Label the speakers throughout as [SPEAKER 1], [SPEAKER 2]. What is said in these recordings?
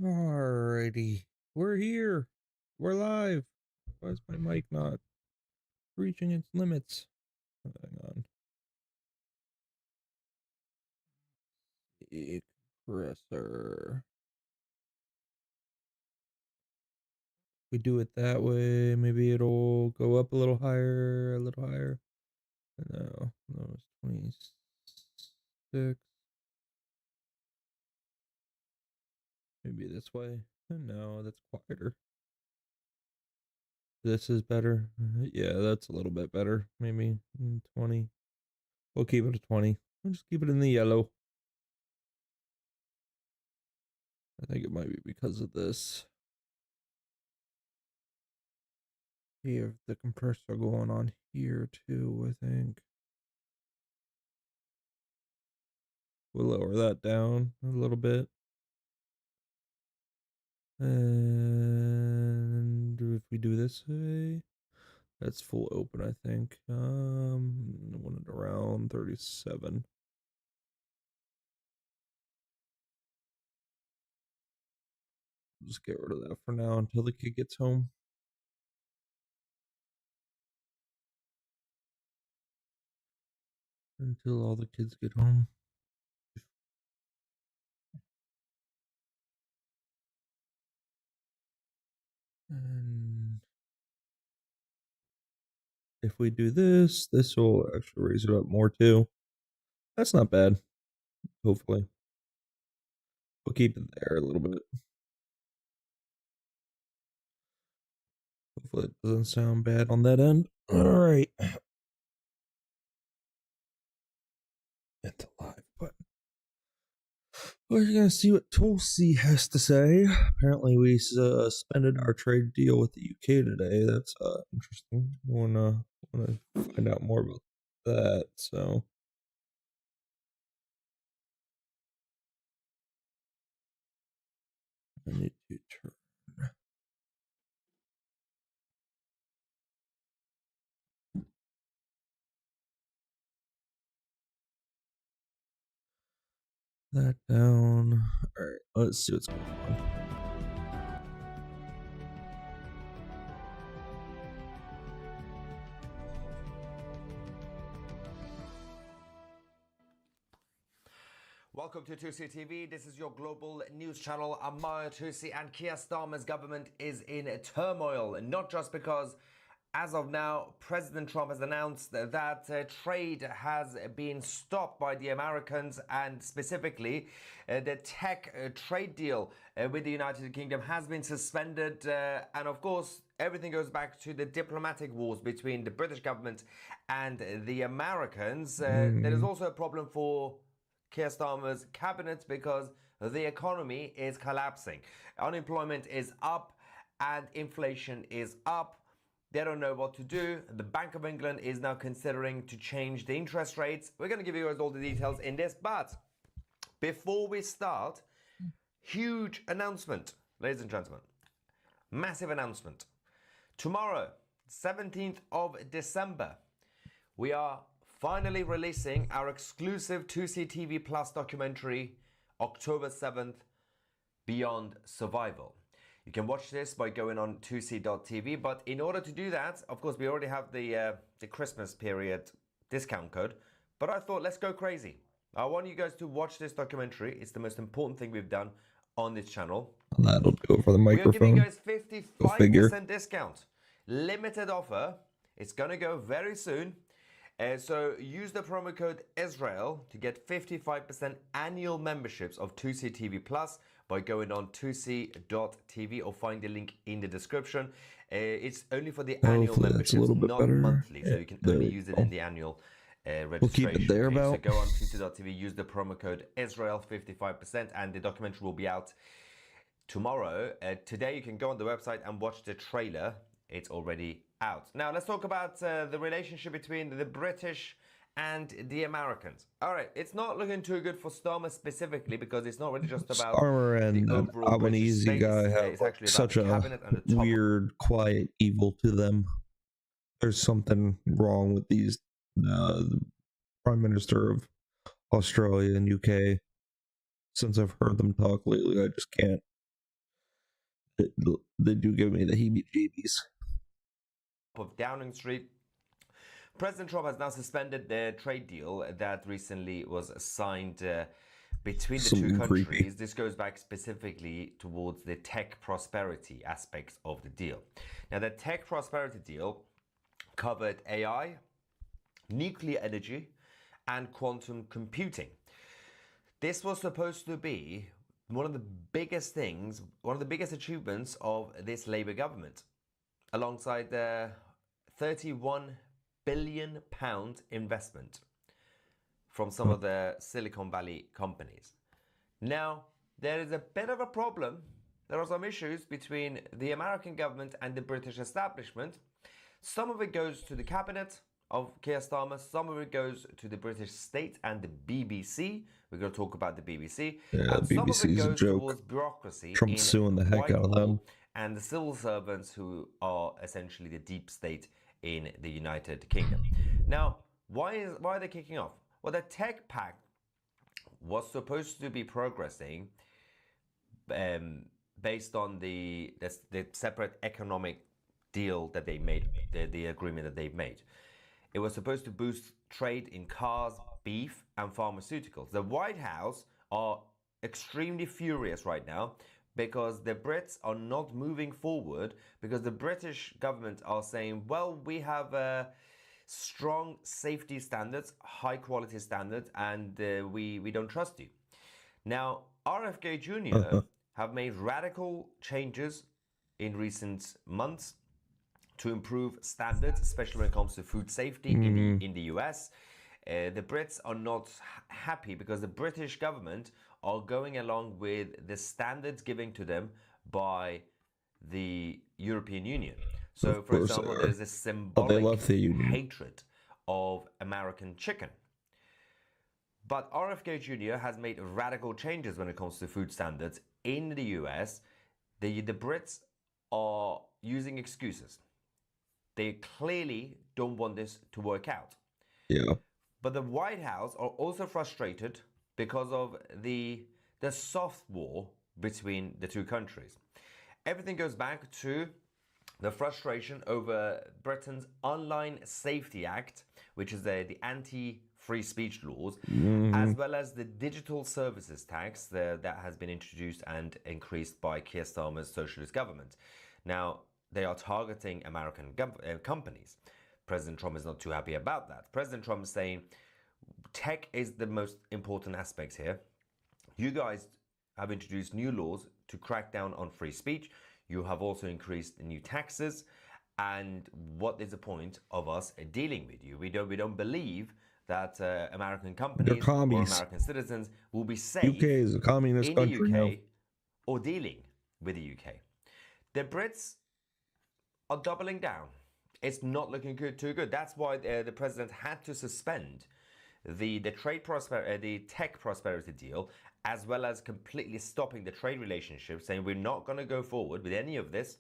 [SPEAKER 1] Alrighty, we're here. We're live. Why is my mic not reaching its limits? Hang on. Compressor. We do it that way. Maybe it'll go up a little higher, a little higher. No, it's 26. Maybe this way. No, that's quieter. This is better. Yeah, that's a little bit better. Maybe 20. We'll keep it at 20. We'll just keep it in the yellow. I think it might be because of this. Here, the compressor going on here too, I think. We'll lower that down a little bit. And if we do this way, that's full open, I think. I want it around 37. Just get rid of that for now until the kid gets home. Until all the kids get home. And if we do this, this will actually raise it up more too. That's not bad. Hopefully. We'll keep it there a little bit. Hopefully it doesn't sound bad on that end. Alright. It's a live button. We're gonna see what Tulsi has to say. Apparently we suspended our trade deal with the UK today. That's interesting. I wanna find out more about that, so I need to turn that down. Alright, let's see what's going on.
[SPEAKER 2] Welcome to 2C TV. This is your global news channel. I'm Maya 2C, and Keir Starmer's government is in turmoil, not just because as of now, President Trump has announced that trade has been stopped by the Americans, and specifically the tech trade deal with the United Kingdom has been suspended. And of course, everything goes back to the diplomatic wars between the British government and the Americans. There is also a problem for Keir Starmer's cabinet because the economy is collapsing. Unemployment is up and inflation is up. They don't know what to do. The Bank of England is now considering to change the interest rates. We're going to give you guys all the details in this, but before we start, huge announcement, ladies and gentlemen. Massive announcement. Tomorrow, 17th of December, we are finally releasing our exclusive 2C TV Plus documentary, October 7th, Beyond Survival. You can watch this by going on 2c.tv, but in order to do that, of course, we already have the Christmas period discount code, but I thought, let's go crazy. I want you guys to watch this documentary. It's the most important thing we've done on this channel.
[SPEAKER 1] That'll do it for the microphone.
[SPEAKER 2] We are giving you guys 55% discount. Limited offer. It's going to go very soon. So use the promo code Israel to get 55% annual memberships of 2C TV Plus by going on 2c.tv or find the link in the description. It's only for the annual memberships, not better. Monthly, so you can only use it in the annual registration. We'll keep it there about. So go on 2c.tv, use the promo code Israel 55%, and the documentary will be out tomorrow. Today you can go on the website and watch the trailer. It's already out. Now let's talk about the relationship between the British and the Americans. All right, it's not looking too good for Starmer specifically because it's not really just about
[SPEAKER 1] Starmer and
[SPEAKER 2] the overall
[SPEAKER 1] Albanese guy have such a weird, quiet evil to them. There's something wrong with these. The Prime Minister of Australia and UK. Since I've heard them talk lately, I just can't They do give me the heebie-jeebies.
[SPEAKER 2] Of Downing Street. President Trump has now suspended the trade deal that recently was signed between the two countries.
[SPEAKER 1] Creepy.
[SPEAKER 2] This goes back specifically towards the tech prosperity aspects of the deal. Now, the tech prosperity deal covered AI, nuclear energy, and quantum computing. This was supposed to be one of the biggest things, one of the biggest achievements of this Labour government, alongside the £31 billion investment from some of the Silicon Valley companies. Now, there is a bit of a problem. There are some issues between the American government and the British establishment. Some of it goes to the cabinet of Keir Starmer, some of it goes to the British state and the BBC. We're going to talk about the BBC.
[SPEAKER 1] Yeah,
[SPEAKER 2] and
[SPEAKER 1] the
[SPEAKER 2] some of it
[SPEAKER 1] BBC's a
[SPEAKER 2] goes
[SPEAKER 1] joke.
[SPEAKER 2] towards bureaucracy
[SPEAKER 1] Trump's suing the heck out of them.
[SPEAKER 2] and the civil servants who are essentially the deep state in the United Kingdom. Now, why are they kicking off? Well, the Tech Pact was supposed to be progressing based on the separate economic deal that they made, the agreement that they've made. It was supposed to boost trade in cars, beef, and pharmaceuticals. The White House are extremely furious right now because the Brits are not moving forward, because the British government are saying, well, we have strong safety standards, high quality standards, and we don't trust you. Now, RFK Jr. have made radical changes in recent months to improve standards, especially when it comes to food safety in the US. The Brits are not happy because the British government are going along with the standards given to them by the European Union. So, for example, there's a symbolic hatred of American chicken. But RFK Jr. has made radical changes when it comes to food standards in the US. The Brits are using excuses. They clearly don't want this to work out.
[SPEAKER 1] Yeah.
[SPEAKER 2] But the White House are also frustrated because of the soft war between the two countries. Everything goes back to the frustration over Britain's Online Safety Act, which is the anti-free speech laws, as well as the digital services tax that has been introduced and increased by Keir Starmer's socialist government. Now, they are targeting American companies. President Trump is not too happy about that. President Trump is saying tech is the most important aspect here. You guys have introduced new laws to crack down on free speech. You have also increased the new taxes. And what is the point of us dealing with you? We don't believe that American companies or American citizens will be safe
[SPEAKER 1] UK is a communist country
[SPEAKER 2] the UK
[SPEAKER 1] now.
[SPEAKER 2] or dealing with the UK. The Brits are doubling down. It's not looking too good. That's why the president had to suspend the tech prosperity deal, as well as completely stopping the trade relationship, saying we're not going to go forward with any of this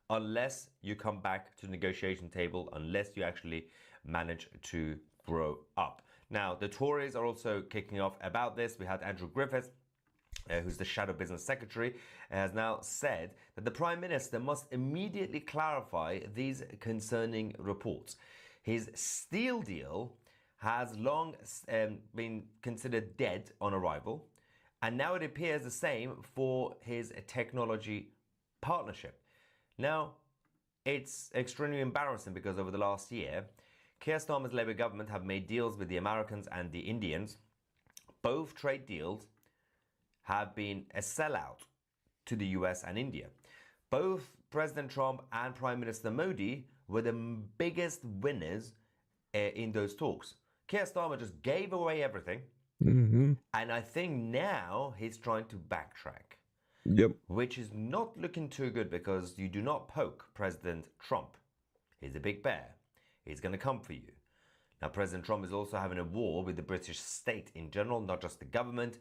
[SPEAKER 2] unless you come back to the negotiation table, unless you actually manage to grow up. Now, the Tories are also kicking off about this. We had Andrew Griffiths, who's the shadow business secretary, has now said that the Prime Minister must immediately clarify these concerning reports. His steel deal has long been considered dead on arrival, and now it appears the same for his technology partnership. Now, it's extremely embarrassing because over the last year, Keir Starmer's Labour government have made deals with the Americans and the Indians. Both trade deals have been a sellout to the US and India. Both President Trump and Prime Minister Modi were the biggest winners in those talks. Keir Starmer just gave away everything. And I think now he's trying to backtrack.
[SPEAKER 1] Yep.
[SPEAKER 2] Which is not looking too good because you do not poke President Trump. He's a big bear. He's going to come for you. Now, President Trump is also having a war with the British state in general, not just the government.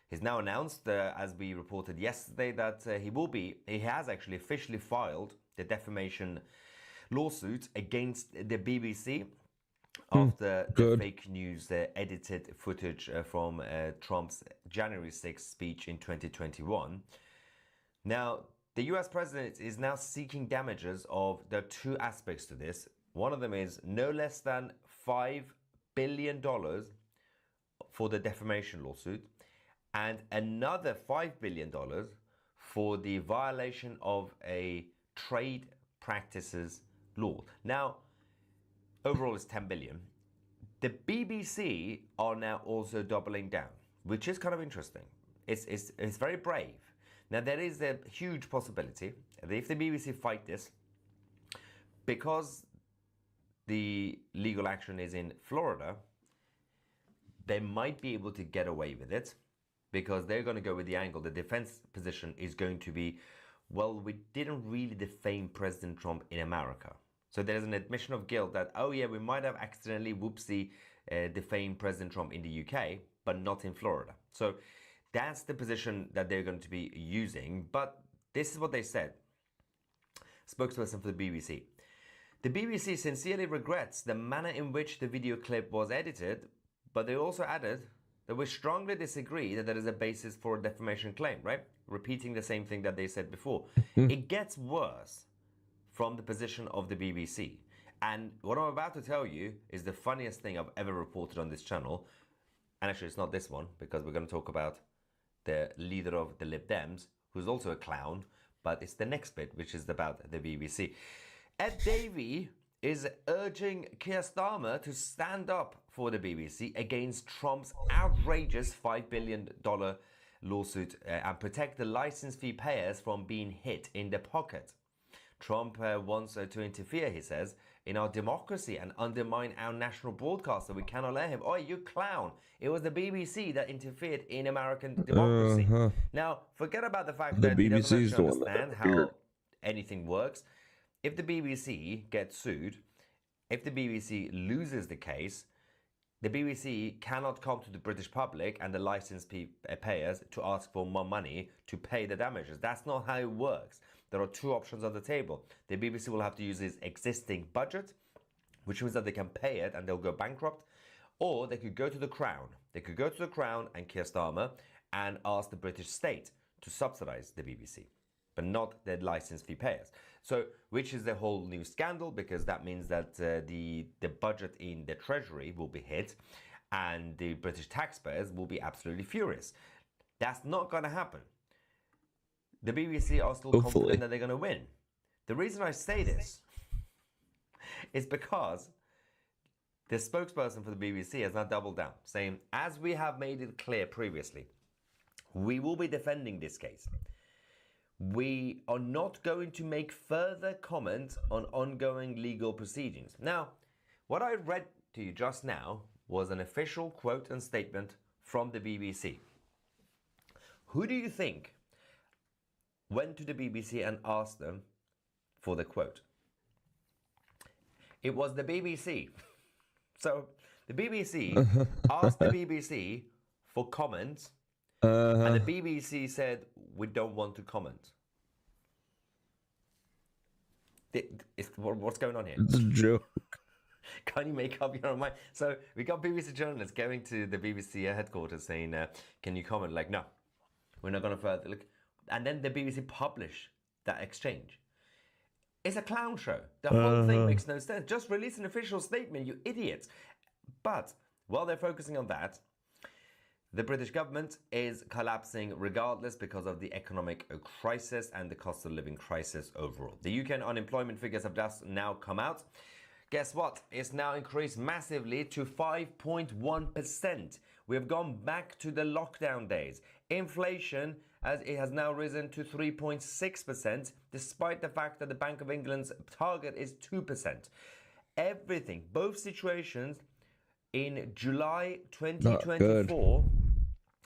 [SPEAKER 2] He's now announced, as we reported yesterday, that he has actually officially filed the defamation lawsuit against the BBC after the fake news edited footage from Trump's January 6th speech in 2021. Now, The US president is now seeking damages of, there are two aspects to this. One of them is no less than $5 billion for the defamation lawsuit, and another $5 billion for the violation of a trade practices law. Now, overall it's 10 billion. The BBC are now also doubling down, which is kind of interesting. It's very brave. Now, there is a huge possibility that if the BBC fight this, because the legal action is in Florida, they might be able to get away with it, because they're going to go with the angle. The defense position is going to be, well, we didn't really defame President Trump in America. So there's an admission of guilt that, oh yeah, we might have accidentally, whoopsie, defamed President Trump in the UK, but not in Florida. So that's the position that they're going to be using. But this is what they said. Spokesperson for the BBC. The BBC sincerely regrets the manner in which the video clip was edited, but they also added that we strongly disagree that there is a basis for a defamation claim, right? Repeating the same thing that they said before. It gets worse from the position of the BBC. And what I'm about to tell you is the funniest thing I've ever reported on this channel. And actually, it's not this one, because we're going to talk about the leader of the Lib Dems, who's also a clown, but it's the next bit, which is about the BBC. Ed Davey is urging Keir Starmer to stand up for the BBC against Trump's outrageous $5 billion lawsuit and protect the license fee payers from being hit in the pocket. Trump wants to interfere, he says, in our democracy and undermine our national broadcaster. We cannot let him. Oh, you clown. It was the BBC that interfered in American democracy. Now, forget about the fact that he doesn't actually understand how anything works. If the BBC gets sued, if the BBC loses the case, the BBC cannot come to the British public and the license payers to ask for more money to pay the damages. That's not how it works. There are two options on the table. The BBC will have to use its existing budget, which means that they can pay it and they'll go bankrupt, or they could go to the Crown. They could go to the Crown and Keir Starmer and ask the British state to subsidize the BBC, but not the license fee payers. So, which is the whole new scandal, because that means that the budget in the Treasury will be hit and the British taxpayers will be absolutely furious. That's not going to happen. The BBC are still confident that they're going to win. The reason I say this is because the spokesperson for the BBC has now doubled down, saying, as we have made it clear previously, we will be defending this case. We are not going to make further comment on ongoing legal proceedings. Now, what I read to you just now was an official quote and statement from the BBC. Who do you think went to the BBC and asked them for the quote? It was the BBC. So the BBC asked the BBC for comments, and the BBC said, we don't want to comment. What's going on here?
[SPEAKER 1] It's a joke.
[SPEAKER 2] Can you make up your own mind? So we got BBC journalists going to the BBC headquarters saying, can you comment? Like, no, we're not going to further look. And then the BBC publish that exchange. It's a clown show. The whole thing makes no sense. Just release an official statement, you idiots. But while they're focusing on that, the British government is collapsing regardless because of the economic crisis and the cost of living crisis overall. The UK unemployment figures have just now come out. Guess what? It's now increased massively to 5.1%. We have gone back to the lockdown days. Inflation, as it has now risen to 3.6%, despite the fact that the Bank of England's target is 2%. Everything, both situations, in July 2024,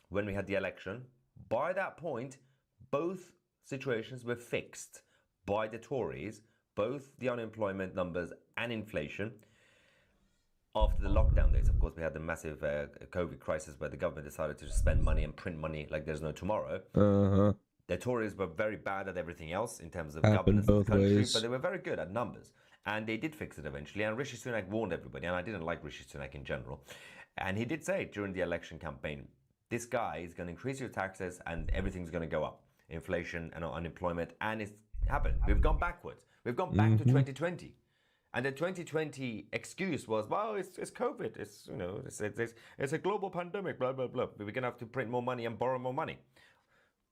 [SPEAKER 2] when we had the election, by that point, both situations were fixed by the Tories, both the unemployment numbers and inflation. After the lockdown days, of course, we had the massive COVID crisis where the government decided to spend money and print money like there's no tomorrow. The Tories were very bad at everything else in terms of governance in the country, but they were very good at numbers. And they did fix it eventually. And Rishi Sunak warned everybody, and I didn't like Rishi Sunak in general. And he did say during the election campaign, this guy is going to increase your taxes and everything's going to go up. inflation and unemployment, and it's happened. We've gone backwards. We've gone back to 2020. And the 2020 excuse was, well, it's COVID. It's, you know, it's a global pandemic, blah, blah, blah. We're going to have to print more money and borrow more money.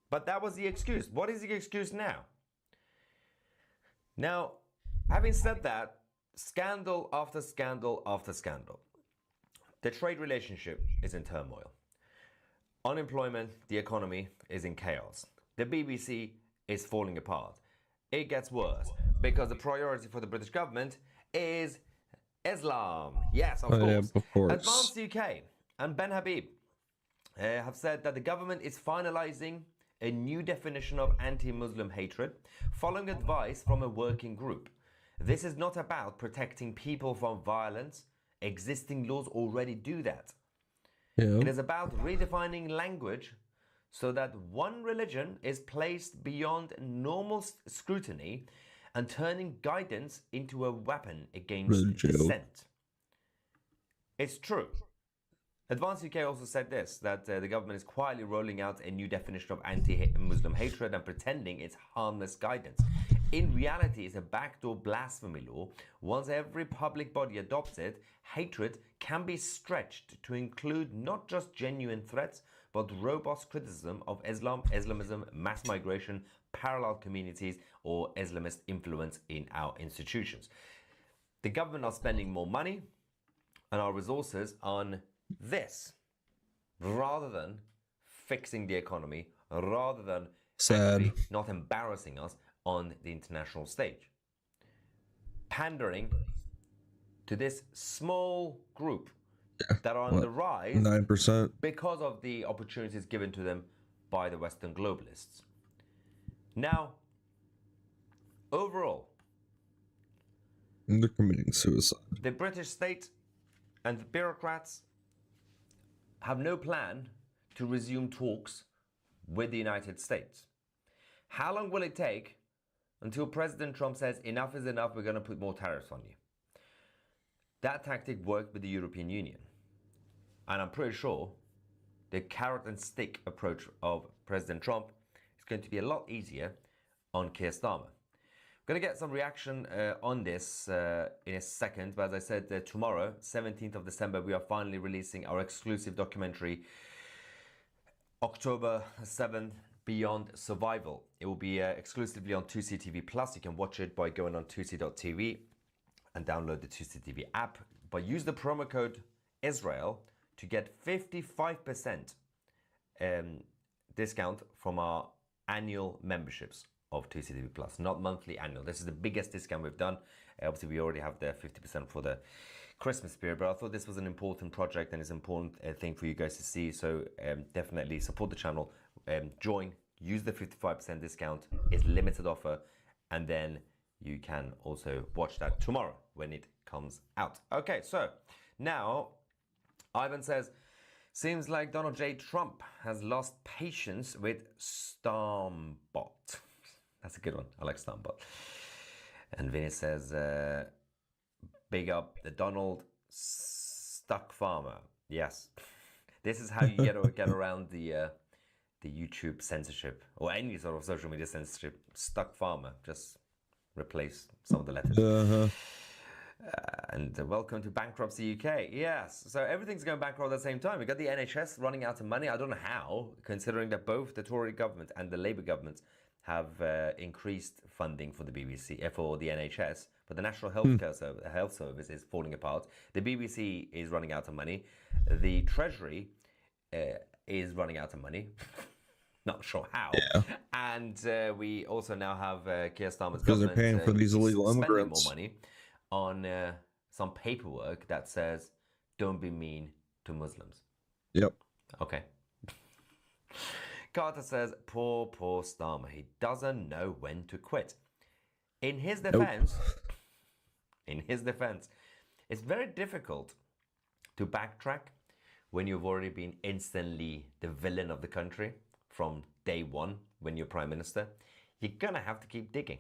[SPEAKER 2] But that was the excuse. What is the excuse now? Now, having said that, scandal after scandal after scandal. The trade relationship is in turmoil. Unemployment, the economy is in chaos. The BBC is falling apart. It gets worse because the priority for the British government is Islam. Yes, of course.
[SPEAKER 1] Yeah, of course.
[SPEAKER 2] Advance UK and Ben Habib have said that the government is finalising a new definition of anti-Muslim hatred following advice from a working group. This is not about protecting people from violence. Existing laws already do that.
[SPEAKER 1] Yeah.
[SPEAKER 2] It is about redefining language so that one religion is placed beyond normal scrutiny and turning guidance into a weapon against dissent. It's true. Advance UK also said this, that the government is quietly rolling out a new definition of anti-Muslim hatred and pretending it's harmless guidance. In reality, it's a backdoor blasphemy law. Once every public body adopts it, hatred can be stretched to include not just genuine threats, but robust criticism of Islam, Islamism, mass migration, parallel communities, or Islamist influence in our institutions. The government are spending more money and our resources on this rather than fixing the economy, rather than actually not embarrassing us on the international stage. Pandering to this small group that are on the rise
[SPEAKER 1] 9%.
[SPEAKER 2] because of the opportunities given to them by the Western globalists. Now, overall,
[SPEAKER 1] they're committing suicide.
[SPEAKER 2] the British state and the bureaucrats have no plan to resume talks with the United States. How long will it take until President Trump says enough is enough, we're going to put more tariffs on you? That tactic worked with the European Union. And I'm pretty sure the carrot and stick approach of President Trump is going to be a lot easier on Keir Starmer. I'm going to get some reaction on this in a second, but as I said, tomorrow, 17th of December, we are finally releasing our exclusive documentary, October 7th, Beyond Survival. It will be exclusively on 2CTV Plus. You can watch it by going on 2c.tv and download the 2CTV app. But use the promo code Israel to get 55% discount from our annual memberships of 2CTV Plus, not monthly, annual. This is the biggest discount we've done. Obviously, we already have the 50% for the Christmas period, but I thought this was an important project and it's an important thing for you guys to see. So definitely support the channel, join, use the 55% discount. It's limited offer, and then you can also watch that tomorrow when it comes out. Okay, so now Ivan says, seems like Donald J. Trump has lost patience with Starmbot. That's a good one. I like Starmbot. And Vinny says, big up the Donald Stuck Farmer. Yes. This is how you get around the YouTube censorship or any sort of social media censorship. Stuck Farmer. Just replace some of the letters. And welcome to Bankruptcy UK. Yes, so everything's going bankrupt at the same time. We got the NHS running out of money. I don't know how, considering that both the Tory government and the Labour government have increased funding for the BBC, for the NHS, but the National Health Service is falling apart. The BBC is running out of money. The Treasury is running out of money. Not sure how. Yeah. And we also now have Keir Starmer's government
[SPEAKER 1] because they're paying for these illegal immigrants.
[SPEAKER 2] More money on some paperwork that says, don't be mean to Muslims.
[SPEAKER 1] Yep.
[SPEAKER 2] Okay. Carter says, poor Starmer. He doesn't know when to quit. In his defense, it's very difficult to backtrack when you've already been instantly the villain of the country from day one when you're prime minister. You're going to have to keep digging.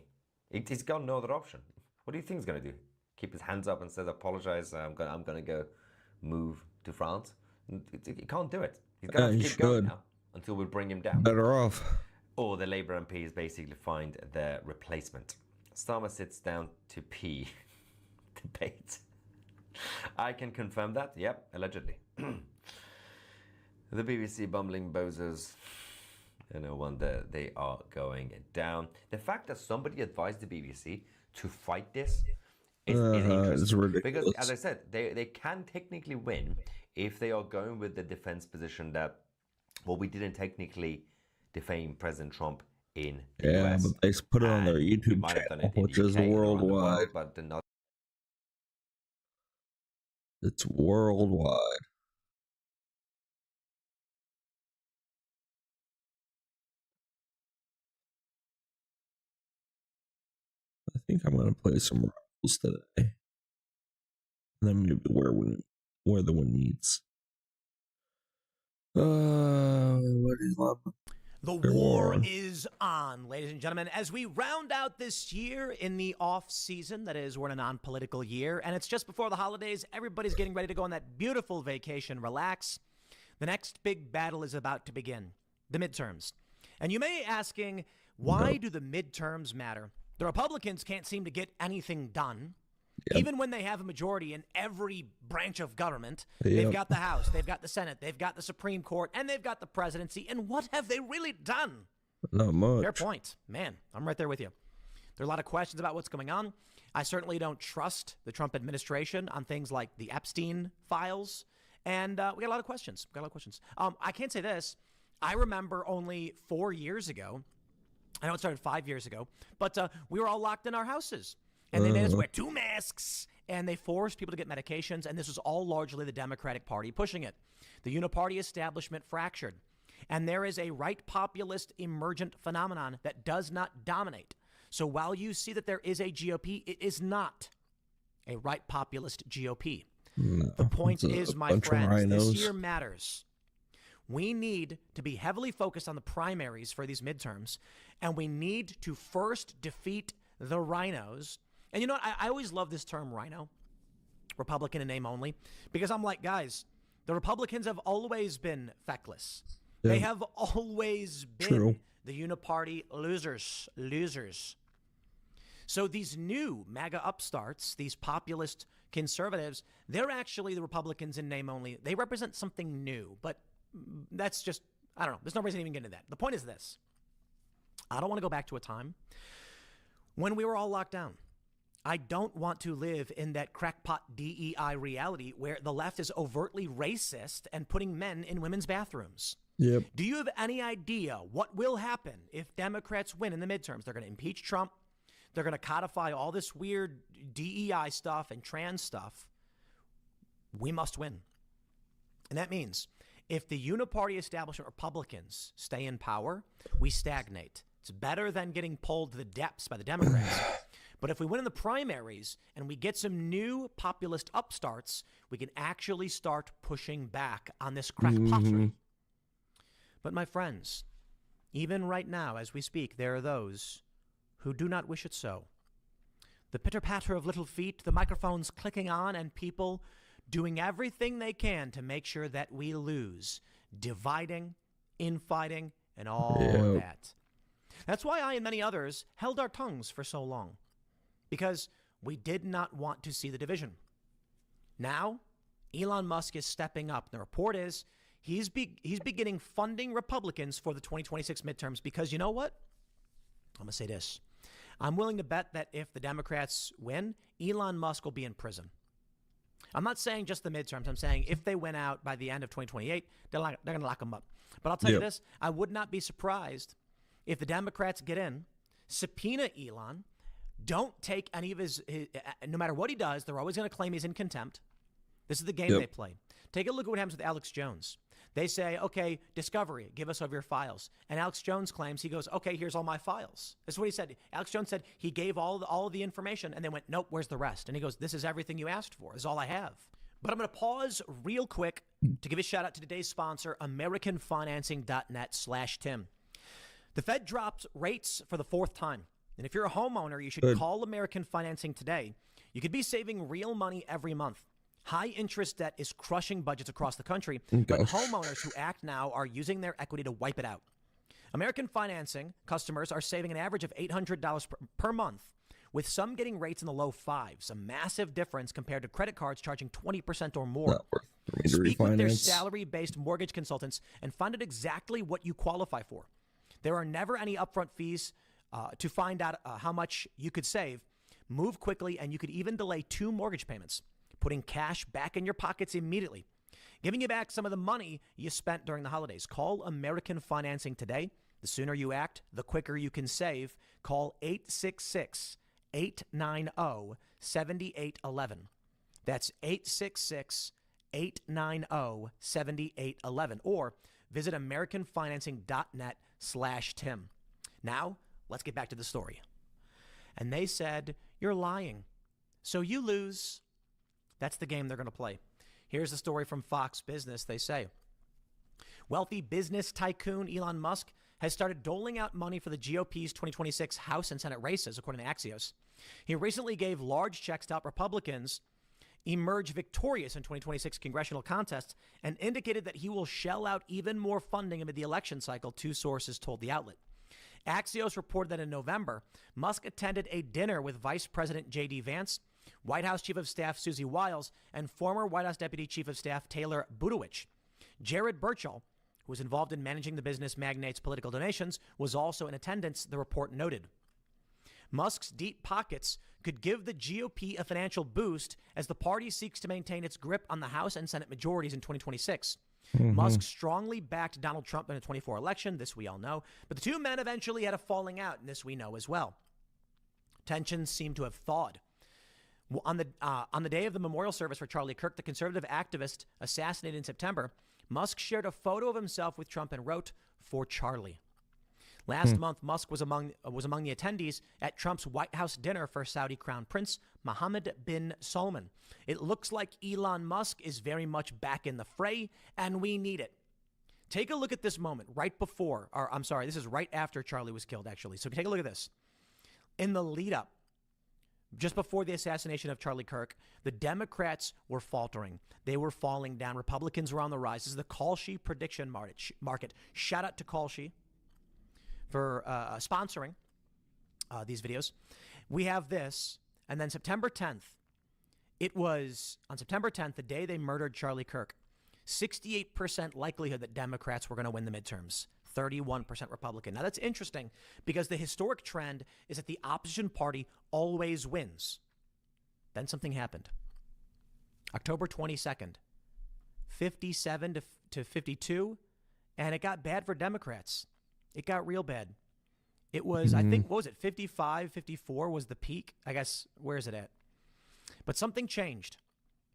[SPEAKER 2] He's got no other option. What do you think he's going to do? Keep his hands up and says, apologize, I'm going to go move to France? He can't do it. He's going to have to keep going now until we bring him down.
[SPEAKER 1] Better off.
[SPEAKER 2] or the Labour MPs basically find their replacement. Starmer sits down to pee. Debate. I can confirm that. Yep, allegedly. The BBC bumbling bozos. No wonder they are going down. The fact that somebody advised the BBC to fight this is interesting.
[SPEAKER 1] It's ridiculous.
[SPEAKER 2] Because, as I said, they can technically win if they are going with the defense position that, well, we didn't technically defame President Trump in the US.
[SPEAKER 1] But they put it on their YouTube channel, which is worldwide.
[SPEAKER 2] But not.
[SPEAKER 1] It's worldwide. I think I'm gonna play some rifles today, and then maybe where the one needs. What is love?
[SPEAKER 3] The war is on, ladies and gentlemen, as we round out this year in the off season. That is, we're in a non-political year, and it's just before the holidays. Everybody's getting ready to go on that beautiful vacation, relax. The next big battle is about to begin, the midterms. And you may be asking, why do the midterms matter? The Republicans can't seem to get anything done. Even when they have a majority in every branch of government. They've got the House, they've got the Senate, they've got the Supreme Court, and they've got the presidency. And what have they really done?
[SPEAKER 1] Not much.
[SPEAKER 3] Fair point. Man, I'm right there with you. There are a lot of questions about what's going on. I certainly don't trust the Trump administration on things like the Epstein files. And we got a lot of questions. I can't say this. I remember only 4 years ago, I know it started 5 years ago, but we were all locked in our houses. And they made us wear 2 masks, and they forced people to get medications, and this was all largely the Democratic Party pushing it. The uniparty establishment fractured, and there is a right populist emergent phenomenon that does not dominate. So while you see that there is a GOP, it is not a right populist GOP. No, the point is, my friends, this year matters. We need to be heavily focused on the primaries for these midterms, and we need to first defeat the rhinos. And you know what? I always love this term rhino, Republican in name only, because I'm like, guys, the Republicans have always been feckless. Yeah. They have always been the uniparty losers. So these new MAGA upstarts, these populist conservatives, they're actually the Republicans in name only. They represent something new, but that's just, I don't know. There's no reason to even get into that. The point is this. I don't want to go back to a time when we were all locked down. I don't want to live in that crackpot DEI reality where the left is overtly racist and putting men in women's bathrooms. Yep. Do you have any idea what will happen if Democrats win in the midterms? They're going to impeach Trump. They're going to codify all this weird DEI stuff and trans stuff. We must win. And that means if the uniparty establishment Republicans stay in power, we stagnate. It's better than getting pulled to the depths by the Democrats. But if we win in the primaries and we get some new populist upstarts, we can actually start pushing back on this crackpottery. But my friends, even right now as we speak, there are those who do not wish it so. The pitter-patter of little feet, the microphones clicking on, and people doing everything they can to make sure that we lose, dividing, infighting, and all of that. That's why I and many others held our tongues for so long, because we did not want to see the division. Now, Elon Musk is stepping up. The report is he's beginning funding Republicans for the 2026 midterms because you know what? I'm going to say this. I'm willing to bet that if the Democrats win, Elon Musk will be in prison. I'm not saying just the midterms. I'm saying if they win out by the end of 2028, they're going to lock him up. But I'll tell you this. I would not be surprised if the Democrats get in, subpoena Elon, don't take any of his no matter what he does, they're always going to claim he's in contempt. This is the game they play. Take a look at what happens with Alex Jones. They say, okay, Discovery, give us all of your files. And Alex Jones claims, he goes, okay, here's all my files. This is what he said. Alex Jones said he gave all of the information and they went, nope, where's the rest? And he goes, this is everything you asked for. This is all I have. But I'm going to pause real quick to give a shout out to today's sponsor, AmericanFinancing.net/Tim. The Fed dropped rates for the 4th time. And if you're a homeowner, you should call American Financing today. You could be saving real money every month. High interest debt is crushing budgets across the country, but homeowners who act now are using their equity to wipe it out. American financing customers are saving an average of $800 per month, with some getting rates in the low fives, a massive difference compared to credit cards charging 20% or more.
[SPEAKER 1] Not worth for me to
[SPEAKER 3] Speak with their
[SPEAKER 1] refinance.
[SPEAKER 3] salary-based mortgage consultants and find out exactly what you qualify for. There are never any upfront fees to find out how much you could save. Move quickly, and you could even delay 2 mortgage payments, putting cash back in your pockets immediately, giving you back some of the money you spent during the holidays. Call American Financing today. The sooner you act, the quicker you can save. Call 866-890-7811. That's 866-890-7811. Or visit AmericanFinancing.net/Tim. Now, let's get back to the story. And they said, you're lying. So you lose. That's the game they're going to play. Here's the story from Fox Business. They say, wealthy business tycoon Elon Musk has started doling out money for the GOP's 2026 House and Senate races, according to Axios. He recently gave large checks to help Republicans emerge victorious in 2026 congressional contests and indicated that he will shell out even more funding amid the election cycle, 2 sources told the outlet. Axios reported that in November, Musk attended a dinner with Vice President J.D. Vance, White House Chief of Staff Susie Wiles, and former White House Deputy Chief of Staff Taylor Budowich. Jared Burchell, who was involved in managing the business magnate's political donations, was also in attendance, the report noted. Musk's deep pockets could give the GOP a financial boost as the party seeks to maintain its grip on the House and Senate majorities in 2026. Musk strongly backed Donald Trump in the 2024 election. This we all know. But the 2 men eventually had a falling out, and this we know as well. Tensions seem to have thawed. On the day of the memorial service for Charlie Kirk, the conservative activist assassinated in September, Musk shared a photo of himself with Trump and wrote, "For Charlie." Last month, Musk was among the attendees at Trump's White House dinner for Saudi Crown Prince Mohammed bin Salman. It looks like Elon Musk is very much back in the fray, and we need it. Take a look at this moment right before, or I'm sorry, this is right after Charlie was killed, actually. So take a look at this. In the lead up, just before the assassination of Charlie Kirk, the Democrats were faltering. They were falling down. Republicans were on the rise. This is the Kalshi prediction market. Shout out to Kalshi for sponsoring these videos. We have this. And then September 10th, it was on September 10th, the day they murdered Charlie Kirk, 68% likelihood that Democrats were going to win the midterms, 31% Republican. Now, that's interesting because the historic trend is that the opposition party always wins. Then something happened. October 22nd, 57 to 52, and it got bad for Democrats. It got real bad. It was, I think, what was it, 55, 54 was the peak? I guess, where is it at? But something changed.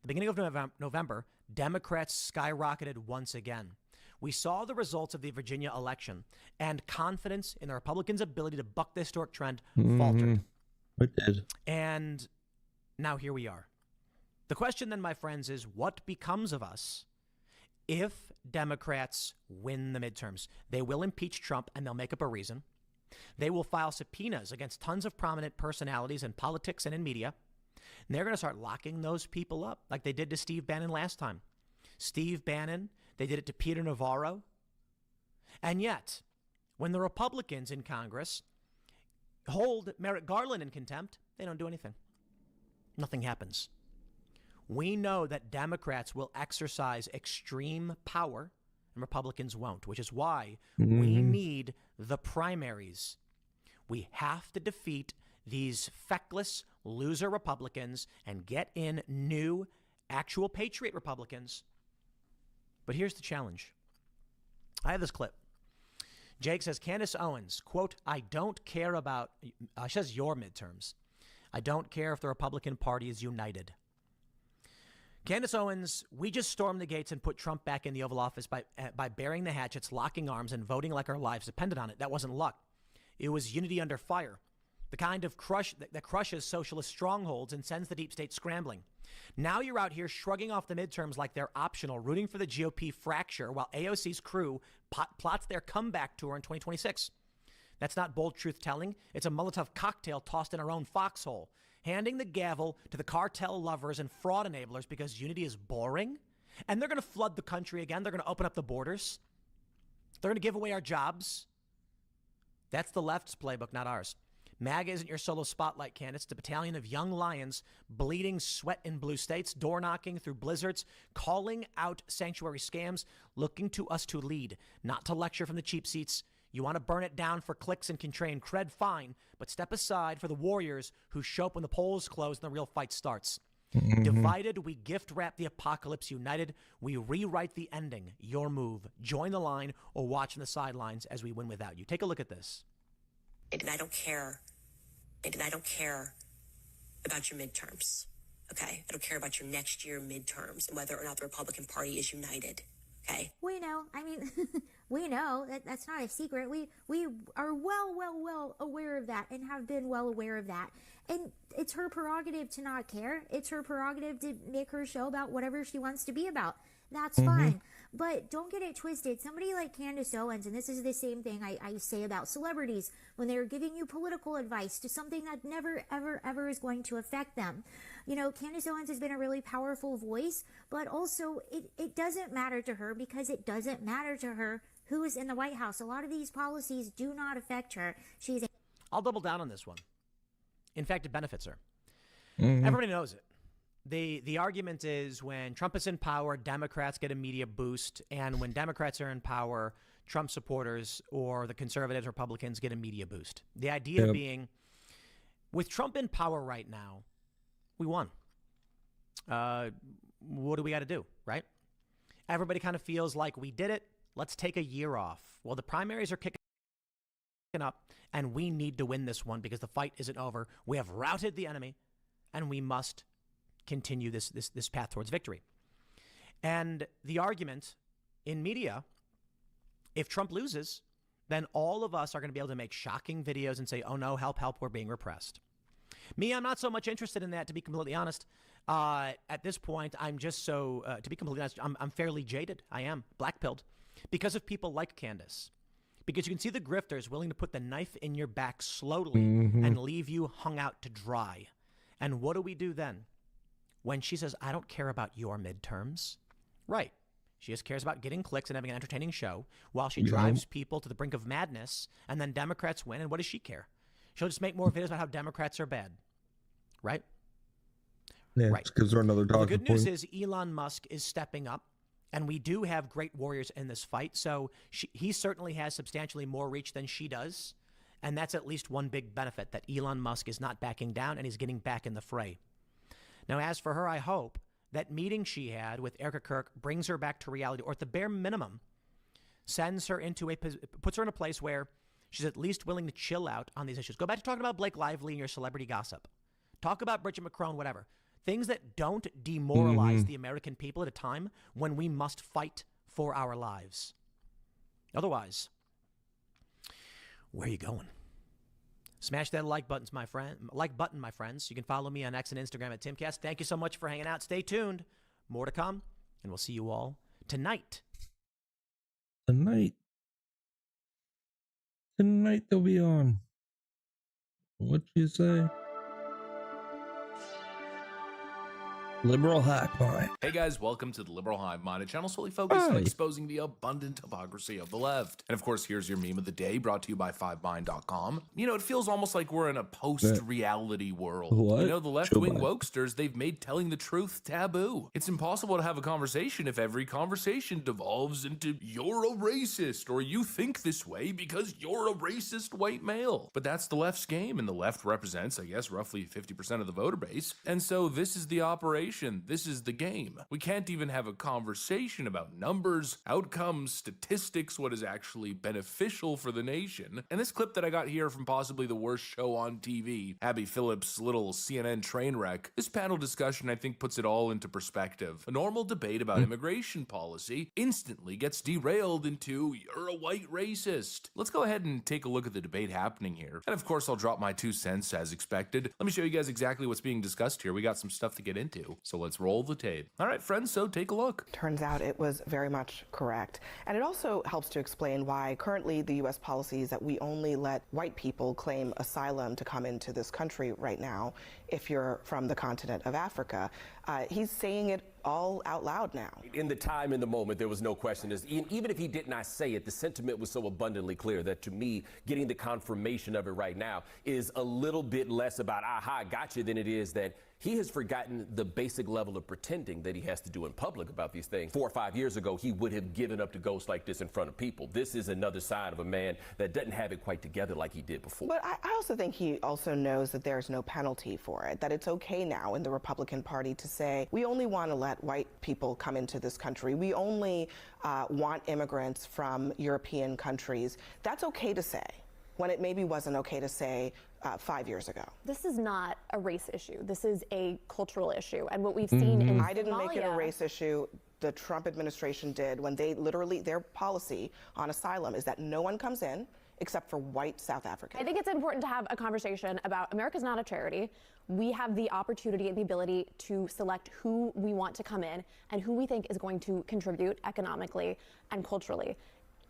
[SPEAKER 3] The beginning of November, Democrats skyrocketed once again. We saw the results of the Virginia election, and confidence in the Republicans' ability to buck the historic trend faltered.
[SPEAKER 1] It did.
[SPEAKER 3] And now here we are. The question then, my friends, is what becomes of us if Democrats win the midterms? They will impeach Trump, and they'll make up a reason. They will file subpoenas against tons of prominent personalities in politics and in media. And they're going to start locking those people up like they did to Steve Bannon last time. Steve Bannon, they did it to Peter Navarro. And yet, when the Republicans in Congress hold Merrick Garland in contempt, they don't do anything. Nothing happens. We know that Democrats will exercise extreme power and Republicans won't, which is why we need the primaries. We have to defeat these feckless loser Republicans and get in new, actual patriot Republicans. But here's the challenge. I have this clip. Jake says, Candace Owens, quote, I don't care about, she says your midterms. I don't care if the Republican Party is united. Candace Owens, we just stormed the gates and put Trump back in the Oval Office by burying the hatchets, locking arms, and voting like our lives depended on it. That wasn't luck. It was unity under fire. The kind of crush that crushes socialist strongholds and sends the deep state scrambling. Now you're out here shrugging off the midterms like they're optional, rooting for the GOP fracture while AOC's crew plots their comeback tour in 2026. That's not bold truth-telling. It's a Molotov cocktail tossed in our own foxhole, handing the gavel to the cartel lovers and fraud enablers because unity is boring. And they're going to flood the country again. They're going to open up the borders. They're going to give away our jobs. That's the left's playbook, not ours. MAGA isn't your solo spotlight, Candace. It's a battalion of young lions bleeding sweat in blue states, door knocking through blizzards, calling out sanctuary scams, looking to us to lead, not to lecture from the cheap seats. You want to burn it down for clicks and contrain cred, fine, but step aside for the warriors who show up when the polls close and the real fight starts. Divided, we gift wrap the apocalypse. United, we rewrite the ending. Your move. Join the line or watch from the sidelines as we win without you. Take a look at this.
[SPEAKER 4] And I don't care. And I don't care about your midterms. Okay? I don't care about your next year midterms and whether or not the Republican Party is united. Okay?
[SPEAKER 5] We know. I mean, we know that's not a secret. We are well aware of that and have been well aware of that. And it's her prerogative to not care. It's her prerogative to make her show about whatever she wants to be about. That's fine. But don't get it twisted. Somebody like Candace Owens, and this is the same thing I say about celebrities, when they're giving you political advice to something that never, ever is going to affect them. You know, Candace Owens has been a really powerful voice, but also it doesn't matter to her because it doesn't matter to her who is in the White House. A lot of these policies do not affect her.
[SPEAKER 3] I'll double down on this one. In fact, it benefits her. Everybody knows it. The argument is when Trump is in power, Democrats get a media boost. And when Democrats are in power, Trump supporters or the conservatives, Republicans get a media boost. The idea being, with Trump in power right now, we won. What do we got to do, right? Everybody kind of feels like we did it. Let's take a year off. Well, the primaries are kicking up, and we need to win this one because the fight isn't over. We have routed the enemy, and we must continue this path towards victory. And the argument in media, if Trump loses, then all of us are going to be able to make shocking videos and say, oh no, help, we're being repressed. Me, I'm not so much interested in that, to be completely honest. At this point, I'm just so, to be completely honest, I'm fairly jaded. I am black-pilled because of people like Candace. Because you can see the grifters willing to put the knife in your back slowly and leave you hung out to dry. And what do we do then? When she says, I don't care about your midterms. Right. She just cares about getting clicks and having an entertaining show while she drives people to the brink of madness, and then Democrats win. And what does she care? She'll just make more videos about how Democrats are bad. Right?
[SPEAKER 1] Yeah,
[SPEAKER 3] right.
[SPEAKER 1] Gives her another talking
[SPEAKER 3] The good news
[SPEAKER 1] point.
[SPEAKER 3] is Elon Musk is stepping up, and we do have great warriors in this fight. So he certainly has substantially more reach than she does. And that's at least one big benefit, that Elon Musk is not backing down and he's getting back in the fray. Now, as for her, I hope that meeting she had with Erica Kirk brings her back to reality, or at the bare minimum, sends her into puts her in a place where she's at least willing to chill out on these issues. Go back to talking about Blake Lively and your celebrity gossip. Talk about Bridget McCrone, whatever. Things that don't demoralize the American people at a time when we must fight for our lives. Otherwise, where are you going? Smash that like button, my friends. You can follow me on X and Instagram at Timcast. Thank you so much for hanging out. Stay tuned. More to come, and we'll see you all tonight.
[SPEAKER 1] Tonight they'll be on. What you say? Liberal Hive Mind.
[SPEAKER 6] Hey guys, welcome to the Liberal Hive Mind, a channel solely focused on exposing the abundant hypocrisy of the left. And of course, here's your meme of the day, brought to you by 5mind.com. You know, it feels almost like we're in a post-reality world.
[SPEAKER 1] What?
[SPEAKER 6] You know, the left-wing wokesters, they've made telling the truth taboo. It's impossible to have a conversation if every conversation devolves into you're a racist, or you think this way because you're a racist white male. But that's the left's game, and the left represents, I guess, roughly 50% of the voter base. And so this is the operation. This is the game. We can't even have a conversation about numbers, outcomes, statistics, what is actually beneficial for the nation. And this clip that I got here from possibly the worst show on TV, Abby Phillips' little CNN train wreck, this panel discussion I think puts it all into perspective. A normal debate about immigration policy instantly gets derailed into you're a white racist. Let's go ahead and take a look at the debate happening here. And of course I'll drop my 2 cents as expected. Let me show you guys exactly what's being discussed here. We got some stuff to get into. So let's roll the tape. All right, friends, so take a look.
[SPEAKER 7] Turns out it was very much correct. And it also helps to explain why currently the U.S. policy is that we only let white people claim asylum to come into this country right now if you're from the continent of Africa. He's saying it all out loud now.
[SPEAKER 8] In the time, in the moment, there was no question. Even if he did not say it, the sentiment was so abundantly clear that to me, getting the confirmation of it right now is a little bit less about, aha, I got you, than it is that he has forgotten the basic level of pretending that he has to do in public about these things. 4 or 5 years ago, he would have given up to ghosts like this in front of people. This is another side of a man that doesn't have it quite together like he did before.
[SPEAKER 7] But I also think he also knows that there's no penalty for it, that it's okay now in the Republican Party to say, we only want to let white people come into this country. We only want immigrants from European countries. That's okay to say, when it maybe wasn't okay to say 5 years ago.
[SPEAKER 9] This is not a race issue. This is a cultural issue. And what we've seen in
[SPEAKER 7] I didn't
[SPEAKER 9] Somalia,
[SPEAKER 7] make it a race issue. The Trump administration did, when they literally, their policy on asylum is that no one comes in except for white South Africans.
[SPEAKER 9] I think it's important to have a conversation about America's not a charity. We have the opportunity and the ability to select who we want to come in and who we think is going to contribute economically and culturally.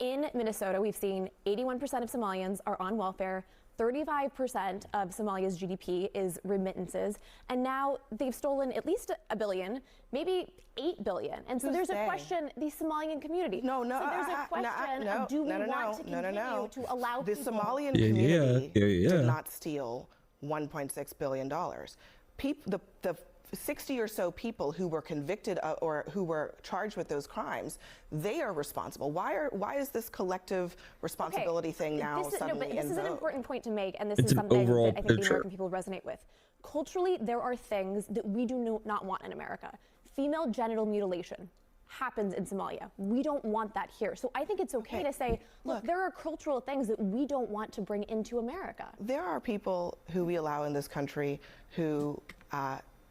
[SPEAKER 9] In Minnesota, we've seen 81% of Somalians are on welfare. 35% of Somalia's GDP is remittances, and now they've stolen at least $1 billion, maybe $8 billion. And so there's a question, the Somalian community.
[SPEAKER 7] No,
[SPEAKER 9] so there's a question of do we want to continue to allow
[SPEAKER 7] the
[SPEAKER 9] people...
[SPEAKER 7] Somalian community did not steal $1.6 billion. The 60 or so people who were convicted or who were charged with those crimes, they are responsible. Why is this collective responsibility thing now suddenly in
[SPEAKER 9] This is an
[SPEAKER 7] vogue?
[SPEAKER 9] important point to make, and this
[SPEAKER 1] It's
[SPEAKER 9] is
[SPEAKER 1] an
[SPEAKER 9] something that
[SPEAKER 1] overall
[SPEAKER 9] I think the
[SPEAKER 1] picture.
[SPEAKER 9] American people resonate with. Culturally, there are things that we do not want in America. Female genital mutilation happens in Somalia. We don't want that here. So I think it's okay to say, look, there are cultural things that we don't want to bring into America.
[SPEAKER 7] There are people who we allow in this country who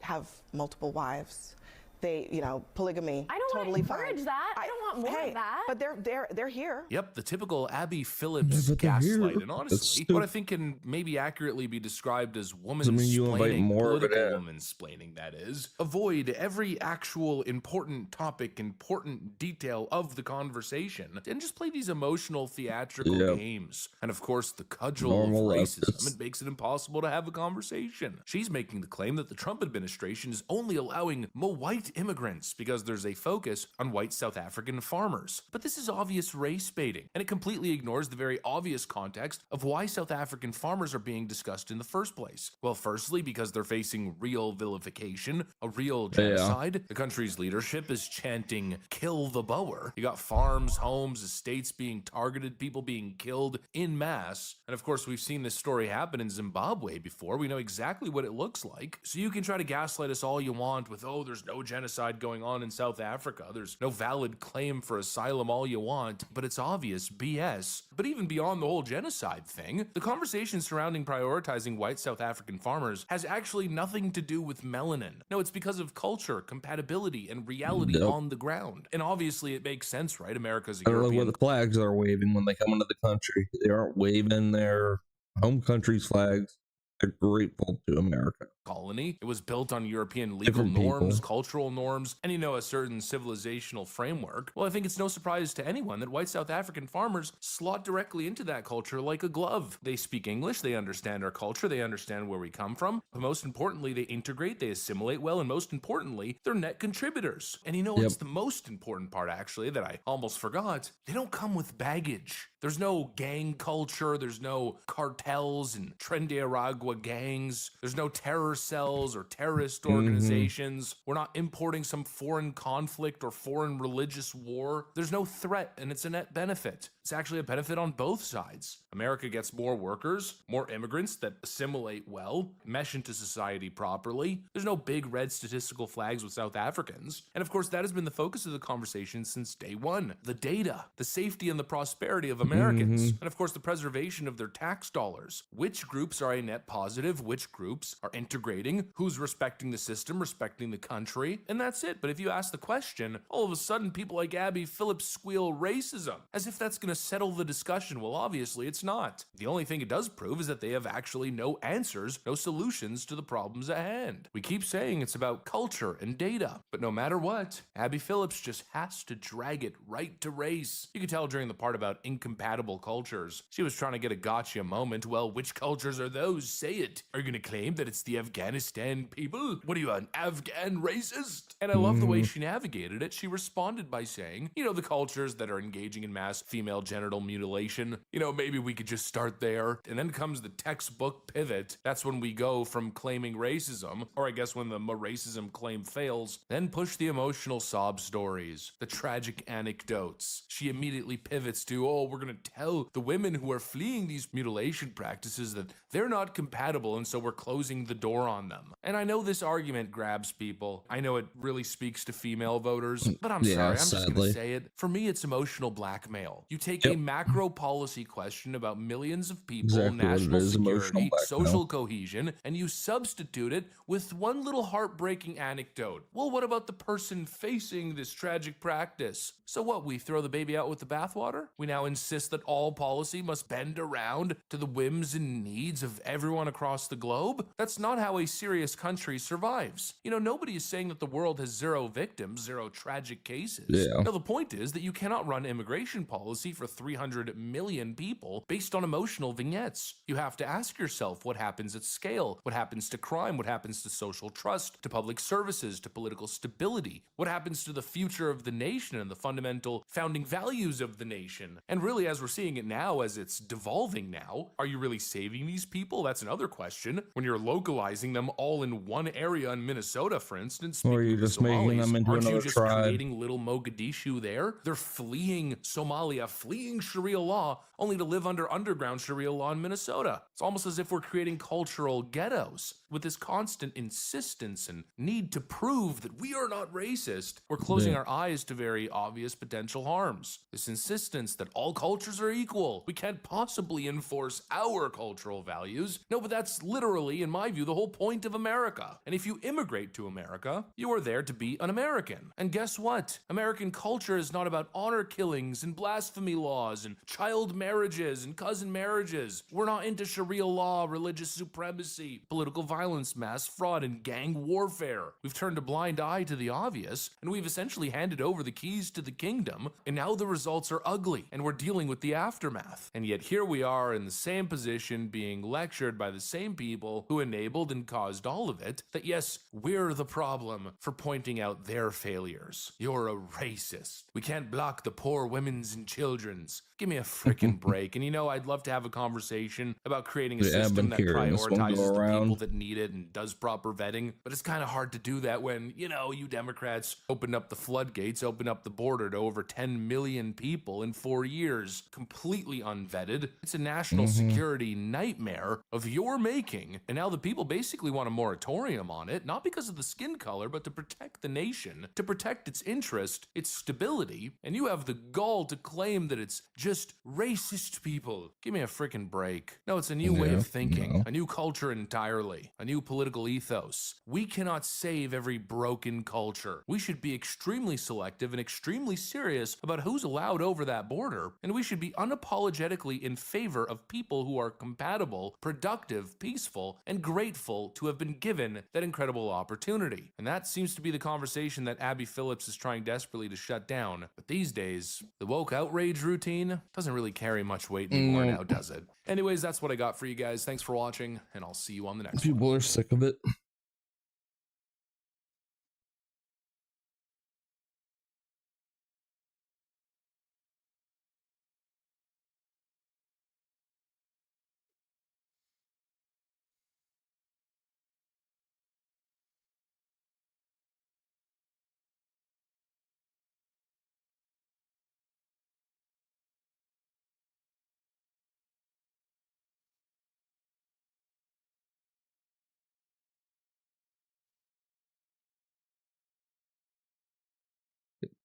[SPEAKER 7] have multiple wives. They, polygamy.
[SPEAKER 9] I don't
[SPEAKER 7] totally
[SPEAKER 9] want to encourage
[SPEAKER 7] fine.
[SPEAKER 9] that. I don't want more of that.
[SPEAKER 7] But they're here.
[SPEAKER 6] Yep, the typical Abby Phillips
[SPEAKER 1] but they're here.
[SPEAKER 6] gaslight. And
[SPEAKER 1] That's
[SPEAKER 6] honestly,
[SPEAKER 1] stupid.
[SPEAKER 6] what I think can maybe accurately be described as
[SPEAKER 1] Doesn't mean you invite
[SPEAKER 6] woman-splaining,
[SPEAKER 1] more of it
[SPEAKER 6] political
[SPEAKER 1] in.
[SPEAKER 6] woman-splaining, that is. Avoid every actual important topic, important detail of the conversation, and just play these emotional, theatrical
[SPEAKER 1] Yep.
[SPEAKER 6] games. And of course, the cudgel
[SPEAKER 1] Normal
[SPEAKER 6] of racism,
[SPEAKER 1] leftists.
[SPEAKER 6] it makes it impossible to have a conversation. She's making the claim that the Trump administration is only allowing more white immigrants because there's a focus on white South African farmers. But this is obvious race baiting, and it completely ignores the very obvious context of why South African farmers are being discussed in the first place. Well, firstly, because they're facing real vilification, a real genocide. The country's leadership is chanting, kill the Boer. You got farms, homes, estates being targeted, people being killed in mass. And of course, we've seen this story happen in Zimbabwe before. We know exactly what it looks like. So you can try to gaslight us all you want with, oh, there's no genocide going on in South Africa. There's no valid claim for asylum all you want, but it's obvious BS. But even beyond the whole genocide thing, the conversation surrounding prioritizing white South African farmers has actually nothing to do with melanin. No, it's because of culture, compatibility, and reality on the ground. And obviously it makes sense, right? America's a
[SPEAKER 1] I don't know
[SPEAKER 6] European
[SPEAKER 1] what the flags are waving when they come into the country. They aren't waving their home country's flags. They're grateful to America.
[SPEAKER 6] colony. It was built on European legal
[SPEAKER 1] Different
[SPEAKER 6] norms,
[SPEAKER 1] people.
[SPEAKER 6] cultural norms, and a certain civilizational framework. Well, I think it's no surprise to anyone that white South African farmers slot directly into that culture like a glove. They speak English, they understand our culture, they understand where we come from, but most importantly, they integrate, they assimilate well, and most importantly, they're net contributors. And what's the most important part, actually, that I almost forgot? They don't come with baggage. There's no gang culture, there's no cartels and Trendearagua gangs, there's no terror cells or terrorist organizations. We're not importing some foreign conflict or foreign religious war. There's no threat, and it's a net benefit. It's actually a benefit on both sides. America gets more workers, more immigrants that assimilate well, mesh into society properly. There's no big red statistical flags with South Africans. And of course, that has been the focus of the conversation since day one. The data, the safety and the prosperity of Americans, and of course, the preservation of their tax dollars. Which groups are a net positive? Which groups are integrating? Who's respecting the system, respecting the country? And that's it. But if you ask the question, all of a sudden, people like Abby Phillips squeal racism, as if that's going to settle the discussion. Well, obviously, it's It's not. The only thing it does prove is that they have actually no answers, no solutions to the problems at hand. We keep saying it's about culture and data, but no matter what, Abby Phillips just has to drag it right to race. You could tell during the part about incompatible cultures, she was trying to get a gotcha moment. Well, which cultures are those? Say it. Are you going to claim that it's the Afghanistan people? What are you, an Afghan racist? And I love the way she navigated it. She responded by saying, the cultures that are engaging in mass female genital mutilation, maybe we could just start there. And then comes the textbook pivot. That's when we go from claiming racism, or I guess when the racism claim fails, then push the emotional sob stories, the tragic anecdotes. She immediately pivots to, we're going to tell the women who are fleeing these mutilation practices that they're not compatible, and so we're closing the door on them. And I know this argument grabs people. I know it really speaks to female voters, but I'm sorry, I'm just going to say it. For me, it's emotional blackmail. You take a macro policy question about millions of people, national security, social cohesion, and you substitute it with one little heartbreaking anecdote. Well, what about the person facing this tragic practice? So what, we throw the baby out with the bathwater? We now insist that all policy must bend around to the whims and needs of everyone across the globe? That's not how a serious country survives. Nobody is saying that the world has zero victims, zero tragic cases. No, the point is that you cannot run immigration policy for 300 million people based on emotional vignettes. You have to ask yourself what happens at scale, what happens to crime, what happens to social trust, to public services, to political stability, what happens to the future of the nation and the fundamental founding values of the nation. And really, as we're seeing it now, as it's devolving now, are you really saving these people? That's another question. When you're localizing them all in one area in Minnesota, for instance,
[SPEAKER 1] or are you just making them into another tribe?
[SPEAKER 6] Creating little Mogadishu there? They're fleeing Somalia, fleeing Sharia law, only to live under underground Sharia law in Minnesota. It's almost as if we're creating cultural ghettos with this constant insistence and need to prove that we are not racist. We're closing our eyes to very obvious potential harms. This insistence that all cultures are equal. We can't possibly enforce our cultural values. No, but that's literally, in my view, the whole point of America. And if you immigrate to America, you are there to be an American. And guess what? American culture is not about honor killings and blasphemy laws and child marriages and cousin marriages. We're not into Sharia law, religious supremacy, political violence, mass fraud, and gang warfare. We've turned a blind eye to the obvious, and we've essentially handed over the keys to the kingdom, and now the results are ugly, and we're dealing with the aftermath. And yet here we are in the same position, being lectured by the same people who enabled and caused all of it, that yes, we're the problem for pointing out their failures. You're a racist. We can't block the poor women's and children's. Give me a freaking break. And I'd love to have a conversation about creating a system that prioritizes the people that need it and does proper vetting. But it's kind of hard to do that when, you Democrats opened up the floodgates, opened up the border to over 10 million people in 4 years, completely unvetted. It's a national security nightmare of your making. And now the people basically want a moratorium on it, not because of the skin color, but to protect the nation, to protect its interest, its stability. And you have the gall to claim that it's just racist people. Give me a freaking break. No, it's a new way of thinking, a new culture entirely, a new political ethos. We cannot save every broken culture. We should be extremely selective and extremely serious about who's allowed over that border, and we should be unapologetically in favor of people who are compatible, productive, peaceful, and grateful to have been given that incredible opportunity. And that seems to be the conversation that Abby Phillips is trying desperately to shut down. But these days, the woke outrage routine doesn't really carry much weight anymore now, does it? Anyways, that's what I got for you guys. Thanks for watching, and I'll see you on the next one.
[SPEAKER 1] People are sick of it.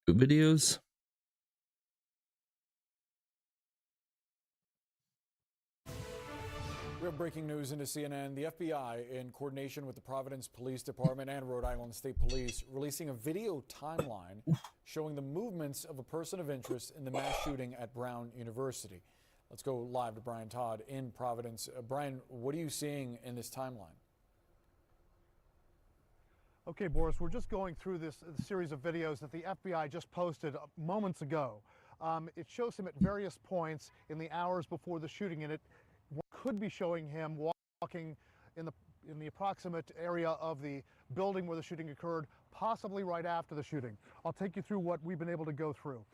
[SPEAKER 1] Videos.
[SPEAKER 10] We have breaking news into CNN. The FBI, in coordination with the Providence Police Department and Rhode Island State Police, releasing a video timeline showing the movements of a person of interest in the mass shooting at Brown University. Let's go live to Brian Todd in Providence. Brian, what are you seeing in this timeline?
[SPEAKER 11] Okay, Boris, we're just going through this series of videos that the FBI just posted moments ago. It shows him at various points in the hours before the shooting, and it could be showing him walking in the approximate area of the building where the shooting occurred, possibly right after the shooting. I'll take you through what we've been able to go through.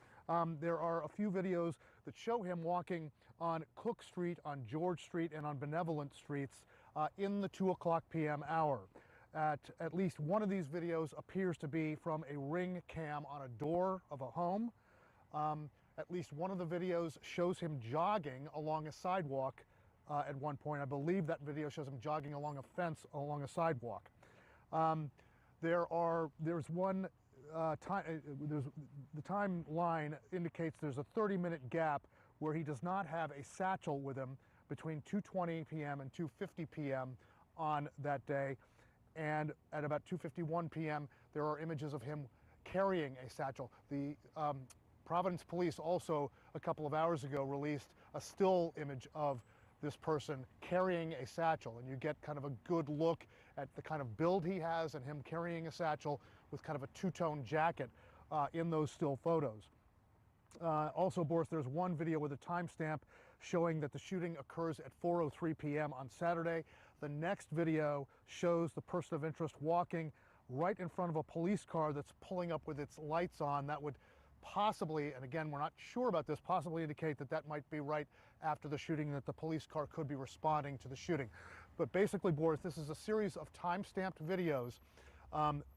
[SPEAKER 11] There are a few videos that show him walking on Cook Street, on George Street, and on Benevolent Streets in the 2:00 p.m. hour. At least one of these videos appears to be from a ring cam on a door of a home. At least one of the videos shows him jogging along a sidewalk at one point. I believe that video shows him jogging along a fence along a sidewalk. There's one the timeline indicates there's a 30-minute gap where he does not have a satchel with him between 2:20 p.m. and 2:50 p.m. on that day. And at about 2:51 p.m., there are images of him carrying a satchel. The Providence police also, a couple of hours ago, released a still image of this person carrying a satchel, and you get kind of a good look at the kind of build he has and him carrying a satchel with kind of a two-tone jacket in those still photos. Also, Boris, there's one video with a timestamp showing that the shooting occurs at 4:03 p.m. on Saturday. The next video shows the person of interest walking right in front of a police car that's pulling up with its lights on. That would possibly, and again, we're not sure about this, possibly indicate that that might be right after the shooting, that the police car could be responding to the shooting. But basically, Boris, this is a series of time-stamped videos.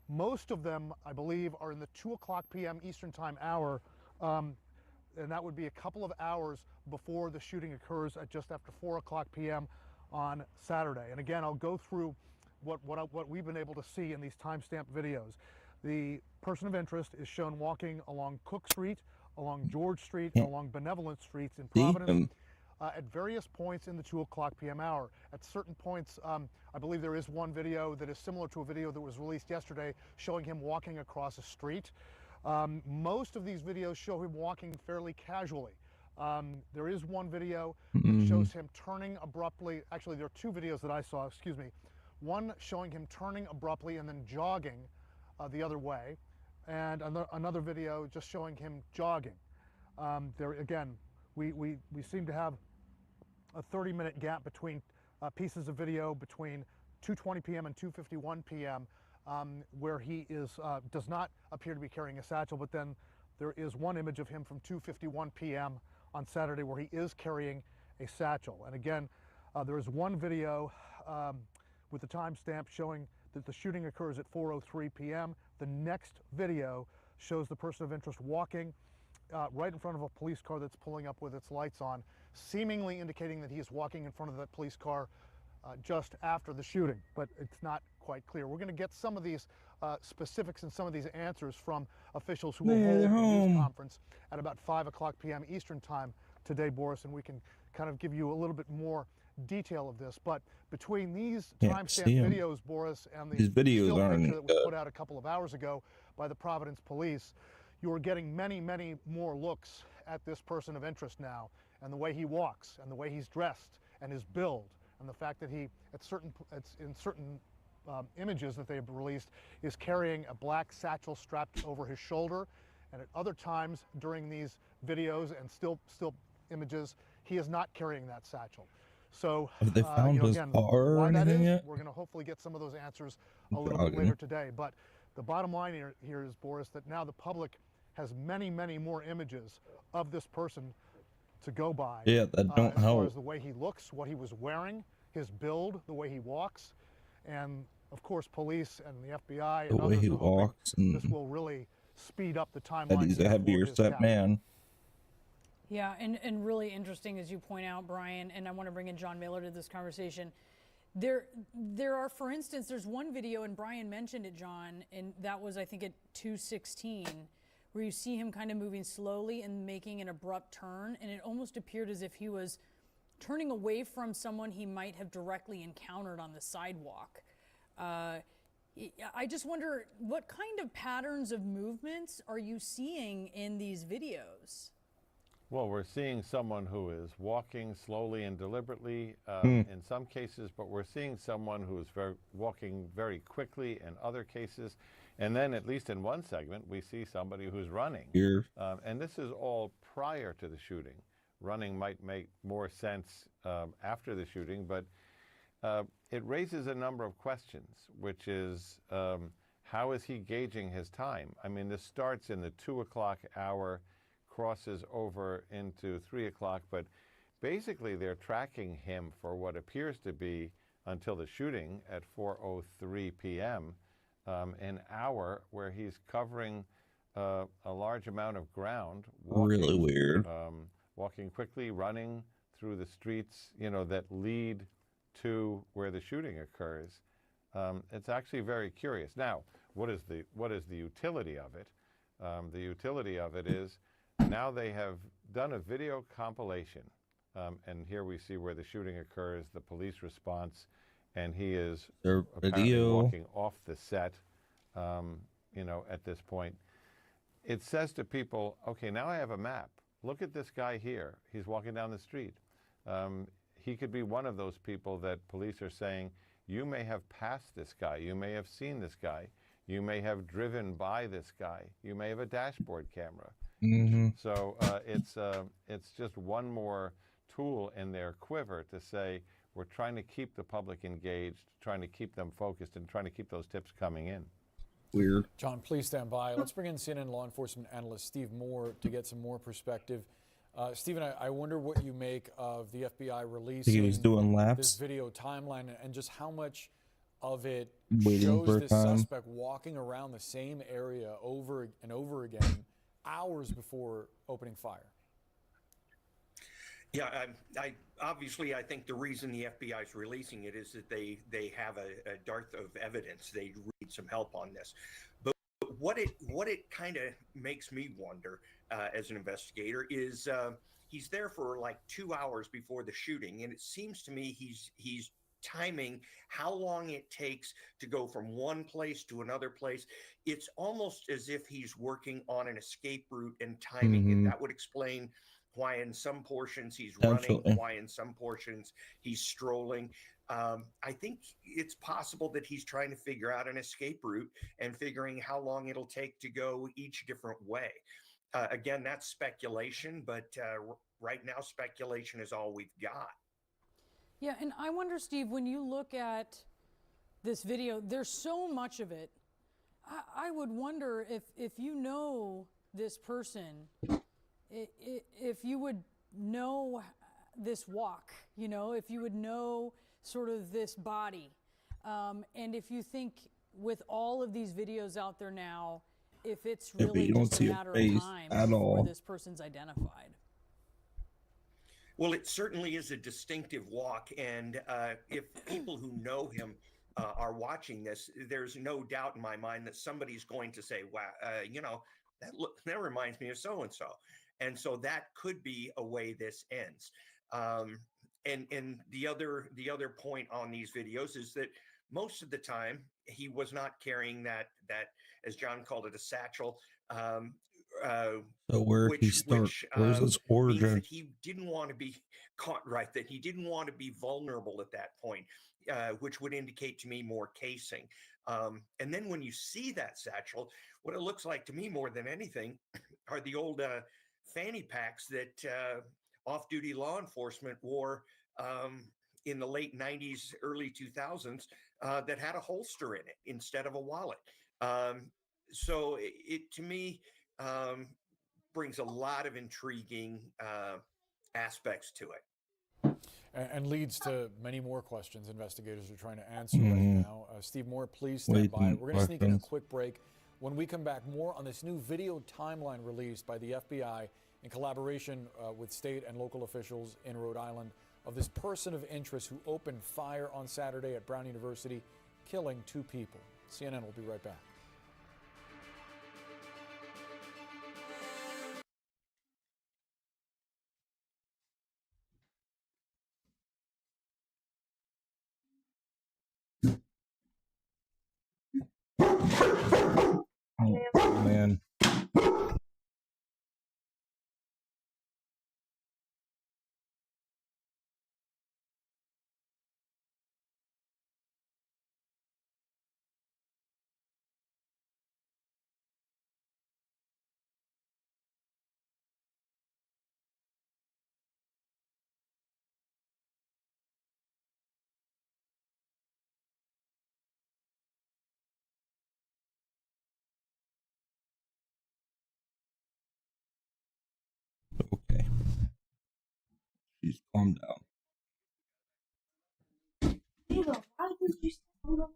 [SPEAKER 11] Most of them, I believe, are in the 2:00 p.m. Eastern Time hour, and that would be a couple of hours before the shooting occurs at just after 4:00 p.m. on Saturday. And again, I'll go through what we've been able to see in these time-stamped videos. The person of interest is shown walking along Cook Street, along George Street, and along Benevolent Streets in Providence at various points in the 2:00 p.m. hour. At certain points, I believe there is one video that is similar to a video that was released yesterday showing him walking across a street. Most of these videos show him walking fairly casually. There is one video that shows him turning abruptly. Actually, there are two videos that I saw, excuse me. One showing him turning abruptly and then jogging the other way, and another video just showing him jogging. There again, we seem to have a 30-minute gap between pieces of video between 2:20 p.m. and 2:51 p.m. Where he does not appear to be carrying a satchel, but then there is one image of him from 2:51 p.m. on Saturday where he is carrying a satchel. And again, there is one video with the timestamp showing that the shooting occurs at 4:03 p.m. The next video shows the person of interest walking right in front of a police car that's pulling up with its lights on, seemingly indicating that he is walking in front of that police car just after the shooting, but it's not quite clear. We're going to get some of these specifics and some of these answers from officials who will hold a news conference at about 5:00 p.m. Eastern Time today, Boris, and we can kind of give you a little bit more detail of this. But between these timestamp videos, Boris, and the still picture that was put out a couple of hours ago by the Providence police, you are getting many, many more looks at this person of interest now, and the way he walks, and the way he's dressed, and his build, and the fact that he, in certain images that they've released, is carrying a black satchel strapped over his shoulder, and at other times during these videos and still images, he is not carrying that satchel. So,
[SPEAKER 1] have they found his
[SPEAKER 11] again,
[SPEAKER 1] car or
[SPEAKER 11] why that
[SPEAKER 1] anything
[SPEAKER 11] is,
[SPEAKER 1] yet?
[SPEAKER 11] we're going to hopefully get some of those answers a little bit later today. But the bottom line here is, Boris, that now the public has many, many more images of this person to go by.
[SPEAKER 1] Yeah, that don't
[SPEAKER 11] as
[SPEAKER 1] help.
[SPEAKER 11] far as the way he looks, what he was wearing, his build, the way he walks, and of course, police and the FBI and
[SPEAKER 1] The way
[SPEAKER 11] others
[SPEAKER 1] he
[SPEAKER 11] are hoping
[SPEAKER 1] walks, and
[SPEAKER 11] this will really speed up the timeline.
[SPEAKER 1] that he's a heavier set man.
[SPEAKER 12] Yeah, and really interesting, as you point out, Brian, and I want to bring in John Miller to this conversation. There are, for instance, there's one video, and Brian mentioned it, John, and that was, I think, at 2:16, where you see him kind of moving slowly and making an abrupt turn, and it almost appeared as if he was turning away from someone he might have directly encountered on the sidewalk. I just wonder, what kind of patterns of movements are you seeing in these videos?
[SPEAKER 13] Well, we're seeing someone who is walking slowly and deliberately in some cases, but we're seeing someone who is walking very quickly in other cases. And then, at least in one segment, we see somebody who's running.
[SPEAKER 1] Here.
[SPEAKER 13] And this is all prior to the shooting. Running might make more sense after the shooting, but it raises a number of questions, which is how is he gauging his time? I mean, this starts in the 2 o'clock hour, crosses over into 3 o'clock, but basically they're tracking him for what appears to be, until the shooting at 4:03 p.m., an hour where he's covering a large amount of ground. Walking,
[SPEAKER 1] Really weird.
[SPEAKER 13] Walking quickly, running through the streets, that lead to where the shooting occurs. It's actually very curious. Now, what is the utility of it? The utility of it is now they have done a video compilation, and here we see where the shooting occurs, the police response, and he is apparently walking off the set, at this point. It says to people, okay, now I have a map. Look at this guy here. He's walking down the street. He could be one of those people that police are saying, you may have passed this guy. You may have seen this guy. You may have driven by this guy. You may have a dashboard camera. So it's just one more tool in their quiver to say, we're trying to keep the public engaged, trying to keep them focused, and trying to keep those tips coming in.
[SPEAKER 1] Weird.
[SPEAKER 10] John, please stand by. Let's bring in CNN law enforcement analyst Steve Moore to get some more perspective. Stephen, I wonder what you make of the FBI releasing
[SPEAKER 1] he was doing laps.
[SPEAKER 10] This video timeline, and just how much of it
[SPEAKER 1] Waiting
[SPEAKER 10] shows
[SPEAKER 1] for
[SPEAKER 10] this
[SPEAKER 1] time.
[SPEAKER 10] suspect walking around the same area over and over again, hours before opening fire.
[SPEAKER 14] Yeah, I think the reason the FBI is releasing it is that they have a dearth of evidence. They need some help on this. But what it kind of makes me wonder as an investigator is he's there for like 2 hours before the shooting, and it seems to me he's timing how long it takes to go from one place to another place. It's almost as if he's working on an escape route and timing it. That would explain why in some portions he's running, why in some portions he's strolling. I think it's possible that he's trying to figure out an escape route and figuring how long it'll take to go each different way. Again, that's speculation, but right now speculation is all we've got.
[SPEAKER 12] Yeah, and I wonder, Steve, when you look at this video, there's so much of it. I would wonder if you know this person, if you would know this walk, if you would know sort of this body. And if you think with all of these videos out there now, if it's really just a matter of time before this person's identified.
[SPEAKER 14] Well, it certainly is a distinctive walk, and if people who know him are watching this, there's no doubt in my mind that somebody's going to say, wow, that reminds me of so-and-so. And so that could be a way this ends. And the other point on these videos is that most of the time he was not carrying that as John called it, a satchel.
[SPEAKER 1] So where he start? Where's his origin?
[SPEAKER 14] That he didn't want to be caught, right? That he didn't want to be vulnerable at that point, which would indicate to me more casing. And then when you see that satchel, what it looks like to me more than anything are the old fanny packs that off-duty law enforcement wore in the late 90s, early 2000s that had a holster in it instead of a wallet. So it to me brings a lot of intriguing aspects to it.
[SPEAKER 10] And leads to many more questions investigators are trying to answer right now. Steve Moore, please stand by. We're going to sneak in a quick break. When we come back, more on this new video timeline released by the FBI in collaboration with state and local officials in Rhode Island of this person of interest who opened fire on Saturday at Brown University, killing 2 people. CNN will be right back.
[SPEAKER 1] Oh, man. Please calm down.
[SPEAKER 15] Why would you hold on?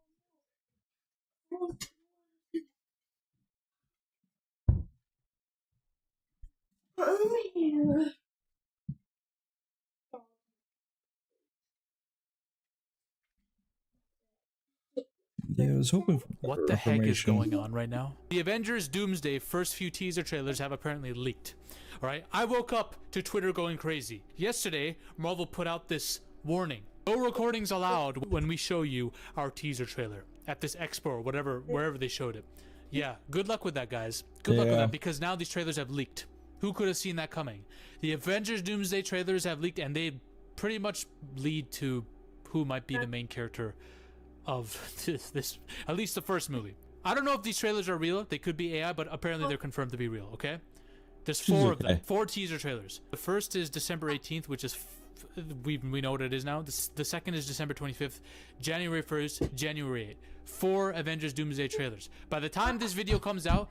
[SPEAKER 1] Yeah, I was hoping for
[SPEAKER 3] What the heck is going on right now? The Avengers Doomsday first few teaser trailers have apparently leaked. All right, I woke up to Twitter going crazy. Yesterday, Marvel put out this warning. No recordings allowed when we show you our teaser trailer at this expo or whatever, wherever they showed it. Yeah, good luck with that, guys. Good luck with that, because now these trailers have leaked. Who could have seen that coming? The Avengers Doomsday trailers have leaked, and they pretty much lead to who might be the main character of this, at least the first movie. I don't know if these trailers are real. They could be AI, but apparently they're confirmed to be real, okay? There's 4 of them. 4 teaser trailers. The first is December 18th, which is we know what it is now. The second is December 25th, January 1st, January 8th. 4 Avengers Doomsday trailers. By the time this video comes out,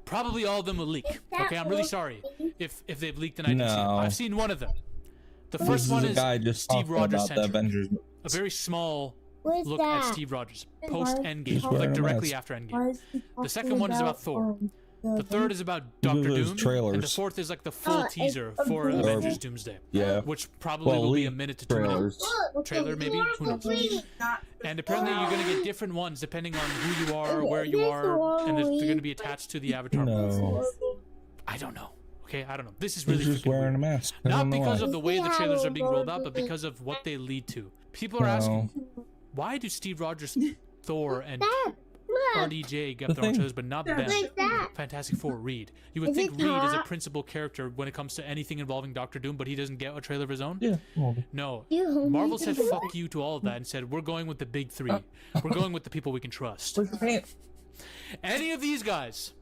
[SPEAKER 3] probably all of them will leak. Okay, I'm really sorry if they've leaked and I didn't see them. I've seen one of them. The first one is Steve Rogers centric. A very small look at Steve Rogers post Endgame, like directly after Endgame. The second one is about Thor. The third is about Doctor Doom, and the fourth is like the full teaser for Avengers Doomsday.
[SPEAKER 1] Yeah,
[SPEAKER 3] which probably will be a minute to 2 minute trailer, maybe. Who knows? And apparently you're gonna get different ones depending on who you are, where you are, and they're gonna be attached to the avatar.
[SPEAKER 1] No.
[SPEAKER 3] I don't know. Okay, I don't know. This is really
[SPEAKER 1] just wearing a mask.
[SPEAKER 3] Not because of the way the trailers are being rolled out, but because of what they lead to. People are asking, why do Steve Rogers, Thor, and RDJ get their own trailers, but not them? Fantastic Four, Reed. You would think Reed is a principal character when it comes to anything involving Doctor Doom, but he doesn't get a trailer of his own?
[SPEAKER 1] Yeah.
[SPEAKER 3] No. Marvel said fuck you to all of that and said, we're going with the big 3. We're going with the people we can trust. Any of these guys,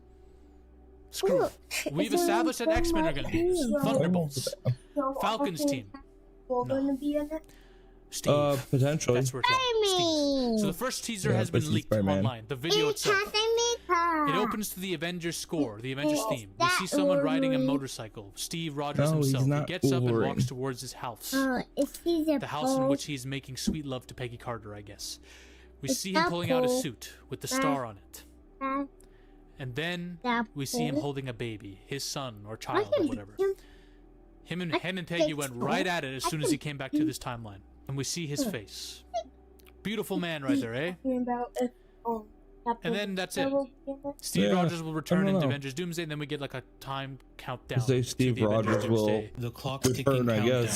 [SPEAKER 3] screw them. We've established that X-Men are going to be Thunderbolts. Falcon's team. No. Steve.
[SPEAKER 1] Potentially.
[SPEAKER 3] That's where it's at. Steve. So the first teaser has been leaked online. The video itself. It opens to the Avengers score, the Avengers theme. We see someone riding a motorcycle. Steve Rogers himself. He gets up and walks towards his house. The house in which he's making sweet love to Peggy Carter, I guess. We see him pulling out a suit with the star on it. And then we see him holding a baby, his son or child or whatever. Him and Peggy went right at it as soon as he came back to this timeline. And we see his face. Beautiful man right there, eh? And then that's it. Steve Rogers will return in Avengers Doomsday, and then we get like a time countdown.
[SPEAKER 1] Say Steve Rogers will.
[SPEAKER 16] The clock's ticking countdown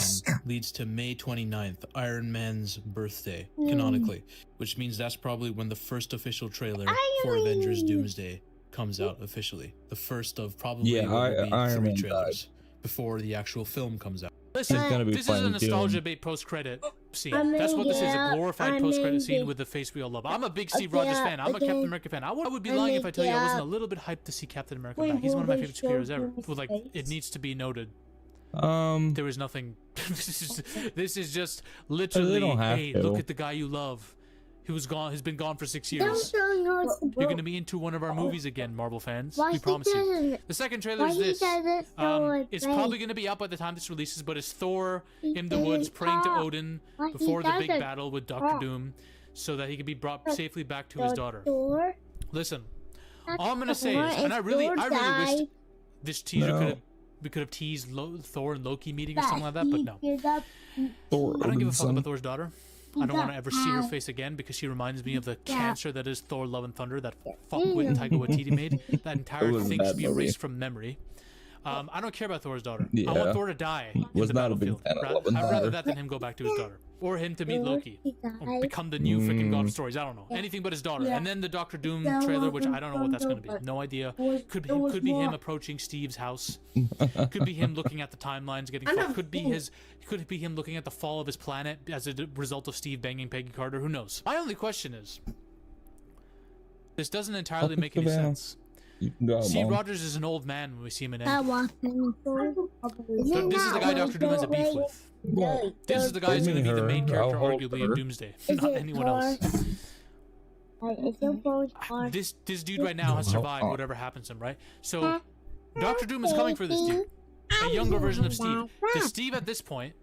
[SPEAKER 16] leads to May 29th, Iron Man's birthday, canonically, which means that's probably when the first official trailer for Avengers Doomsday comes out officially. The first of probably 3 trailers before the actual film comes out.
[SPEAKER 3] Listen, this is a nostalgia bait post-credit scene. That's what this is, a glorified post-credit scene with the face we all love. I'm a big Steve Rogers fan. I'm a Captain America fan. I would be lying if I tell you I wasn't a little bit hyped to see Captain America back. He's one of my favorite superheroes ever. Well, like, it needs to be noted. There was nothing. This is just literally, hey, look at the guy you love. Who's gone? Has been gone for 6 years. You're gonna be into one of our movies again, Marvel fans. We promise you. The second trailer is this. It's probably gonna be out by the time this releases, but it's Thor in the woods praying to Odin before the big battle with Doctor Doom, so that he can be brought safely back to his daughter. Listen, all I'm gonna say is, and I really wished this teaser we could have teased Thor and Loki meeting or something like that, but no. I don't give a fuck about Thor's daughter. I don't want to ever see her face again because she reminds me of the cancer that is Thor: Love and Thunder that fuckwit Taika Waititi made. That entire thing should be erased from memory. I don't care about Thor's daughter. I want Thor to die in the battlefield. I'd rather that than him go back to his daughter. Or him to meet Loki. Or become the new freaking God of Stories. I don't know. Anything but his daughter. And then the Doctor Doom trailer, which I don't know what that's going to be. No idea. Could be him approaching Steve's house. Could be him looking at the timelines getting fucked. Could be him looking at the fall of his planet as a result of Steve banging Peggy Carter. Who knows? My only question is, this doesn't entirely make any sense. Steve Rogers is an old man when we see him in Endgame. This is the guy Doctor Doom has a beef with. This is the guy who's going to be the main character, arguably, of Doomsday, not anyone else. This dude right now has survived whatever happens to him, right? So, Doctor Doom is coming for this dude. A younger version of Steve. Does Steve at this point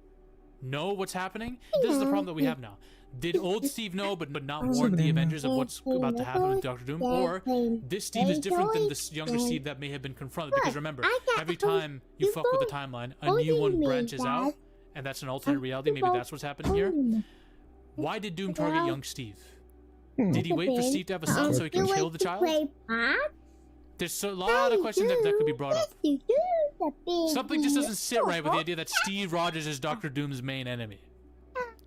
[SPEAKER 16] know what's happening? This is the problem that we have now. Did old Steve know but not warn the Avengers of what's about to happen with Doctor Doom? Or this Steve is different than this younger Steve that may have been confronted? Because remember, every time you fuck with the timeline, a new one branches out, and that's an alternate reality. Maybe that's what's happening here. Why did Doom target young Steve? Did he wait for Steve to have a son so he could kill the child? There's a lot of questions that could be brought up. Something just doesn't sit right with the idea that Steve Rogers is Doctor Doom's main enemy.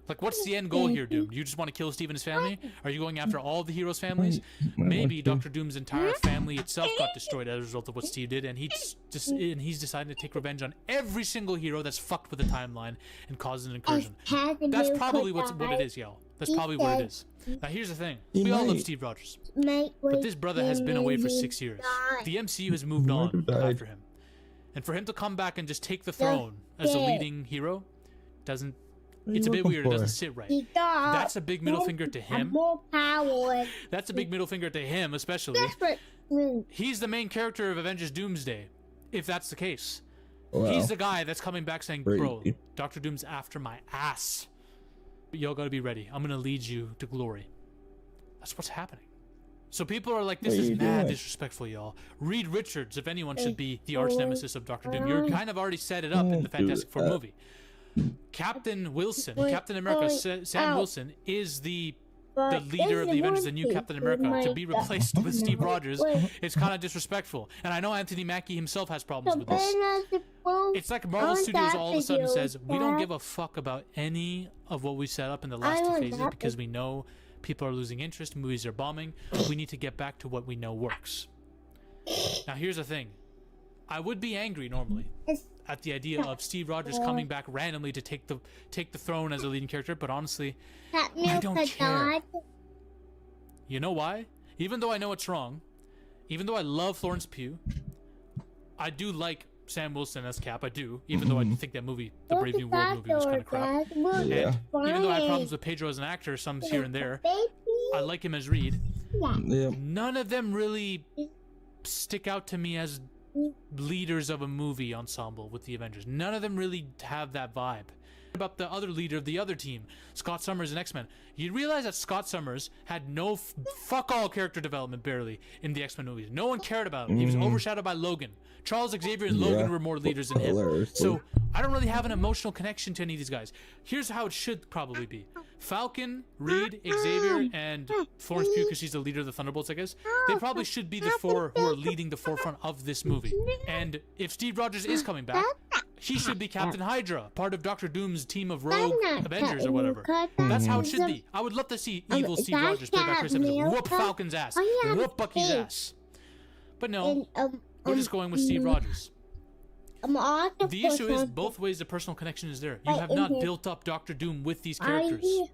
[SPEAKER 16] Like, what's the end goal here, Doom? Do you just want to kill Steve and his family? Are you going after all the heroes' families? Maybe Doctor Doom's entire family itself got destroyed as a result of what Steve did, and he's deciding to take revenge on every single hero that's fucked with the timeline and caused an incursion. That's probably what it is, y'all. That's probably what it is. Now, here's the thing. We all love Steve Rogers. But this brother has been away for 6 years. The MCU has moved on after him. And for him to come back and just take the throne as the leading hero doesn't... It's a bit weird. It doesn't sit right. That's a big middle finger to him. That's a big middle finger to him, especially. He's the main character of Avengers Doomsday, if that's the case. Well, he's the guy that's coming back saying, bro, Doctor Doom's after my ass. But y'all gotta be ready. I'm gonna lead you to glory. That's what's happening. So people are like, this is mad disrespectful, y'all. Reed Richards, if anyone, should be the arch nemesis of Doctor Doom. You're kind of already set it up in the Fantastic Four movie. Captain Wilson, Captain America, Sam Wilson is the leader of the Avengers, the new Captain America. To be replaced with Steve Rogers, it's kind of disrespectful. And I know Anthony Mackie himself has problems with this. It's like Marvel Studios all of a sudden says, we don't give a fuck about any of what we set up in the last 2 phases because we know people are losing interest, movies are bombing. We need to get back to what we know works. Now here's the thing. I would be angry normally at the idea of Steve Rogers coming back randomly to take the throne as a leading character, but honestly, I don't care. You know why? Even though I know it's wrong, even though I love Florence Pugh, I do like Sam Wilson as Cap. I do, even though I think that movie, the Brave New World movie, was kind of crap. And even though I have problems with Pedro as an actor, some here and there, I like him as Reed. None of them really stick out to me as leaders of a movie ensemble with the Avengers. None of them really have that vibe. About the other leader of the other team, Scott Summers in X-Men. You realize that Scott Summers had no fuck all character development barely in the X-Men movies. No one cared about him. He was overshadowed by Logan. Charles Xavier and Logan were more leaders than him. So I don't really have an emotional connection to any of these guys. Here's how it should probably be. Falcon, Reed, Xavier, and Florence Pugh, because she's the leader of the Thunderbolts, I guess. They probably should be the four who are leading the forefront of this movie. And if Steve Rogers is coming back, he should be Captain Hydra, part of Dr. Doom's team of rogue Avengers or whatever. That's how it should be. I would love to see evil Steve Rogers played by Chris Evans whoop Falcon's ass, whoop Bucky's ass. But no, we're just going with Steve Rogers. The issue is both ways the personal connection is there. You have not built up Dr. Doom with these characters. You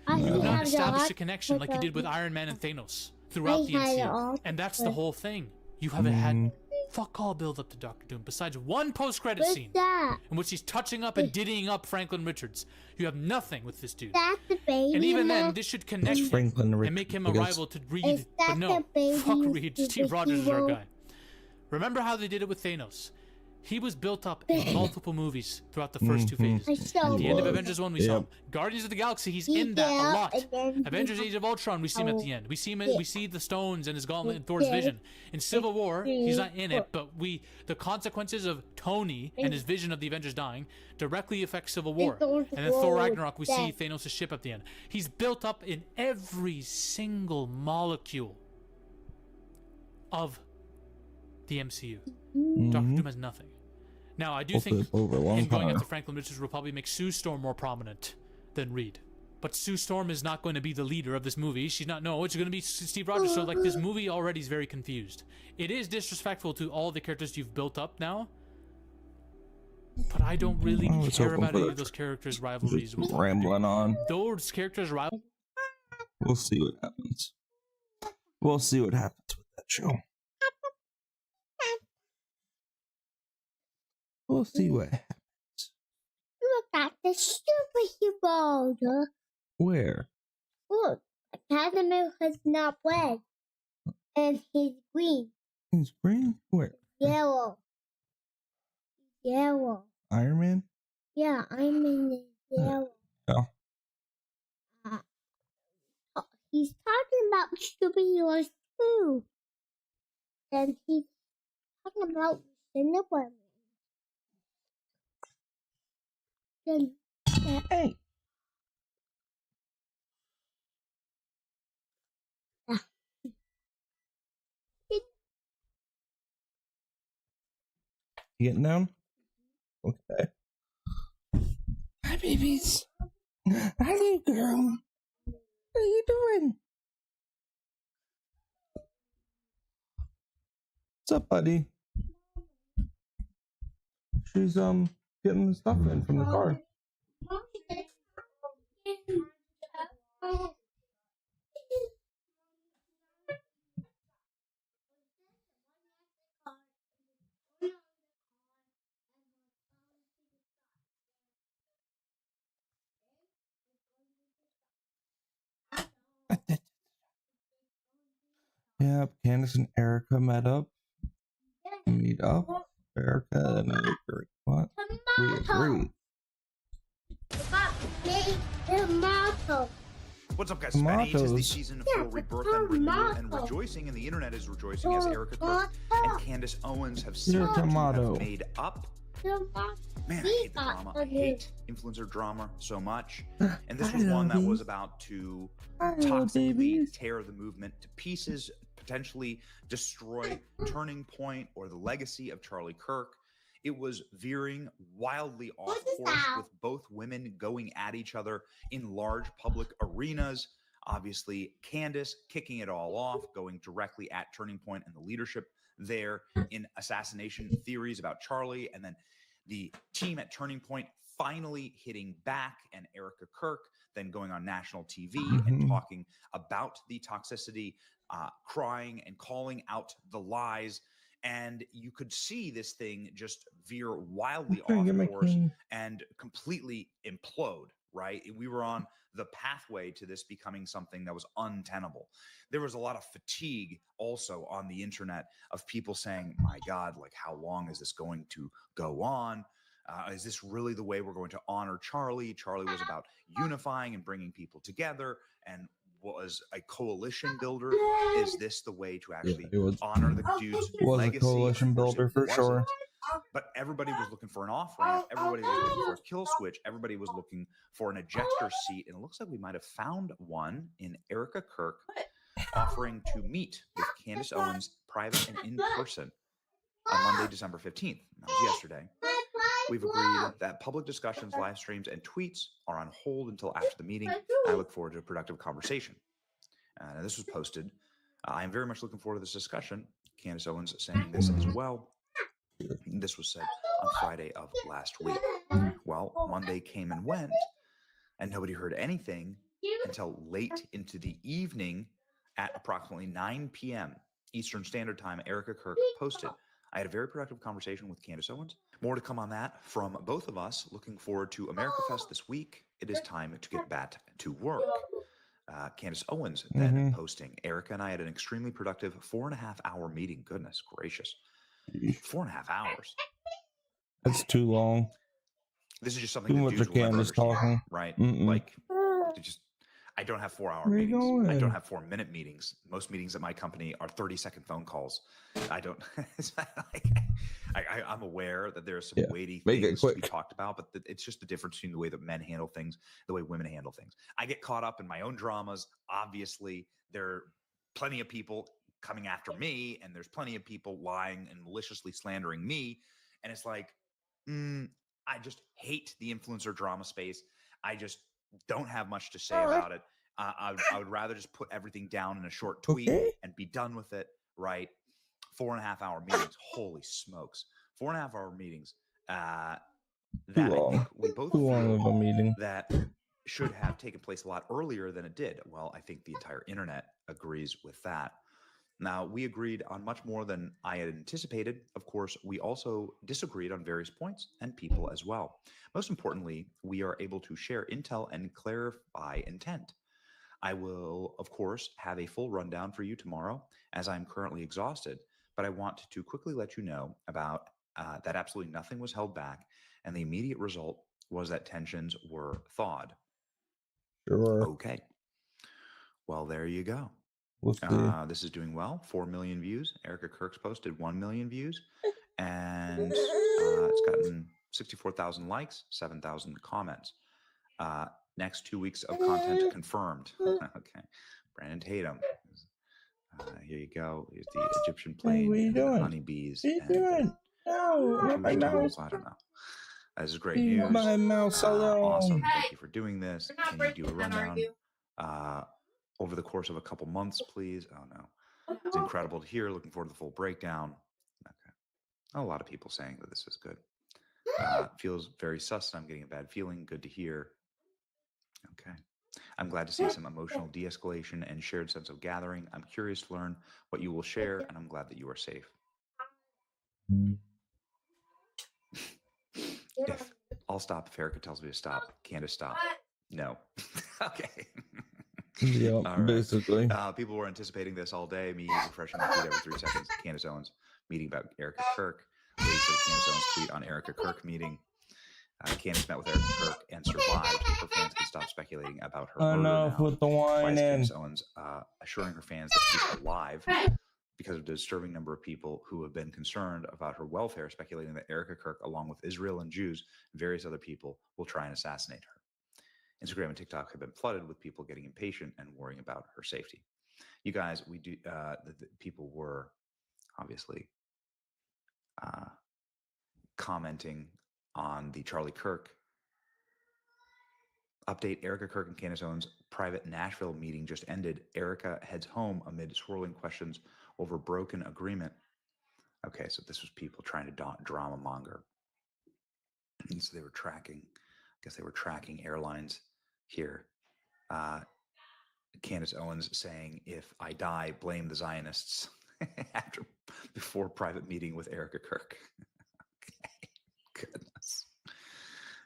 [SPEAKER 16] have not established a connection like you did with Iron Man and Thanos throughout the MCU. And that's the whole thing. You haven't had fuck all build up to Doctor Doom besides one post-credit scene in which he's touching up and diddying up Franklin Richards. You have nothing with this dude. And even then, this should connect him and make him a rival to Reed. But no, fuck Reed. Steve Rogers is our guy. Remember how they did it with Thanos? He was built up in multiple movies throughout the first 2 phases. At the end of Avengers 1, we saw him. Guardians of the Galaxy, he's in that a lot. Avengers Age of Ultron, we see him at the end. We see the stones and his gauntlet and Thor's vision. In Civil War, he's not in it, but the consequences of Tony and his vision of the Avengers dying directly affect Civil War. And then Thor Ragnarok, we see Thanos' ship at the end. He's built up in every single molecule of the MCU. Doctor Doom has nothing. Now, I do think in going after Franklin Richards will probably make Sue Storm more prominent than Reed. But Sue Storm is not going to be the leader of this movie. She's not. No, it's going to be Steve Rogers. So, like, this movie already is very confused. It is disrespectful to all the characters you've built up now. But I don't really care about any of those characters' rivalries.
[SPEAKER 1] Just rambling on.
[SPEAKER 16] Those characters' rivalries.
[SPEAKER 1] We'll see what happens. We'll see what happens with that show. We'll see what happens.
[SPEAKER 15] Look at the superhero.
[SPEAKER 1] Where?
[SPEAKER 15] Look, Captain America's not red. And he's green.
[SPEAKER 1] He's green? Where?
[SPEAKER 15] Yellow. Yellow.
[SPEAKER 1] Iron Man?
[SPEAKER 15] Yeah, Iron Man is Yeah.
[SPEAKER 1] Yeah.
[SPEAKER 15] He's talking about superheroes too. And he's talking about Cinderella.
[SPEAKER 1] Hey. You getting down? Okay. Hi, babies. Hi, girl. What are you doing? What's up, buddy? She's getting the stuff in from the car. Yep, Candace and Erica met up. Meet up. Erica and I agree. What? We agree.
[SPEAKER 17] What's up, guys? Spanish is the season for rebirth and renewal and rejoicing, and the internet is rejoicing as Erica Kirk and Candace Owens have seemed to have made up. Man, I hate the drama. I hate influencer drama so much. And this was one that was about to toxically tear the movement to pieces, potentially destroy Turning Point or the legacy of Charlie Kirk. It was veering wildly off course with both women going at each other in large public arenas. Obviously, Candace kicking it all off, going directly at Turning Point and the leadership there in assassination theories about Charlie, and then the team at Turning Point finally hitting back, and Erica Kirk then going on national TV and talking about the toxicity, crying and calling out the lies. And you could see this thing just veer wildly off course and completely implode, right? We were on the pathway to this becoming something that was untenable. There was a lot of fatigue also on the internet of people saying, my God, like, how long is this going to go on? Is this really the way we're going to honor Charlie? Charlie was about unifying and bringing people together and was a coalition builder. Is this the way to actually honor the dude's legacy?
[SPEAKER 1] A coalition builder for sure.
[SPEAKER 17] But everybody was looking for an off-ramp. Everybody was looking for a kill switch. Everybody was looking for an ejector seat. And it looks like we might have found one in Erica Kirk offering to meet with Candace Owens private and in person on Monday, December 15th. That was yesterday. We've agreed that public discussions, live streams, and tweets are on hold until after the meeting. I look forward to a productive conversation. This was posted. I am very much looking forward to this discussion. Candace Owens saying this as well. This was said on Friday of last week. Well, Monday came and went, and nobody heard anything until late into the evening at approximately 9 p.m. Eastern Standard Time. Erica Kirk posted, I had a very productive conversation with Candace Owens. More to come on that from both of us. Looking forward to America Fest this week. It is time to get back to work. Candace Owens then posting, Erica and I had an extremely productive 4.5-hour meeting. Goodness gracious. 4.5 hours.
[SPEAKER 1] That's too long.
[SPEAKER 17] This is just something
[SPEAKER 1] too
[SPEAKER 17] that
[SPEAKER 1] much
[SPEAKER 17] dudes will never understand,
[SPEAKER 1] talking.
[SPEAKER 17] right? Like, I don't have 4-hour meetings. I don't have 4-minute meetings. Most meetings at my company are 30-second phone calls. I don't. I'm aware that there are some weighty things to be talked about, but it's just the difference between the way that men handle things, the way women handle things. I get caught up in my own dramas. Obviously, there are plenty of people coming after me, and there's plenty of people lying and maliciously slandering me. And it's like, I just hate the influencer drama space. I just don't have much to say about it. I would rather just put everything down in a short tweet and be done with it, right? 4.5-hour meetings. Holy smokes. 4.5-hour meetings. That I think we both feel that should have taken place a lot earlier than it did. Well, I think the entire internet agrees with that. Now, we agreed on much more than I had anticipated. Of course, we also disagreed on various points and people as well. Most importantly, we are able to share intel and clarify intent. I will, of course, have a full rundown for you tomorrow, as I'm currently exhausted, but I want to quickly let you know about that absolutely nothing was held back, and the immediate result was that tensions were thawed.
[SPEAKER 1] Sure.
[SPEAKER 17] Okay. Well, there you go.
[SPEAKER 1] We'll see.
[SPEAKER 17] This is doing well. 4 million views. Erica Kirk's posted 1 million views. And it's gotten 64,000 likes, 7,000 comments. Next 2 weeks of content confirmed. Okay. Brandon Tatum. Here you go. Here's the Egyptian plane, and the honeybees.
[SPEAKER 1] What are you doing? No, not my mouse.
[SPEAKER 17] I don't know. This is great news.
[SPEAKER 1] My mouse alone.
[SPEAKER 17] Awesome. Thank you for doing this. Can you do a rundown over the course of a couple months, please? Oh, no. It's incredible to hear. Looking forward to the full breakdown. Okay. A lot of people saying that this is good. Feels very sus. I'm getting a bad feeling. Good to hear. Okay. I'm glad to see some emotional de-escalation and shared sense of gathering. I'm curious to learn what you will share, and I'm glad that you are safe. If I'll stop if Erica tells me to stop. Candace, stop. No. Okay.
[SPEAKER 1] Yeah, right. Basically.
[SPEAKER 17] People were anticipating this all day. Me refreshing my feed every 3 seconds. Candace Owens meeting about Erica Kirk. Waiting for the Candace Owens tweet on Erica Kirk meeting. Candace met with Erica Kirk and survived. Her fans can stop speculating about her murder
[SPEAKER 1] Enough
[SPEAKER 17] now.
[SPEAKER 1] with the wine.
[SPEAKER 17] Candace Owens assuring her fans that she's alive because of the disturbing number of people who have been concerned about her welfare, speculating that Erica Kirk, along with Israel and Jews and various other people, will try and assassinate her. Instagram and TikTok have been flooded with people getting impatient and worrying about her safety. You guys, we do. The people were obviously commenting on the Charlie Kirk update. Erica Kirk and Candace Owens' private Nashville meeting just ended. Erica heads home amid swirling questions over broken agreement. Okay, so this was people trying to drama monger. And so they were tracking, I guess they were tracking airlines here. Candace Owens saying, if I die, blame the Zionists before private meeting with Erica Kirk. Okay, goodness.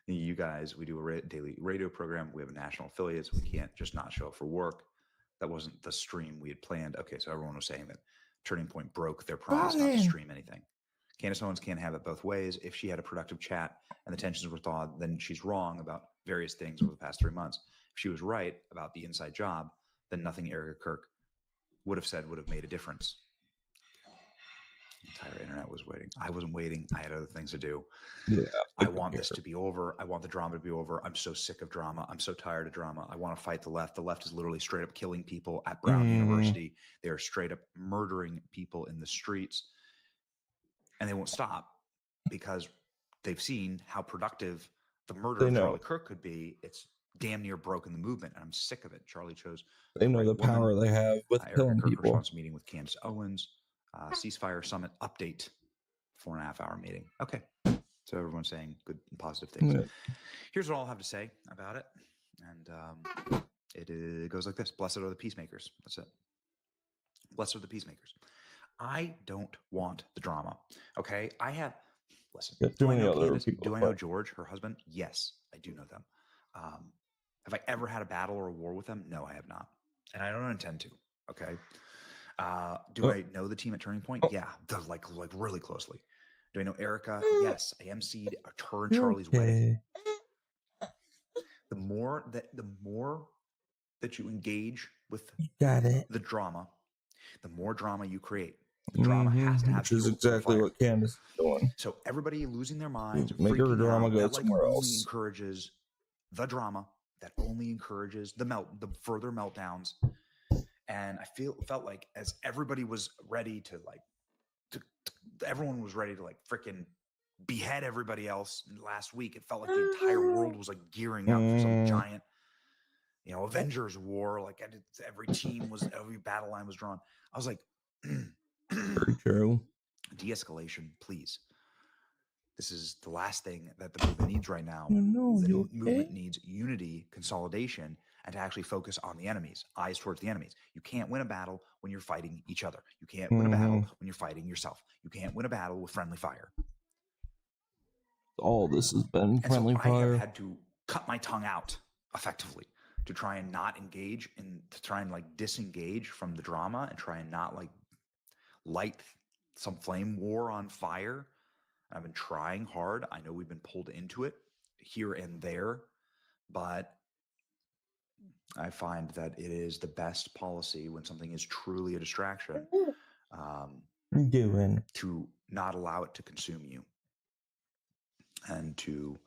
[SPEAKER 17] You guys, we do a daily radio program. We have a national affiliates. We can't just not show up for work. That wasn't the stream we had planned. Okay, so everyone was saying that Turning Point broke their promise not to stream anything. Candace Owens can't have it both ways. If she had a productive chat and the tensions were thawed, then she's wrong about various things over the past 3 months. If she was right about the inside job, then nothing Erica Kirk would have said would have made a difference. The entire internet was waiting. I wasn't waiting. I had other things to do.
[SPEAKER 1] Yeah,
[SPEAKER 17] I want this to be over. I want the drama to be over. I'm so sick of drama. I'm so tired of drama. I want to fight the left. The left is literally straight up killing people at Brown University. They are straight up murdering people in the streets. And they won't stop because they've seen how productive the murder of Charlie Kirk could be. It's damn near broken the movement, and I'm sick of it. Charlie chose.
[SPEAKER 1] They know the power they have with killing people.
[SPEAKER 17] Response meeting with Candace Owens. Ceasefire summit update, 4.5-hour meeting. Okay, so everyone's saying good and positive things. Yeah. Here's what I'll have to say about it, and it goes like this: Blessed are the peacemakers. That's it. Blessed are the peacemakers. I don't want the drama. Okay, I have. Listen, do I know Candace? Do I know George, her husband? Yes, I do know them. Have I ever had a battle or a war with them? No, I have not, and I don't intend to. Okay. Do I know the team at Turning Point? Yeah, like really closely. Do I know Erica? Yes, I emceed her and Charlie's wedding. The more that you engage with the drama, the more drama you create. The drama has to have,
[SPEAKER 1] which is exactly what Candace is doing.
[SPEAKER 17] So everybody losing their minds,
[SPEAKER 1] make her drama go somewhere else.
[SPEAKER 17] Only encourages the drama. That only encourages the further meltdowns. And I felt like as everybody was ready to everyone was ready to freaking behead everybody else last week. It felt like the entire world was gearing up for some giant, Avengers war. Every battle line was drawn. I was like,
[SPEAKER 1] very true.
[SPEAKER 17] De-escalation, please. This is the last thing that the movement needs right now. The movement needs unity, consolidation, and to actually focus on the enemies, eyes towards the enemies. You can't win a battle when you're fighting each other. You can't win a battle when you're fighting yourself. You can't win a battle with friendly fire.
[SPEAKER 1] All this has been friendly fire.
[SPEAKER 17] I have had to cut my tongue out effectively to try and not engage to try and disengage from the drama and try and not light some flame war on fire. I've been trying hard. I know we've been pulled into it here and there, but I find that it is the best policy when something is truly a distraction, to not allow it to consume you, and to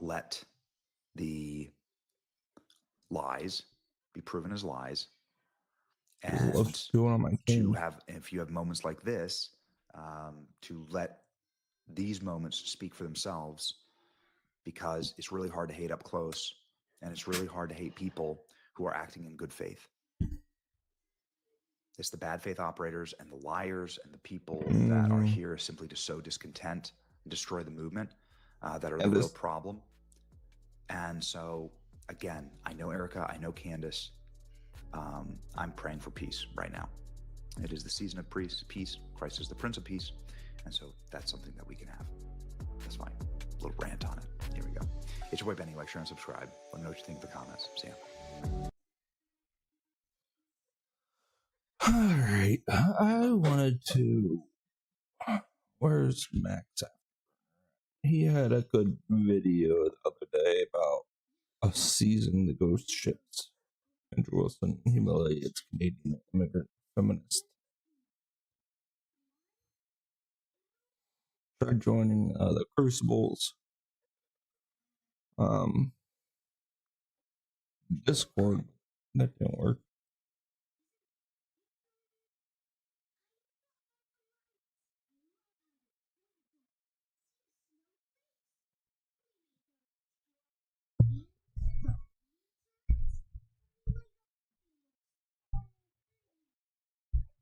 [SPEAKER 17] let the lies be proven as lies, and to have, if you have moments like this, to let these moments speak for themselves, because it's really hard to hate up close, and it's really hard to hate people who are acting in good faith. It's the bad faith operators and the liars and the people that are here simply to sow discontent and destroy the movement that are the real problem. And so, again, I know Erica, I know Candace. I'm praying for peace right now. It is the season of peace. Christ is the Prince of Peace. And so that's something that we can have. That's fine. A little rant on it. Here we go. It's your boy Benny. Like, share, and subscribe. Let me know what you think in the comments. See ya.
[SPEAKER 1] All right. I wanted to. Where's Max at? He had a good video the other day about us seizing the ghost ships. Andrew Wilson humiliates Canadian immigrant feminist. Tried joining the Crucibles Discord. That didn't work.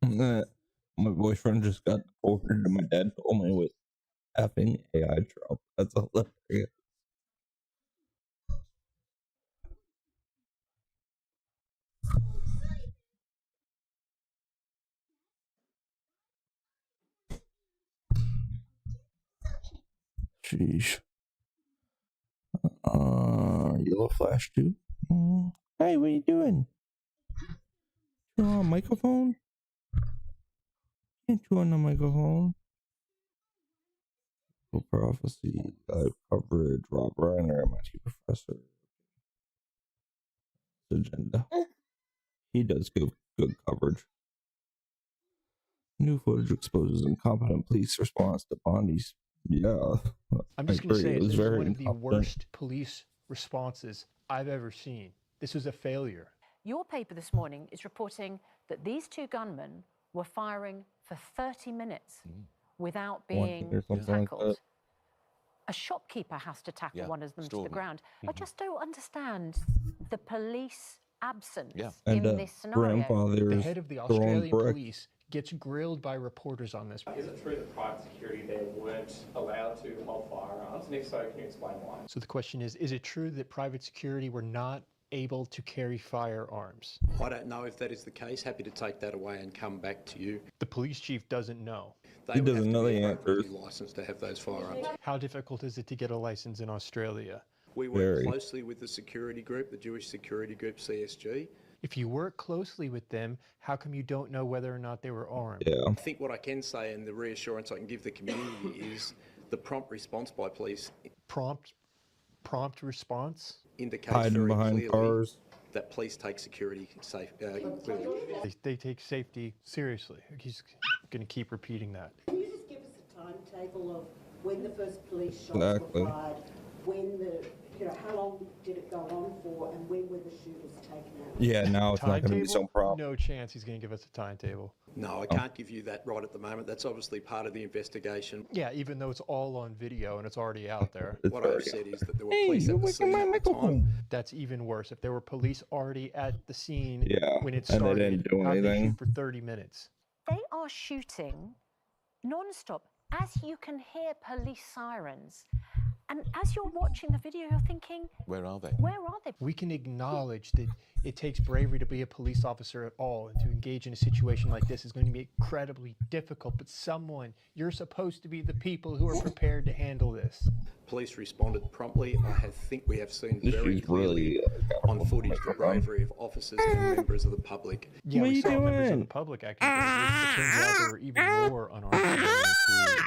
[SPEAKER 1] My boyfriend just got ordered to my dad told me with effing AI Trump. That's hilarious. Sheesh. Yellow flash too. Hey, what are you doing? You on a microphone? Can't you on the microphone? Prophecy, live coverage, Rob Reiner, MIT professor. Agenda. He does good coverage. New footage exposes incompetent police response to Bondi's. Yeah.
[SPEAKER 18] I'm just going to say it was one of the worst police responses I've ever seen. This was a failure.
[SPEAKER 19] Your paper this morning is reporting that these two gunmen were firing for 30 minutes without being tackled. Like a shopkeeper has to tackle one of them to the ground. I just don't understand the police absence in this scenario.
[SPEAKER 18] The head of the Australian police gets grilled by reporters on this.
[SPEAKER 20] Is it true that private security there weren't allowed to hold firearms? And if so, can you explain why?
[SPEAKER 18] So the question is it true that private security were not able to carry firearms?
[SPEAKER 21] I don't know if that is the case. Happy to take that away and come back to you.
[SPEAKER 18] The police chief doesn't know.
[SPEAKER 1] He doesn't know the answers.
[SPEAKER 21] Licensed to have those firearms.
[SPEAKER 18] How difficult is it to get a license in Australia?
[SPEAKER 21] We work closely with the security group, the Jewish security group, CSG.
[SPEAKER 18] If you work closely with them, how come you don't know whether or not they were armed?
[SPEAKER 21] I think what I can say and the reassurance I can give the community is the prompt response by police.
[SPEAKER 18] Prompt response?
[SPEAKER 21] Indicates
[SPEAKER 1] hiding
[SPEAKER 21] very
[SPEAKER 1] behind
[SPEAKER 21] clearly
[SPEAKER 1] cars.
[SPEAKER 21] That police take security clearly.
[SPEAKER 18] They take safety seriously. He's going to keep repeating that.
[SPEAKER 22] Can you just give us a timetable of when the first police shots were fired, when how long did it go on for, and when were the shooters taken out?
[SPEAKER 1] Yeah, now it's not going to be so problem.
[SPEAKER 18] No chance he's going to give us a timetable.
[SPEAKER 21] No, I can't give you that right at the moment. That's obviously part of the investigation.
[SPEAKER 18] Yeah, even though it's all on video and it's already out there.
[SPEAKER 21] What I've said is that there were police at the scene at the time.
[SPEAKER 18] That's even worse. If there were police already at the scene when it
[SPEAKER 1] and
[SPEAKER 18] started,
[SPEAKER 1] they didn't do
[SPEAKER 18] how'd they
[SPEAKER 1] anything
[SPEAKER 18] shoot for 30 minutes?
[SPEAKER 19] They are shooting non-stop. As you can hear police sirens. And as you're watching the video, you're thinking,
[SPEAKER 21] where are they?
[SPEAKER 19] Where are they?
[SPEAKER 18] We can acknowledge that it takes bravery to be a police officer at all, and to engage in a situation like this is going to be incredibly difficult. But you're supposed to be the people who are prepared to handle this.
[SPEAKER 21] Police responded promptly. I think we have seen very clearly on footage the bravery of officers and members of the public.
[SPEAKER 18] Yeah, we saw members of the public actually. It turns out there were even more unarmed civilians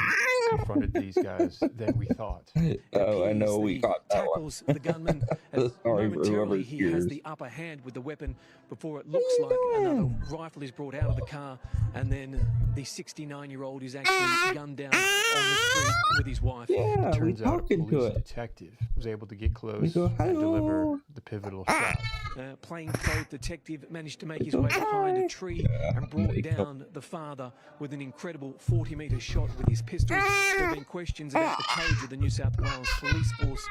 [SPEAKER 18] who confronted these guys than we thought.
[SPEAKER 1] Oh, I know we got that one.
[SPEAKER 2] Tackles the gunman, and
[SPEAKER 1] Sorry for whoever
[SPEAKER 2] momentarily he has
[SPEAKER 1] hears.
[SPEAKER 2] the upper hand with the weapon before it looks like another rifle is brought out of the car, and then the 69-year-old is actually gunned down on the street with his wife.
[SPEAKER 1] Yeah,
[SPEAKER 18] It turns out a
[SPEAKER 1] talking to
[SPEAKER 18] police
[SPEAKER 1] it.
[SPEAKER 18] detective was able to get close
[SPEAKER 1] go,
[SPEAKER 18] and deliver
[SPEAKER 1] "Hello."
[SPEAKER 18] the pivotal shot.
[SPEAKER 2] Plainclothes detective managed to make his way behind a tree and brought down the father with an incredible 40-metre shot with his pistol. There have been questions about the codes of the New South Wales police force.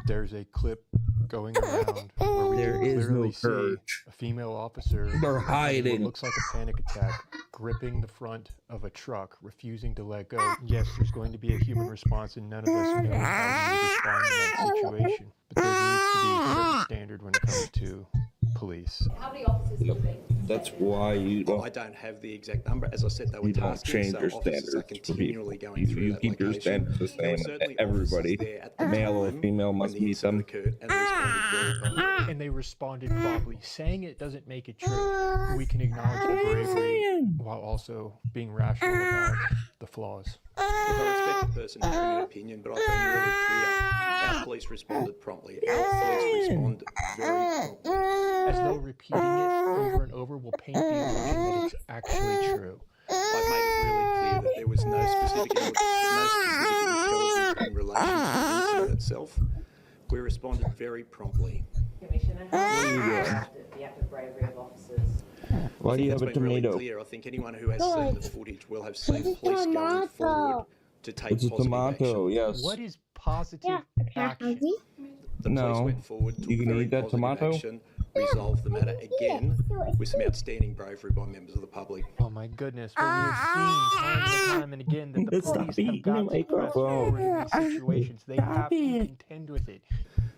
[SPEAKER 18] There's a clip going around where we
[SPEAKER 1] There
[SPEAKER 18] can
[SPEAKER 1] is
[SPEAKER 18] clearly
[SPEAKER 1] no
[SPEAKER 18] see
[SPEAKER 1] courage.
[SPEAKER 18] a female officer
[SPEAKER 1] They're
[SPEAKER 18] having
[SPEAKER 1] hiding.
[SPEAKER 18] what looks like a panic attack, gripping the front of a truck, refusing to let go. Yes, there's going to be a human response, and none of us know how we would respond in that situation. But there needs to be a certain standard when it comes to police.
[SPEAKER 4] How many officers do you think?
[SPEAKER 1] That's why you
[SPEAKER 21] I don't have the exact number. As I said, they were
[SPEAKER 1] you don't
[SPEAKER 21] tasking,
[SPEAKER 1] change
[SPEAKER 21] so
[SPEAKER 1] your
[SPEAKER 21] officers
[SPEAKER 1] standards
[SPEAKER 21] are
[SPEAKER 1] for
[SPEAKER 21] continually
[SPEAKER 1] people.
[SPEAKER 21] going through
[SPEAKER 1] You
[SPEAKER 21] that
[SPEAKER 1] keep your
[SPEAKER 21] location.
[SPEAKER 1] standards the
[SPEAKER 21] There were
[SPEAKER 1] same.
[SPEAKER 21] certainly
[SPEAKER 1] Everybody,
[SPEAKER 21] officers there at the
[SPEAKER 1] male or
[SPEAKER 21] time
[SPEAKER 1] female,
[SPEAKER 21] when
[SPEAKER 1] must
[SPEAKER 21] the
[SPEAKER 1] meet
[SPEAKER 21] incident
[SPEAKER 1] them.
[SPEAKER 21] occurred, and they responded very promptly.
[SPEAKER 18] And they responded promptly. Saying it doesn't make it true. We can acknowledge the bravery while also being rational about the flaws.
[SPEAKER 21] Look, I respect the person having an opinion, but I've been really clear. Our police responded promptly. Our police respond very promptly.
[SPEAKER 18] As though repeating it over and over will paint the illusion that it's actually true.
[SPEAKER 21] I've made it really clear that there was no specific intelligence in relation to the incident itself. We responded very promptly.
[SPEAKER 4] Commissioner, how do you the act of bravery of officers?
[SPEAKER 1] Why do you have a
[SPEAKER 21] That's been really
[SPEAKER 1] tomato?
[SPEAKER 21] clear. I think anyone who has seen the footage will have seen police going forward to take
[SPEAKER 1] It's a
[SPEAKER 21] positive
[SPEAKER 1] tomato,
[SPEAKER 21] action.
[SPEAKER 1] yes.
[SPEAKER 18] What is positive action?
[SPEAKER 21] The police
[SPEAKER 1] No.
[SPEAKER 21] went forward, took
[SPEAKER 1] You can
[SPEAKER 21] very
[SPEAKER 1] eat that
[SPEAKER 21] positive
[SPEAKER 1] tomato?
[SPEAKER 21] action, resolved the matter again with some outstanding bravery by members of the public.
[SPEAKER 18] Oh my goodness, when we have seen time and time and again that the
[SPEAKER 1] Stop
[SPEAKER 18] police have
[SPEAKER 1] eating
[SPEAKER 18] got
[SPEAKER 1] the
[SPEAKER 18] to press
[SPEAKER 1] microphone.
[SPEAKER 18] forward in these situations. They have to contend with it.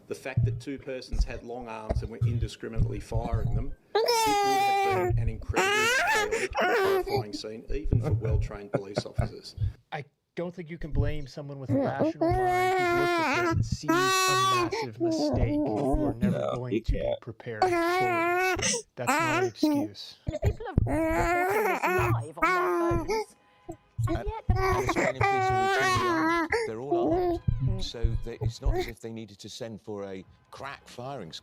[SPEAKER 21] The fact that two persons had long arms and were indiscriminately firing them, it would have been an incredibly chaotic and terrifying scene, even for well-trained police officers.
[SPEAKER 18] I don't think you can blame someone with a rational mind who looks at this and sees a massive mistake. You are never going to be prepared for it. That's not an excuse.
[SPEAKER 19] The people are reporting this live on their phones. And yet the
[SPEAKER 23] Australian police are routinely armed. They're all armed. So it's not as if they needed to send for a crack firing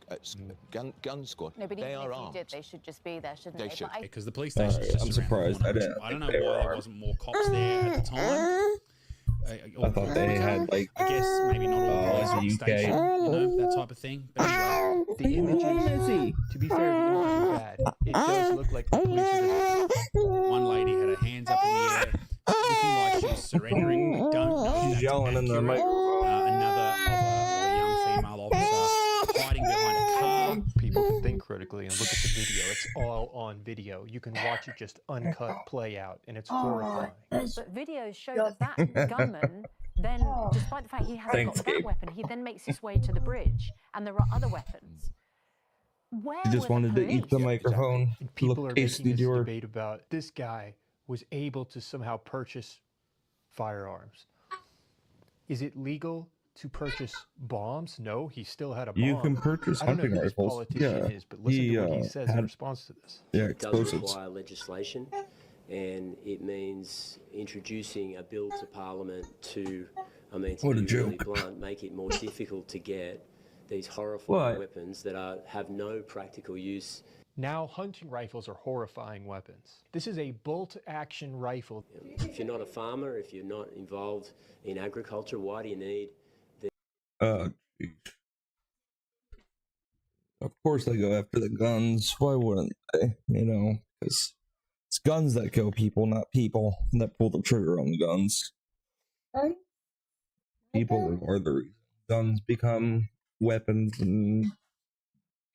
[SPEAKER 23] gun squad.
[SPEAKER 19] No, but
[SPEAKER 23] they
[SPEAKER 19] even
[SPEAKER 23] are
[SPEAKER 19] if you
[SPEAKER 23] armed.
[SPEAKER 19] did, they should just be there, shouldn't
[SPEAKER 23] They
[SPEAKER 19] they?
[SPEAKER 23] should.
[SPEAKER 19] But
[SPEAKER 16] Because the police station's just
[SPEAKER 1] I'm
[SPEAKER 16] around
[SPEAKER 1] surprised.
[SPEAKER 16] the
[SPEAKER 1] I
[SPEAKER 16] corner.
[SPEAKER 1] didn't
[SPEAKER 16] I don't know
[SPEAKER 1] think they
[SPEAKER 16] why
[SPEAKER 1] were
[SPEAKER 16] there wasn't more cops there at the time.
[SPEAKER 1] I thought they had like
[SPEAKER 16] I guess maybe not all police on
[SPEAKER 1] UK.
[SPEAKER 16] station, you know, that type of thing. But anyway,
[SPEAKER 18] The images, to be fair, the images are bad. It does look like the police are
[SPEAKER 16] one lady had her hands up in the air, looking like she was surrendering. I don't know if
[SPEAKER 1] She's
[SPEAKER 16] that's
[SPEAKER 1] yelling in the
[SPEAKER 16] accurate.
[SPEAKER 1] microphone.
[SPEAKER 16] Another of a young female officer hiding behind a car.
[SPEAKER 18] people can think critically and look at the video. It's all on video. You can watch it just uncut play out, and it's horrifying.
[SPEAKER 19] But videos show that gunman then, despite the fact he hasn't got that weapon, he then makes his way to the bridge, and there are other weapons. Where
[SPEAKER 1] She just wanted to eat the microphone.
[SPEAKER 18] And people
[SPEAKER 1] Look
[SPEAKER 18] are
[SPEAKER 1] tasty
[SPEAKER 18] making
[SPEAKER 1] to
[SPEAKER 18] this
[SPEAKER 1] her.
[SPEAKER 18] debate about this guy was able to somehow purchase firearms. Is it legal to purchase bombs? No, he still had a bomb.
[SPEAKER 1] You can purchase
[SPEAKER 18] I don't know
[SPEAKER 1] hunting
[SPEAKER 18] who this
[SPEAKER 1] rifles.
[SPEAKER 18] politician
[SPEAKER 1] Yeah,
[SPEAKER 18] is, but listen to what he says in response to this.
[SPEAKER 1] Yeah,
[SPEAKER 24] it does
[SPEAKER 1] explosives.
[SPEAKER 24] require legislation, and it means introducing a bill to Parliament to, I mean, to
[SPEAKER 1] What a
[SPEAKER 24] be really
[SPEAKER 1] joke.
[SPEAKER 24] blunt, make it more difficult to get these horrifying weapons that have no practical use.
[SPEAKER 18] Now hunting rifles are horrifying weapons. This is a bolt-action rifle.
[SPEAKER 24] If you're not a farmer, if you're not involved in agriculture, why do you need the...
[SPEAKER 1] Geez. Of course they go after the guns. Why wouldn't they? You know, because it's guns that kill people, not people that pull the trigger on the guns. People are the reason. Guns become weapons, and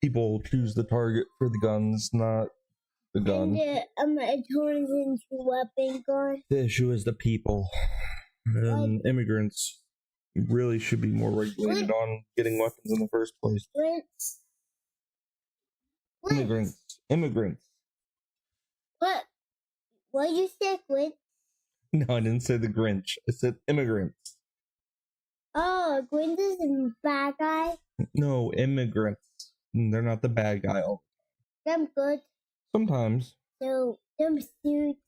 [SPEAKER 1] people choose the target for the guns, not the gun.
[SPEAKER 15] And it turns into weapon gun.
[SPEAKER 1] The issue is the people. And immigrants really should be more regulated on getting weapons in the first place. Immigrants.
[SPEAKER 15] What? What you say, Grinch?
[SPEAKER 1] No, I didn't say the Grinch. I said immigrants.
[SPEAKER 15] Oh, Grinch is a bad guy.
[SPEAKER 1] No, immigrants. They're not the bad guy.
[SPEAKER 15] Them good.
[SPEAKER 1] Sometimes.
[SPEAKER 15] So them suits.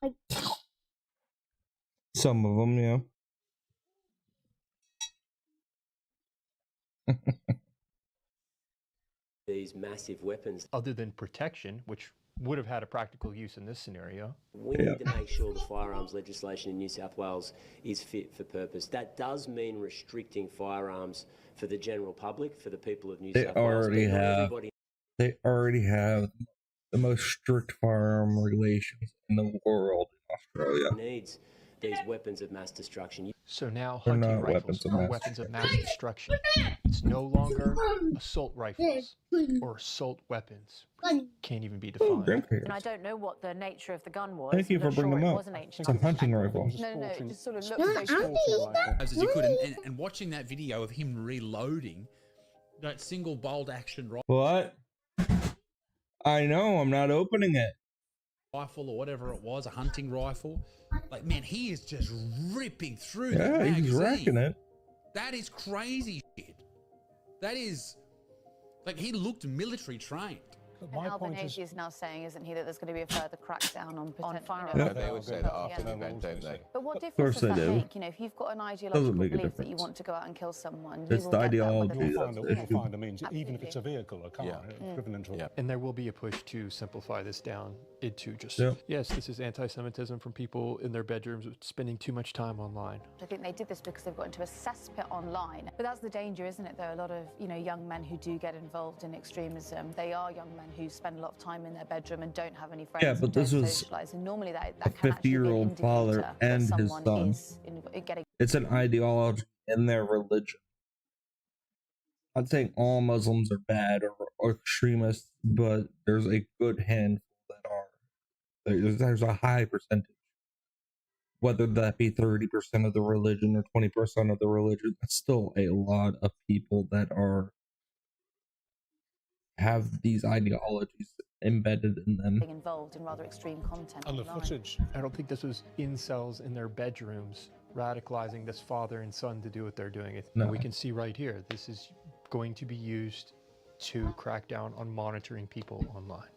[SPEAKER 15] Like
[SPEAKER 1] Some of them, yeah.
[SPEAKER 24] These massive weapons.
[SPEAKER 18] Other than protection, which would have had a practical use in this scenario.
[SPEAKER 24] We need to make sure the firearms legislation in New South Wales is fit for purpose. That does mean restricting firearms for the general public, for the people of New South Wales.
[SPEAKER 1] They already have the most strict firearm regulations in the world in Australia.
[SPEAKER 24] Needs these weapons of mass destruction.
[SPEAKER 18] So now
[SPEAKER 1] They're
[SPEAKER 18] hunting
[SPEAKER 1] not
[SPEAKER 18] rifles are weapons of mass destruction. It's no longer assault rifles or assault weapons. Can't even be defined.
[SPEAKER 19] And I don't know what the nature of the gun was.
[SPEAKER 1] Thank you for bringing them up.
[SPEAKER 19] Ancient.
[SPEAKER 1] It's a hunting rifle.
[SPEAKER 19] No, it just sort of looks so
[SPEAKER 5] as you could, and watching that video of him reloading that single bolt action
[SPEAKER 1] What? I know, I'm not opening it.
[SPEAKER 5] Rifle or whatever it was, a hunting rifle. Like, man, he is just ripping through
[SPEAKER 1] Yeah,
[SPEAKER 5] that magazine.
[SPEAKER 1] he's wrecking it.
[SPEAKER 5] That is crazy shit. That is, like, he looked military trained.
[SPEAKER 7] And Albanese is now saying, isn't he, that there's going to be a further crackdown on potential
[SPEAKER 19] firearms.
[SPEAKER 23] Yeah, they always say that after the event, don't they?
[SPEAKER 7] But what
[SPEAKER 1] course
[SPEAKER 7] difference does
[SPEAKER 1] they
[SPEAKER 7] that
[SPEAKER 1] do.
[SPEAKER 7] make? You know, if you've got an ideological
[SPEAKER 1] make a
[SPEAKER 7] belief that you
[SPEAKER 1] difference.
[SPEAKER 7] want to go out and kill someone,
[SPEAKER 1] It's
[SPEAKER 7] you
[SPEAKER 1] the
[SPEAKER 7] will get that
[SPEAKER 1] ideology
[SPEAKER 7] whether
[SPEAKER 1] that's the
[SPEAKER 7] it's-
[SPEAKER 1] issue.
[SPEAKER 8] Find a means, even if it's a vehicle, a car, equivalent to
[SPEAKER 18] And there will be a push to simplify this down into just,
[SPEAKER 1] Yep.
[SPEAKER 18] yes, this is anti-Semitism from people in their bedrooms spending too much time online.
[SPEAKER 7] I think they did this because they've got into a cesspit online. But that's the danger, isn't it? There are a lot of, you know, young men who do get involved in extremism. They are young men who spend a lot of time in their bedroom and don't have any friends.
[SPEAKER 1] Yeah, but
[SPEAKER 7] and
[SPEAKER 1] this
[SPEAKER 7] don't
[SPEAKER 1] was
[SPEAKER 7] socialize. And normally that
[SPEAKER 1] a
[SPEAKER 7] can actually be an
[SPEAKER 1] 50-year-old
[SPEAKER 7] indicator
[SPEAKER 1] father
[SPEAKER 7] that
[SPEAKER 1] and his
[SPEAKER 7] someone
[SPEAKER 1] son.
[SPEAKER 7] is getting.
[SPEAKER 1] It's an ideology in their religion. I'm not saying all Muslims are bad or extremists, but there's a good handful that are. There's a high percentage. Whether that be 30% of the religion or 20% of the religion, that's still a lot of people that have these ideologies embedded in them.
[SPEAKER 7] Involved in rather extreme content.
[SPEAKER 8] And the
[SPEAKER 7] online.
[SPEAKER 8] footage.
[SPEAKER 18] I don't think this was incels in their bedrooms radicalizing this father and son to do what they're doing.
[SPEAKER 1] No.
[SPEAKER 18] And we can see right here, this is going to be used to crack down on monitoring people online.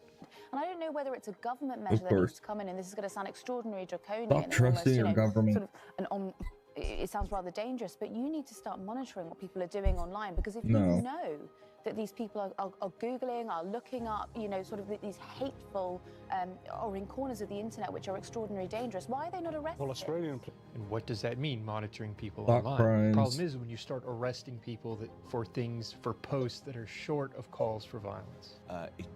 [SPEAKER 7] And I don't know whether it's a government measure that
[SPEAKER 1] course.
[SPEAKER 7] needs to come in, and this is going to sound extraordinary draconian.
[SPEAKER 1] Stop
[SPEAKER 7] and
[SPEAKER 1] trusting your
[SPEAKER 7] almost,
[SPEAKER 1] government.
[SPEAKER 7] Sort of it sounds rather dangerous, but you need to start monitoring what people are doing online, because if
[SPEAKER 1] No.
[SPEAKER 7] you know that these people are Googling, are looking up, you know, sort of these hateful or in corners of the internet which are extraordinarily dangerous, why are they not arrested?
[SPEAKER 8] Well, Australian.
[SPEAKER 18] And what does that mean, monitoring people
[SPEAKER 1] Thought
[SPEAKER 18] online?
[SPEAKER 1] crimes.
[SPEAKER 18] The problem is when you start arresting people for posts that are short of calls for violence.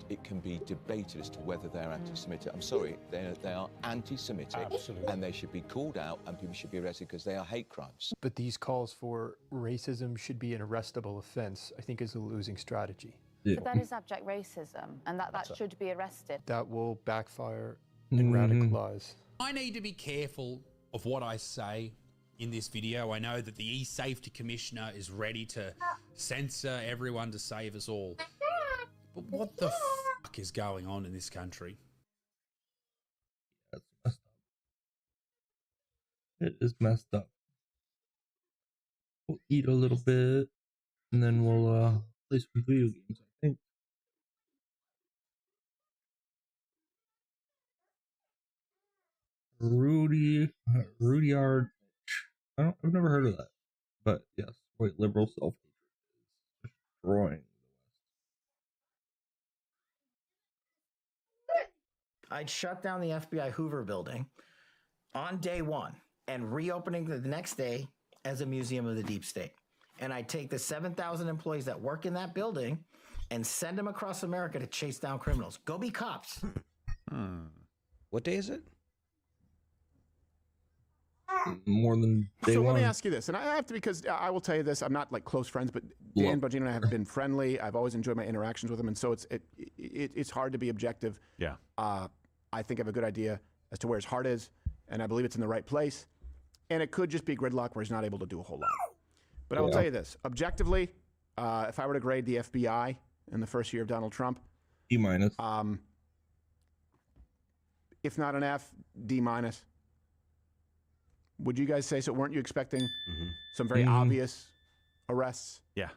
[SPEAKER 23] It can be debated as to whether they're anti-Semitic. I'm sorry, they are anti-Semitic,
[SPEAKER 8] Absolutely.
[SPEAKER 23] and they should be called out, and people should be arrested because they are hate crimes.
[SPEAKER 18] But these calls for racism should be an arrestable offense, I think is a losing strategy.
[SPEAKER 7] But that is abject racism, and that should be arrested.
[SPEAKER 18] That will backfire and radicalize.
[SPEAKER 5] I need to be careful of what I say in this video. I know that the E-Safety Commissioner is ready to censor everyone to save us all. But what the fuck is going on in this country?
[SPEAKER 1] That's messed up. It is messed up. We'll eat a little bit, and then we'll play some video games, I think. Rudyard. I've never heard of that. But yes, white liberal self-hatred is destroying.
[SPEAKER 9] I'd shut down the FBI Hoover building on day one and reopening it the next day as a museum of the deep state. And I'd take the 7,000 employees that work in that building and send them across America to chase down criminals. Go be cops.
[SPEAKER 25] What day is it?
[SPEAKER 1] More than day
[SPEAKER 26] so
[SPEAKER 1] one.
[SPEAKER 26] let me ask you this, and I have to, because I will tell you this, I'm not like close friends, but Dan Bongino and I have been friendly. I've always enjoyed my interactions with him, and so it's hard to be objective.
[SPEAKER 27] Yeah.
[SPEAKER 26] I think I have a good idea as to where his heart is, and I believe it's in the right place. And it could just be gridlock where he's not able to do a whole lot. But I will tell you this, objectively, if I were to grade the FBI in the first year of Donald Trump,
[SPEAKER 1] D-.
[SPEAKER 26] If not an F, D-. Would you guys say so? Weren't you expecting some very obvious arrests?
[SPEAKER 27] Yeah.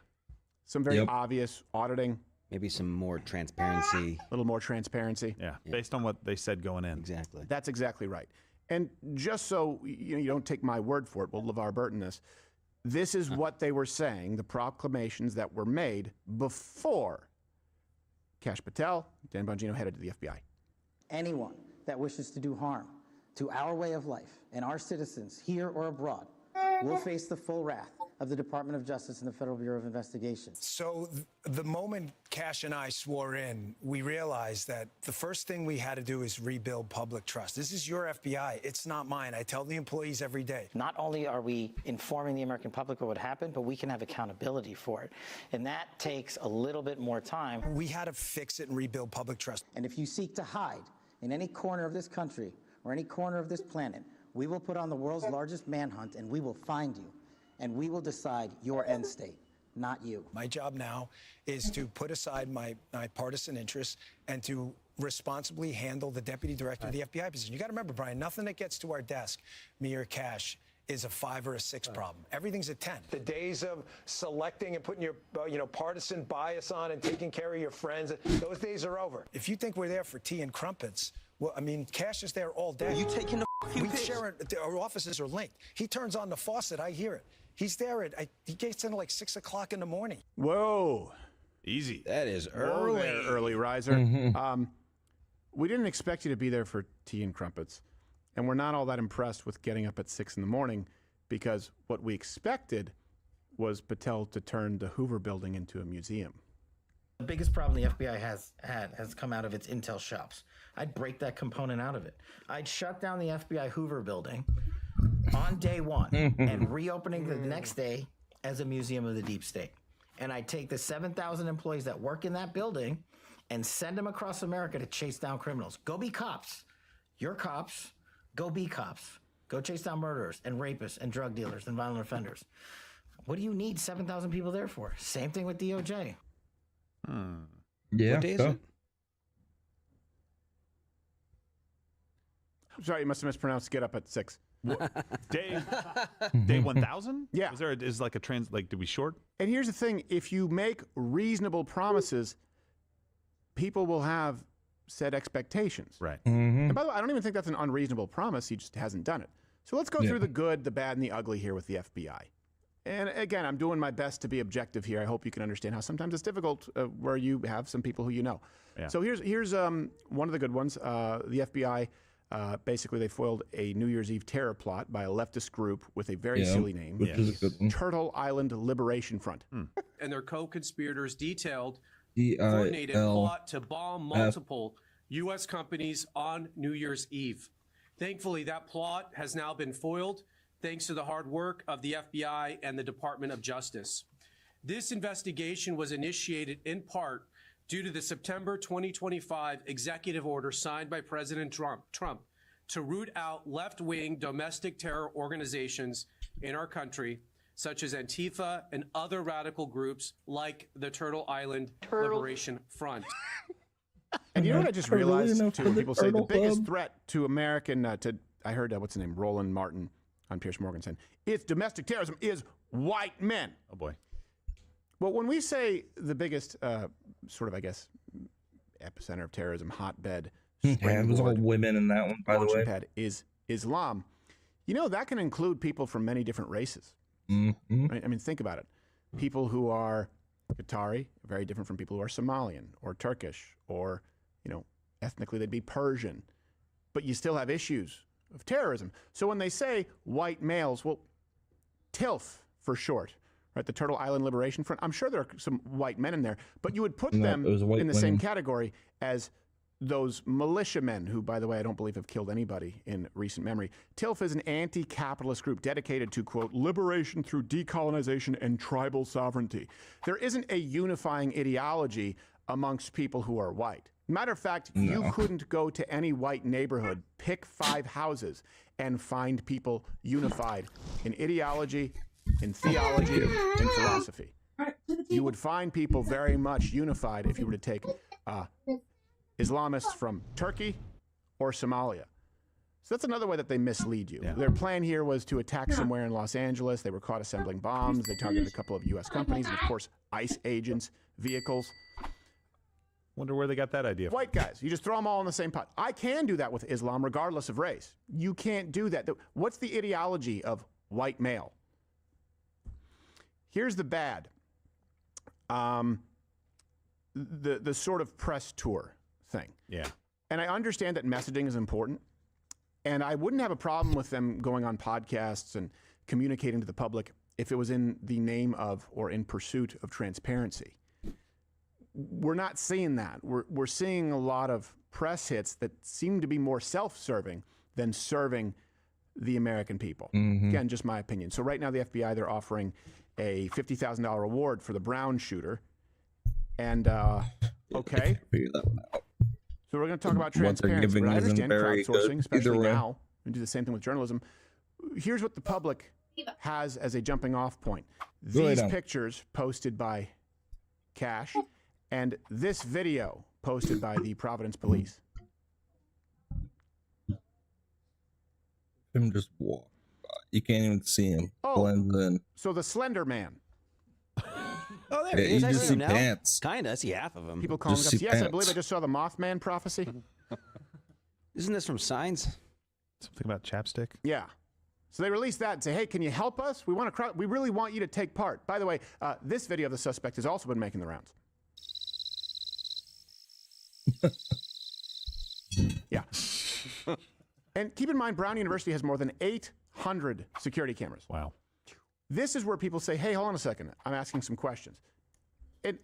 [SPEAKER 26] Some very obvious auditing?
[SPEAKER 25] Maybe some more transparency.
[SPEAKER 26] A little more transparency.
[SPEAKER 27] Yeah, based on what they said going in.
[SPEAKER 25] Exactly.
[SPEAKER 26] That's exactly right. And just so you don't take my word for it, we'll LeVar Burton this is what they were saying, the proclamations that were made before Kash Patel, Dan Bongino headed to the FBI.
[SPEAKER 9] Anyone that wishes to do harm to our way of life and our citizens here or abroad will face the full wrath of the Department of Justice and the Federal Bureau of Investigation.
[SPEAKER 6] So the moment Kash and I swore in, we realized that the first thing we had to do is rebuild public trust. This is your FBI. It's not mine. I tell the employees every day.
[SPEAKER 9] Not only are we informing the American public of what happened, but we can have accountability for it. And that takes a little bit more time.
[SPEAKER 6] We had to fix it and rebuild public trust.
[SPEAKER 9] And if you seek to hide in any corner of this country or any corner of this planet, we will put on the world's largest manhunt and we will find you. And we will decide your end state, not you.
[SPEAKER 6] My job now is to put aside my partisan interests and to responsibly handle the deputy director of the FBI position. You got to remember, Brian, nothing that gets to our desk, me or Kash, is a 5 or a 6 problem. Everything's a 10.
[SPEAKER 10] The days of selecting and putting your partisan bias on and taking care of your friends, those days are over.
[SPEAKER 6] If you think we're there for tea and crumpets, well, I mean, Kash is there all day.
[SPEAKER 10] Are you taking the
[SPEAKER 6] We share it. Our offices are linked. He turns on the faucet. I hear it. He's there he gets in like 6 o'clock in the morning.
[SPEAKER 26] Whoa.
[SPEAKER 11] Easy.
[SPEAKER 25] That is
[SPEAKER 26] Whoa
[SPEAKER 25] early.
[SPEAKER 26] there, early riser. We didn't expect you to be there for tea and crumpets. And we're not all that impressed with getting up at 6 in the morning because what we expected was Patel to turn the Hoover building into a museum.
[SPEAKER 9] The biggest problem the FBI has come out of its intel shops. I'd break that component out of it. I'd shut down the FBI Hoover building on day one and reopening the next day as a museum of the deep state. And I'd take the 7,000 employees that work in that building and send them across America to chase down criminals. Go be cops. You're cops. Go be cops. Go chase down murderers and rapists and drug dealers and violent offenders. What do you need 7,000 people there for? Same thing with DOJ.
[SPEAKER 25] Yeah. What day is it?
[SPEAKER 26] Sorry, you must have mispronounced get up at 6.
[SPEAKER 11] Day 1,000?
[SPEAKER 26] Yeah.
[SPEAKER 11] Is like a did we short?
[SPEAKER 26] And here's the thing, if you make reasonable promises, people will have set expectations.
[SPEAKER 11] Right.
[SPEAKER 26] And by the way, I don't even think that's an unreasonable promise. He just hasn't done it. So let's go through the good, the bad, and the ugly here with the FBI. And again, I'm doing my best to be objective here. I hope you can understand how sometimes it's difficult where you have some people who you know.
[SPEAKER 11] Yeah.
[SPEAKER 26] So here's one of the good ones. The FBI, basically they foiled a New Year's Eve terror plot by a leftist group with a very silly name.
[SPEAKER 1] Which is a good one.
[SPEAKER 26] Turtle Island Liberation Front.
[SPEAKER 12] And their co-conspirators detailed coordinated plot to bomb multiple U.S. companies on New Year's Eve. Thankfully, that plot has now been foiled thanks to the hard work of the FBI and the Department of Justice. This investigation was initiated in part due to the September 2025 executive order signed by President Trump to root out left-wing domestic terror organizations in our country, such as Antifa and other radical groups like the Turtle Island Liberation Front.
[SPEAKER 26] And you know what I just realized, too, when people say the biggest threat to American, I heard, what's his name, Roland Martin on Piers Morgan saying, it's domestic terrorism is white men.
[SPEAKER 11] Oh, boy.
[SPEAKER 26] Well, when we say the biggest sort of, I guess, epicenter of terrorism, hotbed,
[SPEAKER 1] it was all women in that one, by the way,
[SPEAKER 26] pad is Islam. You know, that can include people from many different races. Right? I mean, think about it. People who are Qatari, very different from people who are Somalian or Turkish or, ethnically they'd be Persian. But you still have issues of terrorism. So when they say white males, well, TILF for short, right? The Turtle Island Liberation Front. I'm sure there are some white men in there, but you would put them in the same category as those militiamen who, by the way, I don't believe have killed anybody in recent memory. TILF is an anti-capitalist group dedicated to, quote, liberation through decolonization and tribal sovereignty. There isn't a unifying ideology amongst people who are white. Matter of fact, you couldn't go to any white neighborhood, pick 5 houses, and find people unified in ideology, in theology, in philosophy. You would find people very much unified if you were to take Islamists from Turkey or Somalia. So that's another way that they mislead you. Their plan here was to attack somewhere in Los Angeles. They were caught assembling bombs. They targeted a couple of U.S. companies and, of course, ICE agents, vehicles.
[SPEAKER 11] Wonder where they got that idea from.
[SPEAKER 26] White guys. You just throw them all in the same pot. I can do that with Islam, regardless of race. You can't do that. What's the ideology of white male? Here's the bad. The sort of press tour thing.
[SPEAKER 11] Yeah.
[SPEAKER 26] And I understand that messaging is important. And I wouldn't have a problem with them going on podcasts and communicating to the public if it was in the name of or in pursuit of transparency. We're not seeing that. We're seeing a lot of press hits that seem to be more self-serving than serving the American people. Again, just my opinion. So right now the FBI, they're offering a $50,000 reward for the Brown shooter. And, okay.
[SPEAKER 1] Figure that one out.
[SPEAKER 26] So we're going to talk about transparency. But I understand crowdsourcing, especially now. We do the same thing with journalism. Here's what the public has as a jumping off point. These pictures posted by Cash and this video posted by the Providence Police.
[SPEAKER 1] Him just walk. You can't even see him. Blends in.
[SPEAKER 26] So the Slender Man.
[SPEAKER 3] Oh, there he is.
[SPEAKER 1] You
[SPEAKER 3] I
[SPEAKER 1] just
[SPEAKER 3] see
[SPEAKER 1] see
[SPEAKER 3] him now.
[SPEAKER 1] pants.
[SPEAKER 3] Kind of. I see half of him.
[SPEAKER 26] People calling
[SPEAKER 1] Just
[SPEAKER 26] us.
[SPEAKER 1] see
[SPEAKER 26] Yes, I
[SPEAKER 1] pants.
[SPEAKER 26] believe I just saw the Mothman prophecy.
[SPEAKER 3] Isn't this from Signs?
[SPEAKER 11] Something about chapstick?
[SPEAKER 26] Yeah. So they released that and say, hey, can you help us? We want to. We really want you to take part. By the way, this video of the suspect has also been making the rounds. Yeah. And keep in mind, Brown University has more than 800 security cameras.
[SPEAKER 11] Wow.
[SPEAKER 26] This is where people say, hey, hold on a second. I'm asking some questions.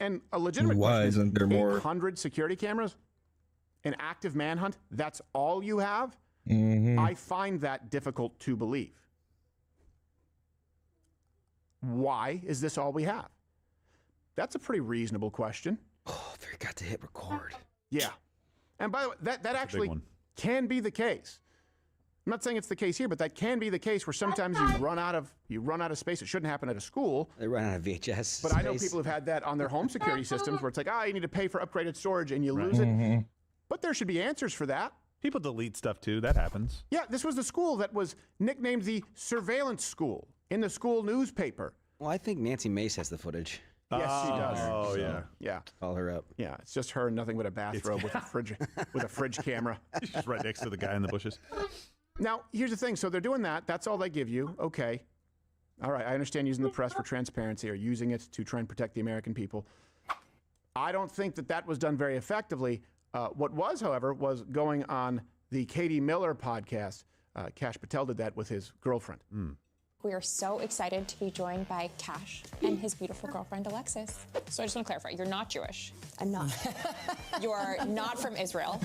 [SPEAKER 26] And a legitimate
[SPEAKER 1] Why
[SPEAKER 26] question
[SPEAKER 1] isn't there more?
[SPEAKER 26] 800 security cameras? An active manhunt? That's all you have? I find that difficult to believe. Why is this all we have? That's a pretty reasonable question.
[SPEAKER 3] Oh, I forgot to hit record.
[SPEAKER 26] Yeah. And by the way, that actually can be the case. I'm not saying it's the case here, but that can be the case where sometimes you run out of space. It shouldn't happen at a school.
[SPEAKER 3] They run out of VHS.
[SPEAKER 26] But I know people who've had that on their home security systems where it's like, you need to pay for upgraded storage and you lose it. But there should be answers for that.
[SPEAKER 11] People delete stuff too. That happens.
[SPEAKER 26] Yeah, this was the school that was nicknamed the surveillance school in the school newspaper.
[SPEAKER 3] Well, I think Nancy Mace has the footage.
[SPEAKER 26] Yes, she does.
[SPEAKER 11] Oh,
[SPEAKER 26] So,
[SPEAKER 11] yeah.
[SPEAKER 26] Yeah.
[SPEAKER 3] Call her up.
[SPEAKER 26] Yeah, it's just her and nothing but a bathrobe with a fridge camera.
[SPEAKER 11] She's right next to the guy in the bushes.
[SPEAKER 26] Now, here's the thing. So they're doing that. That's all they give you. Okay. All right. I understand using the press for transparency or using it to try and protect the American people. I don't think that was done very effectively. What was, however, was going on the Katie Miller podcast. Cash Patel did that with his girlfriend.
[SPEAKER 13] We are so excited to be joined by Cash and his beautiful girlfriend, Alexis. So I just want to clarify, you're not Jewish.
[SPEAKER 14] I'm not.
[SPEAKER 13] You are not from Israel.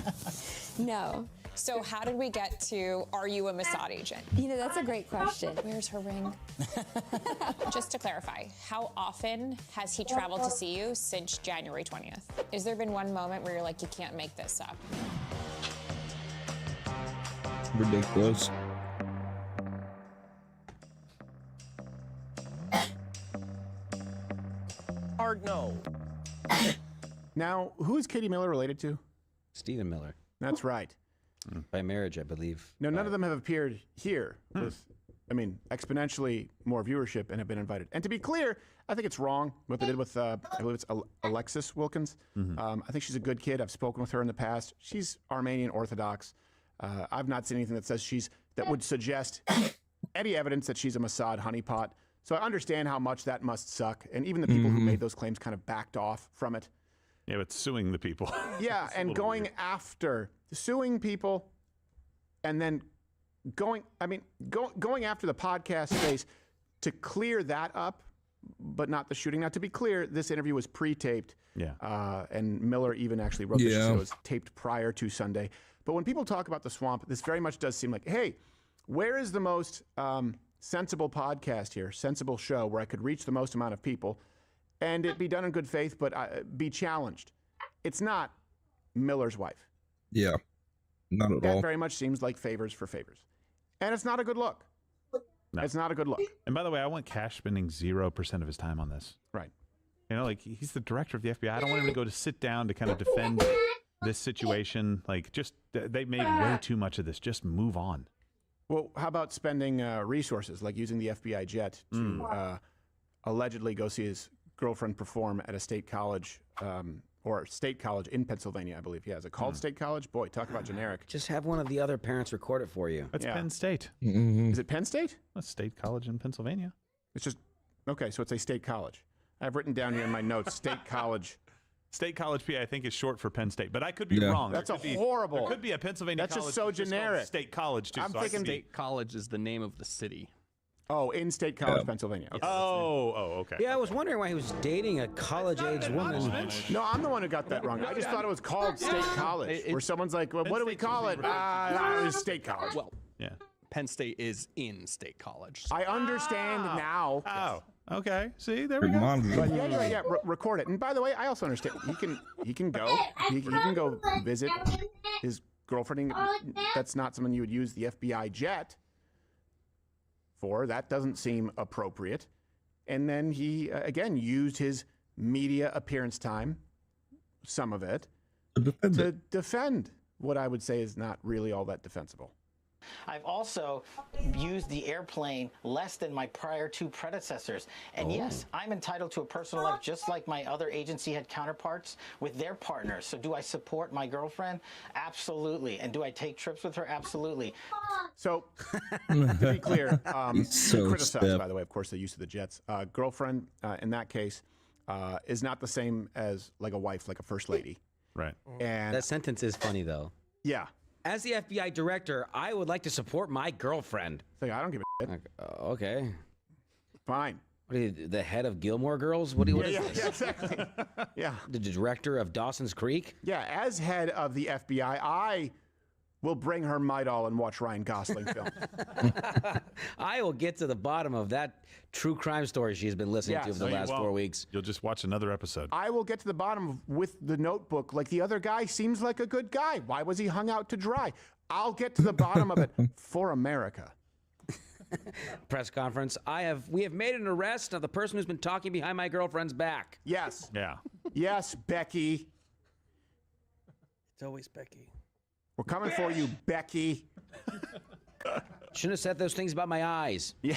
[SPEAKER 14] No.
[SPEAKER 13] So how did we get to, are you a Mossad agent?
[SPEAKER 14] You know, that's a great question.
[SPEAKER 13] Where's her ring? Just to clarify, how often has he traveled to see you since January 20th? Has there been one moment where you're like, you can't make this up?
[SPEAKER 1] Ridiculous.
[SPEAKER 3] Hard no.
[SPEAKER 26] Now, who is Katie Miller related to?
[SPEAKER 3] Stephen Miller.
[SPEAKER 26] That's right.
[SPEAKER 3] By marriage, I believe.
[SPEAKER 26] No, none of them have appeared here with, exponentially more viewership and have been invited. And to be clear, I think it's wrong what they did with, I believe it's Alexis Wilkins. I think she's a good kid. I've spoken with her in the past. She's Armenian Orthodox. I've not seen anything that says that would suggest any evidence that she's a Mossad honeypot. So I understand how much that must suck. And even the people who made those claims kind of backed off from it.
[SPEAKER 11] Yeah, but suing the people.
[SPEAKER 26] Yeah, and going after, suing people, and then going after the podcast space to clear that up, but not the shooting. Now, to be clear, this interview was pre-taped.
[SPEAKER 11] Yeah.
[SPEAKER 26] And Miller even actually wrote this, so it was taped prior to Sunday. But when people talk about the swamp, this very much does seem like, hey, where is the most sensible podcast here, sensible show where I could reach the most amount of people and it be done in good faith, but be challenged? It's not Miller's wife.
[SPEAKER 1] Yeah, not at all.
[SPEAKER 26] That very much seems like favors for favors. And it's not a good look.
[SPEAKER 11] No.
[SPEAKER 26] It's not a good look.
[SPEAKER 11] And by the way, I want Cash spending 0% of his time on this.
[SPEAKER 26] Right.
[SPEAKER 11] You know, like, he's the director of the FBI. I don't want him to go to sit down to kind of defend this situation. Like, just, they made way too much of this. Just move on.
[SPEAKER 26] Well, how about spending resources, like using the FBI jet to allegedly go see his girlfriend perform at a state college or State College in Pennsylvania, I believe. Yeah, is it called State College? Boy, talk about generic.
[SPEAKER 3] Just have one of the other parents record it for you.
[SPEAKER 11] That's Penn State.
[SPEAKER 26] Is it Penn State?
[SPEAKER 11] That's State College in Pennsylvania.
[SPEAKER 26] It's just, okay, so it's a state college. I've written down here in my notes, State College.
[SPEAKER 11] State College PA, I think, is short for Penn State, but I could be wrong.
[SPEAKER 26] That's
[SPEAKER 11] horrible. There could be a Pennsylvania
[SPEAKER 26] That's
[SPEAKER 11] college.
[SPEAKER 26] just so generic.
[SPEAKER 11] State College, too.
[SPEAKER 26] I'm
[SPEAKER 11] so
[SPEAKER 26] thinking
[SPEAKER 2] State College is the name of the city.
[SPEAKER 26] Oh, in State College, Pennsylvania. Okay.
[SPEAKER 11] Okay.
[SPEAKER 3] Yeah, I was wondering why he was dating a college-age woman.
[SPEAKER 26] No, I'm the one who got that wrong. I just thought it was called State College, where someone's like, well, what do we call it? It's State College.
[SPEAKER 2] Well,
[SPEAKER 11] yeah.
[SPEAKER 2] Penn State is in State College.
[SPEAKER 26] I understand now.
[SPEAKER 11] Oh, okay. See, there we go.
[SPEAKER 26] But yeah, record it. And by the way, I also understand he can go visit his girlfriend. That's not someone you would use the FBI jet for. That doesn't seem appropriate. And then he again used his media appearance time, some of it, to defend what I would say is not really all that defensible.
[SPEAKER 9] I've also used the airplane less than my prior two predecessors. And yes, I'm entitled to a personal life just like my other agency had counterparts with their partners. So do I support my girlfriend? Absolutely. And do I take trips with her? Absolutely.
[SPEAKER 26] So, to be clear,
[SPEAKER 1] so
[SPEAKER 26] criticized,
[SPEAKER 1] stiff.
[SPEAKER 26] by the way, of course, the use of the jets. Girlfriend, in that case, is not the same as like a wife, like a first lady.
[SPEAKER 11] Right.
[SPEAKER 26] And
[SPEAKER 3] That sentence is funny, though.
[SPEAKER 26] yeah.
[SPEAKER 3] As the FBI director, I would like to support my girlfriend.
[SPEAKER 26] I don't give a shit.
[SPEAKER 3] Okay.
[SPEAKER 26] Fine.
[SPEAKER 3] What are you, the head of Gilmore Girls? What is this?
[SPEAKER 26] Yeah, exactly. Yeah.
[SPEAKER 3] The director of Dawson's Creek?
[SPEAKER 26] Yeah, as head of the FBI, I will bring her Midol and watch Ryan Gosling films.
[SPEAKER 3] I will get to the bottom of that true crime story she's been listening to
[SPEAKER 26] Yes.
[SPEAKER 3] for the last 4 weeks.
[SPEAKER 11] You'll just watch another episode.
[SPEAKER 26] I will get to the bottom of, with the Notebook. Like, the other guy seems like a good guy. Why was he hung out to dry? I'll get to the bottom of it for America.
[SPEAKER 3] Press conference. We have made an arrest of the person who's been talking behind my girlfriend's back.
[SPEAKER 26] Yes.
[SPEAKER 11] Yeah.
[SPEAKER 26] Yes, Becky.
[SPEAKER 3] It's always Becky.
[SPEAKER 26] We're coming for you, Becky.
[SPEAKER 3] Shouldn't have said those things about my eyes.
[SPEAKER 26] Yeah.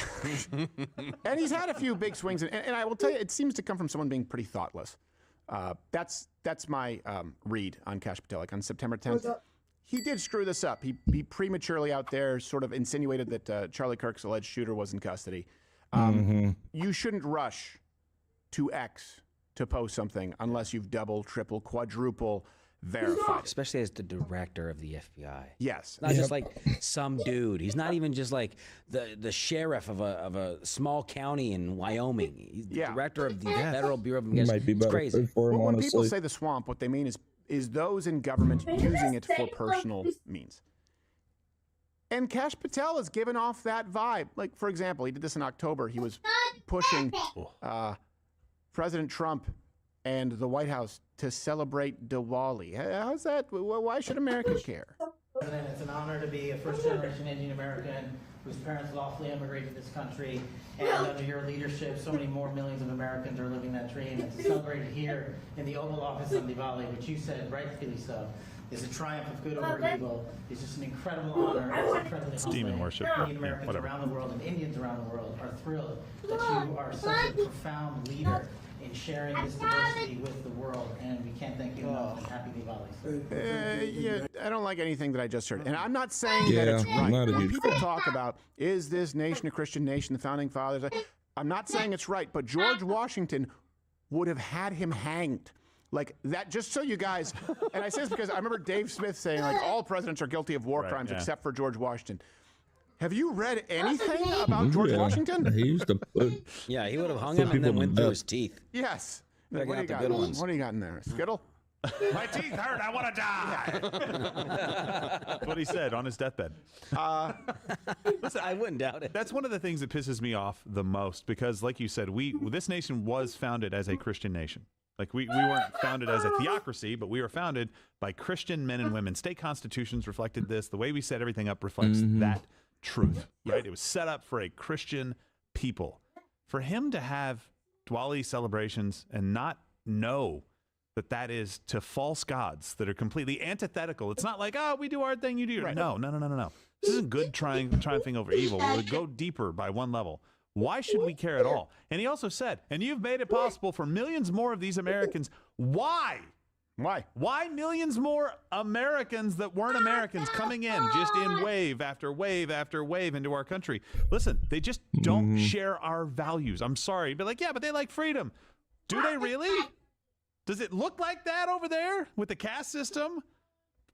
[SPEAKER 26] And he's had a few big swings. And I will tell you, it seems to come from someone being pretty thoughtless. That's my read on Kash Patel. Like on September 10th, he did screw this up. He prematurely out there sort of insinuated that Charlie Kirk's alleged shooter was in custody. You shouldn't rush to X to post something unless you've double, triple, quadruple verified.
[SPEAKER 3] Especially as the director of the FBI.
[SPEAKER 26] Yes.
[SPEAKER 3] Not just like some dude. He's not even just like the sheriff of a small county in Wyoming. He's the director of the Federal Bureau of Investigation. It's crazy.
[SPEAKER 26] When people say the swamp, what they mean is those in government using it for personal means. And Kash Patel has given off that vibe. Like, for example, he did this in October. He was pushing President Trump and the White House to celebrate Diwali. How's that? Why should America care?
[SPEAKER 9] President, it's an honor to be a first-generation Indian American whose parents lawfully immigrated to this country. And under your leadership, so many more millions of Americans are living that dream. And to celebrate it here in the Oval Office on Diwali, which you said, rightfully so, is a triumph of good over evil. It's just an incredible honor. It's incredibly humbling.
[SPEAKER 11] demon worship.
[SPEAKER 9] Indian Americans around the world and Indians around the world are thrilled that you are such a profound leader in sharing this diversity with the world, and we can't thank you enough. And happy Diwali.
[SPEAKER 26] I don't like anything that I just heard. And I'm not saying that it's right. When people talk about, is this nation a Christian nation, the Founding Fathers, I'm not saying it's right, but George Washington would have had him hanged. Like that, just so you guys, and I say this because I remember Dave Smith saying, like, all presidents are guilty of war crimes except for George Washington. Have you read anything about George Washington?
[SPEAKER 1] He used to put.
[SPEAKER 3] Yeah, he would have hung him and then went through his teeth.
[SPEAKER 26] Yes.
[SPEAKER 3] What
[SPEAKER 26] What do you got in there? Skittle?
[SPEAKER 11] My teeth hurt. I want to die. That's what he said on his deathbed.
[SPEAKER 3] Listen, I wouldn't doubt it.
[SPEAKER 11] That's one of the things that pisses me off the most because, like you said, this nation was founded as a Christian nation. Like we weren't founded as a theocracy, but we were founded by Christian men and women. State constitutions reflected this. The way we set everything up reflects that truth, right? It was set up for a Christian people. For him to have Diwali celebrations and not know that is to false gods that are completely antithetical. It's not like, oh, we do our thing, you do your No. This isn't good triumphing over evil. We'll go deeper by one level. Why should we care at all? And he also said, and you've made it possible for millions more of these Americans. Why Why? Why millions more Americans that weren't Americans coming in just in wave after wave after wave into our country? Listen, they just don't share our values. I'm sorry. But like, yeah, but they like freedom. Do they really? Does it look like that over there with the caste system?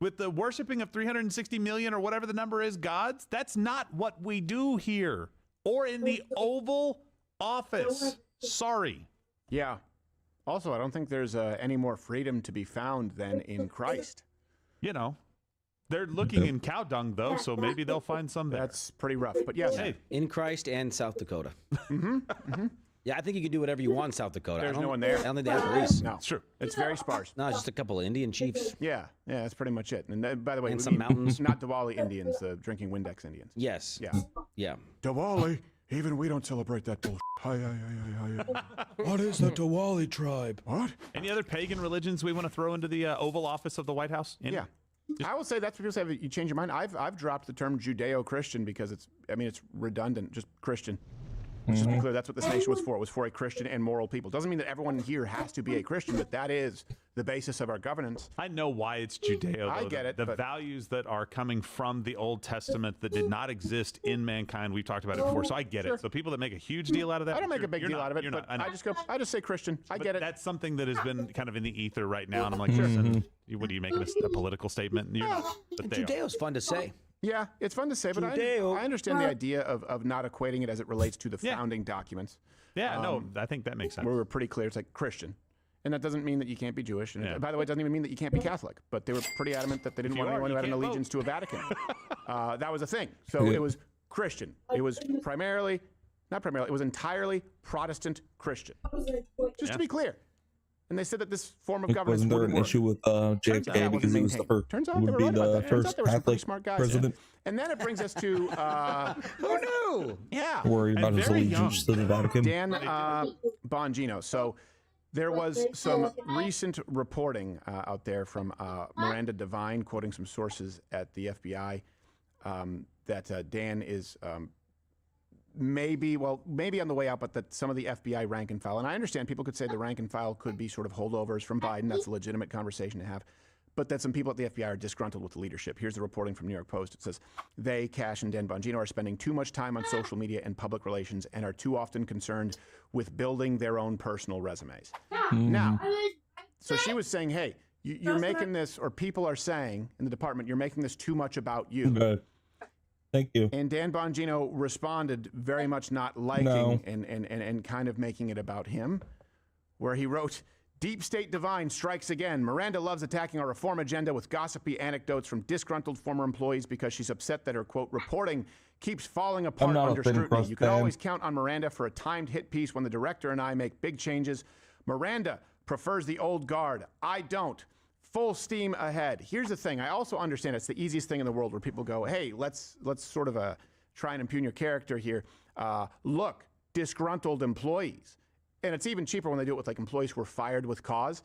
[SPEAKER 11] With the worshiping of 360 million or whatever the number is gods? That's not what we do here or in the Oval Office. Sorry.
[SPEAKER 26] Yeah. Also, I don't think there's any more freedom to be found than in Christ.
[SPEAKER 11] You know, they're looking in cow dung, though, so maybe they'll find some there.
[SPEAKER 26] That's pretty rough. But yes.
[SPEAKER 11] Hey.
[SPEAKER 3] In Christ and South Dakota. Yeah, I think you can do whatever you want in South Dakota.
[SPEAKER 26] There's no one there.
[SPEAKER 3] I don't think they have police.
[SPEAKER 26] No, it's true. It's very sparse.
[SPEAKER 3] No, just a couple of Indian chiefs.
[SPEAKER 26] Yeah, that's pretty much it. And by the way,
[SPEAKER 3] And some mountains.
[SPEAKER 26] not Diwali Indians, the drinking Windex Indians.
[SPEAKER 3] Yes.
[SPEAKER 26] Yeah. Diwali, even we don't celebrate that bullshit.
[SPEAKER 1] What is the Diwali tribe?
[SPEAKER 26] What?
[SPEAKER 11] Any other pagan religions we want to throw into the Oval Office of the White House?
[SPEAKER 26] Yeah. I will say that's what people say. You change your mind. I've dropped the term Judeo-Christian because it's redundant. Just Christian. Let's just be clear, that's what this nation was for. It was for a Christian and moral people. Doesn't mean that everyone here has to be a Christian, but that is the basis of our governance.
[SPEAKER 11] I know why it's Judeo, though.
[SPEAKER 26] I get it.
[SPEAKER 11] The values that are coming from the Old Testament that did not exist in mankind, we've talked about it before, so I get it. So people that make a huge deal out of that.
[SPEAKER 26] I don't make a big deal out of it, but I just say Christian. I get it.
[SPEAKER 11] That's something that has been kind of in the ether right now, and I'm like, listen, what are you making a political statement? You're not, but they are.
[SPEAKER 3] Judeo's fun to say.
[SPEAKER 26] Yeah, it's fun to say, but I understand the idea of not equating it as it relates to the founding documents.
[SPEAKER 11] Yeah, no, I think that makes sense.
[SPEAKER 26] Where we're pretty clear, it's like Christian. And that doesn't mean that you can't be Jewish. And by the way, it doesn't even mean that you can't be Catholic. But they were pretty adamant that they didn't want anyone who had an allegiance to a Vatican. That was a thing. So it was Christian. It was it was entirely Protestant Christian. Just to be clear. And they said that this form of governance
[SPEAKER 1] wasn't there
[SPEAKER 26] wouldn't
[SPEAKER 1] an
[SPEAKER 26] work.
[SPEAKER 1] issue with JFK because he was the first,
[SPEAKER 26] Turns out
[SPEAKER 1] would
[SPEAKER 26] they were
[SPEAKER 1] be
[SPEAKER 26] right about
[SPEAKER 1] the
[SPEAKER 26] that. Turns out
[SPEAKER 1] first
[SPEAKER 26] they were some pretty
[SPEAKER 1] Catholic
[SPEAKER 26] smart guys.
[SPEAKER 1] president?
[SPEAKER 26] And then it brings us to
[SPEAKER 3] who knew?
[SPEAKER 26] Yeah,
[SPEAKER 1] Worried about his allegiance to the Vatican.
[SPEAKER 26] Dan Bongino. So there was some recent reporting out there from Miranda Devine, quoting some sources at the FBI, that Dan is maybe on the way out, but that some of the FBI rank and file, and I understand people could say the rank and file could be sort of holdovers from Biden. That's a legitimate conversation to have. But that some people at the FBI are disgruntled with the leadership. Here's the reporting from New York Post. It says, they, Cash and Dan Bongino, are spending too much time on social media and public relations and are too often concerned with building their own personal resumes. Now, so she was saying, hey, you're making this, or people are saying in the department, you're making this too much about you.
[SPEAKER 1] Okay. Thank you.
[SPEAKER 26] And Dan Bongino responded very much not liking and kind of making it about him, where he wrote, Deep State Divine strikes again. Miranda loves attacking our reform agenda with gossipy anecdotes from disgruntled former employees because she's upset that her, quote, reporting keeps falling apart under scrutiny. You can always count on Miranda for a timed hit piece when the director and I make big changes. Miranda prefers the old guard. I don't. Full steam ahead. Here's the thing. I also understand it's the easiest thing in the world where people go, hey, let's sort of try and impugn your character here. Look, disgruntled employees. And it's even cheaper when they do it with like employees who were fired with cause.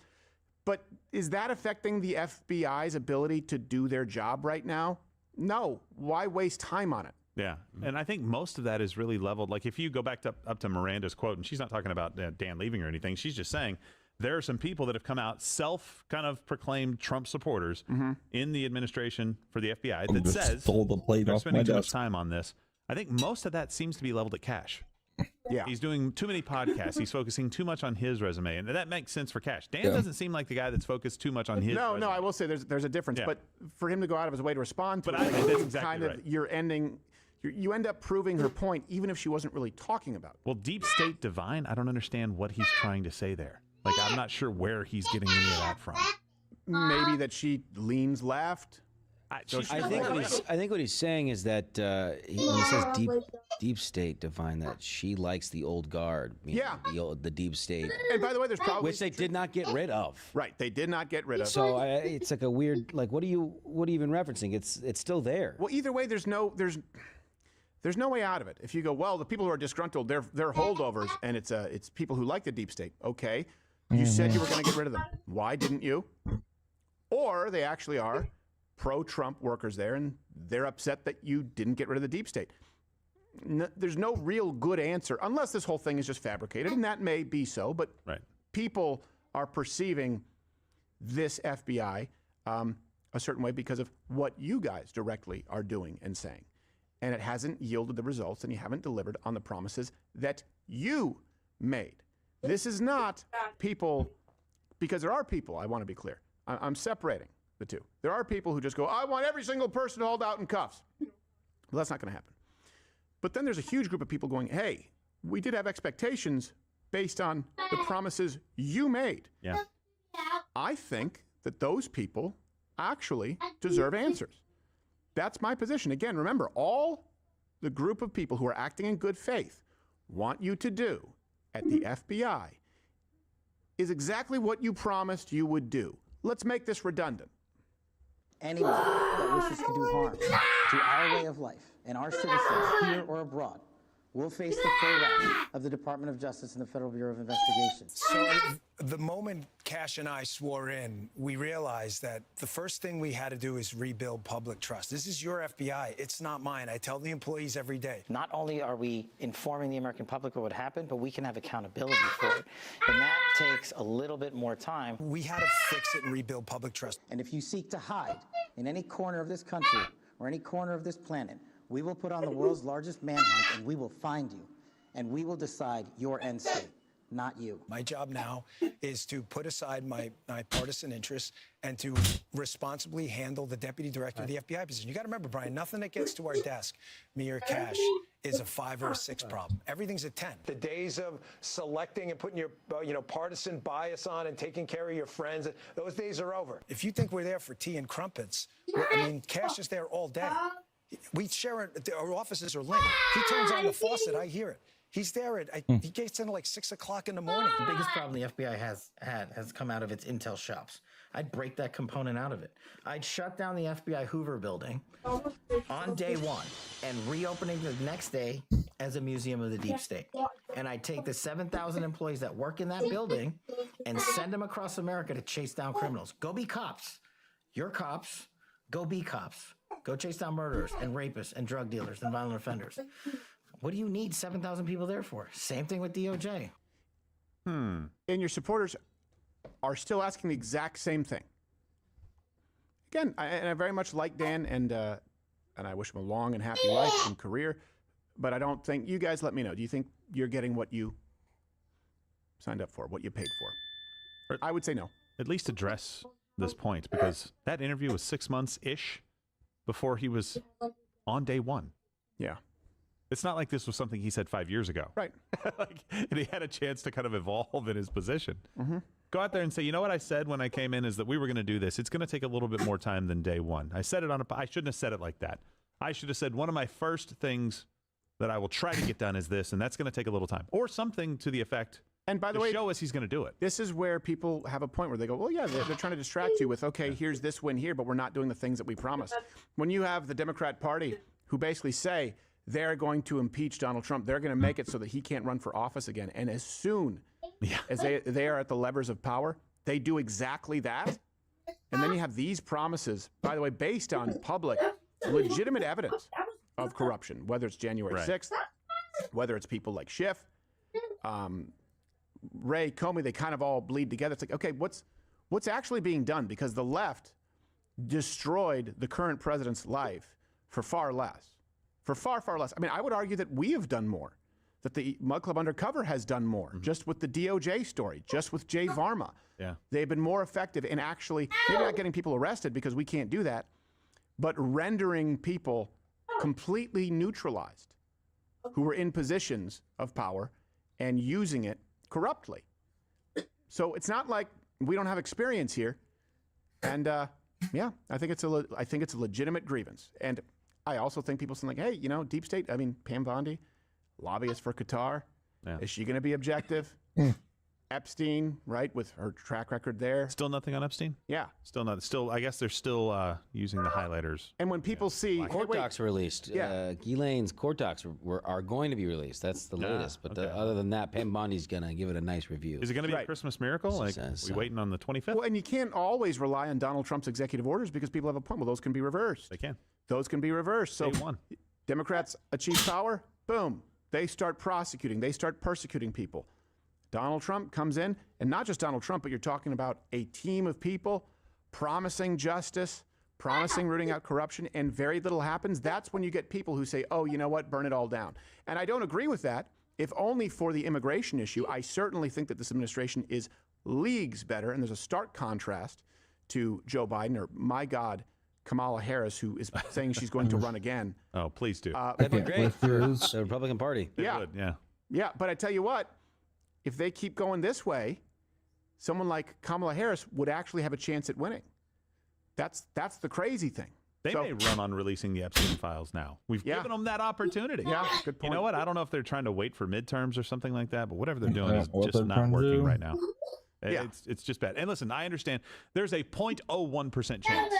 [SPEAKER 26] But is that affecting the FBI's ability to do their job right now? No. Why waste time on it?
[SPEAKER 11] Yeah, and I think most of that is really leveled. Like if you go back up to Miranda's quote, and she's not talking about Dan leaving or anything. She's just saying there are some people that have come out kind of proclaimed Trump supporters in the administration for the FBI that says
[SPEAKER 1] stole the plate
[SPEAKER 11] they're
[SPEAKER 1] off
[SPEAKER 11] spending
[SPEAKER 1] my
[SPEAKER 11] too much
[SPEAKER 1] desk.
[SPEAKER 11] time on this. I think most of that seems to be leveled at Cash.
[SPEAKER 26] Yeah,
[SPEAKER 11] he's doing too many podcasts. He's focusing too much on his resume, and that makes sense for Cash. Dan doesn't seem like the guy that's focused too much on his.
[SPEAKER 26] No,
[SPEAKER 11] resume.
[SPEAKER 26] no, I will say there's a difference.
[SPEAKER 11] Yeah.
[SPEAKER 26] But for him to go out of his way to respond to
[SPEAKER 11] But
[SPEAKER 26] it,
[SPEAKER 11] I think that's exactly
[SPEAKER 26] kind of
[SPEAKER 11] right.
[SPEAKER 26] you end up proving her point, even if she wasn't really talking about it.
[SPEAKER 11] Well, Deep State Divine, I don't understand what he's trying to say there. Like, I'm not sure where he's getting any of that from.
[SPEAKER 26] Maybe that she leans left.
[SPEAKER 3] I think what he's saying is that when he says deep state Divine, that she likes the old guard. The deep state.
[SPEAKER 26] And by the way, there's probably
[SPEAKER 3] which they did not get rid of.
[SPEAKER 26] Right, they did not get rid of.
[SPEAKER 3] So it's like a weird, like, what are you even referencing? It's still there.
[SPEAKER 26] Well, either way, there's no way out of it. If you go, well, the people who are disgruntled, they're holdovers, and it's people who like the deep state. Okay, you said you were going to get rid of them. Why didn't you? Or they actually are pro-Trump workers there, and they're upset that you didn't get rid of the deep state. There's no real good answer, unless this whole thing is just fabricated, and that may be so, but people are perceiving this FBI a certain way because of what you guys directly are doing and saying. And it hasn't yielded the results, and you haven't delivered on the promises that you made. This is not people, because there are people, I want to be clear. I'm separating the two. There are people who just go, I want every single person to hold out in cuffs. Well, that's not going to happen. But then there's a huge group of people going, hey, we did have expectations based on the promises you made.
[SPEAKER 11] Yeah.
[SPEAKER 26] I think that those people actually deserve answers. That's my position. Again, remember, all the group of people who are acting in good faith want you to do at the FBI is exactly what you promised you would do. Let's make this redundant.
[SPEAKER 4] Anyone that wishes to do harm to our way of life and our citizens here or abroad will face the full wrath of the Department of Justice and the Federal Bureau of Investigation.
[SPEAKER 6] So the moment Cash and I swore in, we realized that the first thing we had to do is rebuild public trust. This is your FBI. It's not mine. I tell the employees every day.
[SPEAKER 9] Not only are we informing the American public of what happened, but we can have accountability for it. And that takes a little bit more time.
[SPEAKER 6] We had to fix it and rebuild public trust.
[SPEAKER 4] And if you seek to hide in any corner of this country or any corner of this planet, we will put on the world's largest manhunt, and we will find you, and we will decide your end state, not you.
[SPEAKER 6] My job now is to put aside my partisan interests and to responsibly handle the deputy director of the FBI position. You got to remember, Brian, nothing that gets to our desk, me or Cash, is a 5 or a 6 problem. Everything's a 10.
[SPEAKER 10] The days of selecting and putting your partisan bias on and taking care of your friends, those days are over.
[SPEAKER 6] If you think we're there for tea and crumpets, I mean, Cash is there all day. We share it. Our offices are linked. He turns on the faucet. I hear it. He's there. He gets in at like 6 o'clock in the morning.
[SPEAKER 9] The biggest problem the FBI has come out of its intel shops. I'd break that component out of it. I'd shut down the FBI Hoover building on day one and reopening the next day as a museum of the deep state. And I'd take the 7,000 employees that work in that building and send them across America to chase down criminals. Go be cops. You're cops. Go be cops. Go chase down murderers and rapists and drug dealers and violent offenders. What do you need 7,000 people there for? Same thing with DOJ.
[SPEAKER 26] And your supporters are still asking the exact same thing. Again, I very much like Dan, and I wish him a long and happy life and career, but I don't think, you guys let me know, do you think you're getting what you signed up for, what you paid for? I would say no.
[SPEAKER 11] At least address this point, because that interview was 6 months-ish before he was on day one.
[SPEAKER 26] Yeah.
[SPEAKER 11] It's not like this was something he said 5 years ago.
[SPEAKER 26] Right.
[SPEAKER 11] And he had a chance to kind of evolve in his position. Go out there and say, you know what I said when I came in is that we were going to do this. It's going to take a little bit more time than day one. I said it I shouldn't have said it like that. I should have said one of my first things that I will try to get done is this, and that's going to take a little time. Or something to the effect.
[SPEAKER 26] And by the way,
[SPEAKER 11] show us he's going to do it.
[SPEAKER 26] This is where people have a point where they go, well, yeah, they're trying to distract you with, okay, here's this win here, but we're not doing the things that we promised. When you have the Democrat Party who basically say they're going to impeach Donald Trump, they're going to make it so that he can't run for office again. And as soon as they are at the levers of power, they do exactly that. And then you have these promises, by the way, based on public, legitimate evidence of corruption, whether it's January 6th, whether it's people like Schiff, Ray, Comey, they kind of all bleed together. It's like, okay, what's actually being done? Because the left destroyed the current president's life for far less. For far, far less. I mean, I would argue that we have done more, that the Mug Club Undercover has done more, just with the DOJ story, just with Jay Varma.
[SPEAKER 11] Yeah.
[SPEAKER 26] They've been more effective in actually, maybe not getting people arrested because we can't do that, but rendering people completely neutralized who were in positions of power and using it corruptly. So it's not like we don't have experience here. And yeah, I think it's a legitimate grievance. And I also think people saying like, hey, you know, deep state, I mean, Pam Bondi, lobbyist for Qatar.
[SPEAKER 11] Yeah.
[SPEAKER 26] Is she going to be objective? Epstein, right, with her track record there.
[SPEAKER 11] Still nothing on Epstein?
[SPEAKER 26] Yeah.
[SPEAKER 11] Still not. Still, I guess they're still using the highlighters.
[SPEAKER 26] And when people see
[SPEAKER 3] court docs were released, Ghislaine's court docs are going to be released. That's the latest. But other than that, Pam Bondi's going to give it a nice review.
[SPEAKER 11] Is it going to be a Christmas miracle? Like, we waiting on the 25th?
[SPEAKER 26] Well, and you can't always rely on Donald Trump's executive orders because people have a point. Well, those can be reversed.
[SPEAKER 11] They can.
[SPEAKER 26] Those can be reversed. So
[SPEAKER 11] Day one.
[SPEAKER 26] Democrats achieve power, boom. They start prosecuting. They start persecuting people. Donald Trump comes in, and not just Donald Trump, but you're talking about a team of people promising justice, promising rooting out corruption, and very little happens. That's when you get people who say, oh, you know what, burn it all down. And I don't agree with that, if only for the immigration issue. I certainly think that this administration is leagues better, and there's a stark contrast to Joe Biden, or my God, Kamala Harris, who is saying she's going to run again.
[SPEAKER 11] Oh, please do.
[SPEAKER 3] That'd be great for the Republican Party.
[SPEAKER 26] Yeah.
[SPEAKER 11] Would, yeah.
[SPEAKER 26] Yeah, but I tell you what, if they keep going this way, someone like Kamala Harris would actually have a chance at winning. That's the crazy thing.
[SPEAKER 11] They may run on releasing the Epstein files now. We've given them that opportunity.
[SPEAKER 26] Yeah, good point.
[SPEAKER 11] You know what? I don't know if they're trying to wait for midterms or something like that, but whatever they're doing is just not working right now.
[SPEAKER 26] Yeah.
[SPEAKER 11] It's just bad. And listen, I understand there's a 0.01% chance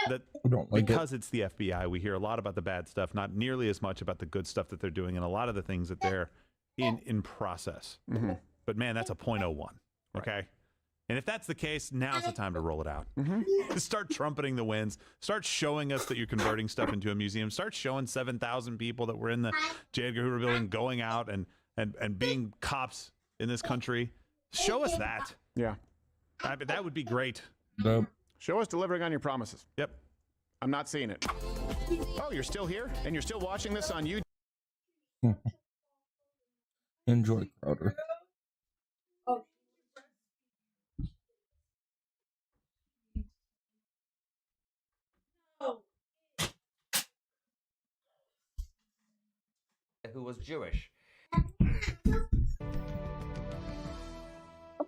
[SPEAKER 11] that
[SPEAKER 1] like
[SPEAKER 11] because it's the FBI, we hear a lot about the bad stuff, not nearly as much about the good stuff that they're doing and a lot of the things that they're in process. But man, that's a 0.01. Okay. And if that's the case, now's the time to roll it out. Start trumpeting the wins. Start showing us that you're converting stuff into a museum. Start showing 7,000 people that were in the J. Edgar Hoover building going out and being cops in this country. Show us that.
[SPEAKER 26] Yeah.
[SPEAKER 11] That would be great.
[SPEAKER 1] Nope.
[SPEAKER 26] Show us delivering on your promises.
[SPEAKER 11] Yep.
[SPEAKER 26] I'm not seeing it. Oh, you're still here? And you're still watching this on YouTube?
[SPEAKER 1] Enjoy, Crowder.
[SPEAKER 15] Who was Jewish.
[SPEAKER 19] Open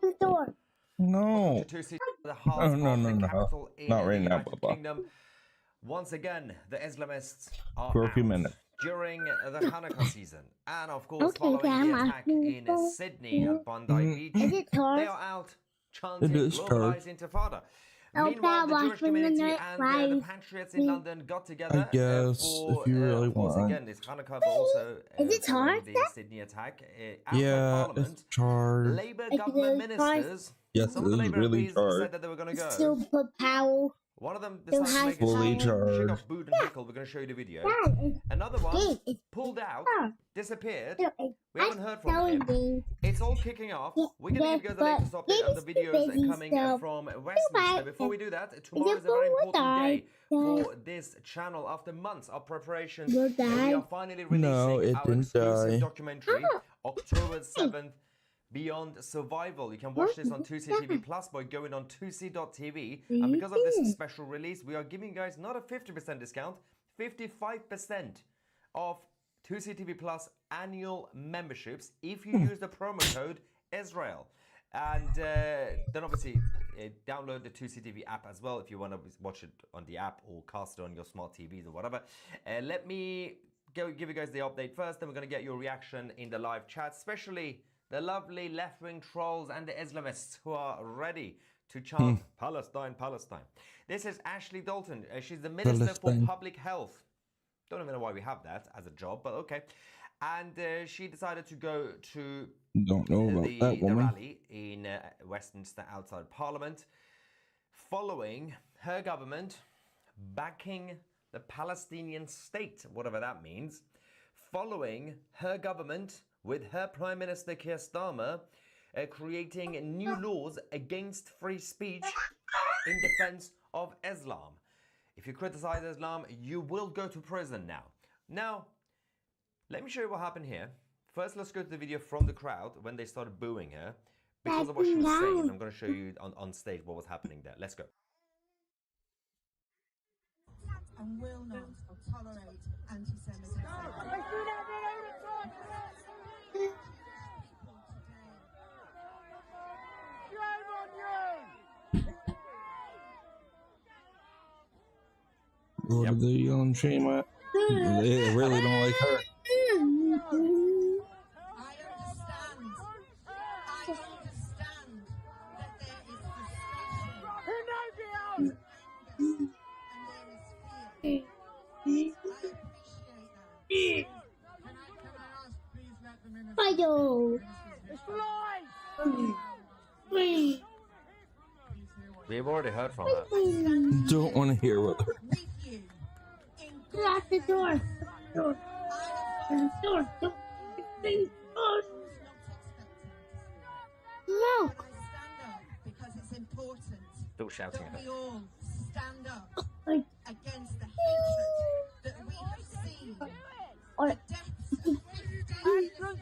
[SPEAKER 19] the door.
[SPEAKER 1] No.
[SPEAKER 15] Oh,
[SPEAKER 1] no. Not right now, Bubba.
[SPEAKER 15] Kingdom. Once again, the Islamists are
[SPEAKER 1] For a few
[SPEAKER 15] out
[SPEAKER 1] minutes.
[SPEAKER 15] during the Hanukkah season. And of course,
[SPEAKER 19] Okay,
[SPEAKER 15] following the
[SPEAKER 19] Grandma.
[SPEAKER 15] attack in Sydney at Bondi Beach,
[SPEAKER 19] Is it hard?
[SPEAKER 15] they are out chanting
[SPEAKER 1] It is
[SPEAKER 15] globalized intifada.
[SPEAKER 19] Oh,
[SPEAKER 15] Meanwhile, the
[SPEAKER 19] Grandma,
[SPEAKER 15] Jewish
[SPEAKER 19] when the
[SPEAKER 15] community
[SPEAKER 19] night
[SPEAKER 15] and the
[SPEAKER 19] flies.
[SPEAKER 15] patriots in London got together
[SPEAKER 1] I guess,
[SPEAKER 15] for,
[SPEAKER 1] if you really
[SPEAKER 15] once
[SPEAKER 1] want.
[SPEAKER 15] again, this Hanukkah, but also
[SPEAKER 19] Is it
[SPEAKER 15] following
[SPEAKER 19] hard,
[SPEAKER 15] the
[SPEAKER 19] Dad?
[SPEAKER 15] Sydney attack. Outside
[SPEAKER 1] Yeah,
[SPEAKER 15] Parliament,
[SPEAKER 1] it's charged.
[SPEAKER 15] Labour
[SPEAKER 19] Is
[SPEAKER 15] government
[SPEAKER 19] it hard?
[SPEAKER 15] ministers,
[SPEAKER 1] Yes,
[SPEAKER 15] some
[SPEAKER 1] it
[SPEAKER 15] of the
[SPEAKER 1] is
[SPEAKER 15] Labour
[SPEAKER 1] really
[SPEAKER 15] MPs
[SPEAKER 1] charged.
[SPEAKER 15] said that they were going to go.
[SPEAKER 19] Super power.
[SPEAKER 15] One of them
[SPEAKER 19] Still
[SPEAKER 15] decided to
[SPEAKER 19] has
[SPEAKER 15] make a
[SPEAKER 1] fully
[SPEAKER 15] change. She
[SPEAKER 1] charged.
[SPEAKER 15] got booed and tickled. We're going to show you the video. Another one pulled out, disappeared. We haven't heard from him. It's all kicking off. We're going to give you guys the latest update and the videos coming from Westminster. Before we do that, tomorrow is a very important day for this channel. After months of preparations, we are finally releasing
[SPEAKER 1] No, it
[SPEAKER 15] our
[SPEAKER 1] didn't
[SPEAKER 15] exclusive
[SPEAKER 1] die.
[SPEAKER 15] documentary, October 7th. Beyond Survival. You can watch this on 2CTV Plus by going on 2c.tv. And because of this special release, we are giving you guys not a 50% discount, 55% of 2CTV Plus annual memberships if you use the promo code Israel. And then obviously download the 2CTV app as well if you want to watch it on the app or cast it on your smart TVs or whatever. Let me give you guys the update first, then we're going to get your reaction in the live chat, especially the lovely left-wing trolls and the Islamists who are ready to chant Palestine, Palestine. This is Ashley Dalton. She's the Minister for Public Health. Don't even know why we have that as a job, but okay. And she decided to go to the rally in Westminster outside Parliament, following her government backing the Palestinian state, whatever that means, following her government with her Prime Minister Keir Starmer creating new laws against free speech in defense of Islam. If you criticize Islam, you will go to prison now. Now, let me show you what happened here. First, let's go to the video from the crowd when they started booing her because of what she was saying. I'm going to show you on stage what was happening there. Let's go.
[SPEAKER 16] And will not tolerate anti-Semitism.
[SPEAKER 1] What are they yelling shame at? They really don't like her.
[SPEAKER 15] We've already heard from her.
[SPEAKER 1] Don't want to hear what.
[SPEAKER 19] Lock the door. Door. Door.
[SPEAKER 16] milk. I stand up because it's important
[SPEAKER 15] Still shouting
[SPEAKER 16] that
[SPEAKER 15] at
[SPEAKER 16] we
[SPEAKER 15] her.
[SPEAKER 16] all stand up against the hatred that we have seen. The deaths of 15 innocent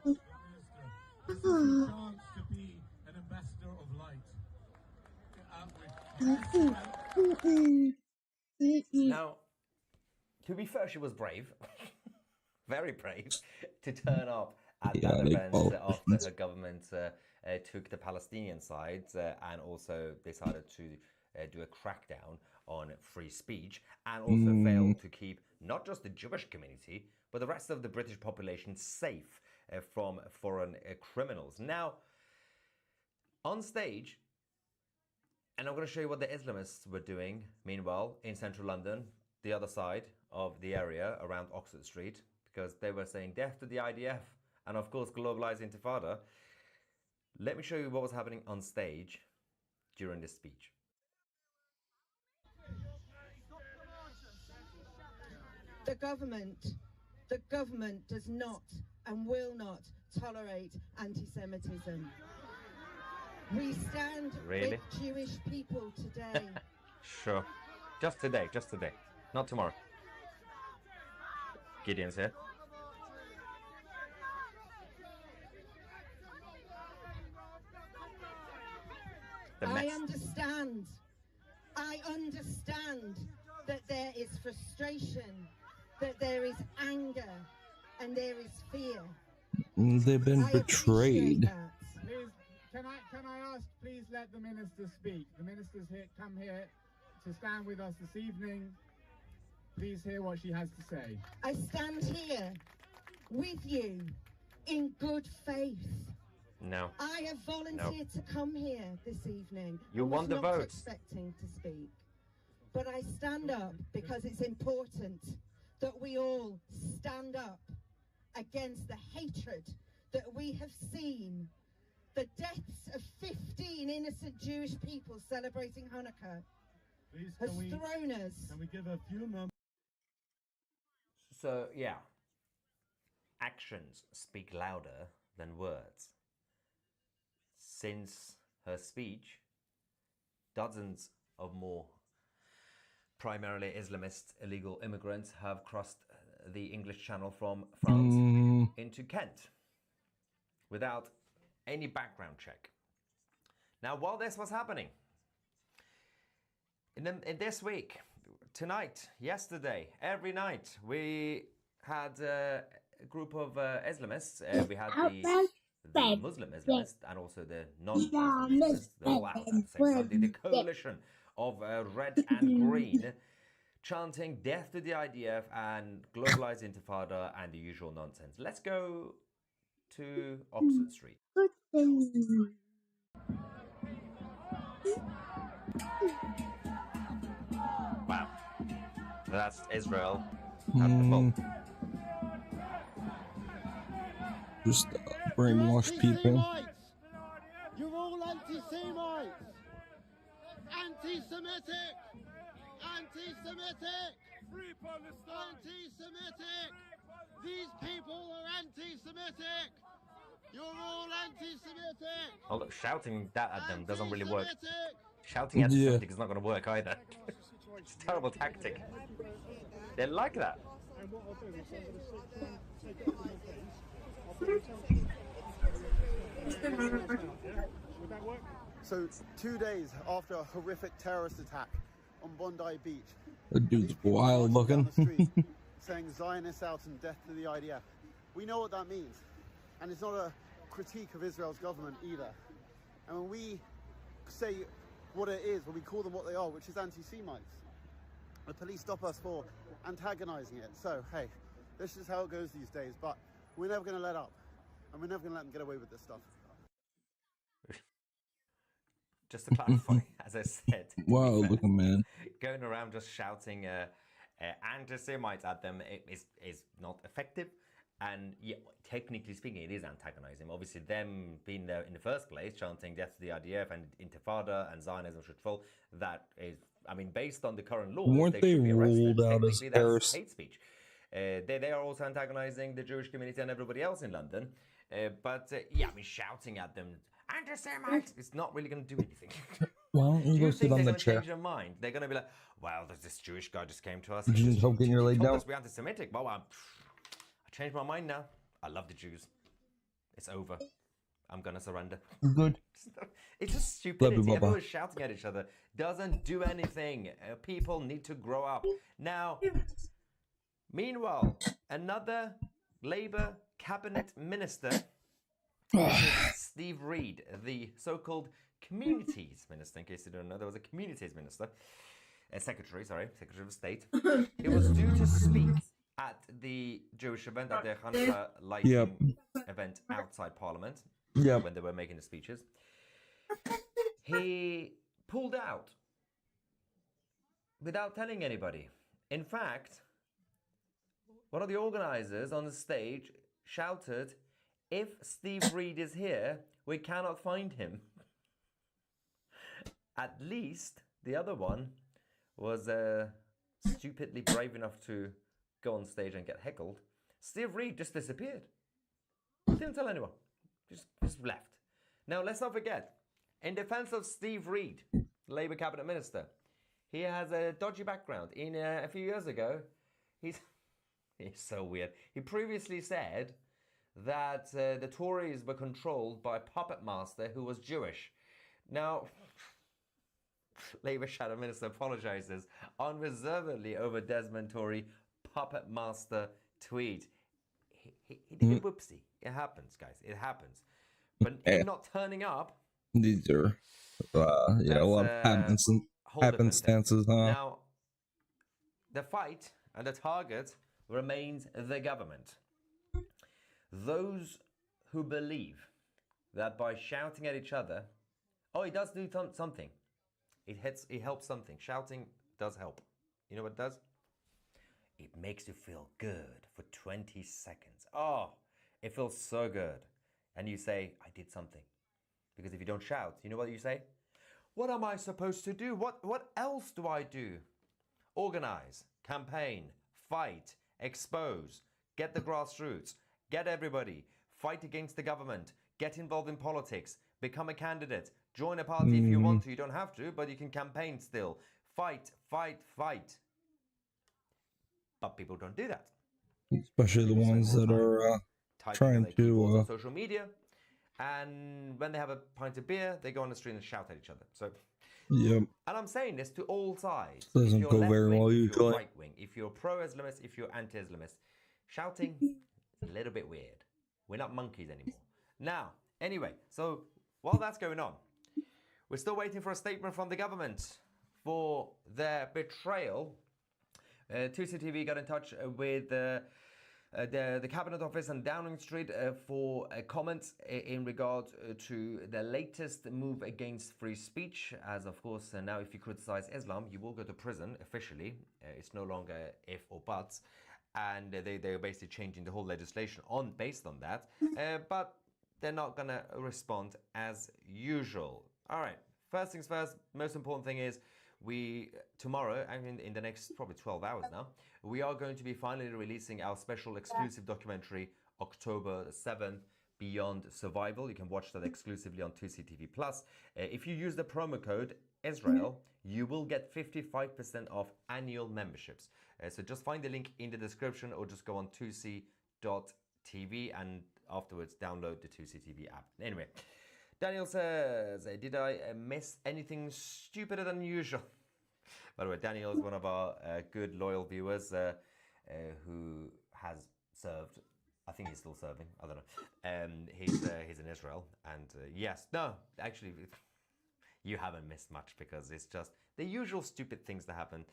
[SPEAKER 8] This is your chance to be an ambassador of light.
[SPEAKER 15] Now, to be fair, she was brave, very brave, to turn up at that event after her government took the Palestinian side and also decided to do a crackdown on free speech, and also failed to keep not just the Jewish community, but the rest of the British population safe from foreign criminals. Now, on stage, and I'm going to show you what the Islamists were doing, meanwhile, in central London, the other side of the area around Oxford Street, because they were saying death to the IDF, and of course, globalized intifada. Let me show you what was happening on stage during this speech.
[SPEAKER 16] The government does not and will not tolerate anti-Semitism. We stand with Jewish people today.
[SPEAKER 15] Sure. Just today, not tomorrow. Gideon's here.
[SPEAKER 16] I understand that there is frustration, that there is anger, and there is fear.
[SPEAKER 1] They've been betrayed.
[SPEAKER 8] Please, can I ask, please let the minister speak. The minister's here, come here to stand with us this evening. Please hear what she has to say.
[SPEAKER 16] I stand here with you in good faith.
[SPEAKER 15] No.
[SPEAKER 16] I have volunteered to come here this evening.
[SPEAKER 15] You won the
[SPEAKER 16] vote.
[SPEAKER 15] vote.
[SPEAKER 16] Not expecting to speak, but I stand up because it's important that we all stand up against the hatred that we have seen. The deaths of 15 innocent Jewish people celebrating Hanukkah has thrown us.
[SPEAKER 8] Can we give a few moments?
[SPEAKER 15] So, yeah. Actions speak louder than words. Since her speech, dozens of more primarily Islamist illegal immigrants have crossed the English Channel from France into Kent without any background check. Now, while this was happening, in this week, tonight, yesterday, every night, we had a group of Islamists. We had the Muslim Islamists and also the non-Muslim Islamists. They're all out at the same time. The coalition of red and green chanting death to the IDF and globalized intifada and the usual nonsense. Let's go to Oxford Street. Wow. That's Israel at the fault.
[SPEAKER 1] Just brainwash people.
[SPEAKER 8] You're all anti-Semites. Anti-Semitic. Anti-Semitic. Free Palestine. Anti-Semitic. These people are anti-Semitic. You're all anti-Semitic.
[SPEAKER 15] Oh, look, shouting that at them doesn't really work. Shouting anti-Semitic is not going to work either. It's a terrible tactic. They like that.
[SPEAKER 8] So, 2 days after a horrific terrorist attack on Bondi Beach,
[SPEAKER 1] That dude's wild looking.
[SPEAKER 8] saying Zionists out and death to the IDF. We know what that means. And it's not a critique of Israel's government either. And when we say what it is, when we call them what they are, which is anti-Semites, the police stop us for antagonizing it. So, hey, this is how it goes these days, but we're never going to let up. And we're never going to let them get away with this stuff.
[SPEAKER 15] Just to clarify, as I said,
[SPEAKER 1] wow, looking man,
[SPEAKER 15] going around just shouting anti-Semites at them is not effective. And yeah, technically speaking, it is antagonizing. Obviously, them being there in the first place, chanting death to the IDF and Intifada and Zionism should fall, that is, I mean, based on the current law,
[SPEAKER 1] weren't they
[SPEAKER 15] should be arrested.
[SPEAKER 1] ruled out as
[SPEAKER 15] Technically, that's
[SPEAKER 1] terrorists?
[SPEAKER 15] hate speech. They are also antagonizing the Jewish community and everybody else in London. But yeah, I mean, shouting at them, anti-Semites, it's not really going to do anything.
[SPEAKER 1] Well,
[SPEAKER 15] Do you think they're
[SPEAKER 1] on the
[SPEAKER 15] going to
[SPEAKER 1] chair.
[SPEAKER 15] change their mind? They're going to be like, well, there's this Jewish guy just came to us.
[SPEAKER 1] Did you just hope you're laid
[SPEAKER 15] told
[SPEAKER 1] down?
[SPEAKER 15] us we're anti-Semitic. Well, I changed my mind now. I love the Jews. It's over. I'm going to surrender.
[SPEAKER 1] Good.
[SPEAKER 15] It's just stupidity. Everyone's shouting at each other. Doesn't do anything. People need to grow up. Now, meanwhile, another Labour cabinet minister, Steve Reed, the so-called communities minister, in case you don't know, there was a communities minister, secretary of State. He was due to speak at the Jewish event, at the Hanukkah lighting event outside Parliament, when they were making the speeches. He pulled out without telling anybody. In fact, one of the organizers on the stage shouted, "If Steve Reed is here, we cannot find him." At least the other one was stupidly brave enough to go on stage and get heckled. Steve Reed just disappeared. Didn't tell anyone. Just left. Now, let's not forget, in defense of Steve Reed, Labour cabinet minister, he has a dodgy background. In a few years ago, he's so weird. He previously said that the Tories were controlled by a puppet master who was Jewish. Now, Labour Shadow Minister apologizes unreservedly over Desmond Tory puppet master tweet. He did a whoopsie. It happens, guys. It happens. But him not turning up.
[SPEAKER 1] These are, a lot of happenstances, huh?
[SPEAKER 15] Now, the fight and the target remains the government. Those who believe that by shouting at each other, it does do something. It helps something. Shouting does help. You know what it does? It makes you feel good for 20 seconds. Oh, it feels so good. And you say, I did something. Because if you don't shout, you know what you say? What am I supposed to do? What else do I do? Organize, campaign, fight, expose, get the grassroots, get everybody, fight against the government, get involved in politics, become a candidate, join a party if you want to. You don't have to, but you can campaign still. Fight, fight, fight. But people don't do that.
[SPEAKER 1] Especially the ones that are trying to
[SPEAKER 15] on social media, and when they have a pint of beer, they go on the street and shout at each other. So, and I'm saying this to all sides.
[SPEAKER 1] Doesn't go very well
[SPEAKER 15] if
[SPEAKER 1] usually.
[SPEAKER 15] you're right wing, if you're pro-Islamist, if you're anti-Islamist, shouting is a little bit weird. We're not monkeys anymore. Now, anyway, so while that's going on, we're still waiting for a statement from the government for their betrayal. 2CTV got in touch with the Cabinet Office and Downing Street for comments in regard to the latest move against free speech. As of course, now if you criticize Islam, you will go to prison officially. It's no longer if or buts. And they're basically changing the whole legislation based on that. But they're not going to respond as usual. All right, first things first, most important thing is tomorrow, I mean in the next probably 12 hours now, we are going to be finally releasing our special exclusive documentary, October 7th, Beyond Survival. You can watch that exclusively on 2CTV+. If you use the promo code Israel, you will get 55% off annual memberships. So just find the link in the description or just go on 2C.tv and afterwards download the 2CTV app. Anyway, Daniel says, did I miss anything stupider than usual? By the way, Daniel is one of our good, loyal viewers who has served. I think he's still serving. I don't know. He's in Israel. And yes, no, actually, you haven't missed much because it's just the usual stupid things that happen.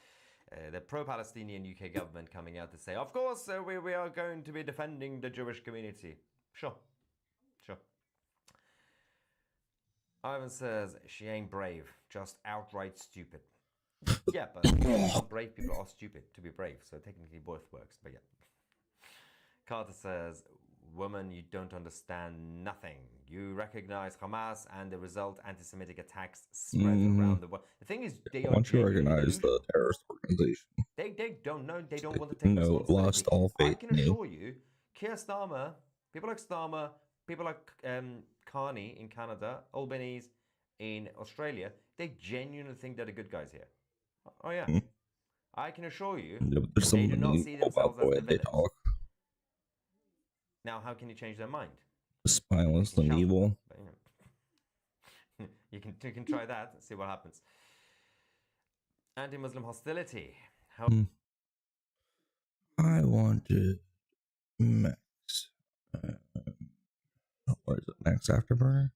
[SPEAKER 15] The pro-Palestinian UK government coming out to say, of course, we are going to be defending the Jewish community. Sure. Ivan says, she ain't brave, just outright stupid. Yeah, but some brave people are stupid to be brave, so technically both works, but yeah. Carter says, woman, you don't understand nothing. You recognize Hamas and the result anti-Semitic attacks spread around the world. The thing is, they are
[SPEAKER 1] Once you recognize the terrorist organization,
[SPEAKER 15] they don't know. They don't want to take
[SPEAKER 1] lost
[SPEAKER 15] responsibility.
[SPEAKER 1] all
[SPEAKER 15] I
[SPEAKER 1] faith
[SPEAKER 15] can
[SPEAKER 1] in you.
[SPEAKER 15] assure you, Keir Starmer, people like Starmer, people like Carney in Canada, Albanese in Australia, they genuinely think they're the good guys here. Oh yeah, I can assure you,
[SPEAKER 1] There's
[SPEAKER 15] they do not
[SPEAKER 1] something
[SPEAKER 15] see
[SPEAKER 1] about
[SPEAKER 15] themselves
[SPEAKER 1] the
[SPEAKER 15] as
[SPEAKER 1] way
[SPEAKER 15] the
[SPEAKER 1] they
[SPEAKER 15] villains.
[SPEAKER 1] talk.
[SPEAKER 15] Now, how can you change their mind?
[SPEAKER 1] Spineless and evil.
[SPEAKER 15] But, you can try that and see what happens. Anti-Muslim hostility. How?
[SPEAKER 1] I wanted Max. What is it? Max Afterburner?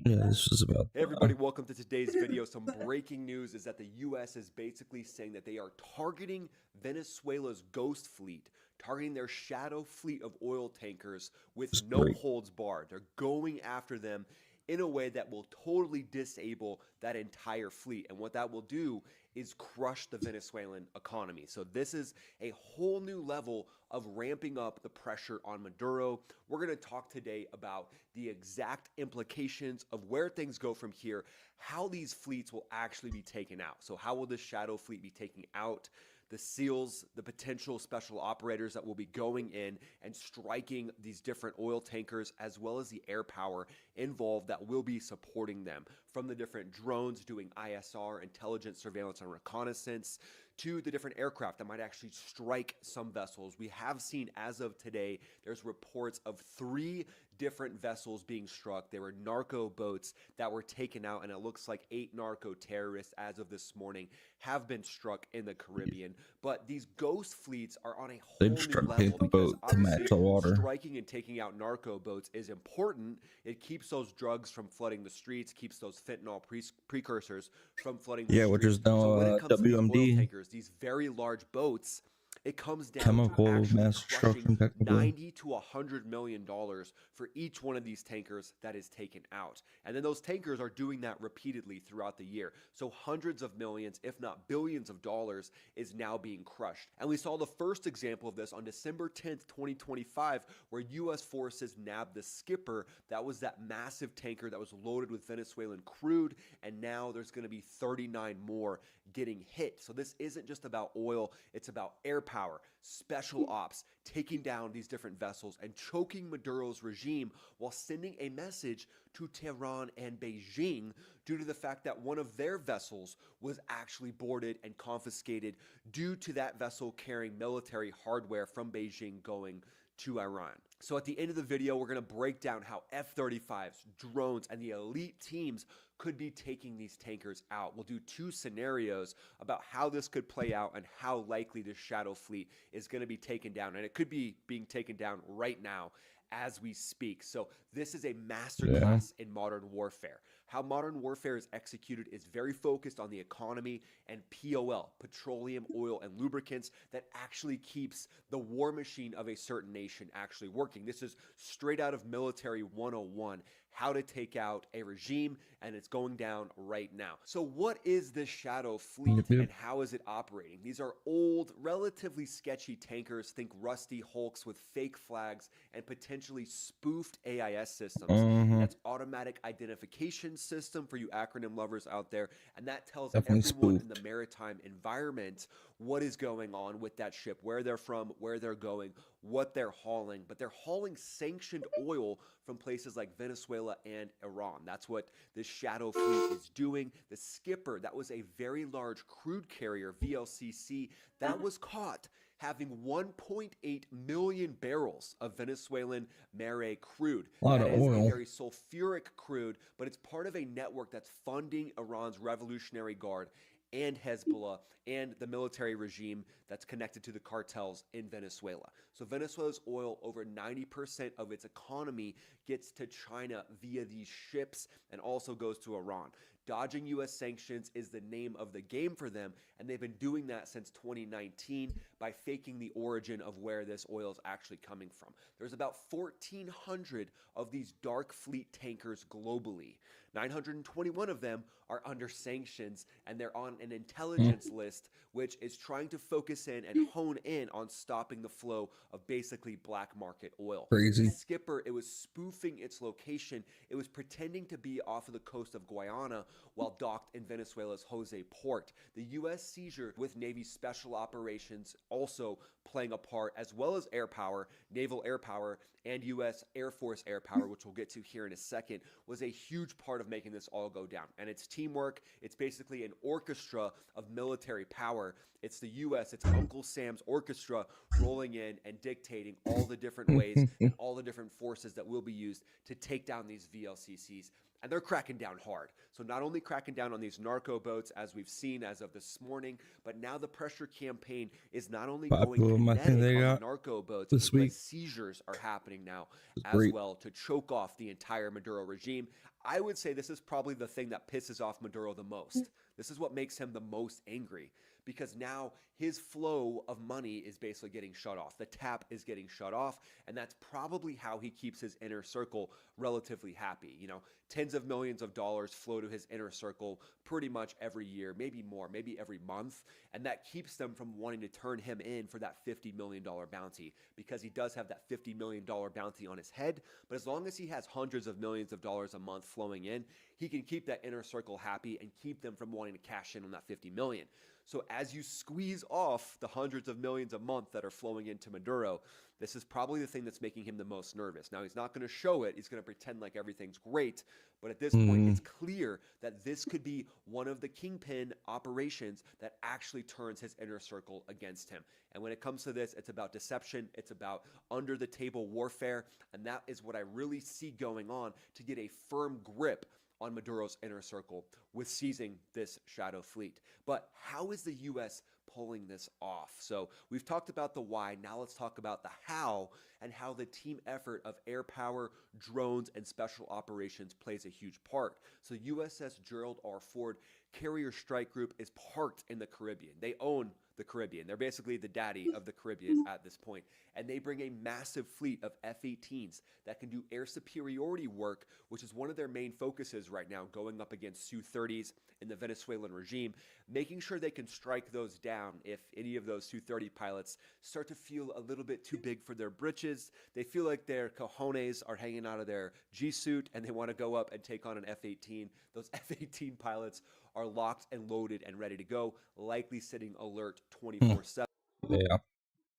[SPEAKER 1] Yeah, this was about.
[SPEAKER 17] Hey everybody, welcome to today's video. Some breaking news is that the U.S. is basically saying that they are targeting Venezuela's ghost fleet, targeting their shadow fleet of oil tankers with no holds barred. They're going after them in a way that will totally disable that entire fleet. And what that will do is crush the Venezuelan economy. So this is a whole new level of ramping up the pressure on Maduro. We're going to talk today about the exact implications of where things go from here, how these fleets will actually be taken out. So how will this shadow fleet be taken out? The SEALs, the potential special operators that will be going in and striking these different oil tankers, as well as the air power involved that will be supporting them, from the different drones doing ISR, intelligence, surveillance, and reconnaissance, to the different aircraft that might actually strike some vessels. We have seen, as of today, there's reports of 3 different vessels being struck. They were narco boats that were taken out, and it looks like 8 narco terrorists, as of this morning, have been struck in the Caribbean. But these ghost fleets are on a whole new level,
[SPEAKER 1] the boat to match the water.
[SPEAKER 17] striking and taking out narco boats is important. It keeps those drugs from flooding the streets, keeps those fentanyl precursors from flooding the streets.
[SPEAKER 1] Which is now
[SPEAKER 17] So when it comes to these oil
[SPEAKER 1] WMD.
[SPEAKER 17] tankers, these very large boats, it comes down
[SPEAKER 1] Chemical
[SPEAKER 17] to actually
[SPEAKER 1] mass destruction, technically.
[SPEAKER 17] $90 to $100 million for each one of these tankers that is taken out. And then those tankers are doing that repeatedly throughout the year. So hundreds of millions, if not billions of dollars is now being crushed. And we saw the first example of this on December 10th, 2025, where U.S. forces nabbed the Skipper. That was that massive tanker that was loaded with Venezuelan crude. And now there's going to be 39 more getting hit. So this isn't just about oil, it's about air power, special ops, taking down these different vessels and choking Maduro's regime while sending a message to Tehran and Beijing due to the fact that one of their vessels was actually boarded and confiscated due to that vessel carrying military hardware from Beijing going to Iran. So at the end of the video, we're going to break down how F-35s, drones, and the elite teams could be taking these tankers out. We'll do 2 scenarios about how this could play out and how likely this shadow fleet is going to be taken down. And it could be being taken down right now as we speak. So this is a masterclass in modern warfare. How modern warfare is executed is very focused on the economy and POL, petroleum, oil, and lubricants, that actually keeps the war machine of a certain nation actually working. This is straight out of military 101, how to take out a regime, and it's going down right now. So what is this shadow fleet and how is it operating? These are old, relatively sketchy tankers. Think rusty hulks with fake flags and potentially spoofed AIS systems. That's automatic identification system for you acronym lovers out there, and that tells everyone in the maritime environment what is going on with that ship, where they're from, where they're going, what they're hauling. But they're hauling sanctioned oil from places like Venezuela and Iran. That's what this shadow fleet is doing. The Skipper, that was a very large crude carrier, VLCC, that was caught having 1.8 million barrels of Venezuelan Mare crude.
[SPEAKER 1] A lot
[SPEAKER 17] that
[SPEAKER 1] of
[SPEAKER 17] is
[SPEAKER 1] oil.
[SPEAKER 17] a very sulfuric crude, but it's part of a network that's funding Iran's Revolutionary Guard and Hezbollah and the military regime that's connected to the cartels in Venezuela. So Venezuela's oil, over 90% of its economy gets to China via these ships and also goes to Iran. Dodging U.S. sanctions is the name of the game for them, and they've been doing that since 2019 by faking the origin of where this oil is actually coming from. There's about 1,400 of these dark fleet tankers globally. 921 of them are under sanctions, and they're on an intelligence list, which is trying to focus in and hone in on stopping the flow of basically black market oil.
[SPEAKER 1] Crazy.
[SPEAKER 17] The Skipper, it was spoofing its location. It was pretending to be off of the coast of Guyana while docked in Venezuela's Jose port. The U.S. seizure with Navy special operations also playing a part, as well as air power, naval air power, and U.S. Air Force air power, which we'll get to here in a second, was a huge part of making this all go down. And it's teamwork. It's basically an orchestra of military power. It's the U.S., it's Uncle Sam's orchestra rolling in and dictating all the different ways and all the different forces that will be used to take down these VLCCs. And they're cracking down hard. So not only cracking down on these narco boats, as we've seen as of this morning, but now the pressure campaign is not only going kinetic on the narco boats, but seizures are happening now as well to choke off the entire Maduro regime. I would say this is probably the thing that pisses off Maduro the most. This is what makes him the most angry, because now his flow of money is basically getting shut off. The tap is getting shut off, and that's probably how he keeps his inner circle relatively happy. You know, tens of millions of dollars flow to his inner circle pretty much every year, maybe more, maybe every month, and that keeps them from wanting to turn him in for that $50 million bounty, because he does have that $50 million bounty on his head. But as long as he has hundreds of millions of dollars a month flowing in, he can keep that inner circle happy and keep them from wanting to cash in on that $50 million. So as you squeeze off the hundreds of millions a month that are flowing into Maduro, this is probably the thing that's making him the most nervous. Now, he's not going to show it. He's going to pretend like everything's great. But at this point, it's clear that this could be one of the kingpin operations that actually turns his inner circle against him. And when it comes to this, it's about deception. It's about under-the-table warfare. And that is what I really see going on to get a firm grip on Maduro's inner circle with seizing this shadow fleet. But how is the U.S. pulling this off? So we've talked about the why. Now let's talk about the how, and how the team effort of air power, drones, and special operations plays a huge part. So USS Gerald R. Ford Carrier Strike Group is parked in the Caribbean. They own the Caribbean. They're basically the daddy of the Caribbean at this point. And they bring a massive fleet of F-18s that can do air superiority work, which is one of their main focuses right now, going up against Su-30s in the Venezuelan regime, making sure they can strike those down if any of those Su-30 pilots start to feel a little bit too big for their britches. They feel like their cojones are hanging out of their G-suit, and they want to go up and take on an F-18. Those F-18 pilots are locked and loaded and ready to go, likely sitting alert 24/7.
[SPEAKER 1] Yeah.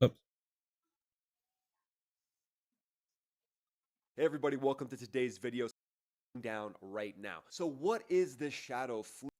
[SPEAKER 1] Oops.
[SPEAKER 17] Hey everybody, welcome to today's video. Down right now. So what is this shadow fleet?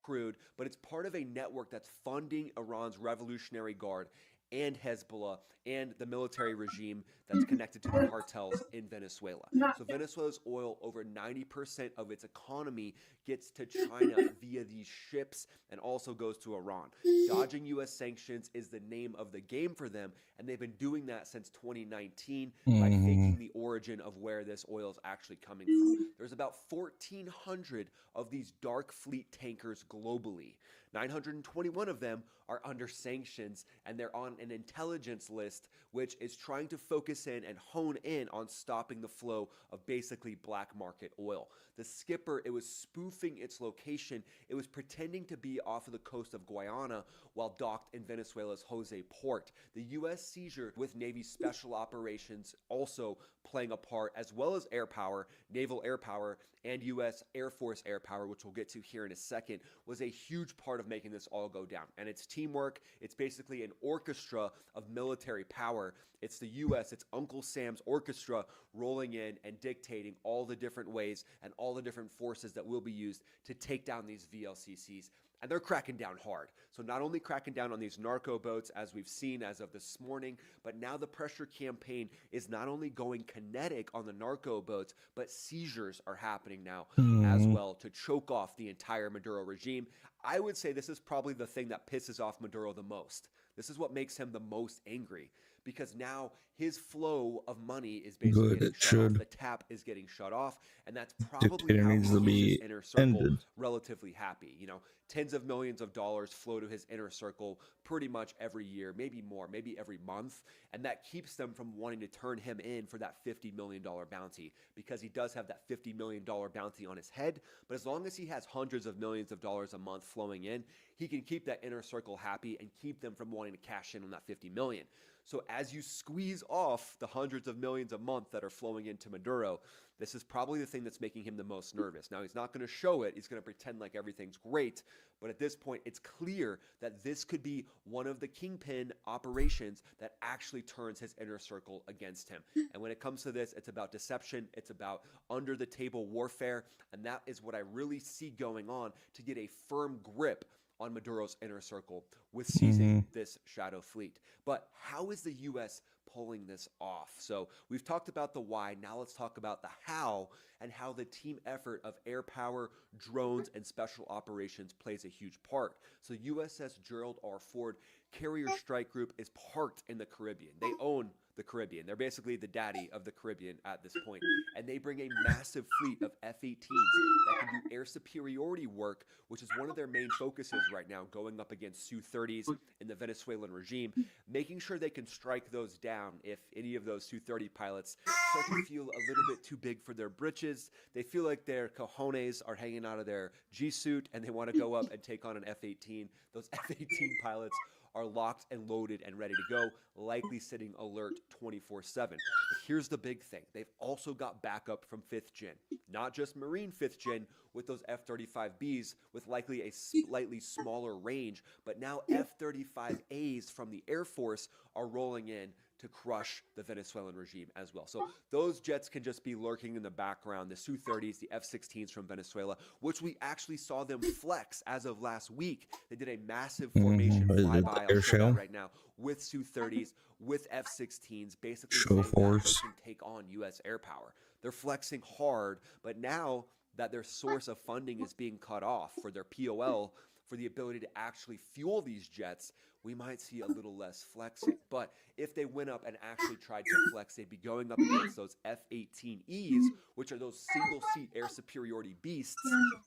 [SPEAKER 17] Crude, but it's part of a network that's funding Iran's Revolutionary Guard and Hezbollah and the military regime that's connected to the cartels in Venezuela. So Venezuela's oil, over 90% of its economy gets to China via these ships and also goes to Iran. Dodging U.S. sanctions is the name of the game for them, and they've been doing that since 2019 by faking the origin of where this oil is actually coming from. There's about 1,400 of these dark fleet tankers globally. 921 of them are under sanctions, and they're on an intelligence list, which is trying to focus in and hone in on stopping the flow of basically black market oil. The Skipper, it was spoofing its location. It was pretending to be off of the coast of Guyana while docked in Venezuela's Jose port. The U.S. seizure with Navy special operations also playing a part, as well as air power, naval air power, and U.S. Air Force air power, which we'll get to here in a second, was a huge part of making this all go down. And it's teamwork. It's basically an orchestra of military power. It's the U.S., it's Uncle Sam's orchestra rolling in and dictating all the different ways and all the different forces that will be used to take down these VLCCs. And they're cracking down hard. So not only cracking down on these narco boats, as we've seen as of this morning, but now the pressure campaign is not only going kinetic on the narco boats, but seizures are happening now as well to choke off the entire Maduro regime. I would say this is probably the thing that pisses off Maduro the most. This is what makes him the most angry, because now his flow of money is basically getting shut off. The tap is getting shut off, and that's probably how he keeps his inner circle relatively happy. You know, tens of millions of dollars flow to his inner circle pretty much every year, maybe more, maybe every month, and that keeps them from wanting to turn him in for that $50 million bounty, because he does have that $50 million bounty on his head. But as long as he has hundreds of millions of dollars a month flowing in, he can keep that inner circle happy and keep them from wanting to cash in on that $50 million. So as you squeeze off the hundreds of millions a month that are flowing into Maduro, this is probably the thing that's making him the most nervous. Now, he's not going to show it. He's going to pretend like everything's great. But at this point, it's clear that this could be one of the kingpin operations that actually turns his inner circle against him. And when it comes to this, it's about deception. It's about under-the-table warfare. And that is what I really see going on to get a firm grip on Maduro's inner circle with seizing this shadow fleet. But how is the U.S. pulling this off? So we've talked about the why. Now let's talk about the how, and how the team effort of air power, drones, and special operations plays a huge part. So USS Gerald R. Ford Carrier Strike Group is parked in the Caribbean. They own the Caribbean. They're basically the daddy of the Caribbean at this point. And they bring a massive fleet of F-18s that can do air superiority work, which is one of their main focuses right now, going up against Su-30s in the Venezuelan regime, making sure they can strike those down if any of those Su-30 pilots start to feel a little bit too big for their britches. They feel like their cojones are hanging out of their G-suit, and they want to go up and take on an F-18. Those F-18 pilots are locked and loaded and ready to go, likely sitting alert 24/7. But here's the big thing. They've also got backup from 5th Gen, not just Marine 5th Gen with those F-35Bs with likely a slightly smaller range, but now F-35As from the Air Force are rolling in to crush the Venezuelan regime as well. So those jets can just be lurking in the background, the Su-30s, the F-16s from Venezuela, which we actually saw them flex as of last week. They did a massive formation flyby, I'll show that right now, with Su-30s, with F-16s, basically saying that they can take on U.S. air power. They're flexing hard, but now that their source of funding is being cut off for their POL, for the ability to actually fuel these jets, we might see a little less flexing. But if they went up and actually tried to flex, they'd be going up against those F-18Es, which are those single-seat air superiority beasts,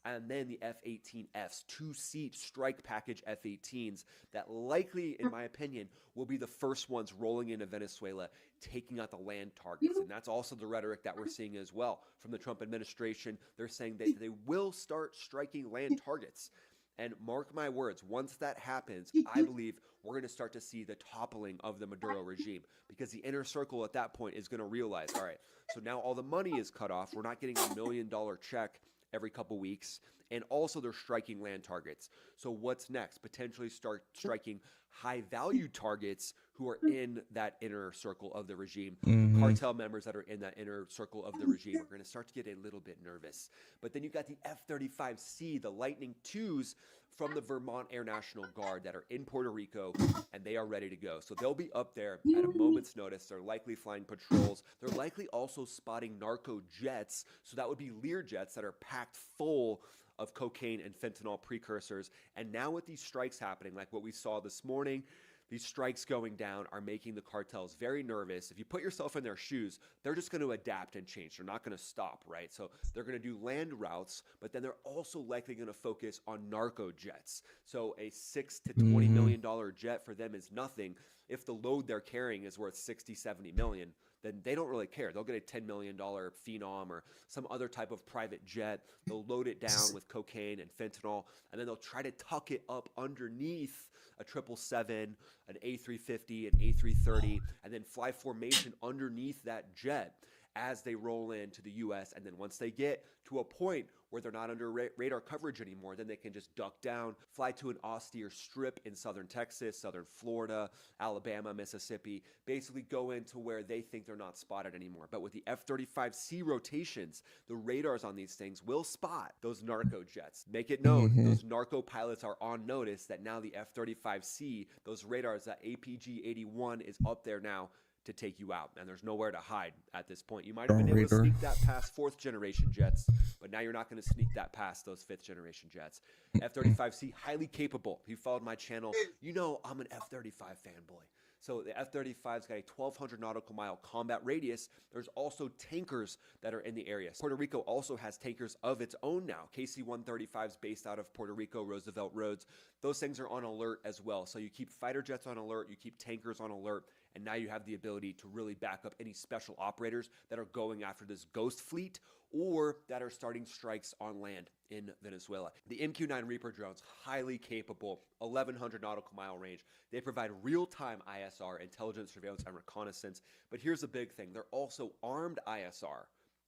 [SPEAKER 17] and then the F-18Fs, two-seat strike package F-18s that likely, in my opinion, will be the first ones rolling into Venezuela, taking out the land targets. And that's also the rhetoric that we're seeing as well from the Trump administration. They're saying that they will start striking land targets. And mark my words, once that happens, I believe we're going to start to see the toppling of the Maduro regime, because the inner circle at that point is going to realize, all right, so now all the money is cut off. We're not getting $1 million check every couple weeks. And also they're striking land targets. So what's next? Potentially start striking high value targets who are in that inner circle of the regime. The cartel members that are in that inner circle of the regime are going to start to get a little bit nervous. But then you've got the F-35C, the Lightning IIs from the Vermont Air National Guard that are in Puerto Rico, and they are ready to go. So they'll be up there at a moment's notice. They're likely flying patrols. They're likely also spotting narco jets. So that would be Lear jets that are packed full of cocaine and fentanyl precursors. And now with these strikes happening, like what we saw this morning, these strikes going down are making the cartels very nervous. If you put yourself in their shoes, they're just going to adapt and change. They're not going to stop, right? So they're going to do land routes, but then they're also likely going to focus on narco jets. So a $6 to $20 million jet for them is nothing. If the load they're carrying is worth 60, 70 million, then they don't really care. They'll get a $10 million Phenom or some other type of private jet. They'll load it down with cocaine and fentanyl, and then they'll try to tuck it up underneath a 777, an A350, an A330, and then fly formation underneath that jet as they roll into the U.S. And then once they get to a point where they're not under radar coverage anymore. Then they can just duck down, fly to an austere strip in southern Texas, southern Florida, Alabama, Mississippi, basically go into where they think they're not spotted anymore. But with the F-35C rotations, the radars on these things will spot those narco jets. Make it known, those narco pilots are on notice that now the F-35C, those radars, that APG-81 is up there now to take you out, and there's nowhere to hide at this point. You might have been able to sneak that past 4th generation jets, but now you're not going to sneak that past those 5th generation jets. F-35C, highly capable. If you followed my channel, you know I'm an F-35 fanboy. So the F-35's got a 1,200 nautical mile combat radius. There's also tankers that are in the area. Puerto Rico also has tankers of its own now. KC-135's based out of Puerto Rico, Roosevelt Roads. Those things are on alert as well. So you keep fighter jets on alert, you keep tankers on alert, and now you have the ability to really back up any special operators that are going after this ghost fleet or that are starting strikes on land in Venezuela. The MQ-9 Reaper drones, highly capable, 1,100 nautical mile range. They provide real-time ISR, intelligence, surveillance, and reconnaissance. But here's the big thing. They're also armed ISR.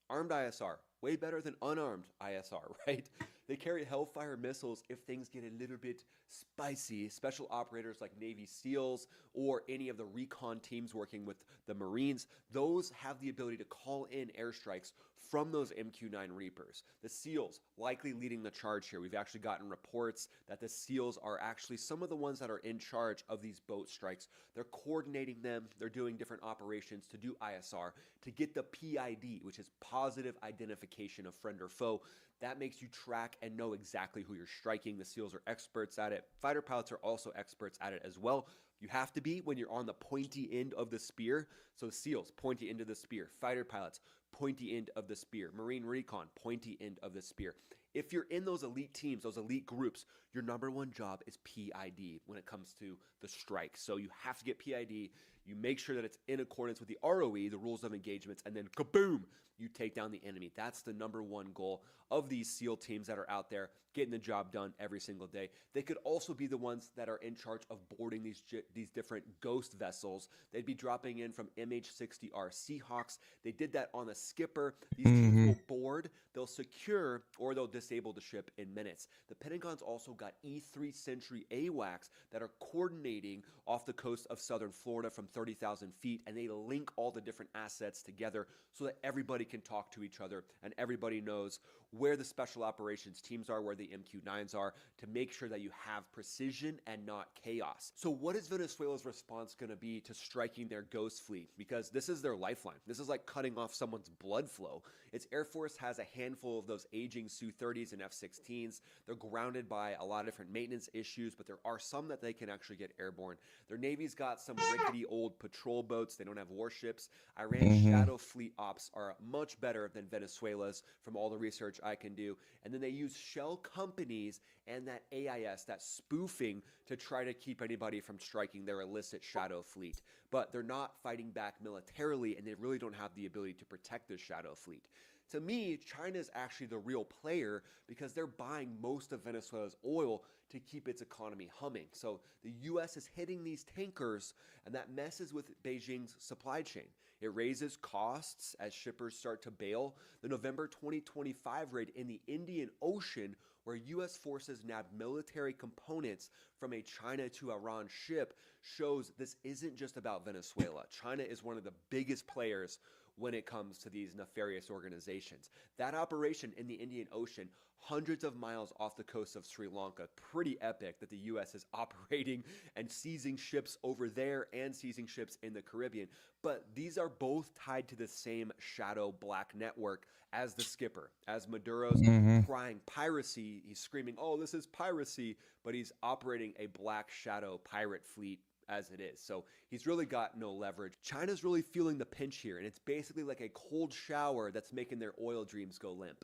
[SPEAKER 17] Armed ISR, way better than unarmed ISR, right? They carry Hellfire missiles if things get a little bit spicy. Special operators like Navy SEALs or any of the recon teams working with the Marines, those have the ability to call in airstrikes from those MQ-9 Reapers. The SEALs likely leading the charge here. We've actually gotten reports that the SEALs are actually some of the ones that are in charge of these boat strikes. They're coordinating them. They're doing different operations to do ISR to get the PID, which is positive identification of friend or foe. That makes you track and know exactly who you're striking. The SEALs are experts at it. Fighter pilots are also experts at it as well. You have to be when you're on the pointy end of the spear. So SEALs, pointy end of the spear. Fighter pilots, pointy end of the spear. Marine recon, pointy end of the spear. If you're in those elite teams, those elite groups, your number one job is PID when it comes to the strike. So you have to get PID. You make sure that it's in accordance with the ROE, the rules of engagements, and then kaboom, you take down the enemy. That's the number one goal of these SEAL teams that are out there getting the job done every single day. They could also be the ones that are in charge of boarding these different ghost vessels. They'd be dropping in from MH-60R Seahawks. They did that on the Skipper. These teams will board, they'll secure, or they'll disable the ship in minutes. The Pentagon's also got E-3 Sentry AWACS that are coordinating off the coast of southern Florida from 30,000 feet, and they link all the different assets together so that everybody can talk to each other and everybody knows where the special operations teams are, where the MQ-9s are, to make sure that you have precision and not chaos. So what is Venezuela's response going to be to striking their ghost fleet? Because this is their lifeline. This is like cutting off someone's blood flow. Its Air Force has a handful of those aging Su-30s and F-16s. They're grounded by a lot of different maintenance issues, but there are some that they can actually get airborne. Their Navy's got some rickety old patrol boats. They don't have warships. Iran's shadow fleet ops are much better than Venezuela's from all the research I can do. And then they use shell companies and that AIS, that spoofing, to try to keep anybody from striking their illicit shadow fleet. But they're not fighting back militarily, and they really don't have the ability to protect the shadow fleet. To me, China is actually the real player because they're buying most of Venezuela's oil to keep its economy humming. So the U.S. is hitting these tankers, and that messes with Beijing's supply chain. It raises costs as shippers start to bail. The November 2025 raid in the Indian Ocean, where U.S. forces nabbed military components from a China to Iran ship, shows this isn't just about Venezuela. China is one of the biggest players when it comes to these nefarious organizations. That operation in the Indian Ocean, hundreds of miles off the coast of Sri Lanka, pretty epic that the U.S. is operating and seizing ships over there and seizing ships in the Caribbean. But these are both tied to the same shadow black network as the Skipper, as Maduro's crying piracy. He's screaming, oh, this is piracy, but he's operating a black shadow pirate fleet as it is. So he's really got no leverage. China's really feeling the pinch here, and it's basically like a cold shower that's making their oil dreams go limp.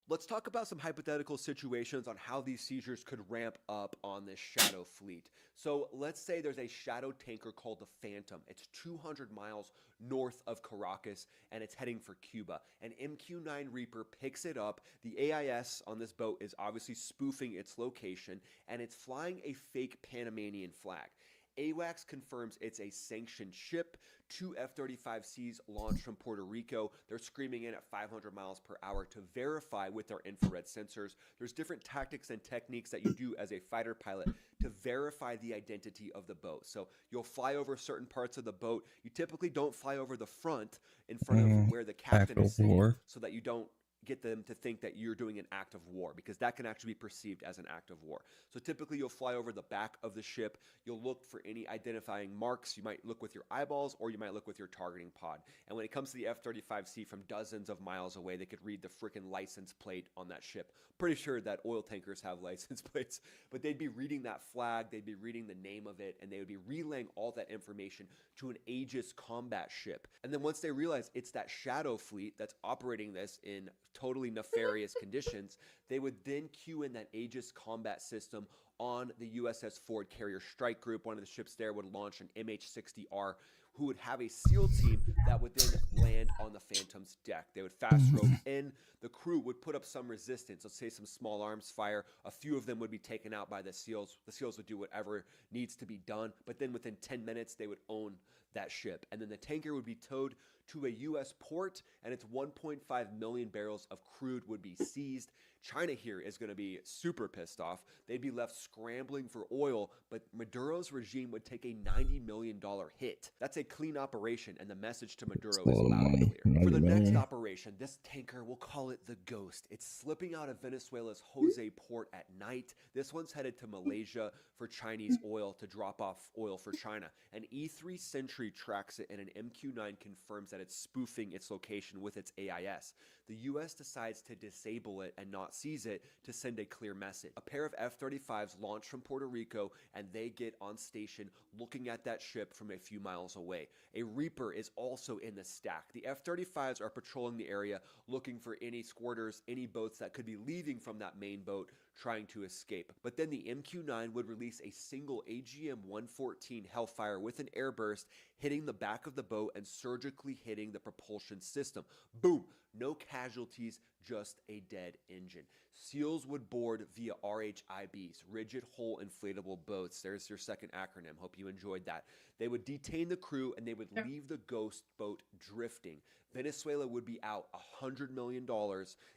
[SPEAKER 17] Let's talk about some hypothetical situations on how these seizures could ramp up on this shadow fleet. So let's say there's a shadow tanker called the Phantom. It's 200 miles north of Caracas, and it's heading for Cuba. An MQ-9 Reaper picks it up. The AIS on this boat is obviously spoofing its location, and it's flying a fake Panamanian flag. AWACS confirms it's a sanctioned ship. 2 F-35Cs launched from Puerto Rico. They're screaming in at 500 miles per hour to verify with their infrared sensors. There's different tactics and techniques that you do as a fighter pilot to verify the identity of the boat. So you'll fly over certain parts of the boat. You typically don't fly over the front in front of where the captain is sitting, so that you don't get them to think that you're doing an act of war, because that can actually be perceived as an act of war. So typically you'll fly over the back of the ship. You'll look for any identifying marks. You might look with your eyeballs, or you might look with your targeting pod. And when it comes to the F-35C from dozens of miles away, they could read the freaking license plate on that ship. Pretty sure that oil tankers have license plates, but they'd be reading that flag, they'd be reading the name of it, and they would be relaying all that information to an Aegis combat ship. And then once they realize it's that shadow fleet that's operating this in totally nefarious conditions, they would then cue in that Aegis combat system on the USS Ford Carrier Strike Group. One of the ships there would launch an MH-60R, who would have a SEAL team that would then land on the Phantom's deck. They would fast rope in. The crew would put up some resistance, let's say some small arms fire. A few of them would be taken out by the SEALs. The SEALs would do whatever needs to be done, but then within 10 minutes, they would own that ship. And then the tanker would be towed to a U.S. port, and its 1.5 million barrels of crude would be seized. China here is going to be super pissed off. They'd be left scrambling for oil, but Maduro's regime would take a $90 million hit. That's a clean operation, and the message to Maduro is loud and clear. For the next operation, this tanker, we'll call it the Ghost. It's slipping out of Venezuela's Jose port at night. This one's headed to Malaysia for Chinese oil, to drop off oil for China. An E3 Sentry tracks it, and an MQ-9 confirms that it's spoofing its location with its AIS. The U.S. decides to disable it and not seize it to send a clear message. A pair of F-35s launch from Puerto Rico, and they get on station looking at that ship from a few miles away. A Reaper is also in the stack. The F-35s are patrolling the area, looking for any squirters, any boats that could be leaving from that main boat trying to escape. But then the MQ-9 would release a single AGM-114 Hellfire with an airburst, hitting the back of the boat and surgically hitting the propulsion system. Boom! No casualties, just a dead engine. SEALs would board via RHIBs, rigid hull inflatable boats. There's your second acronym. Hope you enjoyed that. They would detain the crew, and they would leave the Ghost boat drifting. Venezuela would be out $100 million,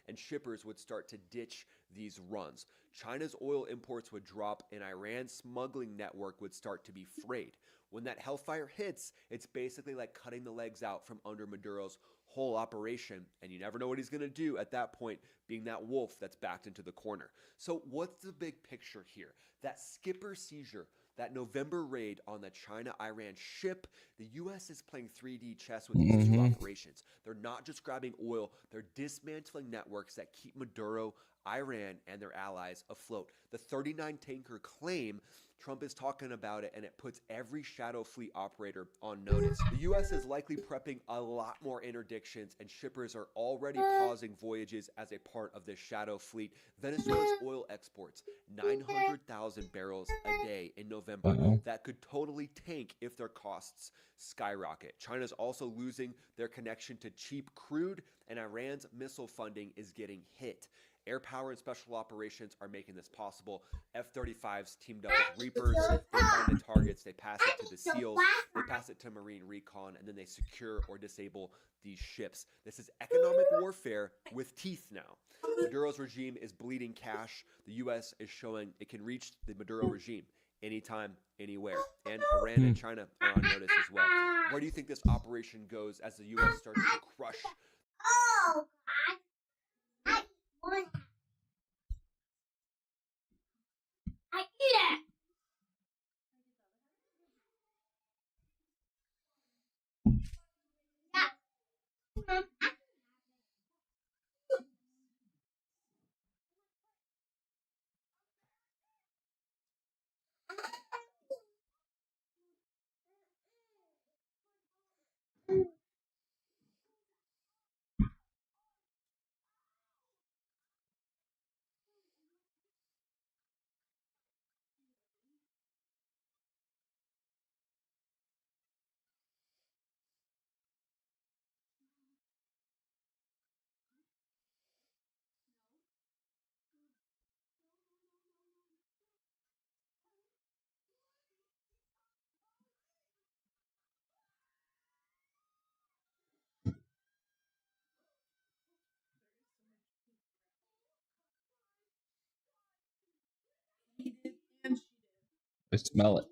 [SPEAKER 17] and shippers would start to ditch these runs. China's oil imports would drop, and Iran's smuggling network would start to be frayed. When that Hellfire hits, it's basically like cutting the legs out from under Maduro's whole operation, and you never know what he's going to do at that point, being that wolf that's backed into the corner. So what's the big picture here? That skipper seizure, that November raid on the China-Iran ship, the U.S. is playing 3D chess with these two operations. They're not just grabbing oil, they're dismantling networks that keep Maduro, Iran, and their allies afloat. The 39-tanker claim, Trump is talking about it, and it puts every Shadow Fleet operator on notice. The U.S. is likely prepping a lot more interdictions, and shippers are already pausing voyages as a part of this Shadow Fleet. Venezuela's oil exports, 900,000 barrels a day in November. That could totally tank if their costs skyrocket. China's also losing their connection to cheap crude, and Iran's missile funding is getting hit. Air power and special operations are making this possible. F-35s teamed up with Reapers. They find the targets, they pass it to the SEALs, they pass it to Marine Recon, and then they secure or disable these ships. This is economic warfare with teeth now. Maduro's regime is bleeding cash. The U.S. is showing it can reach the Maduro regime anytime, anywhere. And Iran and China are on notice as well. Where do you think this operation goes as the U.S. starts to crush?
[SPEAKER 7] I eat it.
[SPEAKER 1] I smell it.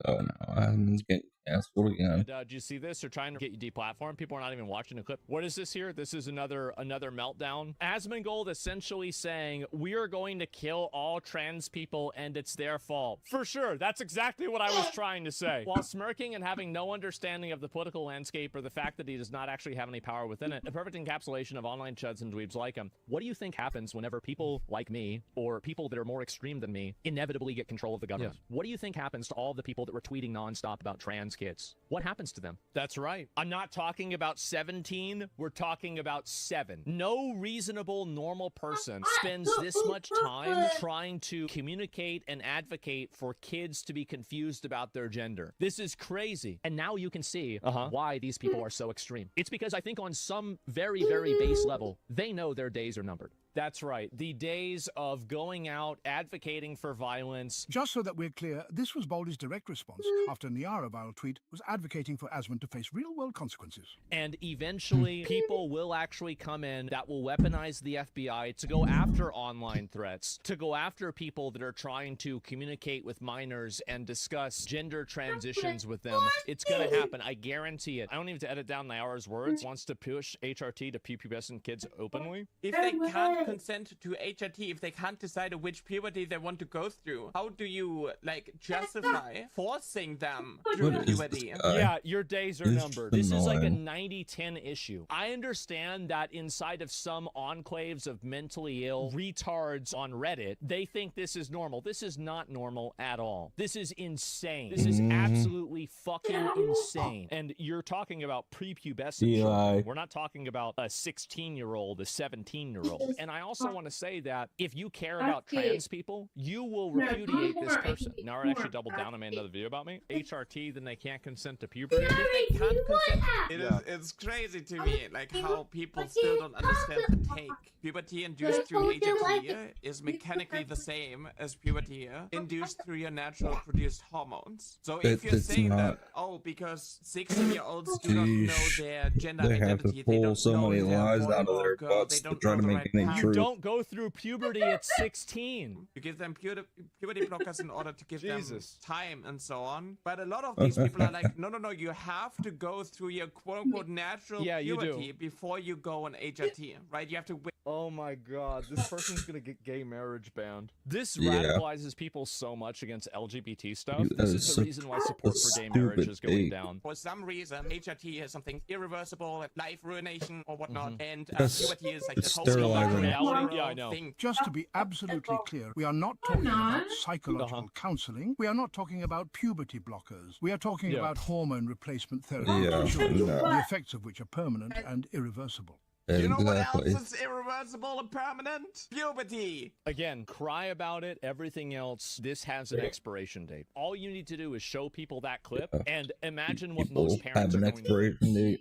[SPEAKER 1] Oh no, Adam's getting canceled again.
[SPEAKER 18] And, do you see this? They're trying to get you deplatformed. People are not even watching the clip. What is this here? This is another meltdown. Asmongold essentially saying, we are going to kill all trans people and it's their fault. For sure. That's exactly what I was trying to say. While smirking and having no understanding of the political landscape or the fact that he does not actually have any power within it. A perfect encapsulation of online chuds and dweebs like him. What do you think happens whenever people like me or people that are more extreme than me inevitably get control of the government?
[SPEAKER 2] Yes.
[SPEAKER 18] What do you think happens to all the people that were tweeting nonstop about trans kids? What happens to them? That's right. I'm not talking about 17. We're talking about 7. No reasonable, normal person spends this much time trying to communicate and advocate for kids to be confused about their gender. This is crazy. And now you can see why these people are so extreme. It's because I think on some very, very base level, they know their days are numbered. That's right. The days of going out, advocating for violence.
[SPEAKER 20] Just so that we're clear, this was Baldy's direct response after Niara viral tweet was advocating for Asmund to face real-world consequences.
[SPEAKER 18] And eventually, people will actually come in that will weaponize the FBI to go after online threats, to go after people that are trying to communicate with minors and discuss gender transitions with them. It's going to happen. I guarantee it. I don't even have to edit down Niara's words. Wants to push HRT to prepubescent kids openly.
[SPEAKER 21] If they can't consent to HRT, if they can't decide which puberty they want to go through, how do you, like, justify forcing them through puberty?
[SPEAKER 18] Yeah, your days are numbered. This is like a 90-10 issue. I understand that inside of some enclaves of mentally ill retards on Reddit, they think this is normal. This is not normal at all. This is insane. This is absolutely fucking insane. And you're talking about prepubescent children. We're not talking about a 16-year-old, a 17-year-old. And I also want to say that if you care about trans people, you will repudiate this person. Now, I actually doubled down and made another video about me. HRT, then they can't consent to puberty.
[SPEAKER 21] If they can't consent, it's crazy to me, like how people still don't understand the take. Puberty induced through HRT is mechanically the same as puberty induced through your natural produced hormones. So if you're saying that, because 16-year-olds do not know their gender identity, they don't
[SPEAKER 1] so
[SPEAKER 21] know
[SPEAKER 1] many
[SPEAKER 21] if they're
[SPEAKER 1] lies
[SPEAKER 21] boy
[SPEAKER 1] out of
[SPEAKER 21] or
[SPEAKER 1] their
[SPEAKER 21] girl,
[SPEAKER 1] butts
[SPEAKER 21] they
[SPEAKER 1] to
[SPEAKER 21] don't
[SPEAKER 1] try
[SPEAKER 21] know
[SPEAKER 1] to
[SPEAKER 21] the
[SPEAKER 1] make
[SPEAKER 21] right
[SPEAKER 1] any
[SPEAKER 21] path.
[SPEAKER 1] truth.
[SPEAKER 18] Don't go through puberty at 16.
[SPEAKER 21] You give them puberty blockers in order to give them time and so on. But a lot of these people are like, no, you have to go through your quote-unquote natural puberty before you go on HRT, right? You have to wait.
[SPEAKER 18] Oh my god, this person's gonna get gay marriage banned. This radicalizes people so much against LGBT stuff. This is the reason why support for gay marriage is going down.
[SPEAKER 21] For some reason, HRT is something irreversible, life ruination or whatnot, and puberty is like the whole reality.
[SPEAKER 18] Yeah, I know.
[SPEAKER 21] Thing.
[SPEAKER 20] Just to be absolutely clear, we are not talking about psychological counseling. We are not talking about puberty blockers. We are talking about hormone replacement therapy for children, the effects of which are permanent and irreversible.
[SPEAKER 21] You know what else is irreversible and permanent? Puberty.
[SPEAKER 18] Again, cry about it. Everything else, this has an expiration date. All you need to do is show people that clip and imagine what most parents are going to do.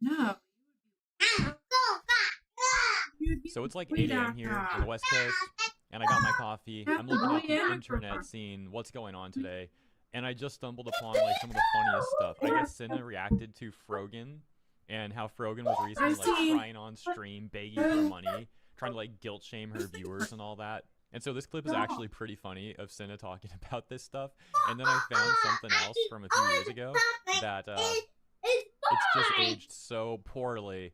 [SPEAKER 22] No.
[SPEAKER 23] So it's like 8 a.m. here on the West Coast, and I got my coffee. I'm looking at the internet, seeing what's going on today, and I just stumbled upon like some of the funniest stuff. I guess Cinna reacted to Frogan, and how Frogan was recently like crying on stream, begging for money, trying to like guilt shame her viewers and all that. And so this clip is actually pretty funny of Cinna talking about this stuff. And then I found something else from a few years ago that it's just aged so poorly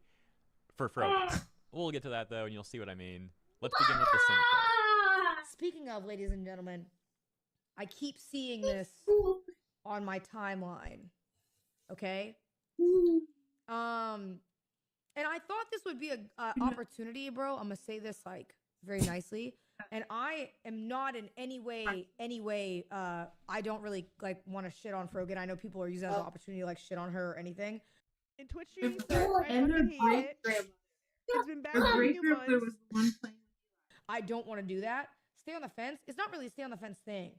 [SPEAKER 23] for Frogan. We'll get to that though, and you'll see what I mean. Let's begin with the Cinna clip.
[SPEAKER 24] Speaking of, ladies and gentlemen, I keep seeing this on my timeline. Okay? And I thought this would be a opportunity, bro. I'm gonna say this like very nicely. And I am not in any way, I don't really like want to shit on Frogan. I know people are using it as an opportunity to like shit on her or anything.
[SPEAKER 27] In Twitch streams, it's been bad for a few months.
[SPEAKER 24] I don't want to do that. Stay on the fence. It's not really a stay on the fence thing.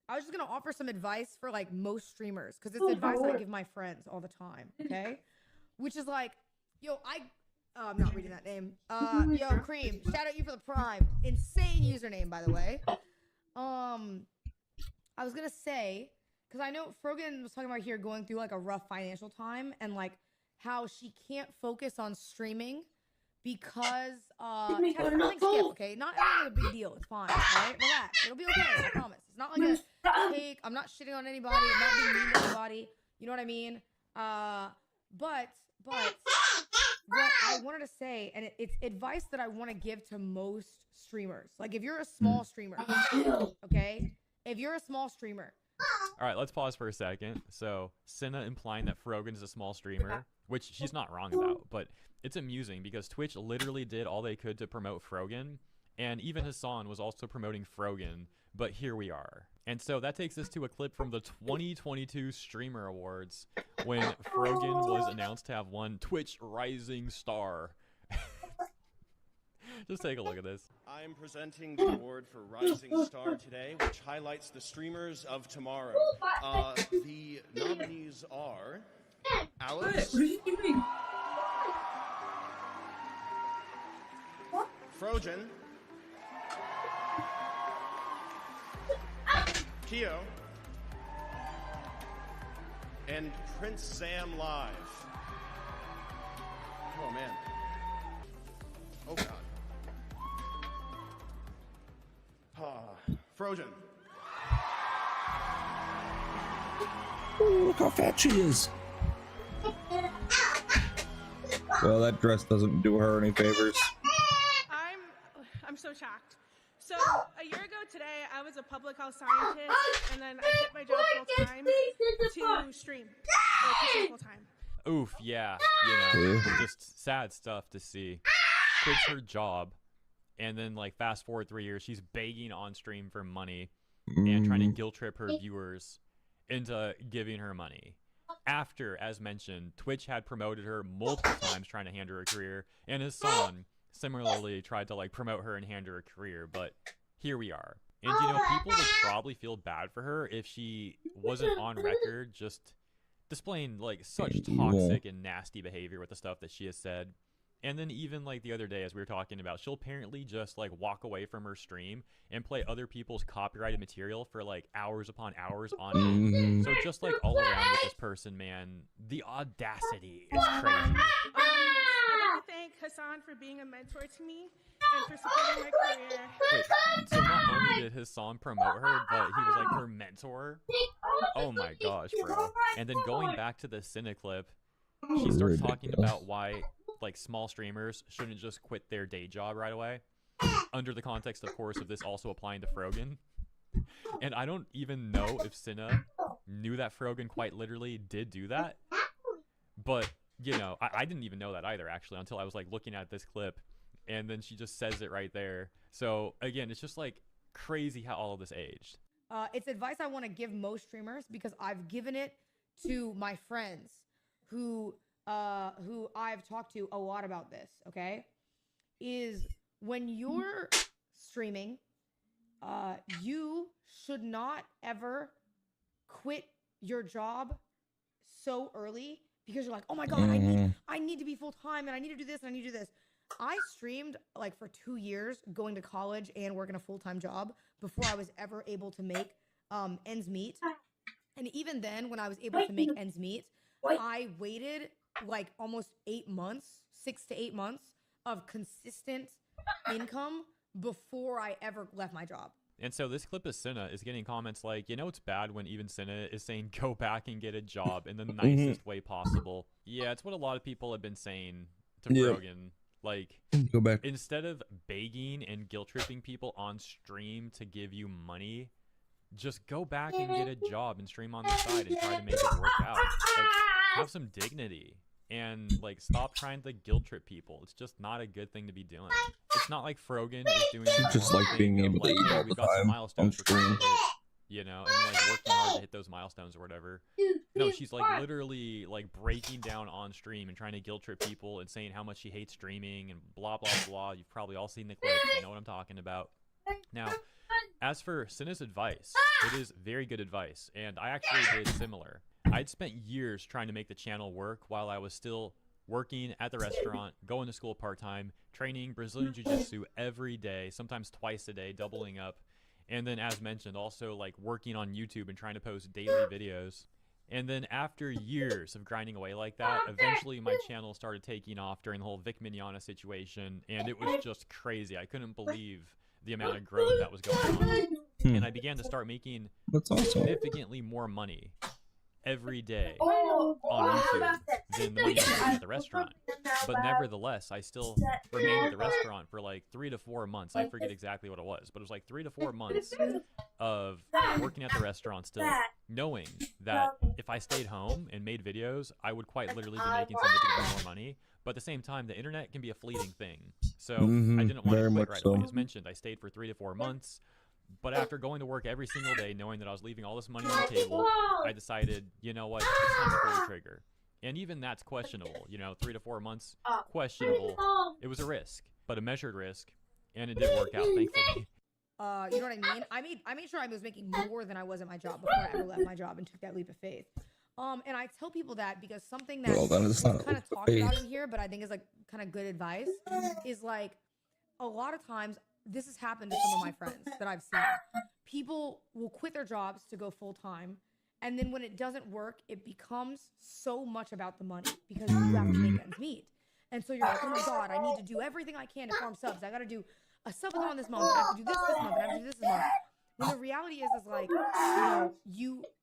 [SPEAKER 24] I was just gonna offer some advice for like most streamers because it's advice I give my friends all the time. Okay, which is like, yo, I'm not reading that name. Yo, Cream, shout out you for the Prime. Insane username, by the way. I was gonna say, because I know Frogan was talking about here going through like a rough financial time and like how she can't focus on streaming because nothing's skip, okay? Not everything's a big deal. It's fine, right? Relax. It'll be okay. I promise. It's not like a take. I'm not shitting on anybody. I'm not being mean to anybody. You know what I mean? But what I wanted to say, and it's advice that I want to give to most streamers. Like, if you're a small streamer, okay? If you're a small streamer.
[SPEAKER 23] All right, let's pause for a second. So, Cinna implying that Frogan is a small streamer, which she's not wrong about, but it's amusing because Twitch literally did all they could to promote Frogan, and even Hassan was also promoting Frogan, but here we are. And so that takes us to a clip from the 2022 Streamer Awards when Frogan was announced to have won Twitch Rising Star. Just take a look at this.
[SPEAKER 4] I'm presenting the award for Rising Star today, which highlights the streamers of tomorrow. The nominees are Alex,
[SPEAKER 22] What are you doing?
[SPEAKER 4] Frojan, Keo, and Prince Sam Live. Oh man. Oh god. Frojan.
[SPEAKER 1] Ooh, look how fat she is. Well, that dress doesn't do her any favors.
[SPEAKER 27] I'm so shocked. So a year ago today, I was a public health scientist, and then I quit my job full time to stream full time.
[SPEAKER 23] Oof, yeah, you know, just sad stuff to see. Quits her job, and then like fast forward 3 years, she's begging on stream for money and trying to guilt trip her viewers into giving her money. After, as mentioned, Twitch had promoted her multiple times trying to hand her a career, and his son similarly tried to like promote her and hand her a career, but here we are. And you know, people would probably feel bad for her if she wasn't on record just displaying like such toxic and nasty behavior with the stuff that she has said. And then even like the other day, as we were talking about, she'll apparently just like walk away from her stream and play other people's copyrighted material for like hours upon hours on end. So just like all around with this person, man, the audacity is crazy.
[SPEAKER 27] I'd like to thank Hassan for being a mentor to me and for supporting my career.
[SPEAKER 23] Wait, so not only did his song promote her, but he was like her mentor? Oh my gosh, bro. And then going back to the Cinna clip, she starts talking about why like small streamers shouldn't just quit their day job right away, under the context, of course, of this also applying to Frogan. And I don't even know if Cinna knew that Frogan quite literally did do that, but you know, I didn't even know that either, actually, until I was like looking at this clip, and then she just says it right there. So again, it's just like crazy how all of this aged.
[SPEAKER 24] It's advice I want to give most streamers because I've given it to my friends who I've talked to a lot about this, okay? Is when you're streaming, you should not ever quit your job so early because you're like, oh my God, I need to be full-time and I need to do this and I need to do this. I streamed like for 2 years going to college and working a full-time job before I was ever able to make ends meet. And even then, when I was able to make ends meet, I waited like almost 8 months, 6 to 8 months of consistent income before I ever left my job.
[SPEAKER 23] And so this clip of Cinna is getting comments like, you know, it's bad when even Cinna is saying go back and get a job in the nicest way possible. Yeah, it's what a lot of people have been saying to Frogan. Like,
[SPEAKER 1] go back.
[SPEAKER 23] Instead of begging and guilt tripping people on stream to give you money, just go back and get a job and stream on the side and try to make it work out. Like, have some dignity and like stop trying to guilt trip people. It's just not a good thing to be doing. It's not like Frogan is doing
[SPEAKER 1] just like being able to eat all
[SPEAKER 23] we've
[SPEAKER 1] the
[SPEAKER 23] got some
[SPEAKER 1] time
[SPEAKER 23] milestones
[SPEAKER 1] on stream.
[SPEAKER 23] You know, and like working hard to hit those milestones or whatever. No, she's like literally like breaking down on stream and trying to guilt trip people and saying how much she hates streaming and blah blah blah. You've probably all seen the clips, you know what I'm talking about. Now, as for Cinna's advice, it is very good advice, and I actually did similar. I'd spent years trying to make the channel work while I was still working at the restaurant, going to school part-time, training Brazilian Jiu-Jitsu every day, sometimes twice a day, doubling up. And then, as mentioned, also like working on YouTube and trying to post daily videos. And then after years of grinding away like that, eventually my channel started taking off during the whole Vic Mignogna situation, and it was just crazy. I couldn't believe the amount of growth that was going on. And I began to start making significantly more money every day on YouTube than the money I was at the restaurant. But nevertheless, I still remained at the restaurant for like 3 to 4 months. I forget exactly what it was, but it was like 3 to 4 months of working at the restaurant still, knowing that if I stayed home and made videos, I would quite literally be making significantly more money. But at the same time, the internet can be a fleeting thing. So I didn't want to quit right away. As mentioned, I stayed for 3 to 4 months. But after going to work every single day, knowing that I was leaving all this money on the table, I decided, you know what, it's time to pull the trigger. And even that's questionable. You know, 3 to 4 months, questionable. It was a risk, but a measured risk, and it did work out, thankfully.
[SPEAKER 24] You know what I mean? I made sure I was making more than I was at my job before I ever left my job and took that leap of faith. And I tell people that because something that is kind of talked about in here, but I think is like kind of good advice, is like a lot of times this has happened to some of my friends that I've seen. People will quit their jobs to go full time, and then when it doesn't work, it becomes so much about the money because you have to make ends meet. And so you're like, oh my God, I need to do everything I can to farm subs. I got to do a subathon this month. I have to do this month. I have to do this month. When the reality is like, you know,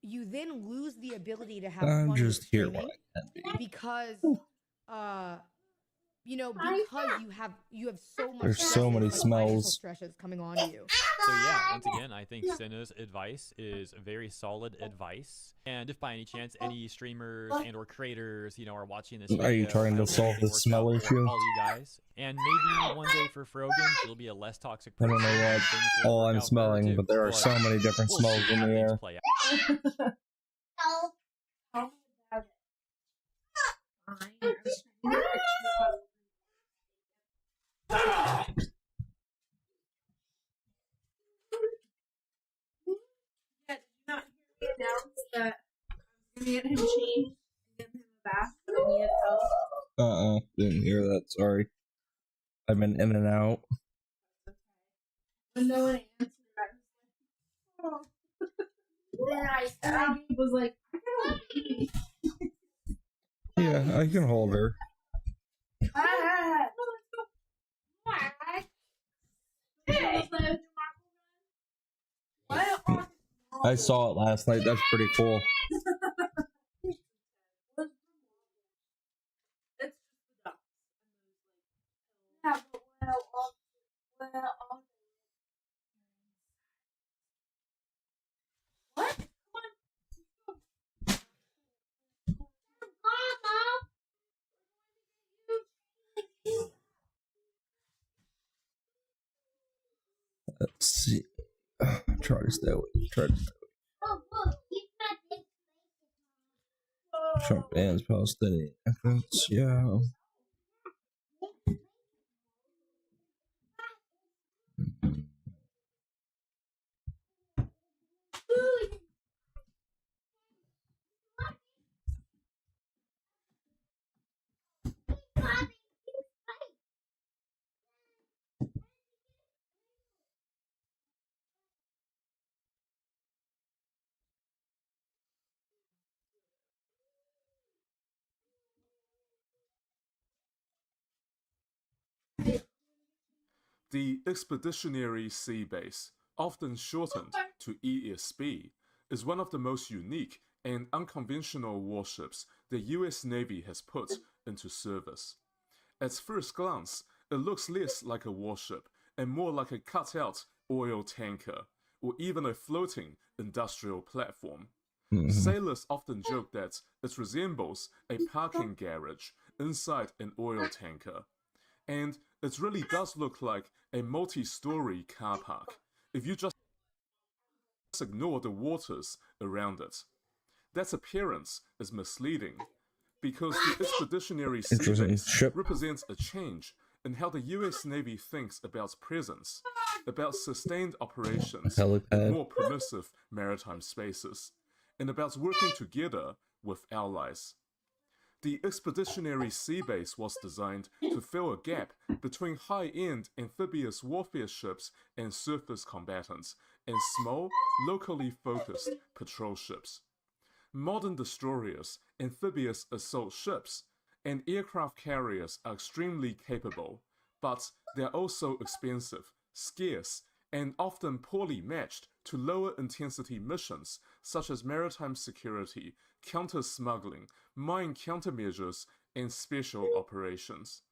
[SPEAKER 24] you then lose the ability to have fun with streaming because, you know, because you have so much.
[SPEAKER 1] There's so many smells.
[SPEAKER 24] Stresses coming on you.
[SPEAKER 23] So yeah, once again, I think Cinna's advice is very solid advice. And if by any chance any streamers and or creators, you know, are watching this video,
[SPEAKER 1] are you trying to solve the smell issue?
[SPEAKER 23] All you guys, and maybe one day for Frogan, she'll be a less toxic person.
[SPEAKER 1] I don't know what all I'm smelling, but there are so many different smells in the air.
[SPEAKER 22] Announced that I was gonna get him changed and give him a bath, but I needed help.
[SPEAKER 1] Didn't hear that, sorry. I've been in and out.
[SPEAKER 22] When no one answered, I was like, oh. Then I was like, I can leave.
[SPEAKER 1] Yeah, I can hold her. I saw it last night. That's pretty cool. Let's see. Try to stay away. Trump bans Palestinian efforts. Yeah.
[SPEAKER 5] The Expeditionary Sea Base, often shortened to ESB, is one of the most unique and unconventional warships the US Navy has put into service. At first glance, it looks less like a warship and more like a cut-out oil tanker, or even a floating industrial platform. Sailors often joke that it resembles a parking garage inside an oil tanker. And it really does look like a multi-story car park, if you just ignore the waters around it. That appearance is misleading, because the Expeditionary Sea Base represents a change in how the US Navy thinks about presence, about sustained operations in more permissive maritime spaces, and about working together with allies. The Expeditionary Sea Base was designed to fill a gap between high-end amphibious warfare ships and surface combatants, and small, locally focused patrol ships. modern destroyers, amphibious assault ships, and aircraft carriers are extremely capable, but they're also expensive, scarce, and often poorly matched to lower intensity missions such as maritime security, counter-smuggling, mine countermeasures, and special operations.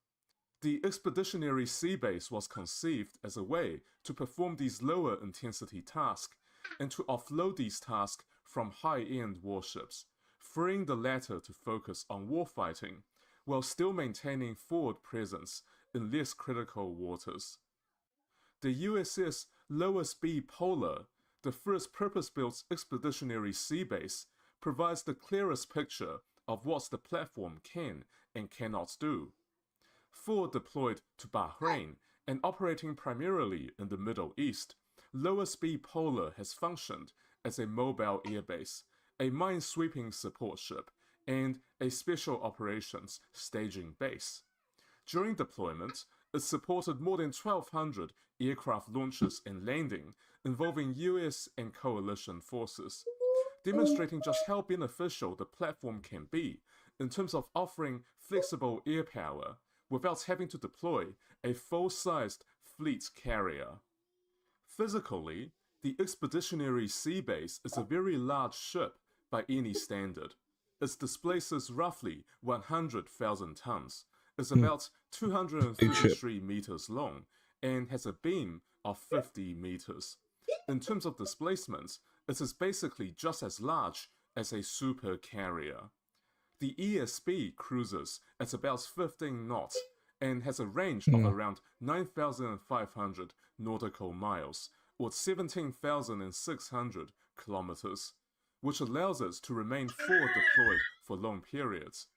[SPEAKER 5] The Expeditionary Sea Base was conceived as a way to perform these lower intensity tasks and to offload these tasks from high-end warships, freeing the latter to focus on warfighting, while still maintaining forward presence in less critical waters. The USS Lower Speed Polar, the first purpose-built expeditionary sea base, provides the clearest picture of what the platform can and cannot do. Forward deployed to Bahrain and operating primarily in the Middle East, Lower Speed Polar has functioned as a mobile airbase, a mine-sweeping support ship, and a special operations staging base. During deployment, it supported more than 1,200 aircraft launches and landing involving US and coalition forces, demonstrating just how beneficial the platform can be in terms of offering flexible air power without having to deploy a full-sized fleet carrier. Physically, the Expeditionary Sea Base is a very large ship by any standard. It displaces roughly 100,000 tons, is about 233 meters long, and has a beam of 50 meters. In terms of displacements, it is basically just as large as a super carrier. The ESB cruises at about 15 knots and has a range of around 9,500 nautical miles, or 17,600 kilometers, which allows it to remain forward deployed for long periods.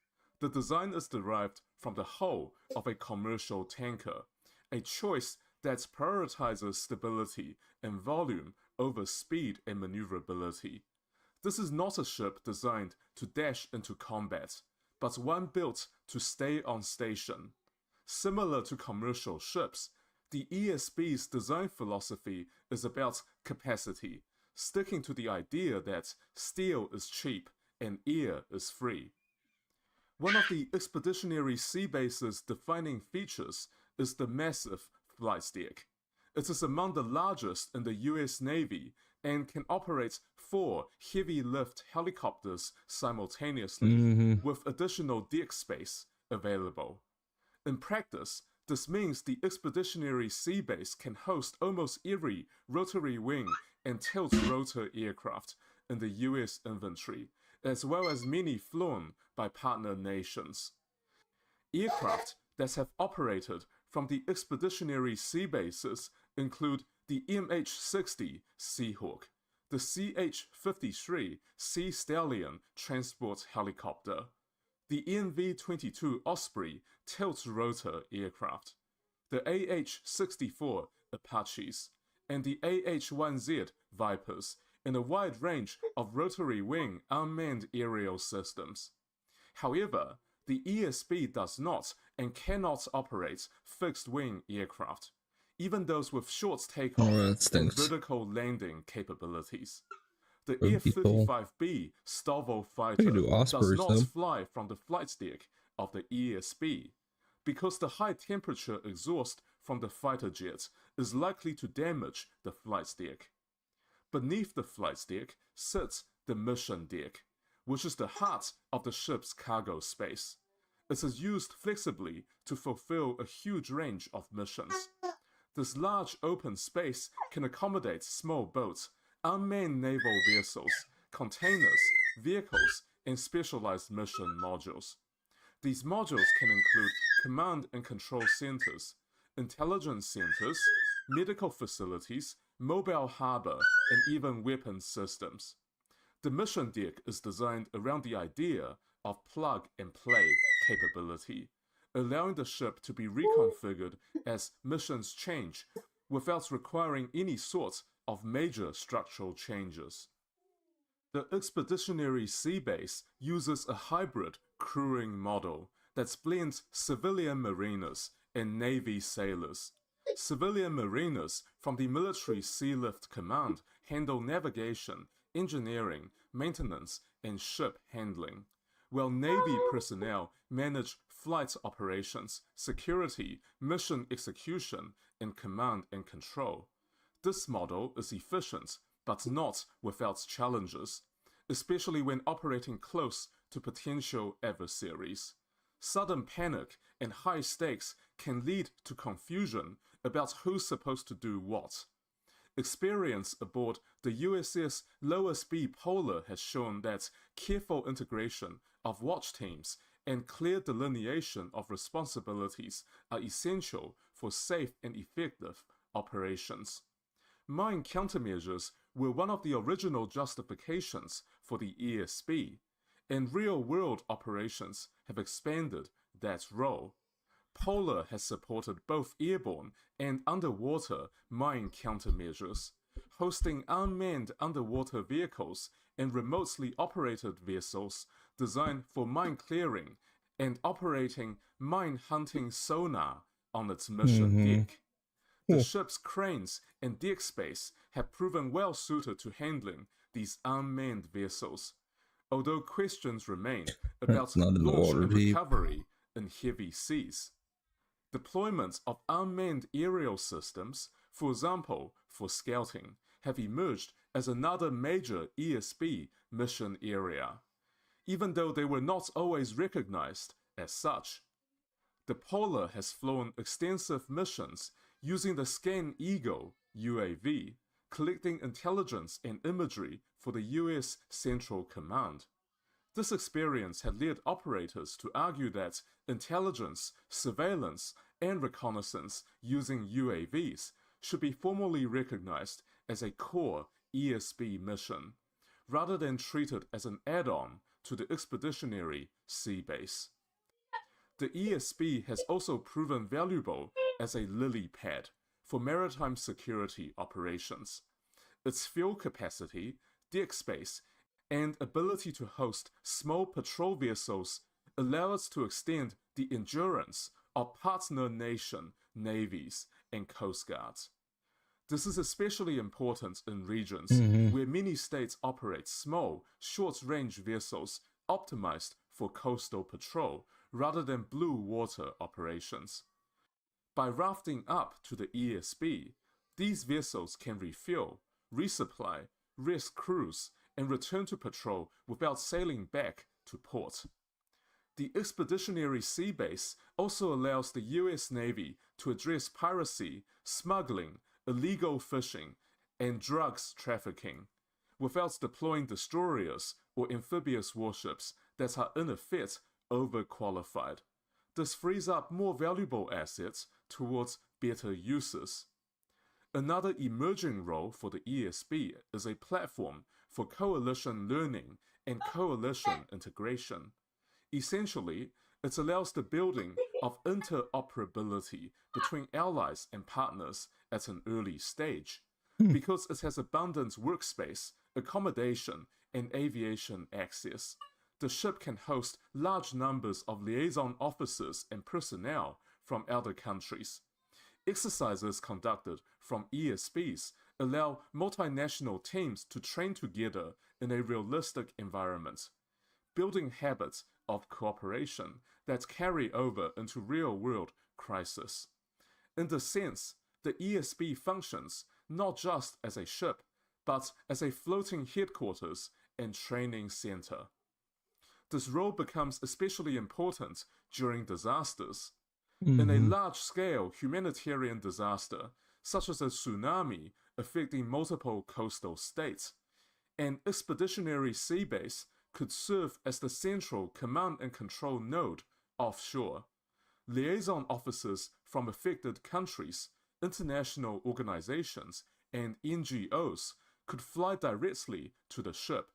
[SPEAKER 5] The design is derived from the hull of a commercial tanker, a choice that prioritizes stability and volume over speed and maneuverability. This is not a ship designed to dash into combat, but one built to stay on station. Similar to commercial ships, the ESB's design philosophy is about capacity, sticking to the idea that steel is cheap and air is free. One of the Expeditionary Sea Base's defining features is the massive flight deck. It is among the largest in the US Navy and can operate 4 heavy-lift helicopters simultaneously with additional deck space available. In practice, this means the Expeditionary Sea Base can host almost every rotary wing and tilt-rotor aircraft in the US inventory, as well as many flown by partner nations. Aircraft that have operated from the Expeditionary Sea Bases include the MH-60 Seahawk, the CH-53 Sea Stallion transport helicopter, the NV-22 Osprey tilt-rotor aircraft, the AH-64 Apaches, and the AH-1Z Vipers, in a wide range of rotary wing unmanned aerial systems. However, the ESB does not and cannot operate fixed-wing aircraft, even those with short takeoff and vertical landing capabilities. The F-35B STOVL fighter does not fly from the flight deck of the ESB, because the high-temperature exhaust from the fighter jets is likely to damage the flight deck. Beneath the flight deck sits the mission deck, which is the heart of the ship's cargo space. It is used flexibly to fulfill a huge range of missions. This large open space can accommodate small boats, unmanned naval vessels, containers, vehicles, and specialized mission modules. These modules can include command and control centers, intelligence centers, medical facilities, mobile harbor, and even weapons systems. The mission deck is designed around the idea of plug-and-play capability, allowing the ship to be reconfigured as missions change without requiring any sort of major structural changes. The Expeditionary Sea Base uses a hybrid crewing model that blends civilian mariners and Navy sailors. Civilian mariners from the Military Sealift Command handle navigation engineering, maintenance, and ship handling, while Navy personnel manage flight operations, security, mission execution, and command and control. This model is efficient, but not without challenges, especially when operating close to potential adversaries. Sudden panic and high stakes can lead to confusion about who's supposed to do what. Experience aboard the USS Lower Speed Polar has shown that careful integration of watch teams and clear delineation of responsibilities are essential for safe and effective operations. Mine countermeasures were one of the original justifications for the ESB, and real-world operations have expanded that role. Polar has supported both airborne and underwater mine countermeasures, hosting unmanned underwater vehicles and remotely operated vessels designed for mine clearing and operating mine hunting sonar on its mission deck. The ship's cranes and deck space have proven well suited to handling these unmanned vessels, although questions remain about launch and recovery in heavy seas. Deployments of unmanned aerial systems, for example for scouting, have emerged as another major ESB mission area, even though they were not always recognized as such. The Polar has flown extensive missions using the Scan Eagle UAV, collecting intelligence and imagery for the US Central Command. This experience had led operators to argue that intelligence, surveillance, and reconnaissance using UAVs should be formally recognized as a core ESB mission, rather than treated as an add-on to the expeditionary sea base. The ESB has also proven valuable as a lily pad for maritime security operations. Its fuel capacity, deck space, and ability to host small patrol vessels allow us to extend the endurance of partner nation navies and coast guards. This is especially important in regions where many states operate small, short-range vessels optimized for coastal patrol rather than blue water operations. By rafting up to the ESB, these vessels can refuel, resupply, rest crews, and return to patrol without sailing back to port. The expeditionary sea base also allows the US Navy to address piracy, smuggling, illegal fishing, and drugs trafficking, without deploying destroyers or amphibious warships that are in effect overqualified. This frees up more valuable assets towards better uses. Another emerging role for the ESB is a platform for coalition learning and coalition integration. Essentially, it allows the building of interoperability between allies and partners at an early stage, because it has abundant workspace, accommodation, and aviation access. The ship can host large numbers of liaison officers and personnel from other countries. Exercises conducted from ESBs allow multinational teams to train together in a realistic environment, building habits of cooperation that carry over into real-world crisis. In this sense, the ESB functions not just as a ship, but as a floating headquarters and training center. This role becomes especially important during disasters. In a large-scale humanitarian disaster, such as a tsunami affecting multiple coastal states, an expeditionary sea base could serve as the central command and control node offshore. Liaison officers from affected countries, international organizations, and NGOs could fly directly to the ship,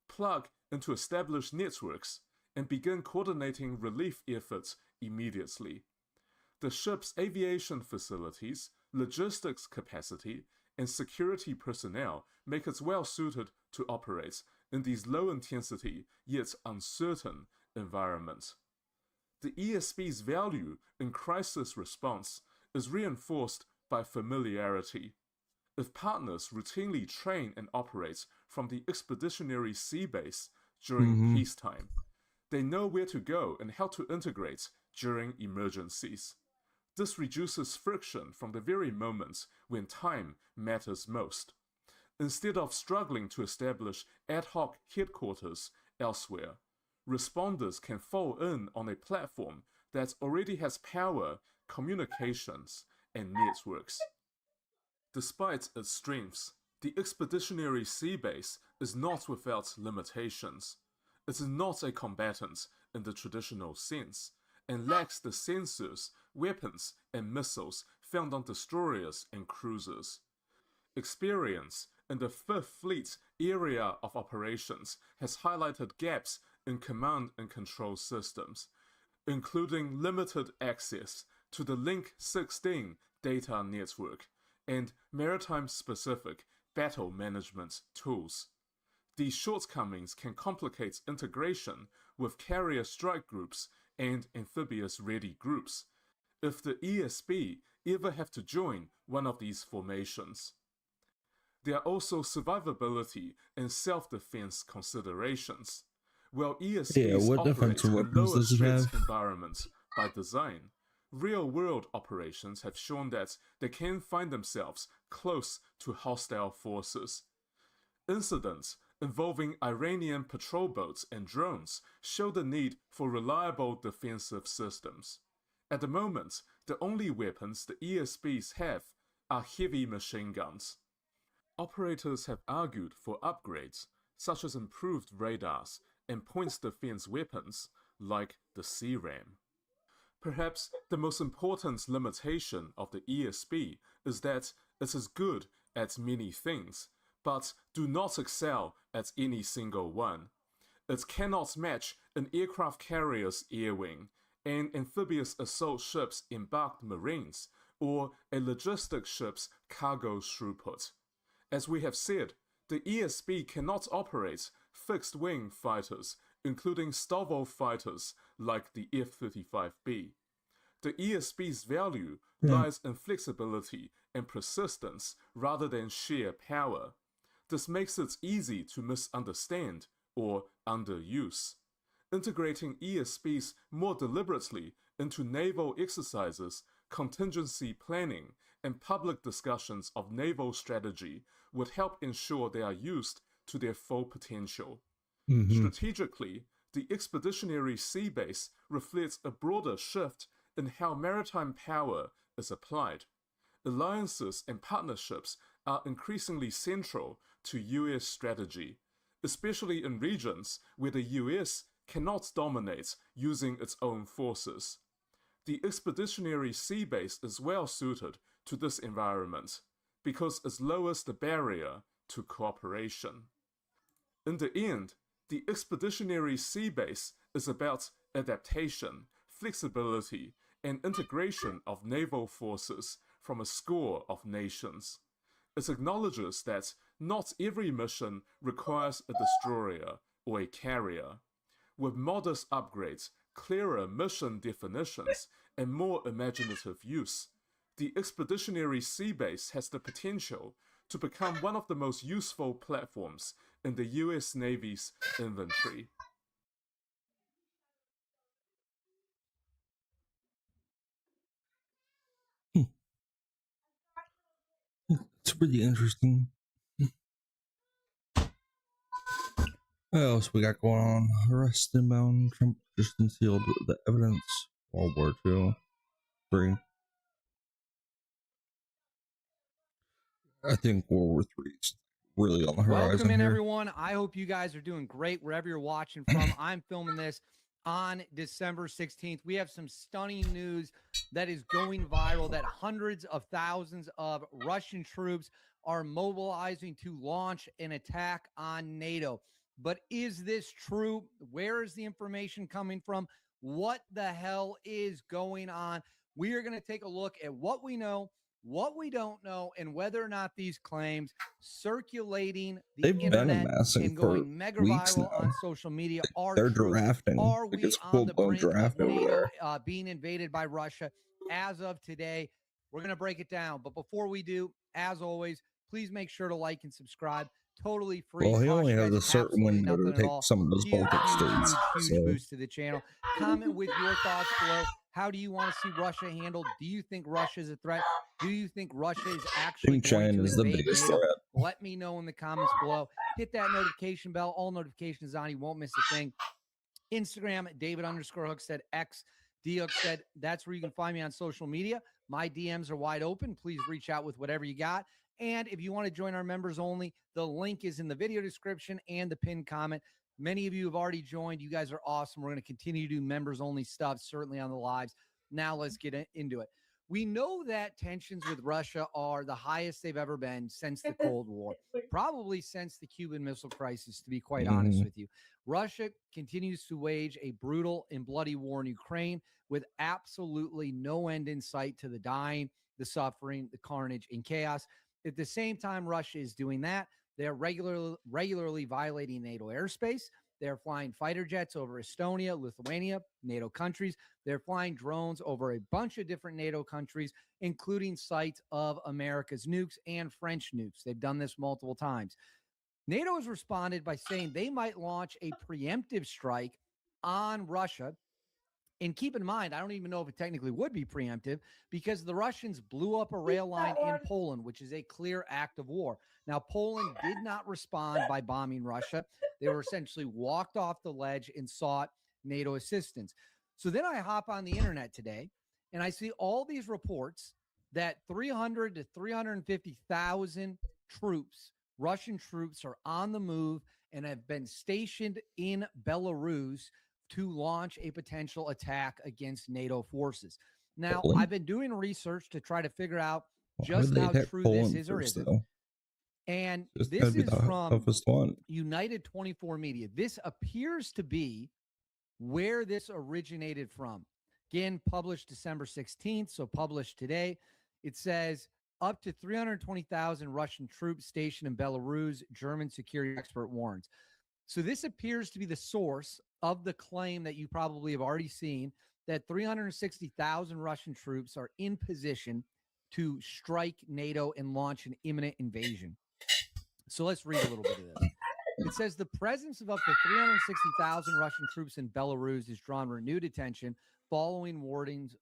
[SPEAKER 5] plug into established networks, and begin coordinating relief efforts immediately. The ship's aviation facilities, logistics capacity, and security personnel make it well suited to operate in these low-intensity yet uncertain environments. The ESB's value in crisis response is reinforced by familiarity. If partners routinely train and operate from the expeditionary sea base during peacetime, they know where to go and how to integrate during emergencies. This reduces friction from the very moments when time matters most. Instead of struggling to establish ad hoc headquarters elsewhere, responders can fall in on a platform that already has power, communications, and networks. Despite its strengths, the expeditionary sea base is not without limitations. It is not a combatant in the traditional sense, and lacks the sensors, weapons, and missiles found on destroyers and cruisers. Experience in the 5th Fleet area of operations has highlighted gaps in command and control systems, including limited access to the Link 16 data network and maritime-specific battle management tools. These shortcomings can complicate integration with carrier strike groups and amphibious-ready groups if the ESB ever have to join one of these formations. There are also survivability and self-defense considerations. While ESBs operate in lower stress environments by design, real-world operations have shown that they can find themselves close to hostile forces. Incidents involving Iranian patrol boats and drones show the need for reliable defensive systems. At the moment, the only weapons the ESBs have are heavy machine guns. Operators have argued for upgrades, such as improved radars and points defense weapons, like the CRAM. Perhaps the most important limitation of the ESB is that it is good at many things, but do not excel at any single one. It cannot match an aircraft carrier's air wing, an amphibious assault ship's embarked marines, or a logistics ship's cargo throughput. As we have said, the ESB cannot operate fixed-wing fighters, including STOVL fighters like the F-35B. The ESB's value lies in flexibility and persistence rather than sheer power. This makes it easy to misunderstand or underuse. Integrating ESBs more deliberately into naval exercises, contingency planning, and public discussions of naval strategy would help ensure they are used to their full potential. Strategically, the expeditionary sea base reflects a broader shift in how maritime power is applied. Alliances and partnerships are increasingly central to US strategy, especially in regions where the US cannot dominate using its own forces. The expeditionary sea base is well suited to this environment because it lowers the barrier to cooperation. In the end, the expeditionary sea base is about adaptation, flexibility, and integration of naval forces from a score of nations. It acknowledges that not every mission requires a destroyer or a carrier. With modest upgrades, clearer mission definitions, and more imaginative use, the expeditionary sea base has the potential to become one of the most useful platforms in the US Navy's inventory.
[SPEAKER 1] It's pretty interesting. What else we got going on? Arrest inbound. Trump just concealed the evidence. World War II. 3. I think World War III is really on the horizon.
[SPEAKER 6] Welcome in,
[SPEAKER 1] here.
[SPEAKER 6] everyone. I hope you guys are doing great wherever you're watching from. I'm filming this on December 16th. We have some stunning news that is going viral, that hundreds of thousands of Russian troops are mobilizing to launch an attack on NATO. But is this true? Where is the information coming from? What the hell is going on? We are going to take a look at what we know, what we don't know, and whether or not these claims circulating the internet and going mega viral on social media are
[SPEAKER 1] They're
[SPEAKER 6] true.
[SPEAKER 1] drafting.
[SPEAKER 6] Are
[SPEAKER 1] Like
[SPEAKER 6] we
[SPEAKER 1] it's
[SPEAKER 6] on the
[SPEAKER 1] full-blown
[SPEAKER 6] brink of
[SPEAKER 1] draft
[SPEAKER 6] NATO
[SPEAKER 1] everywhere.
[SPEAKER 6] being invaded by Russia? As of today, we're going to break it down. But before we do, as always, Please make sure to like and subscribe. Totally free.
[SPEAKER 1] Well, he
[SPEAKER 6] Costs
[SPEAKER 1] only
[SPEAKER 6] you
[SPEAKER 1] has
[SPEAKER 6] guys
[SPEAKER 1] a certain
[SPEAKER 6] absolutely
[SPEAKER 1] window to
[SPEAKER 6] nothing at
[SPEAKER 1] take
[SPEAKER 6] all.
[SPEAKER 1] some of those Baltic states.
[SPEAKER 6] Huge
[SPEAKER 1] So
[SPEAKER 6] boost to the channel. Comment with your thoughts below. How do you want to see Russia handled? Do you think Russia is a threat? Do you think Russia is
[SPEAKER 1] I
[SPEAKER 6] actually
[SPEAKER 1] think
[SPEAKER 6] going
[SPEAKER 1] China
[SPEAKER 6] to
[SPEAKER 1] is the
[SPEAKER 6] invade
[SPEAKER 1] biggest
[SPEAKER 6] NATO?
[SPEAKER 1] threat.
[SPEAKER 6] Let me know in the comments below. Hit that notification bell. All notifications on. You won't miss a thing. Instagram, David_Hookstead, X, D_Hookstead. That's where you can find me on social media. My DMs are wide open. Please reach out with whatever you got. And if you want to join our members only, the link is in the video description and the pinned comment. Many of you have already joined. You guys are awesome. We're going to continue to do members only stuff, certainly on the lives. Now let's get into it. We know that tensions with Russia are the highest they've ever been since the Cold War, probably since the Cuban Missile Crisis, to be quite honest with you. Russia continues to wage a brutal and bloody war in Ukraine with absolutely no end in sight to the dying, the suffering, the carnage, and chaos. At the same time Russia is doing that, they're regularly violating NATO airspace. They're flying fighter jets over Estonia, Lithuania, NATO countries. They're flying drones over a bunch of different NATO countries, including sites of America's nukes and French nukes. They've done this multiple times. NATO has responded by saying they might launch a preemptive strike on Russia. And keep in mind, I don't even know if it technically would be preemptive because the Russians blew up a rail line in Poland, which is a clear act of war. Now, Poland did not respond by bombing Russia. They were essentially walked off the ledge and sought NATO assistance. So then I hop on the internet today and I see all these reports that 300 to 350,000 troops, Russian troops, are on the move and have been stationed in Belarus to launch a potential attack against NATO forces. Now, I've been doing research to try to figure out just how true this is or isn't. And this is from United 24 Media. This appears to be where this originated from. Again, published December 16th, so published today. It says, up to 320,000 Russian troops stationed in Belarus, German security expert warns. So this appears to be the source of the claim that you probably have already seen, that 360,000 Russian troops are in position to strike NATO and launch an imminent invasion. So let's read a little bit of this. It says the presence of up to 360,000 Russian troops in Belarus has drawn renewed attention following warnings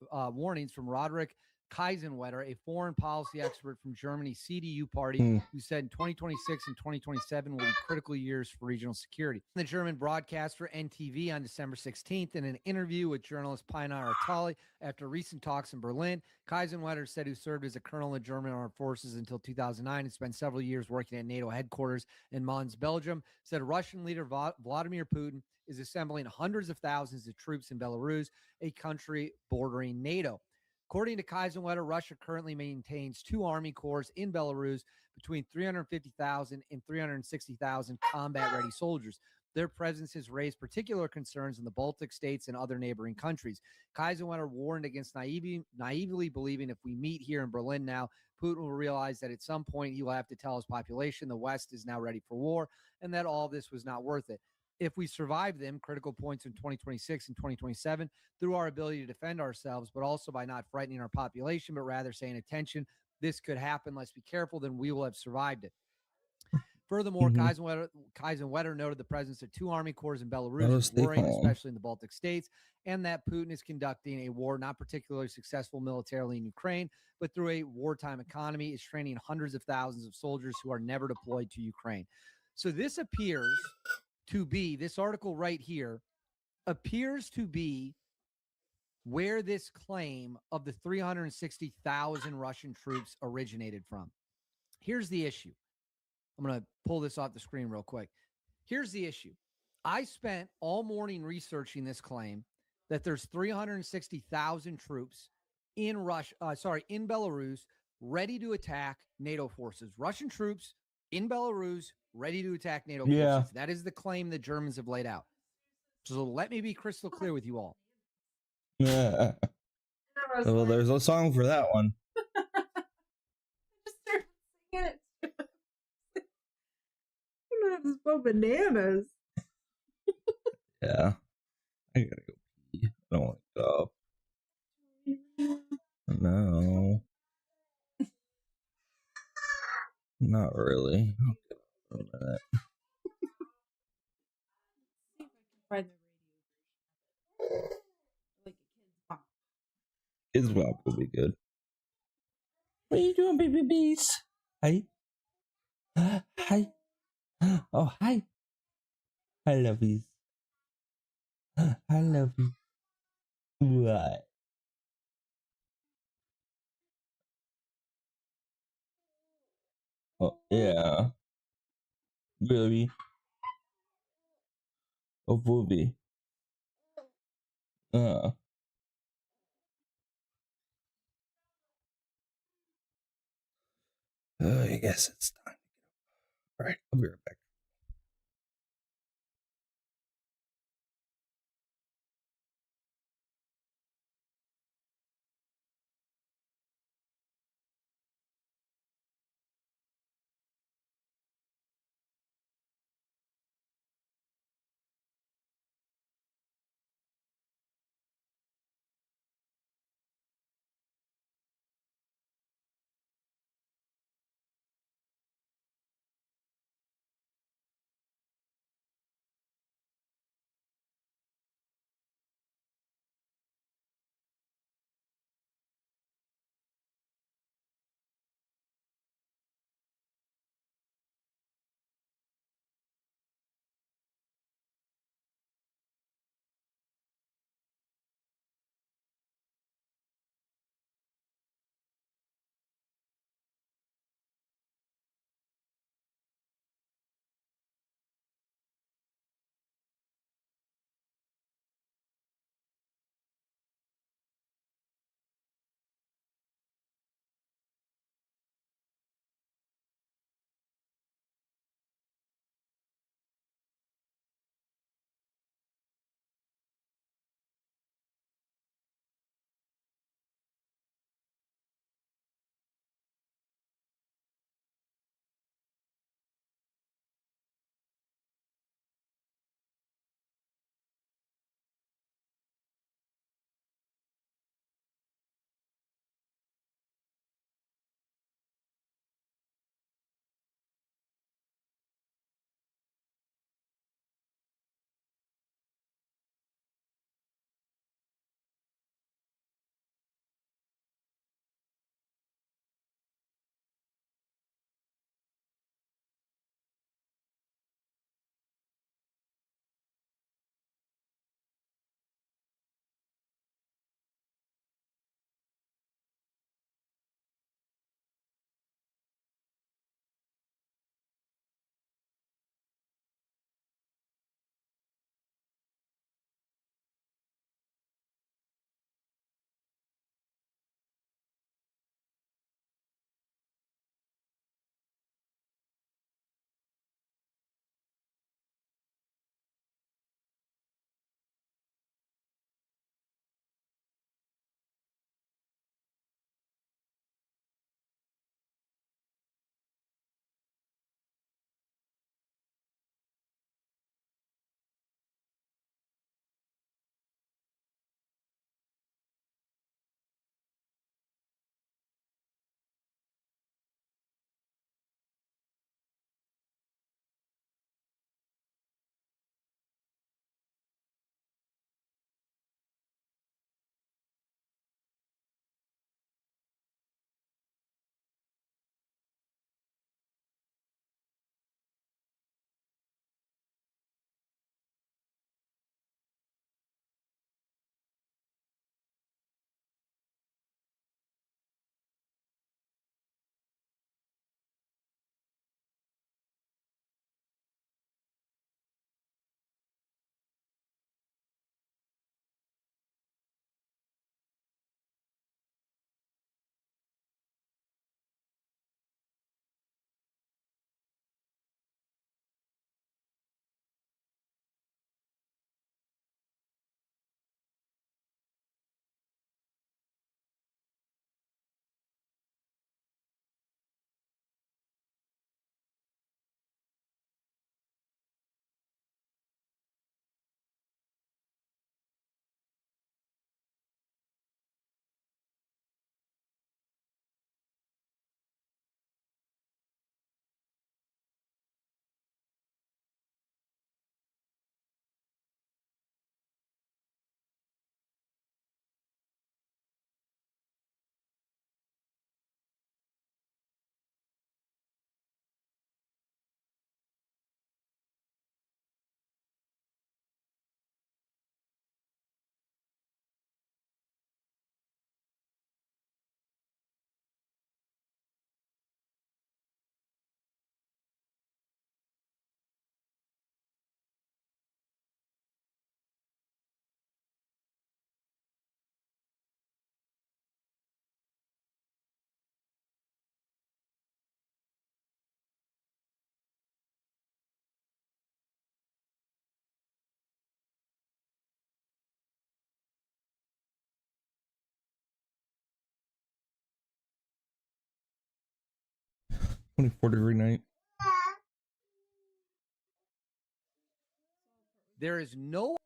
[SPEAKER 6] from Roderick Kaisenwetter, a foreign policy expert from Germany's CDU party, who said 2026 and 2027 will be critical years for regional security. The German broadcaster NTV on December 16th, in an interview with journalist Pinar Atali after recent talks in Berlin, Kaisenwetter said, who served as a colonel in German armed forces until 2009 and spent several years working at NATO headquarters in Mons, Belgium, said Russian leader Vladimir Putin is assembling hundreds of thousands of troops in Belarus, a country bordering NATO. According to Kaisenwetter, Russia currently maintains 2 army corps in Belarus, between 350,000 and 360,000 combat-ready soldiers. Their presence has raised particular concerns in the Baltic states and other neighboring countries. Kaisenwetter warned against naively believing if we meet here in Berlin now, Putin will realize that at some point he will have to tell his population the West is now ready for war and that all this was not worth it. If we survive them, critical points in 2026 and 2027, through our ability to defend ourselves, but also by not frightening our population, but rather saying, attention, this could happen, let's be careful, then we will have survived it. Furthermore, Kaisenwetter noted the presence of 2 army corps in Belarus is worrying, especially in the Baltic states, and that Putin is conducting a war not particularly successful militarily in Ukraine, but through a wartime economy is training hundreds of thousands of soldiers who are never deployed to Ukraine. So this appears to be, this article right here appears to be where this claim of the 360,000 Russian troops originated from. Here's the issue. I'm going to pull this off the screen real quick. Here's the issue. I spent all morning researching this claim that there's 360,000 troops in in Belarus ready to attack NATO forces. Russian troops in Belarus ready to attack NATO forces. That is the claim the Germans have laid out. So let me be crystal clear with you all.
[SPEAKER 1] Yeah. Well, there's a song for that one.
[SPEAKER 22] Just started singing it. I don't have to spell bananas.
[SPEAKER 1] Yeah. I gotta go pee. I don't want to go. No. Not really. Okay, a minute. Kids Bop would be good. What are you doing, baby bees? Hi. Hi. Oh, hi. I love you. I love you. What? Oh, yeah. Really? Oh, booby. I guess it's time. All right, I'll be right back. 24-degree night.
[SPEAKER 6] There is no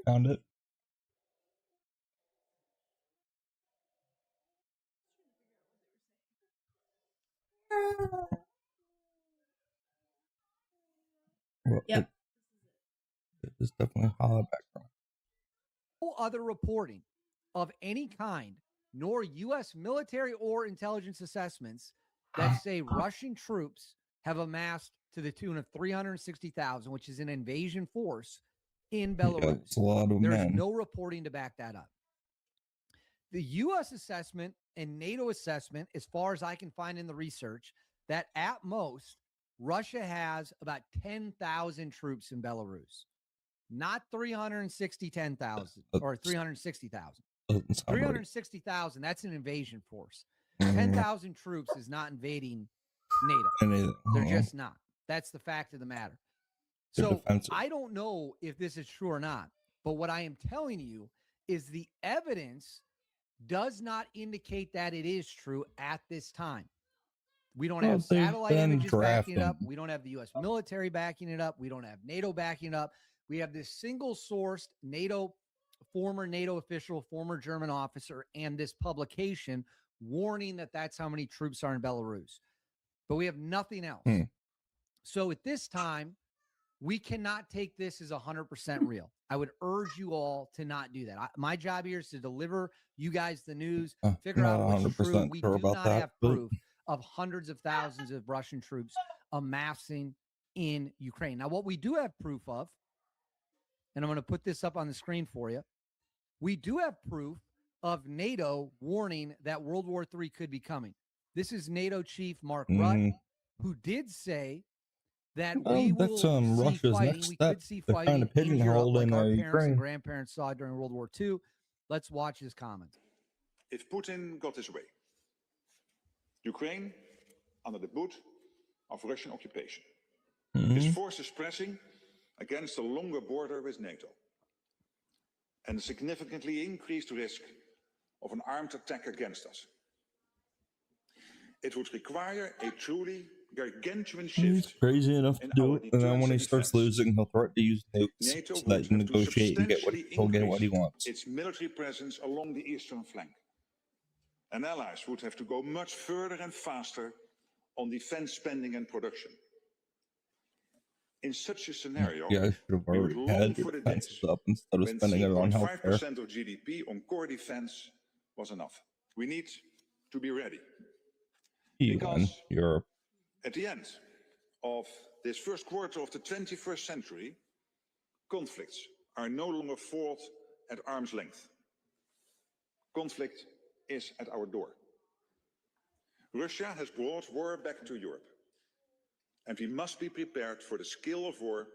[SPEAKER 1] Found it. Well,
[SPEAKER 22] Yep.
[SPEAKER 1] It is definitely hollow background.
[SPEAKER 6] no other reporting of any kind, nor U.S. military or intelligence assessments that say Russian troops have amassed to the tune of 360,000, which is an invasion force in Belarus.
[SPEAKER 1] Yeah, it's a lot of
[SPEAKER 6] There's
[SPEAKER 1] men.
[SPEAKER 6] no reporting to back that up. The U.S. assessment and NATO assessment, as far as I can find in the research, that at most Russia has about 10,000 troops in Belarus, not 10,000 or 360,000. 360,000, that's an invasion force. 10,000 troops is not invading NATO. They're just not. That's the fact of the matter. So I don't know if this is true or not, but what I am telling you is the evidence does not indicate that it is true at this time. We don't have satellite images backing it up. We don't have the U.S. military backing it up. We don't have NATO backing it up. We have this single-sourced former NATO official, former German officer, and this publication warning that that's how many troops are in Belarus. But we have nothing else. So at this time, we cannot take this as 100% real. I would urge you all to not do that. My job here is to deliver you guys the news, figure out what's true. We do not have proof of hundreds of thousands of Russian troops amassing in Ukraine. Now, what we do have proof of, and I'm going to put this up on the screen for you, we do have proof of NATO warning that World War III could be coming. This is NATO chief Mark Rutte, who did say that we will see
[SPEAKER 1] Russia's
[SPEAKER 6] fighting.
[SPEAKER 1] next
[SPEAKER 6] We
[SPEAKER 1] step.
[SPEAKER 6] could see
[SPEAKER 1] They're trying
[SPEAKER 6] fighting
[SPEAKER 1] to
[SPEAKER 6] in Europe
[SPEAKER 1] pigeonhole
[SPEAKER 6] like
[SPEAKER 1] in
[SPEAKER 6] our parents
[SPEAKER 1] Ukraine.
[SPEAKER 6] and grandparents saw during World War II. Let's watch his comment.
[SPEAKER 3] If Putin got his way, Ukraine under the boot of Russian occupation, his forces pressing against a longer border with NATO, and a significantly increased risk of an armed attack against us. It would require a truly gargantuan
[SPEAKER 1] He's
[SPEAKER 3] shift
[SPEAKER 1] crazy enough to
[SPEAKER 3] in
[SPEAKER 1] do
[SPEAKER 3] our
[SPEAKER 1] it, and then when he
[SPEAKER 3] defense
[SPEAKER 1] starts
[SPEAKER 3] and
[SPEAKER 1] losing, he'll threaten to use nukes
[SPEAKER 3] NATO
[SPEAKER 1] so that
[SPEAKER 3] would
[SPEAKER 1] he can
[SPEAKER 3] have to
[SPEAKER 1] negotiate and get what
[SPEAKER 3] substantially
[SPEAKER 1] he'll get what he
[SPEAKER 3] increase
[SPEAKER 1] wants.
[SPEAKER 3] its military presence along the eastern flank. And allies would have to go much further and faster on defense spending and production. In such a scenario,
[SPEAKER 1] Yeah, I should have
[SPEAKER 3] we would
[SPEAKER 1] already
[SPEAKER 3] long
[SPEAKER 1] had your
[SPEAKER 3] for the
[SPEAKER 1] defenses
[SPEAKER 3] days
[SPEAKER 1] up instead of
[SPEAKER 3] when
[SPEAKER 1] spending it on healthcare.
[SPEAKER 3] 3.5% of GDP on core defense was enough. We need to be ready.
[SPEAKER 1] UN, Europe.
[SPEAKER 3] At the end of this first quarter of the 21st century, conflicts are no longer fought at arm's length. Conflict is at our door. Russia has brought war back to Europe, and we must be prepared for the scale of war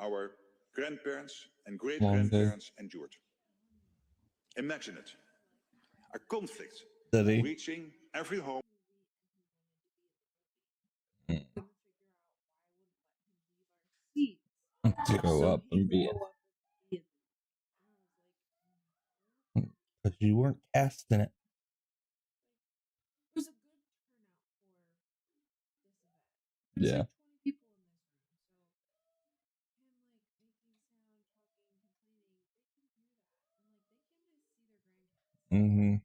[SPEAKER 3] our grandparents and great-grandparents endured. Imagine it, a conflict reaching every home.
[SPEAKER 1] To go up and be because you weren't casting it. Yeah. Mm-hmm.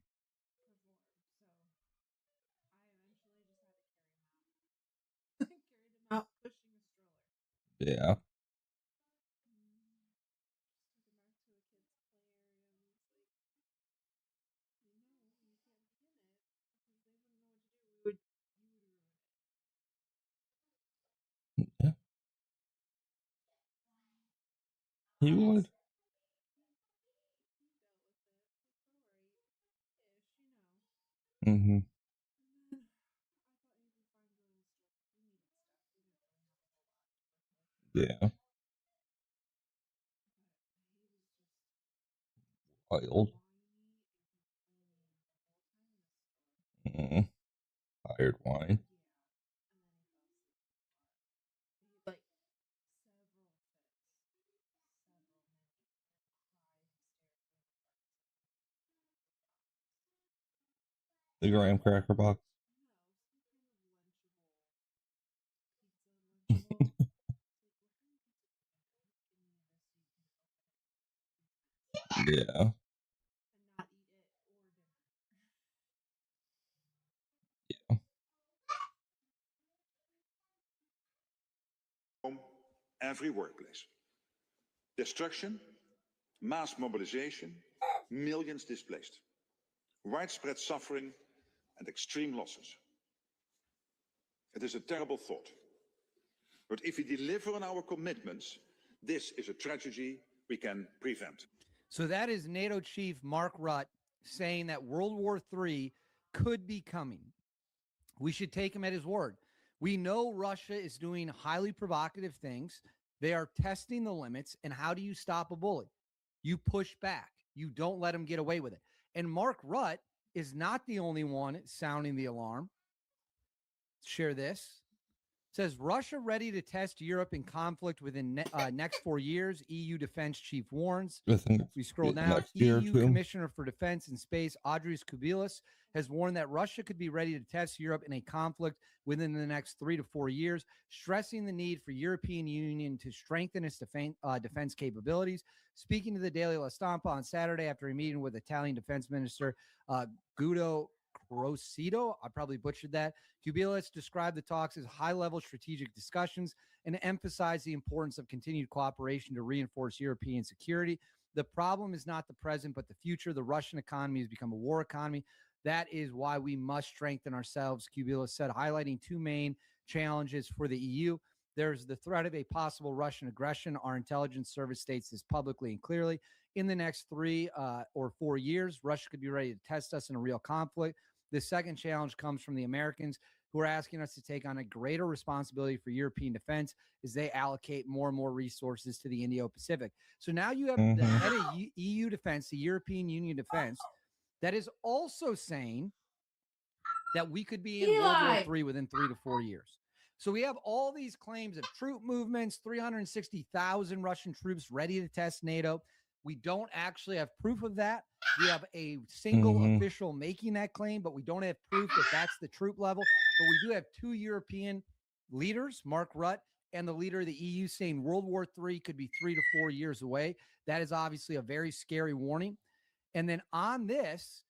[SPEAKER 1] Yeah. Yeah. He would. Mm-hmm. Wild. Hired wine. The graham cracker box. Yeah.
[SPEAKER 3] Every workplace. Destruction, mass mobilization, millions displaced, widespread suffering, and extreme losses. It is a terrible thought. But if we deliver on our commitments, this is a tragedy we can prevent.
[SPEAKER 6] So that is NATO chief Mark Rutte saying that World War III could be coming. We should take him at his word. We know Russia is doing highly provocative things. They are testing the limits. And how do you stop a bully? You push back. You don't let him get away with it. And Mark Rutte is not the only one sounding the alarm. Share this. It says Russia ready to test Europe in conflict within next 4 years. EU defense chief warns. We scroll down. EU Commissioner for Defense and Space, Audrys Kubilis, has warned that Russia could be ready to test Europe in a conflict within the next 3 to 4 years, stressing the need for European Union to strengthen its defense capabilities. Speaking to the Daily La Stampa on Saturday after a meeting with Italian Defense Minister Guido Crocito, I probably butchered that. Kubilis described the talks as high-level strategic discussions and emphasized the importance of continued cooperation to reinforce European security. The problem is not the present, but the future. The Russian economy has become a war economy. That is why we must strengthen ourselves, Kubilis said, highlighting two main challenges for the EU. There's the threat of a possible Russian aggression. Our intelligence service states this publicly and clearly. In the next 3 or 4 years, Russia could be ready to test us in a real conflict. The second challenge comes from the Americans, who are asking us to take on a greater responsibility for European defense as they allocate more and more resources to the Indo-Pacific. So now you have the head of EU defense, the European Union defense, that is also saying that we could be in World War III within 3 to 4 years. So we have all these claims of troop movements, 360,000 Russian troops ready to test NATO. We don't actually have proof of that. We have a single official making that claim, but we don't have proof that that's the troop level. But we do have 2 European leaders, Mark Rutte and the leader of the EU, saying World War III could be 3 to 4 years away. That is obviously a very scary warning. And then on this,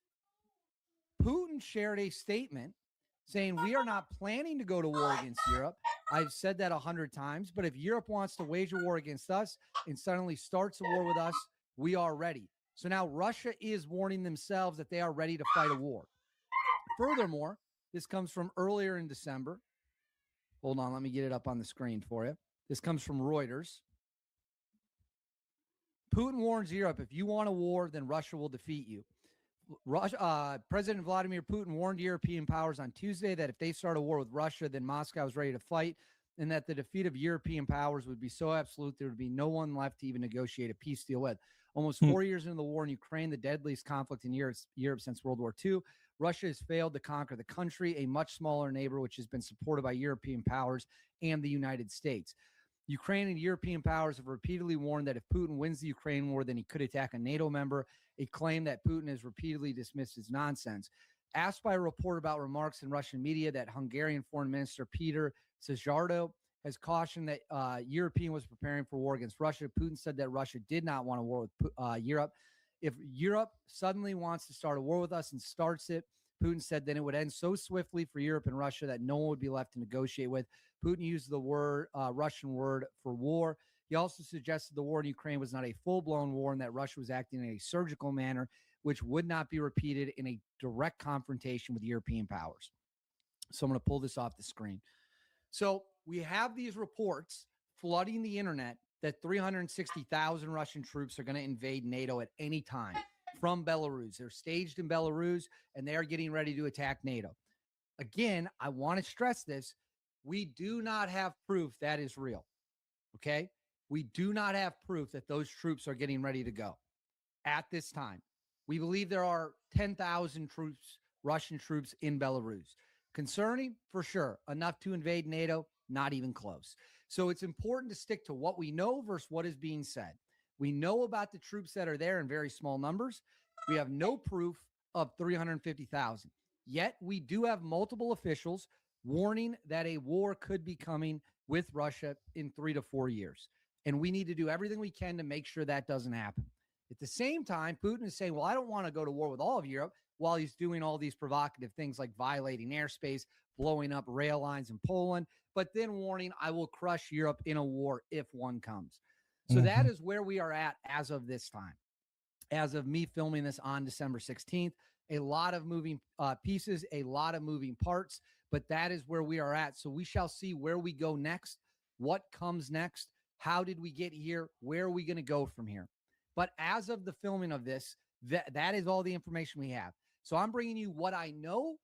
[SPEAKER 6] Putin shared a statement saying we are not planning to go to war against Europe. I've said that 100 times, but if Europe wants to wage a war against us and suddenly starts a war with us, we are ready. So now Russia is warning themselves that they are ready to fight a war. Furthermore, this comes from earlier in December. Hold on, let me get it up on the screen for you. This comes from Reuters. Putin warns Europe, if you want a war, then Russia will defeat you. President Vladimir Putin warned European powers on Tuesday that if they start a war with Russia, then Moscow is ready to fight, and that the defeat of European powers would be so absolute there would be no one left to even negotiate a peace deal with. Almost 4 years into the war in Ukraine, the deadliest conflict in Europe since World War II, Russia has failed to conquer the country, a much smaller neighbor which has been supported by European powers and the United States. Ukraine and European powers have repeatedly warned that if Putin wins the Ukraine war, then he could attack a NATO member, a claim that Putin has repeatedly dismissed as nonsense. Asked by a report about remarks in Russian media that Hungarian Foreign Minister Peter Szijjártó has cautioned that European was preparing for war against Russia, Putin said that Russia did not want a war with Europe. If Europe suddenly wants to start a war with us and starts it, Putin said then it would end so swiftly for Europe and Russia that no one would be left to negotiate with. Putin used the word Russian word for war. He also suggested the war in Ukraine was not a full-blown war and that Russia was acting in a surgical manner, which would not be repeated in a direct confrontation with European powers. So I'm going to pull this off the screen. So we have these reports flooding the internet that 360,000 Russian troops are going to invade NATO at any time from Belarus. They're staged in Belarus, and they are getting ready to attack NATO. Again, I want to stress this. We do not have proof that is real, okay? We do not have proof that those troops are getting ready to go at this time. We believe there are 10,000 troops, Russian troops in Belarus. Concerning, for sure. Enough to invade NATO, not even close. So it's important to stick to what we know versus what is being said. We know about the troops that are there in very small numbers. We have no proof of 350,000. Yet we do have multiple officials warning that a war could be coming with Russia in 3 to 4 years. And we need to do everything we can to make sure that doesn't happen. At the same time, Putin is saying, well, I don't want to go to war with all of Europe, while he's doing all these provocative things like violating airspace, blowing up rail lines in Poland, but then warning, I will crush Europe in a war if one comes. So that is where we are at as of this time. As of me filming this on December 16th, a lot of moving pieces, a lot of moving parts, but that is where we are at. So we shall see where we go next, what comes next, how did we get here, where are we going to go from here. But as of the filming of this, that is all the information we have. So I'm bringing you what I know.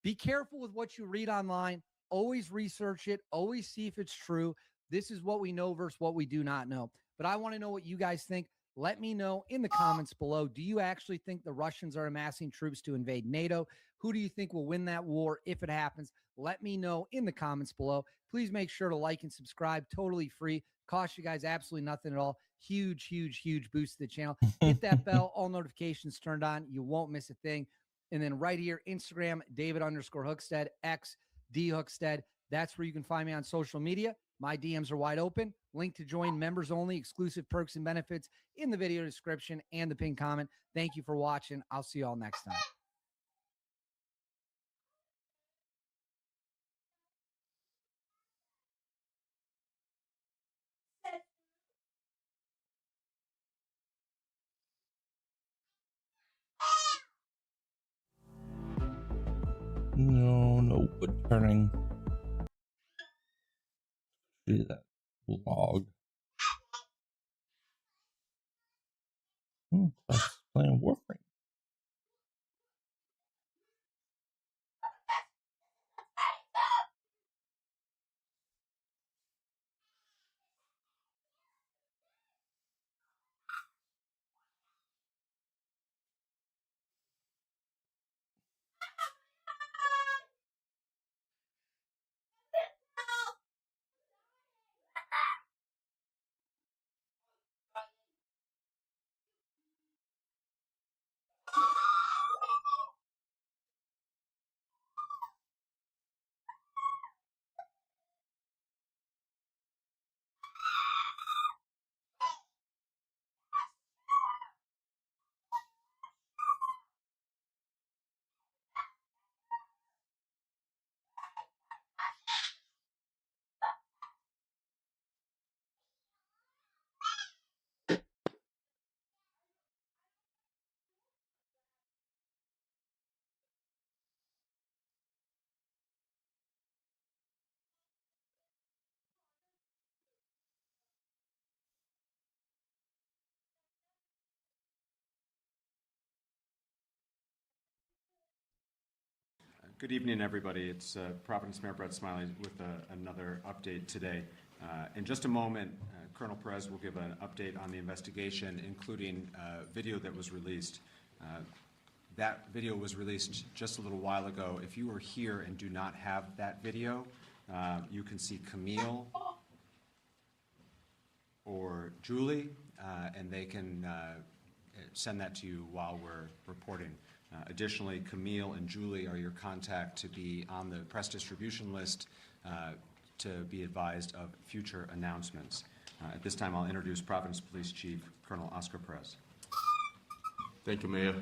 [SPEAKER 6] Be careful with what you read online. Always research it. Always see if it's true. This is what we know versus what we do not know. But I want to know what you guys think. Let me know in the comments below. Do you actually think the Russians are amassing troops to invade NATO? Who do you think will win that war if it happens? Let me know in the comments below. Please make sure to like and subscribe. Totally free. Cost you guys absolutely nothing at all. Huge, huge, huge boost to the channel. Hit that bell. All notifications turned on. You won't miss a thing. And then right here, Instagram, David_Hookstead, X, D Hookstead. That's where you can find me on social media. My DMs are wide open. Link to join members only, exclusive perks and benefits in the video description and the pinned comment. Thank you for watching. I'll see you all next time.
[SPEAKER 1] No wood turning. See that log. That's playing Warframe.
[SPEAKER 9] Good evening, everybody. It's Providence Mayor Brett Smiley with another update today. In just a moment, Colonel Perez will give an update on the investigation, including video that was released. That video was released just a little while ago. If you are here and do not have that video, you can see Camille or Julie, and they can send that to you while we're reporting. Additionally, Camille and Julie are your contact to be on the press distribution list to be advised of future announcements. At this time, I'll introduce Providence Police Chief Colonel Oscar Perez.
[SPEAKER 10] Thank you, Mayor.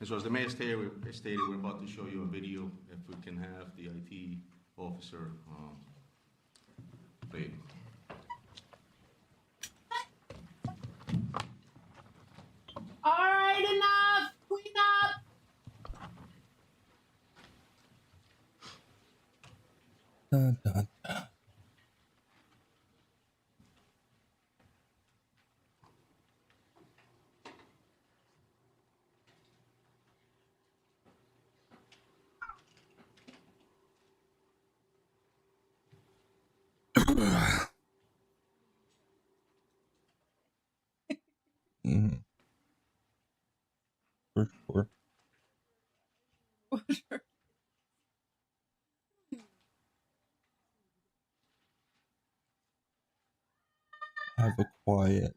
[SPEAKER 10] As well as the Mayor stated, we're about to show you a video, if we can have the IT officer play.
[SPEAKER 22] All right, enough. Clean up.
[SPEAKER 1] Dun, dun, dun. have a quiet.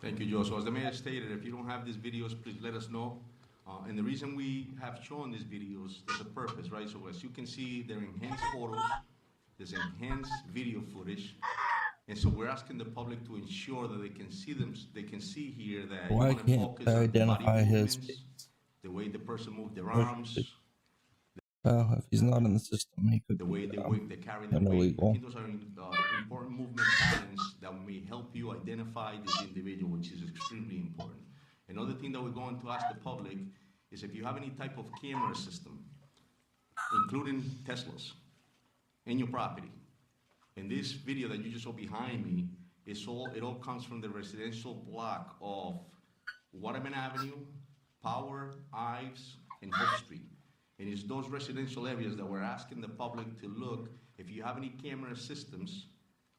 [SPEAKER 10] Thank you, Joe. So as the mayor stated, if you don't have these videos, please let us know. And the reason we have shown these videos, there's a purpose, right? So as you can see, they're enhanced photos, there's enhanced video footage. And so we're asking the public to ensure that they can see them, they can see here that
[SPEAKER 1] Why
[SPEAKER 10] you want to
[SPEAKER 1] can't
[SPEAKER 10] focus
[SPEAKER 1] I
[SPEAKER 10] on the body
[SPEAKER 1] identify his
[SPEAKER 10] movements,
[SPEAKER 1] face?
[SPEAKER 10] the way the person moved their arms,
[SPEAKER 1] Well, if he's not in the system, he could
[SPEAKER 10] the way
[SPEAKER 1] be
[SPEAKER 10] they carry the weight. I
[SPEAKER 1] illegal.
[SPEAKER 10] think those are important movement patterns that may help you identify this individual, which is extremely important. Another thing that we're going to ask the public is if you have any type of camera system, including Teslas, in your property. And this video that you just saw behind me, it all comes from the residential block of Waterman Avenue, Power, Ives, and Hope Street. And it's those residential areas that we're asking the public to look, if you have any camera systems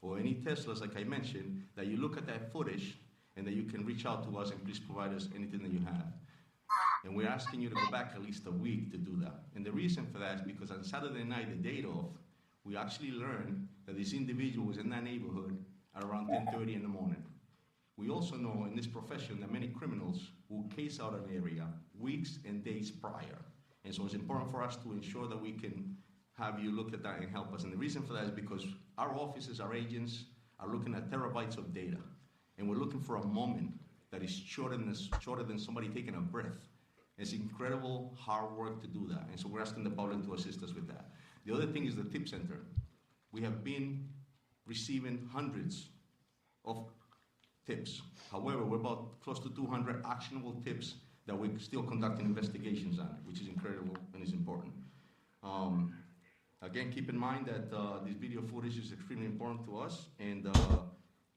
[SPEAKER 10] or any Teslas, like I mentioned, that you look at that footage and that you can reach out to us and please provide us anything that you have. And we're asking you to go back at least a week to do that. And the reason for that is because on Saturday night, the day of, we actually learned that this individual was in that neighborhood at around 10:30 in the morning. We also know in this profession that many criminals will case out an area weeks and days prior. And so it's important for us to ensure that we can have you look at that and help us. And the reason for that is because our offices, our agents, are looking at terabytes of data. And we're looking for a moment that is shorter than somebody taking a breath. It's incredible hard work to do that. And so we're asking the public to assist us with that. The other thing is the tip center. We have been receiving hundreds of tips. However, we're about close to 200 actionable tips that we're still conducting investigations on, which is incredible and is important. Again, keep in mind that this video footage is extremely important to us. And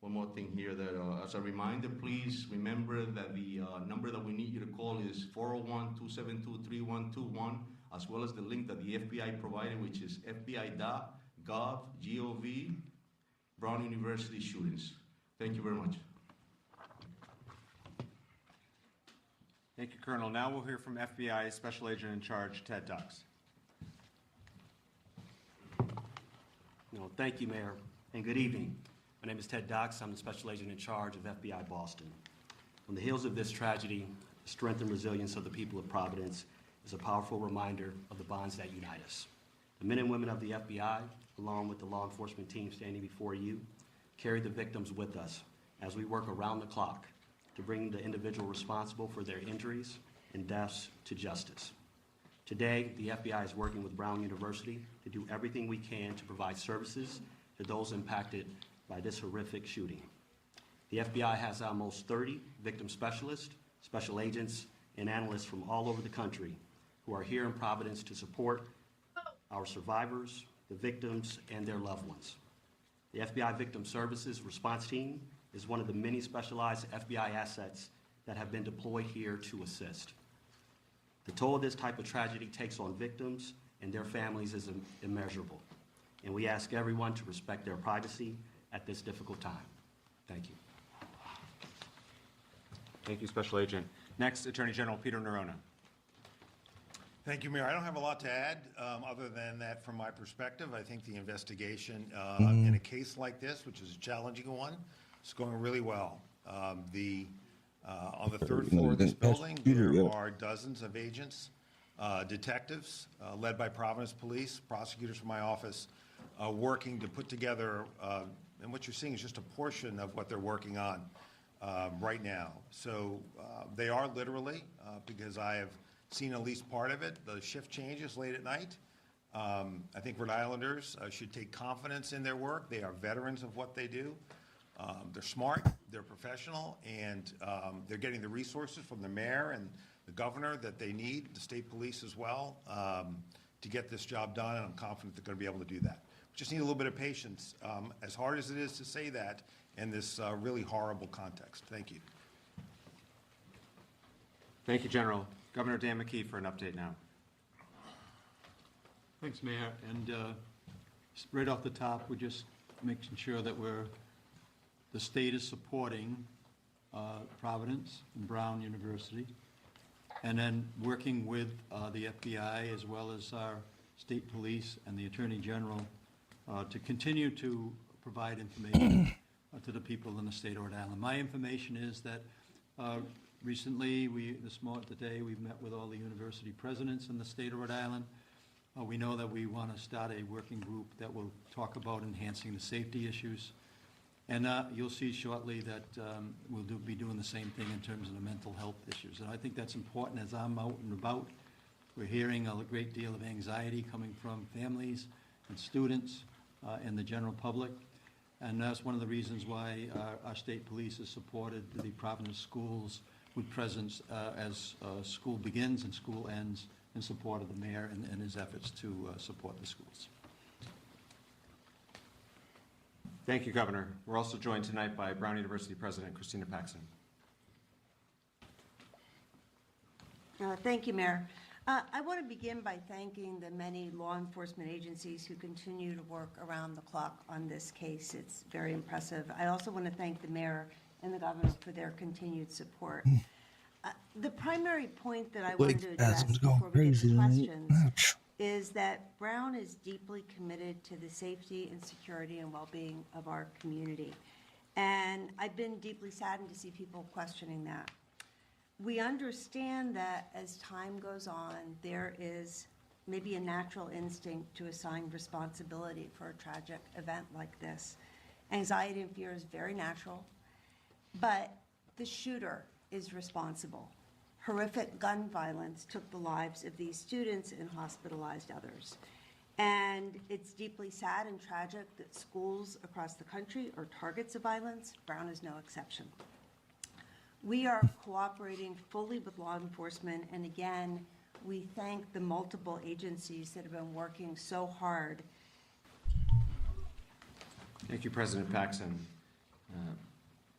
[SPEAKER 10] one more thing here, that as a reminder, please remember that the number that we need you to call is 401-272-3121, as well as the link that the FBI provided, which is fbi.gov, Brown University shootings. Thank you very much.
[SPEAKER 9] Thank you, Colonel. Now we'll hear from FBI Special Agent in Charge, Ted Dux.
[SPEAKER 11] No, thank you, Mayor, and good evening. My name is Ted Dux. I'm the Special Agent in Charge of FBI Boston. On the heels of this tragedy, the strength and resilience of the people of Providence is a powerful reminder of the bonds that unite us. The men and women of the FBI, along with the law enforcement team standing before you, carry the victims with us as we work around the clock to bring the individual responsible for their injuries and deaths to justice. Today, the FBI is working with Brown University to do everything we can to provide services to those impacted by this horrific shooting. The FBI has almost 30 victim specialists, special agents, and analysts from all over the country who are here in Providence to support our survivors, the victims, and their loved ones. The FBI Victim Services Response Team is one of the many specialized FBI assets that have been deployed here to assist. The toll this type of tragedy takes on victims and their families is immeasurable, and we ask everyone to respect their privacy at this difficult time. Thank you.
[SPEAKER 9] Thank you, Special Agent. Next, Attorney General Peter Nerona.
[SPEAKER 12] Thank you, Mayor. I don't have a lot to add other than that from my perspective. I think the investigation in a case like this, which is a challenging one, is going really well. On the third floor of this building, there are dozens of agents detectives led by Providence Police, prosecutors from my office, working to put together, and what you're seeing is just a portion of what they're working on right now. So they are literally, because I have seen at least part of it, the shift changes late at night. I think Rhode Islanders should take confidence in their work. They are veterans of what they do. They're smart, they're professional, and they're getting the resources from the mayor and the governor that they need, the state police as well, to get this job done, and I'm confident they're going to be able to do that. We just need a little bit of patience, as hard as it is to say that in this really horrible context. Thank you.
[SPEAKER 9] Thank you, General. Governor Dan McKee for an update now.
[SPEAKER 8] Thanks, Mayor. And right off the top, we're just making sure that the state is supporting Providence and Brown University, and then working with the FBI as well as our state police and the Attorney General to continue to provide information to the people in the state of Rhode Island. My information is that recently, today, we've met with all the university presidents in the state of Rhode Island. We know that we want to start a working group that will talk about enhancing the safety issues. And you'll see shortly that we'll be doing the same thing in terms of the mental health issues. And I think that's important as I'm out and about. We're hearing a great deal of anxiety coming from families and students and the general public. And that's one of the reasons why our state police has supported the Providence schools with presence as school begins and school ends, in support of the mayor and his efforts to support the schools.
[SPEAKER 9] Thank you, Governor. We're also joined tonight by Brown University President Christina Paxson.
[SPEAKER 13] Thank you, Mayor. I want to begin by thanking the many law enforcement agencies who continue to work around the clock on this case. It's very impressive. I also want to thank the mayor and the governor for their continued support. The primary point that I wanted to address before we get to questions is that Brown is deeply committed to the safety and security and well-being of our community. And I've been deeply saddened to see people questioning that. We understand that as time goes on, there is maybe a natural instinct to assign responsibility for a tragic event like this. Anxiety and fear is very natural, but the shooter is responsible. Horrific gun violence took the lives of these students and hospitalized others. And it's deeply sad and tragic that schools across the country are targets of violence. Brown is no exception. We are cooperating fully with law enforcement, and again, we thank the multiple agencies that have been working so hard.
[SPEAKER 9] Thank you, President Paxson.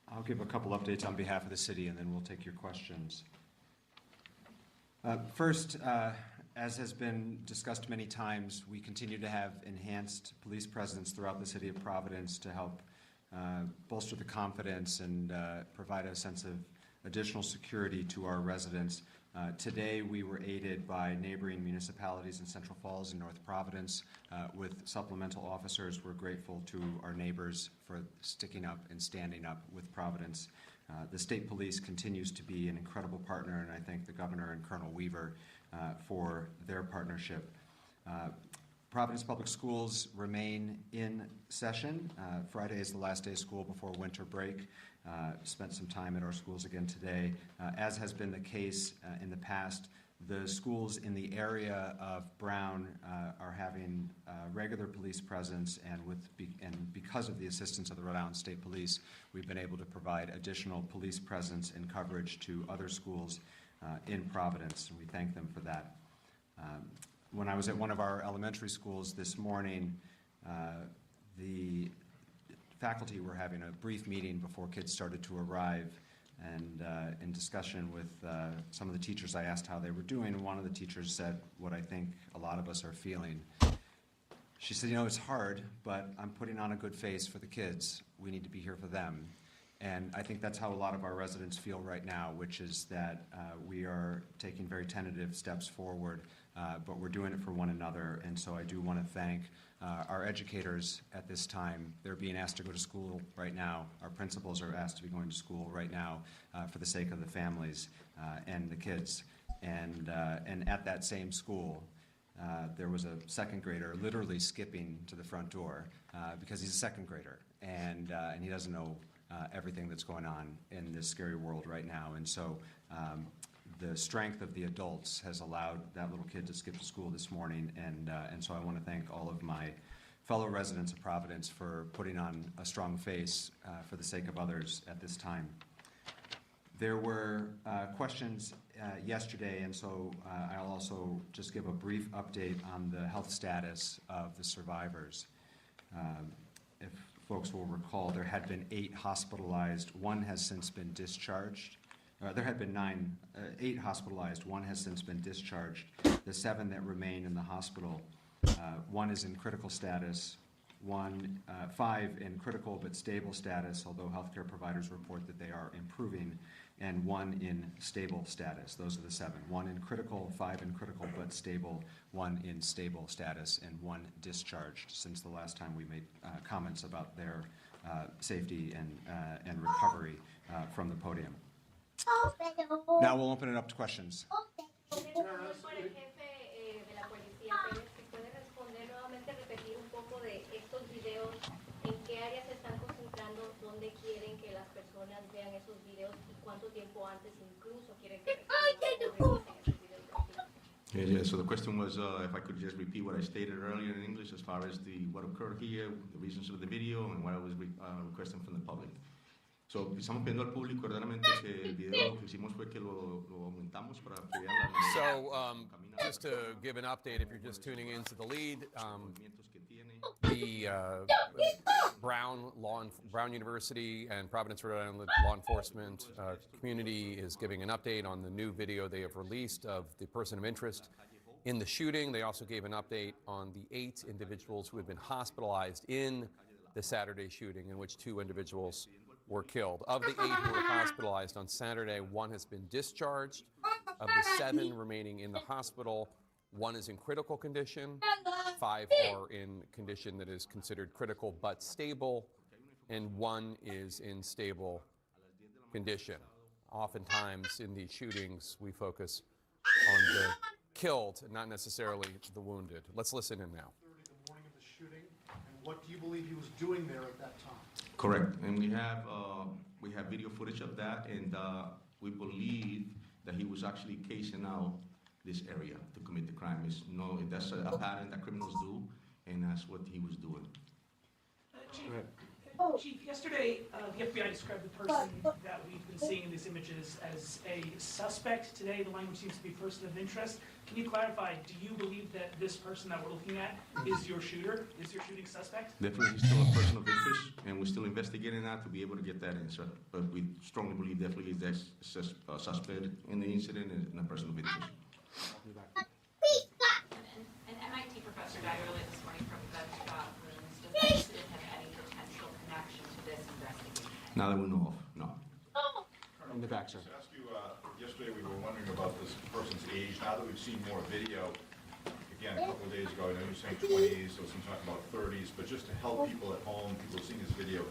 [SPEAKER 9] I'll give a couple updates on behalf of the city, and then we'll take your questions. First, as has been discussed many times, we continue to have enhanced police presence throughout the city of Providence to help bolster the confidence and provide a sense of additional security to our residents. Today, we were aided by neighboring municipalities in Central Falls and North Providence with supplemental officers. We're grateful to our neighbors for sticking up and standing up with Providence. The state police continues to be an incredible partner, and I thank the governor and Colonel Weaver for their partnership. Providence Public Schools remain in session. Friday is the last day of school before winter break. Spent some time at our schools again today. As has been the case in the past, the schools in the area of Brown are having regular police presence, and because of the assistance of the Rhode Island State Police, we've been able to provide additional police presence and coverage to other schools in Providence, and we thank them for that. When I was at one of our elementary schools this morning, the faculty were having a brief meeting before kids started to arrive, and in discussion with some of the teachers, I asked how they were doing, and one of the teachers said what I think a lot of us are feeling. She said, it's hard, but I'm putting on a good face for the kids. We need to be here for them. And I think that's how a lot of our residents feel right now, which is that we are taking very tentative steps forward, but we're doing it for one another. And so I do want to thank our educators at this time. They're being asked to go to school right now. Our principals are asked to be going to school right now for the sake of the families and the kids. And at that same school, there was a second grader literally skipping to the front door because he's a second grader, and he doesn't know everything that's going on in this scary world right now. And so the strength of the adults has allowed that little kid to skip to school this morning, and so I want to thank all of my fellow residents of Providence for putting on a strong face for the sake of others at this time. There were questions yesterday, and so I'll also just give a brief update on the health status of the survivors. If folks will recall, there had been 8 hospitalized. 1 has since been discharged. There had been 8 hospitalized. 1 has since been discharged. The 7 that remain in the hospital, 1 is in critical status, 5 in critical but stable status, although healthcare providers report that they are improving, and 1 in stable status. Those are the 7. 1 in critical, 5 in critical but stable, 1 in stable status, and 1 discharged since the last time we made comments about their safety and recovery from the podium. Now we'll open it up to questions.
[SPEAKER 10] Yeah, so the question was if I could just repeat what I stated earlier in English as far as what occurred here, the reasons of the video, and what I was requesting from the public. So, estamos pidiendo al público verdaderamente que el video lo que hicimos fue que lo aumentamos para que vean la
[SPEAKER 14] So, just to give an update, if you're just tuning into the lead, the Brown University and Providence, Rhode Island law enforcement community is giving an update on the new video they have released of the person of interest in the shooting. They also gave an update on the 8 individuals who had been hospitalized in the Saturday shooting, in which 2 individuals were killed. Of the 8 who were hospitalized on Saturday, 1 has been discharged. Of the 7 remaining in the hospital, 1 is in critical condition, 5 are in condition that is considered critical but stable, and 1 is in stable condition. Oftentimes in these shootings, we focus on the killed and not necessarily the wounded. Let's listen in now.
[SPEAKER 15] The morning of the shooting, and what do you believe he was doing there at that time?
[SPEAKER 10] Correct, and we have video footage of that, and we believe that he was actually casing out this area to commit the crime. That's a pattern that criminals do, and that's what he was doing.
[SPEAKER 16] Chief, yesterday the FBI described the person that we've been seeing in these images as a suspect. Today the language seems to be person of interest. Can you clarify, do you believe that this person that we're looking at is your shooter, is your shooting suspect?
[SPEAKER 10] Definitely he's still a person of interest, and we're still investigating that to be able to get that answer. But we strongly believe definitely he's a suspect in the incident and a person of interest.
[SPEAKER 17] An MIT professor died early this morning from gunshot wounds. Does that incident have any potential connection to this investigation?
[SPEAKER 10] Now that we know of, no.
[SPEAKER 3] In the back, sir. To ask you, yesterday we were wondering about this person's age. Now that we've seen more video, again, a couple of days ago, I know you're saying 20s, there was some talk about 30s, but just to help people at home, people seeing this video,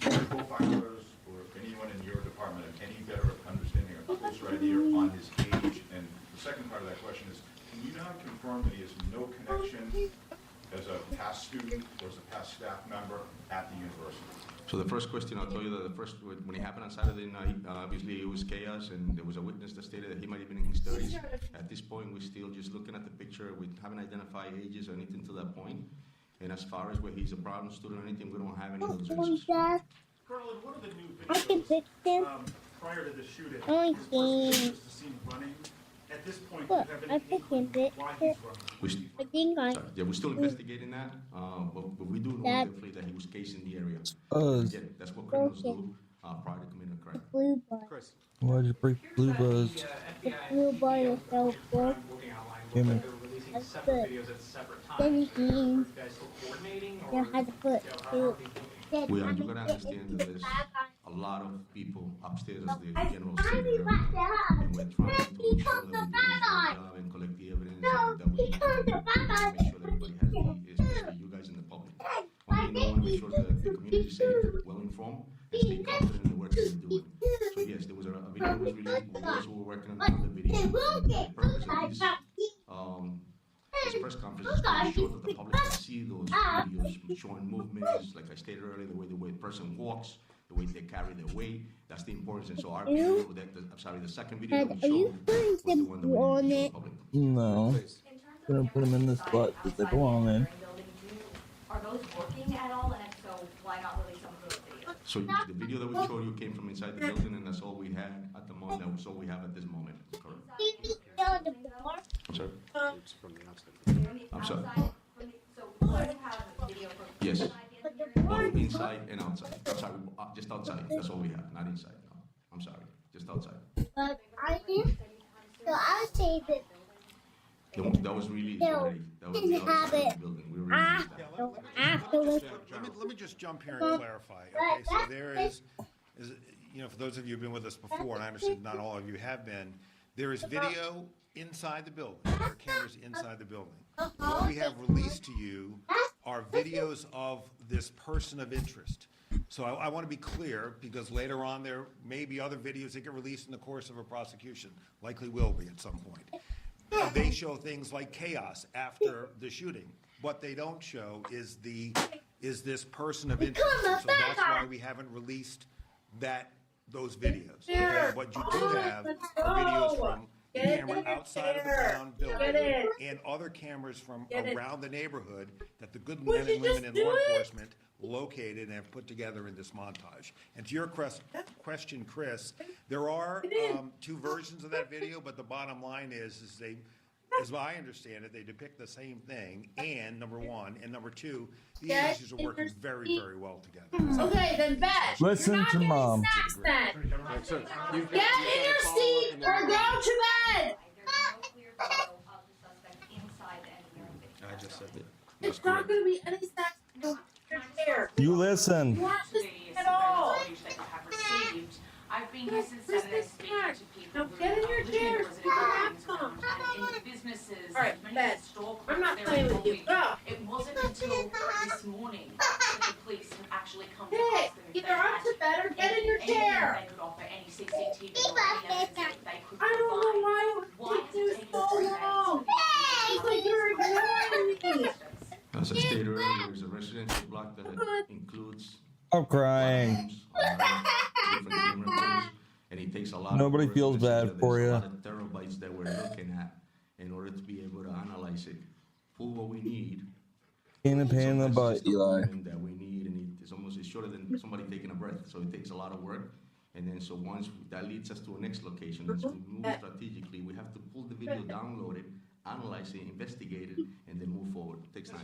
[SPEAKER 3] do profilers or anyone in your department have any better understanding or closer idea on his age? And the second part of that question is, can you now confirm that he has no connection as a past student or as a past staff member at the university?
[SPEAKER 10] So the first question, I'll tell you that when it happened on Saturday night, obviously it was chaos, and there was a witness that stated that he might have been in his 30s. At this point, we're still just looking at the picture. We haven't identified ages or anything to that point. And as far as where he's a problem student or anything, we don't have any of those answers.
[SPEAKER 16] Colonel, in one of the new videos, prior to the shooting, this person was seen running. At this point, do you have any inkling why he's running?
[SPEAKER 10] We're still investigating that, but we do know definitely that he was casing the area. Again, that's what criminals do prior to committing a crime.
[SPEAKER 1] Chris. Why'd you break Blue Buzz?
[SPEAKER 19] The blue ball is so good.
[SPEAKER 1] Gimme.
[SPEAKER 19] That's good. Then you can have to put two.
[SPEAKER 10] You gotta understand that there's a lot of people upstairs as the general senior, and we're trying to ensure that we do our job and collect the evidence, and that we make sure that everybody has especially you guys in the public. We want to make sure that the community is safe, well informed, and stay confident in the work that we're doing. So yes, there was a video was released. We also were working on another video. ensure that the public can see those videos showing movements, like I stated earlier, the way the person walks, the way they carry their weight. That's the importance. And so our video, the second video that we showed was the one that we didn't show the public.
[SPEAKER 1] No. Gonna put them in this spot because they belong in.
[SPEAKER 17] Are those working at all? And if so, why not release some of those videos?
[SPEAKER 10] So the video that we showed you came from inside the building, and that's all we had at the moment. That's all we have at this moment. Correct. I'm sorry.
[SPEAKER 17] It's from the outside.
[SPEAKER 10] I'm sorry.
[SPEAKER 17] So you have a video from
[SPEAKER 10] Yes.
[SPEAKER 17] inside the entry?
[SPEAKER 10] Both inside and outside. I'm sorry, just outside. That's all we have, not inside. No, I'm sorry, just outside.
[SPEAKER 22] But I didn't. So I'll say that.
[SPEAKER 10] That was released already. That was the outside of the building. We released that.
[SPEAKER 12] Let me just jump here and clarify. Okay, so there is, for those of you who've been with us before, and I understand not all of you have been, there is video inside the building. There are cameras inside the building. What we have released to you are videos of this person of interest. So I want to be clear, because later on there may be other videos that get released in the course of a prosecution, likely will be at some point. They show things like chaos after the shooting. What they don't show is this person of interest. So that's why we haven't released those videos. Okay? What you do have are videos from the camera outside of the Brown building and other cameras from around the neighborhood that the good men and women in law enforcement located and have put together in this montage. And to your question, Chris, there are two versions of that video, but the bottom line is they, as I understand it, they depict the same thing, and number one, and number two, the agencies are working very, very well together.
[SPEAKER 22] Okay, then bet.
[SPEAKER 1] Listen to Mom.
[SPEAKER 22] Get in your seat or go to bed.
[SPEAKER 10] I just said that.
[SPEAKER 22] It's not going to be any snacks in your chair.
[SPEAKER 1] You listen.
[SPEAKER 22] You aren't listening at all.
[SPEAKER 17] I've been here since 7 and speaking to people
[SPEAKER 22] Now get in your chair.
[SPEAKER 17] and in the businesses,
[SPEAKER 22] All right,
[SPEAKER 17] many
[SPEAKER 22] bed.
[SPEAKER 17] store
[SPEAKER 22] I'm not
[SPEAKER 17] they're
[SPEAKER 22] playing with you.
[SPEAKER 17] involved. It wasn't until this morning that the police have actually come to
[SPEAKER 22] Hey,
[SPEAKER 17] ask them if
[SPEAKER 22] either up to bed or get in your chair.
[SPEAKER 17] They could offer any CCTV or any evidence that they could
[SPEAKER 22] I don't know
[SPEAKER 17] provide.
[SPEAKER 22] why
[SPEAKER 17] Why
[SPEAKER 22] it
[SPEAKER 17] has
[SPEAKER 22] took
[SPEAKER 17] it
[SPEAKER 22] you
[SPEAKER 17] taken
[SPEAKER 22] so
[SPEAKER 17] 3 days
[SPEAKER 22] long. It's like you're ignoring me.
[SPEAKER 10] As I stated earlier, it's a residential block that includes
[SPEAKER 1] I'm crying.
[SPEAKER 10] different camera footage, and it takes a lot.
[SPEAKER 1] Nobody
[SPEAKER 10] of
[SPEAKER 1] feels bad for
[SPEAKER 10] There's
[SPEAKER 1] you.
[SPEAKER 10] a lot of terabytes that we're looking at in order to be able to analyze it, pull what we need.
[SPEAKER 1] Pain in the butt, Eli.
[SPEAKER 10] That we need, and it's shorter than somebody taking a breath. So it takes a lot of work. And then so once that leads us to a next location, and so we move strategically, we have to pull the video, download it, analyze it, investigate it, and then move forward. It takes time.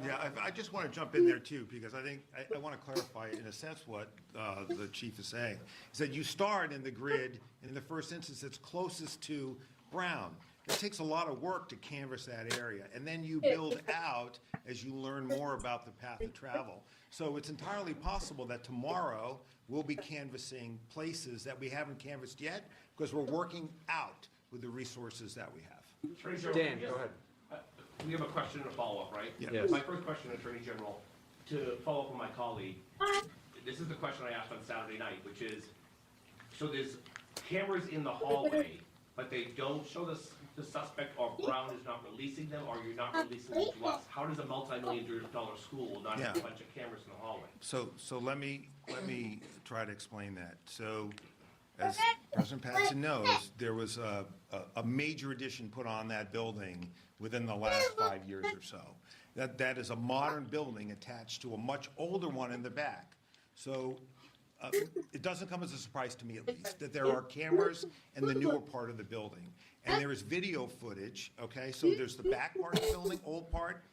[SPEAKER 12] Yeah, I just want to jump in there too, because I think I want to clarify in a sense what the chief is saying. Is that you start in the grid, and in the first instance, it's closest to Brown. It takes a lot of work to canvass that area, and then you build out as you learn more about the path of travel. So it's entirely possible that tomorrow we'll be canvassing places that we haven't canvassed yet, because we're working out with the resources that we have.
[SPEAKER 2] Dan, go ahead. We have a question and a follow-up, right?
[SPEAKER 12] Yes.
[SPEAKER 2] My first question, Attorney General, to follow up on my colleague. This is the question I asked on Saturday night, which is, so there's cameras in the hallway, but they don't show the suspect, or Brown is not releasing them, or you're not releasing them to us. How does a multi-million-dollar school not have a bunch of cameras in the hallway?
[SPEAKER 12] So let me try to explain that. So, as President Patson knows, there was a major addition put on that building within the last 5 years or so. That is a modern building attached to a much older one in the back. So it doesn't come as a surprise to me, at least, that there are cameras in the newer part of the building. And there is video footage, okay? So there's the back part of the building, old part,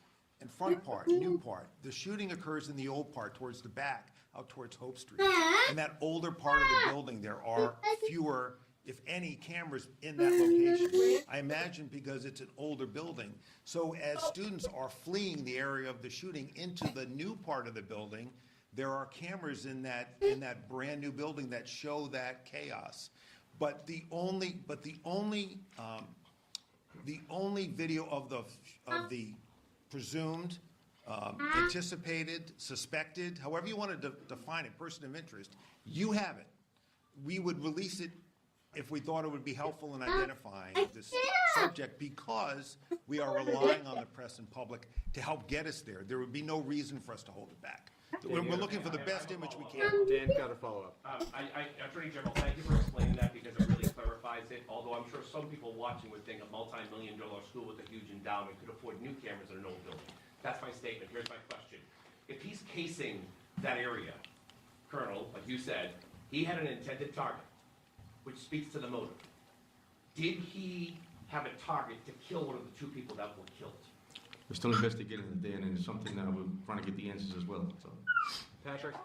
[SPEAKER 12] and front part, new part. The shooting occurs in the old part, towards the back, out towards Hope Street. In that older part of the building, there are fewer, if any, cameras in that location. I imagine because it's an older building. So as students are fleeing the area of the shooting into the new part of the building, there are cameras in that brand new building that show that chaos. But the only video of the presumed, anticipated, suspected, however you want to define it, person of interest, you have it. We would release it if we thought it would be helpful in identifying this subject, because we are relying on the press and public to help get us there. There would be no reason for us to hold it back. We're looking for the best image we can.
[SPEAKER 9] Dan, got a follow-up.
[SPEAKER 2] Attorney General, thank you for explaining that because it really clarifies it. Although I'm sure some people watching would think a multi-million-dollar school with a huge endowment could afford new cameras in an old building. That's my statement. Here's my question. If he's casing that area, Colonel, like you said, he had an intended target, which speaks to the motive. Did he have a target to kill one of the two people that were killed?
[SPEAKER 10] We're still investigating it, Dan, and it's something that we're trying to get the answers as well. So.
[SPEAKER 9] Patrick?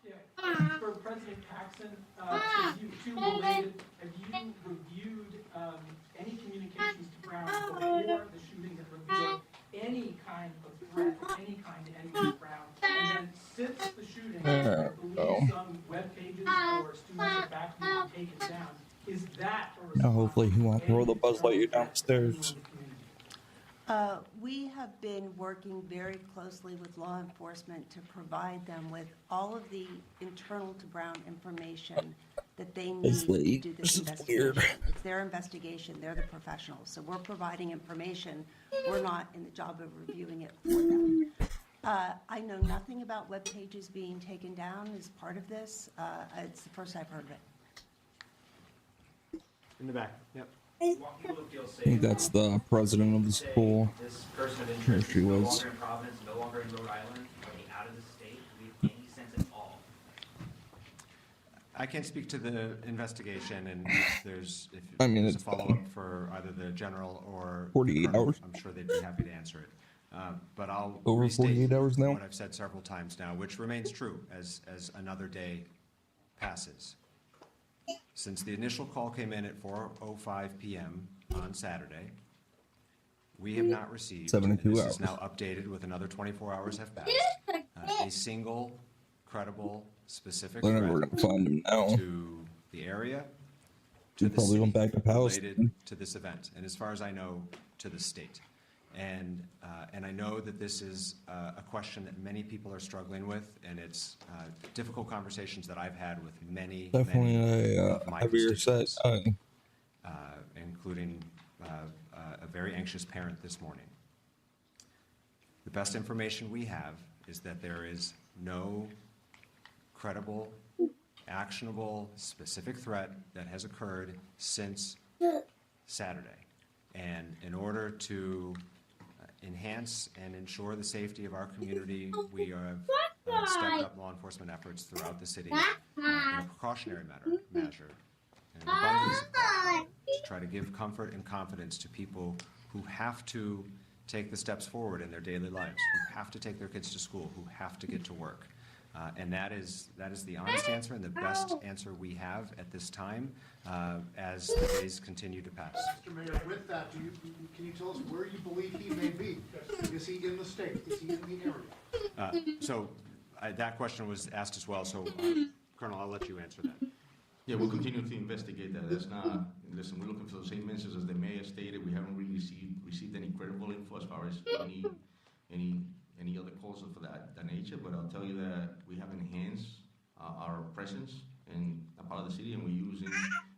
[SPEAKER 16] Yeah. For President Paxson, have you reviewed any communications to Brown before the shooting that revealed any kind of threat, any kind to anyone Brown? And then since the shooting, I believe some web pages or students have back been taken down. Is that a response?
[SPEAKER 1] Now hopefully he won't throw the Buzz Lightyear downstairs.
[SPEAKER 13] We have been working very closely with law enforcement to provide them with all of the internal to Brown information that they need to do this investigation. It's their investigation. They're the professionals. So we're providing information. We're not in the job of reviewing it for them. I know nothing about web pages being taken down as part of this. It's the first I've heard of it.
[SPEAKER 9] In the back, yep.
[SPEAKER 1] I think that's the president of the school.
[SPEAKER 19] This person of
[SPEAKER 1] Here
[SPEAKER 19] interest
[SPEAKER 1] she
[SPEAKER 19] is no
[SPEAKER 1] was.
[SPEAKER 19] longer in Providence, no longer in Rhode Island, are they out of the state? Do we have any sense at all?
[SPEAKER 9] I can't speak to the investigation, and if
[SPEAKER 1] I mean,
[SPEAKER 9] there's a
[SPEAKER 1] it's
[SPEAKER 9] follow-up for either the general or
[SPEAKER 1] 48
[SPEAKER 9] the colonel,
[SPEAKER 1] hours.
[SPEAKER 9] I'm sure they'd be happy to answer it. But I'll
[SPEAKER 1] Over
[SPEAKER 9] restate
[SPEAKER 1] 48 hours now?
[SPEAKER 9] what I've said several times now, which remains true as another day passes. Since the initial call came in at 4:05 p.m. on Saturday, we have not received,
[SPEAKER 1] 72
[SPEAKER 9] and this
[SPEAKER 1] hours.
[SPEAKER 9] is now updated with another 24 hours have passed, a single credible, specific
[SPEAKER 1] They're never
[SPEAKER 9] threat
[SPEAKER 1] gonna find him now.
[SPEAKER 9] to the area, to
[SPEAKER 1] He
[SPEAKER 9] the
[SPEAKER 1] probably
[SPEAKER 9] city,
[SPEAKER 1] went back to Palestine.
[SPEAKER 9] related to this event, and as far as I know, to the state. And I know that this is a question that many people are struggling with, and it's difficult conversations that I've had with many
[SPEAKER 1] Definitely
[SPEAKER 9] of
[SPEAKER 1] a
[SPEAKER 9] my
[SPEAKER 1] heavier set.
[SPEAKER 9] constituents, including a very anxious parent this morning. The best information we have is that there is no credible, actionable, specific threat that has occurred since Saturday. And in order to enhance and ensure the safety of our community, we have stepped up law enforcement efforts throughout the city in a precautionary measure, in an abundance of caution, to try to give comfort and confidence to people who have to take the steps forward in their daily lives, who have to take their kids to school, who have to get to work. And that is the honest answer and the best answer we have at this time as the days continue to pass.
[SPEAKER 15] Mr. Mayor, with that, can you tell us where you believe he may be? Is he in the state? Is he in the area?
[SPEAKER 9] That question was asked as well, so Colonel, I'll let you answer that.
[SPEAKER 10] Yeah, we'll continue to investigate that. That's not, listen, we're looking for the same answers as the mayor stated. We haven't really received any credible info as far as any other calls of that nature, but I'll tell you that we have enhanced our presence in a part of the city, and we're using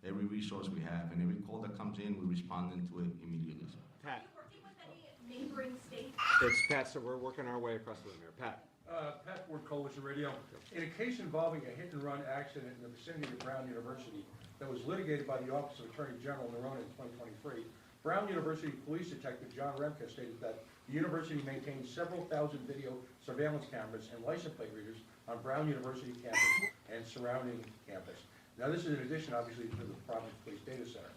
[SPEAKER 10] every resource we have, and every call that comes in, we're responding to it immediately.
[SPEAKER 9] Pat.
[SPEAKER 17] Neighboring states.
[SPEAKER 9] It's Pat, so we're working our way across the room here. Pat.
[SPEAKER 4] Pat Ward, Coalition Radio. In a case involving a hit-and-run accident in the vicinity of Brown University that was litigated by the Office of Attorney General Nerone in 2023, Brown University Police Detective John Remke stated that the university maintains several thousand video surveillance cameras and license plate readers on Brown University campus and surrounding campus. Now, this is in addition, obviously, to the Providence Police Data Center.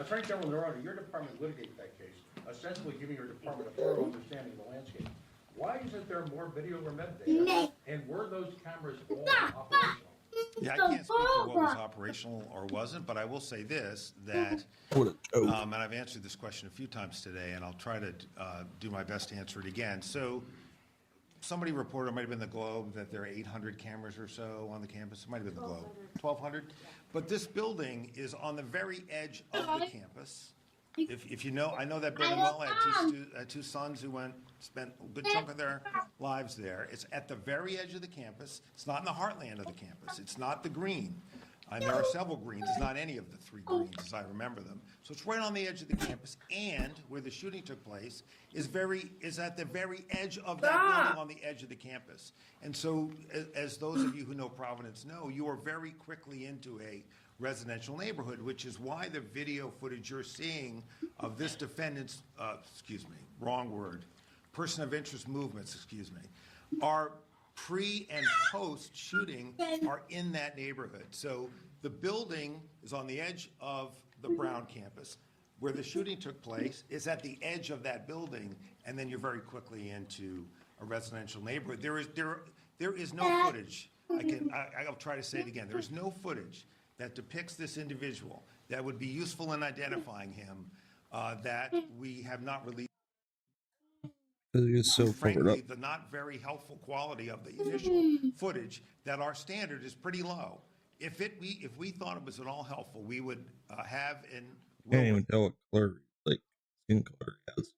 [SPEAKER 4] Attorney General Nerone, your department litigated that case, ostensibly giving your department a thorough understanding of the landscape. Why isn't there more video or metadata? And were those cameras all operational?
[SPEAKER 12] Yeah, I can't speak to what was operational or wasn't, but I will say this, that, and I've answered this question a few times today, and I'll try to do my best to answer it again. So somebody reported, it might have been the Globe, that there are 800 cameras or so on the campus. It might have been the Globe. 1,200? But this building is on the very edge of the campus. If you know, I know that building well. I had two sons who spent a good chunk of their lives there. It's at the very edge of the campus. It's not in the heartland of the campus. It's not the green. And there are several greens. It's not any of the 3 greens as I remember them. So it's right on the edge of the campus, and where the shooting took place is at the very edge of that building on the edge of the campus. And so, as those of you who know Providence know, you are very quickly into a residential neighborhood, which is why the video footage you're seeing of this defendant's, person of interest movements, are pre and post shooting are in that neighborhood. So the building is on the edge of the Brown campus. Where the shooting took place is at the edge of that building, and then you're very quickly into a residential neighborhood. There is no footage. I'll try to say it again. There is no footage that depicts this individual that would be useful in identifying him that we have not released.
[SPEAKER 1] It's so
[SPEAKER 12] Frankly, the not very helpful quality of the initial footage, that our standard is pretty low. If we thought it was at all helpful, we would have in.
[SPEAKER 1] Can't even tell what color, like skin color he has.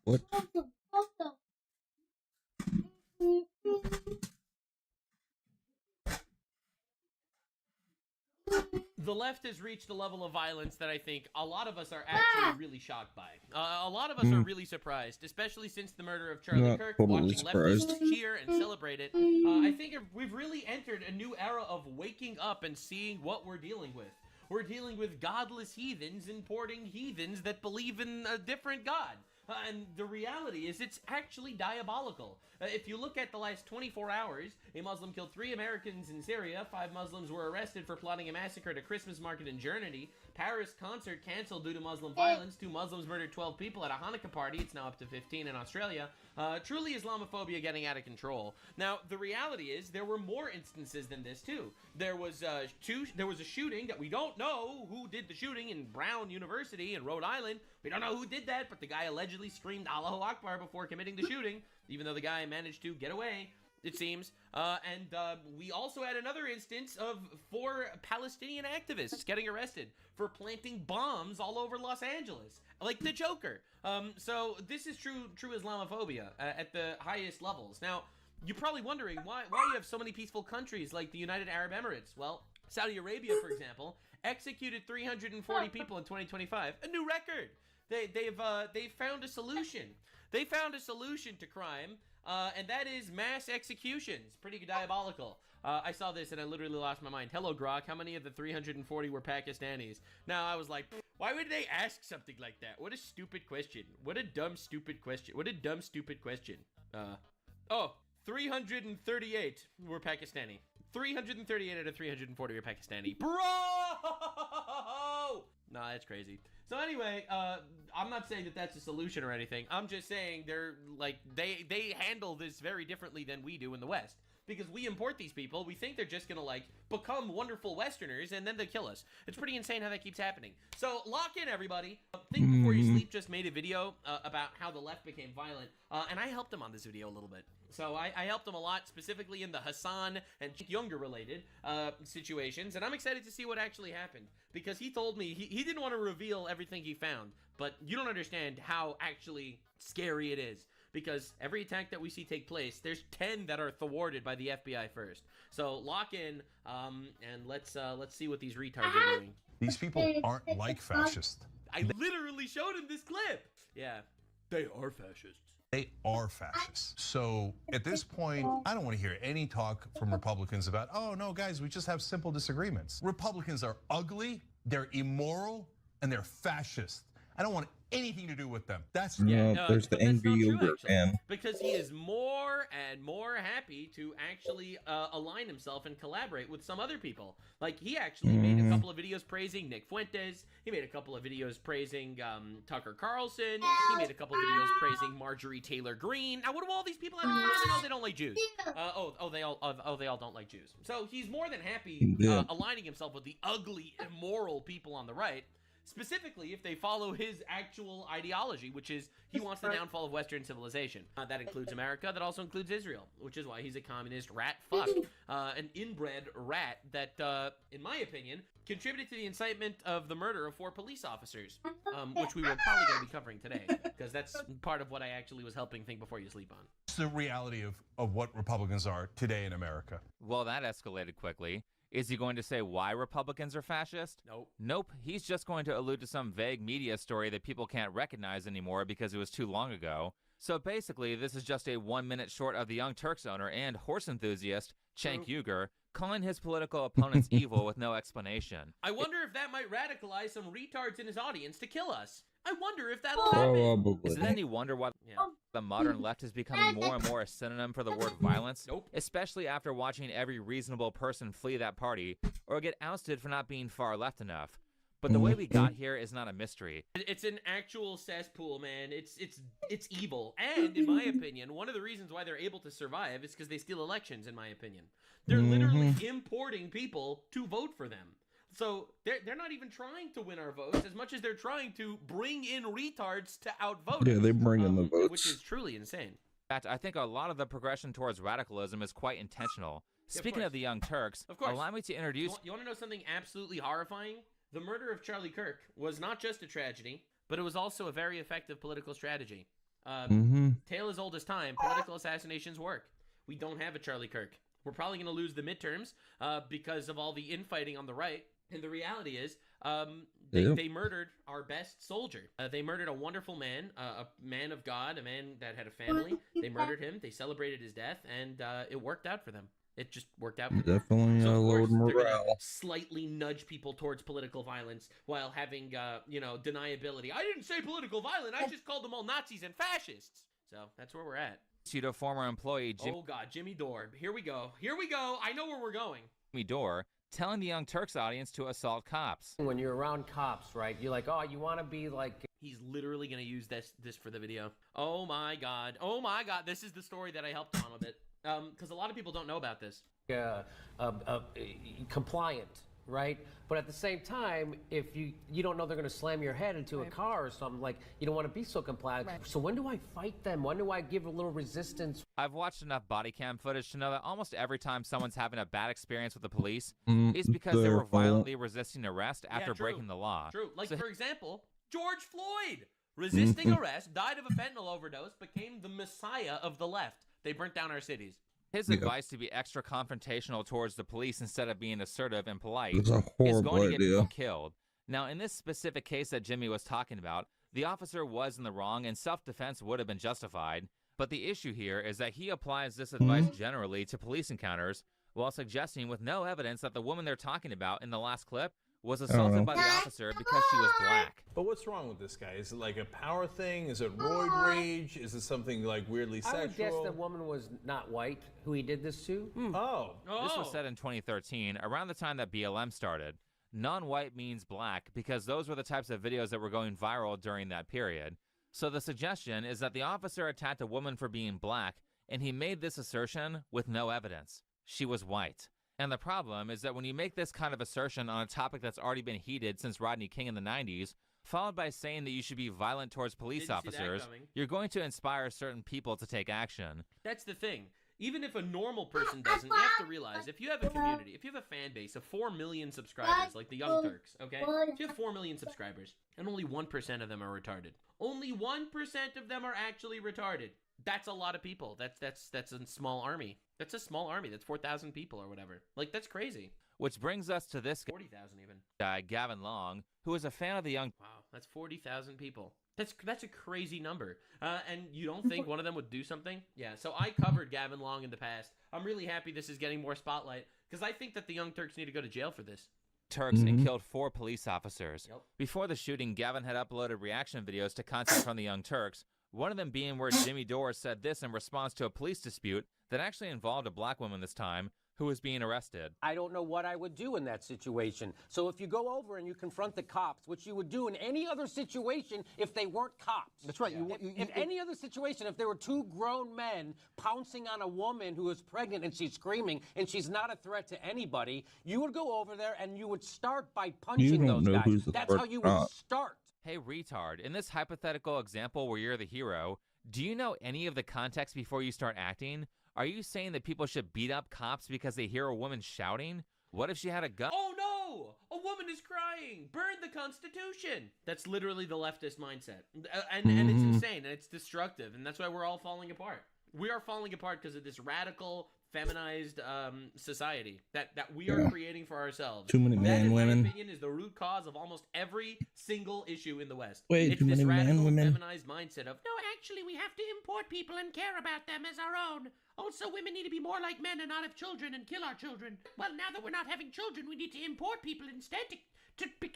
[SPEAKER 1] What?
[SPEAKER 7] The left has reached a level of violence that I think a lot of us are actually really shocked by. A lot of us are really surprised, especially since the murder of Charlie
[SPEAKER 1] Not
[SPEAKER 7] Kirk,
[SPEAKER 1] totally
[SPEAKER 7] watching
[SPEAKER 1] surprised.
[SPEAKER 7] leftists cheer and celebrate it. I think we've really entered a new era of waking up and seeing what we're dealing with. We're dealing with godless heathens importing heathens that believe in a different god. And the reality is it's actually diabolical. If you look at the last 24 hours, a Muslim killed 3 Americans in Syria, 5 Muslims were arrested for plotting a massacre at a Christmas market in Germany, Paris concert canceled due to Muslim violence, 2 Muslims murdered 12 people at a Hanukkah party, it's now up to 15 in Australia. Truly Islamophobia getting out of control. Now, the reality is there were more instances than this too. There was a shooting that we don't know who did the shooting in Brown University in Rhode Island. We don't know who did that, but the guy allegedly screamed Allahu Akbar before committing the shooting, even though the guy managed to get away, it seems. And we also had another instance of 4 Palestinian activists getting arrested for planting bombs all over Los Angeles, like the Joker. So this is true Islamophobia at the highest levels. Now, you're probably wondering why you have so many peaceful countries like the United Arab Emirates. Well, Saudi Arabia, for example, executed 340 people in 2025, a new record. They've found a solution. They found a solution to crime, and that is mass executions. Pretty diabolical. I saw this and I literally lost my mind. Hello, Grok. How many of the 340 were Pakistanis? Now, I was like, why would they ask something like that? What a stupid question. What a dumb, stupid question. What a dumb, stupid question. 338 were Pakistani. 338 out of 340 were Pakistani. Bro! Nah, that's crazy. So anyway, I'm not saying that that's a solution or anything. I'm just saying they're like they handle this very differently than we do in the West. Because we import these people, we think they're just gonna like become wonderful Westerners, and then they kill us. It's pretty insane how that keeps happening. So lock in, everybody. Think Before You Sleep just made a video about how the left became violent, and I helped him on this video a little bit. So I helped him a lot, specifically in the Hassan and Younger related situations, and I'm excited to see what actually happened. Because he told me he didn't want to reveal everything he found, but you don't understand how actually scary it is. Because every attack that we see take place, there's 10 that are thwarted by the FBI first. So lock in, and let's see what these retards are doing.
[SPEAKER 18] These people aren't like fascists.
[SPEAKER 7] I literally showed him this clip. Yeah, they are fascists.
[SPEAKER 18] They are fascists. So at this point, I don't want to hear any talk from Republicans about, oh no, guys, we just have simple disagreements. Republicans are ugly, they're immoral, and they're fascist. I don't want anything to do with them. That's
[SPEAKER 1] there's the angry yogurt man.
[SPEAKER 7] Because he is more and more happy to actually align himself and collaborate with some other people. Like, he actually made a couple of videos praising Nick Fuentes. He made a couple of videos praising Tucker Carlson. He made a couple of videos praising Marjorie Taylor Greene. Now, what do all these people have in common? No, they don't like Jews. They all don't like Jews. So he's more than happy aligning himself with the ugly, immoral people on the right. specifically if they follow his actual ideology, which is he wants the downfall of Western civilization. That includes America. That also includes Israel, which is why he's a communist rat fuck, an inbred rat that, in my opinion, contributed to the incitement of the murder of 4 police officers, which we were probably going to be covering today, because that's part of what I actually was helping think before you sleep on.
[SPEAKER 18] It's the reality of what Republicans are today in America.
[SPEAKER 20] Well, that escalated quickly. Is he going to say why Republicans are fascist?
[SPEAKER 7] Nope.
[SPEAKER 20] Nope. He's just going to allude to some vague media story that people can't recognize anymore because it was too long ago. So basically, this is just a 1 minute short of the Young Turks owner and horse enthusiast, Cenk Uygur, calling his political opponents evil with no explanation.
[SPEAKER 7] I wonder if that might radicalize some retards in his audience to kill us. I wonder if that'll happen.
[SPEAKER 1] Probably.
[SPEAKER 20] Is it any wonder why the modern left is becoming more and more a synonym for the word violence?
[SPEAKER 7] Nope.
[SPEAKER 20] Especially after watching every reasonable person flee that party or get ousted for not being far left enough. But the way we got here is not a mystery.
[SPEAKER 7] It's an actual cesspool, man. It's evil. And in my opinion, one of the reasons why they're able to survive is because they steal elections, in my opinion. They're literally importing people to vote for them. So they're not even trying to win our votes as much as they're trying to bring in retards to outvote us.
[SPEAKER 1] Yeah, they bring in the votes.
[SPEAKER 7] Which is truly insane.
[SPEAKER 20] In fact, I think a lot of the progression towards radicalism is quite intentional. Speaking of the Young Turks, allow me to introduce...
[SPEAKER 7] You want to know something absolutely horrifying? The murder of Charlie Kirk was not just a tragedy, but it was also a very effective political strategy. Tale as old as time, political assassinations work. We don't have a Charlie Kirk. We're probably going to lose the midterms because of all the infighting on the right. And the reality is, they murdered our best soldier. They murdered a wonderful man, a man of God, a man that had a family. They murdered him. They celebrated his death, and it worked out for them. It just worked out for them.
[SPEAKER 1] Definitely
[SPEAKER 7] So, of course,
[SPEAKER 1] lowered
[SPEAKER 7] they're gonna
[SPEAKER 1] morale.
[SPEAKER 7] slightly nudge people towards political violence while having, deniability. I didn't say political violence. I just called them all Nazis and fascists. So that's where we're at.
[SPEAKER 20] to former employee
[SPEAKER 7] Oh God, Jimmy Dore. Here we go. Here we go. I know where we're going.
[SPEAKER 20] Jimmy Dore telling the Young Turks audience to assault cops.
[SPEAKER 21] When you're around cops, right, you're like, oh, you want to be like...
[SPEAKER 7] He's literally going to use this for the video. Oh my God. Oh my God. This is the story that I helped on a bit. Because a lot of people don't know about this.
[SPEAKER 21] Compliant, right? But at the same time, if you don't know they're going to slam your head into a car or something, like, you don't want to be so compliant. Right. So when do I fight them? When do I give a little resistance?
[SPEAKER 20] I've watched enough body cam footage to know that almost every time someone's having a bad experience with the police, it's because they were violently resisting arrest after breaking the law.
[SPEAKER 7] True. Like, for example, George Floyd, resisting arrest, died of a fentanyl overdose, became the messiah of the left. They burnt down our cities.
[SPEAKER 20] His advice to be extra confrontational towards the police instead of being assertive and polite
[SPEAKER 1] It's a
[SPEAKER 20] is
[SPEAKER 1] horrible
[SPEAKER 20] going to get
[SPEAKER 1] idea.
[SPEAKER 20] people killed. Now, in this specific case that Jimmy was talking about, the officer was in the wrong and self-defense would have been justified. But the issue here is that he applies this advice generally to police encounters while suggesting with no evidence that the woman they're talking about in the last clip was assaulted by the officer because she was black.
[SPEAKER 23] But what's wrong with this guy? Is it like a power thing? Is it roid rage? Is it something like weirdly sexual?
[SPEAKER 21] I would guess the woman was not white who he did this to.
[SPEAKER 23] Oh.
[SPEAKER 20] This was said in 2013, around the time that BLM started. Non-white means black because those were the types of videos that were going viral during that period. So the suggestion is that the officer attacked a woman for being black, and he made this assertion with no evidence. She was white. And the problem is that when you make this kind of assertion on a topic that's already been heated since Rodney King in the 90s, followed by saying that you should be violent towards police officers, you're going to inspire certain people to take action.
[SPEAKER 7] That's the thing. Even if a normal person doesn't, you have to realize, if you have a community, if you have a fan base of 4 million subscribers, like the Young Turks, okay? If you have 4 million subscribers, and only 1% of them are retarded. Only 1% of them are actually retarded. That's a lot of people. That's a small army. That's a small army. That's 4,000 people or whatever. Like, that's crazy.
[SPEAKER 20] Which brings us to this
[SPEAKER 7] 40,000 even.
[SPEAKER 20] guy, Gavin Long, who is a fan of the Young...
[SPEAKER 7] Wow, that's 40,000 people. That's a crazy number. And you don't think one of them would do something? Yeah, so I covered Gavin Long in the past. I'm really happy this is getting more spotlight, because I think that the Young Turks need to go to jail for this.
[SPEAKER 20] Turks and killed 4 police officers. Before the shooting, Gavin had uploaded reaction videos to content from the Young Turks, one of them being where Jimmy Dore said this in response to a police dispute that actually involved a black woman this time, who is being arrested.
[SPEAKER 21] I don't know what I would do in that situation. So if you go over and you confront the cops, which you would do in any other situation if they weren't cops. That's right. In any other situation, if there were two grown men pouncing on a woman who is pregnant and she's screaming and she's not a threat to anybody, you would go over there and you would start by punching those guys. That's how you would start.
[SPEAKER 20] Hey, retard, in this hypothetical example where you're the hero, do you know any of the context before you start acting? Are you saying that people should beat up cops because they hear a woman shouting? What if she had a gun?
[SPEAKER 7] Oh no! A woman is crying! Burn the Constitution! That's literally the leftist mindset. And it's insane, and it's destructive, and that's why we're all falling apart. We are falling apart because of this radical, feminized society that we are creating for ourselves.
[SPEAKER 1] Too many
[SPEAKER 7] that,
[SPEAKER 1] women.
[SPEAKER 7] In my opinion, is the root cause of almost every single issue in the West.
[SPEAKER 1] Wait,
[SPEAKER 7] it's
[SPEAKER 1] too
[SPEAKER 7] this
[SPEAKER 1] many
[SPEAKER 7] radical,
[SPEAKER 1] women.
[SPEAKER 7] feminized mindset of, no, actually, we have to import people and care about them as our own. Also, women need to be more like men and not have children and kill our children. Well, now that we're not having children, we need to import people instead to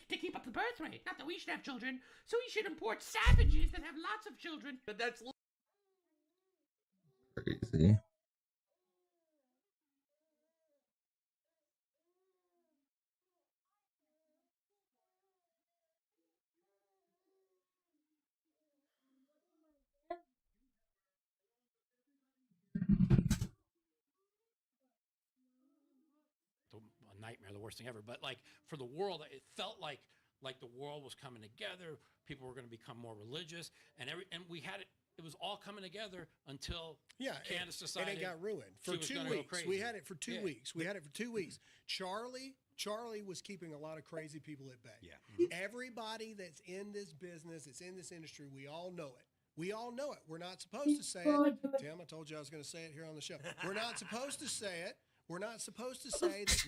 [SPEAKER 7] keep up the birth rate. Not that we should have children, so we should import savages that have lots of children. But that's
[SPEAKER 1] crazy.
[SPEAKER 5] A nightmare, the worst thing ever. But like for the world, it felt like the world was coming together. People were going to become more religious, and we had it. It was all coming together until Candace decided.
[SPEAKER 6] And it got ruined for 2 weeks. We had it for 2 weeks. We had it for 2 weeks. Charlie was keeping a lot of crazy people at bay. Yeah. Everybody that's in this business, that's in this industry, we all know it. We all know it. We're not supposed to say it. Tim, I told you I was going to say it here on the show. We're not supposed to say it. We're not supposed to say that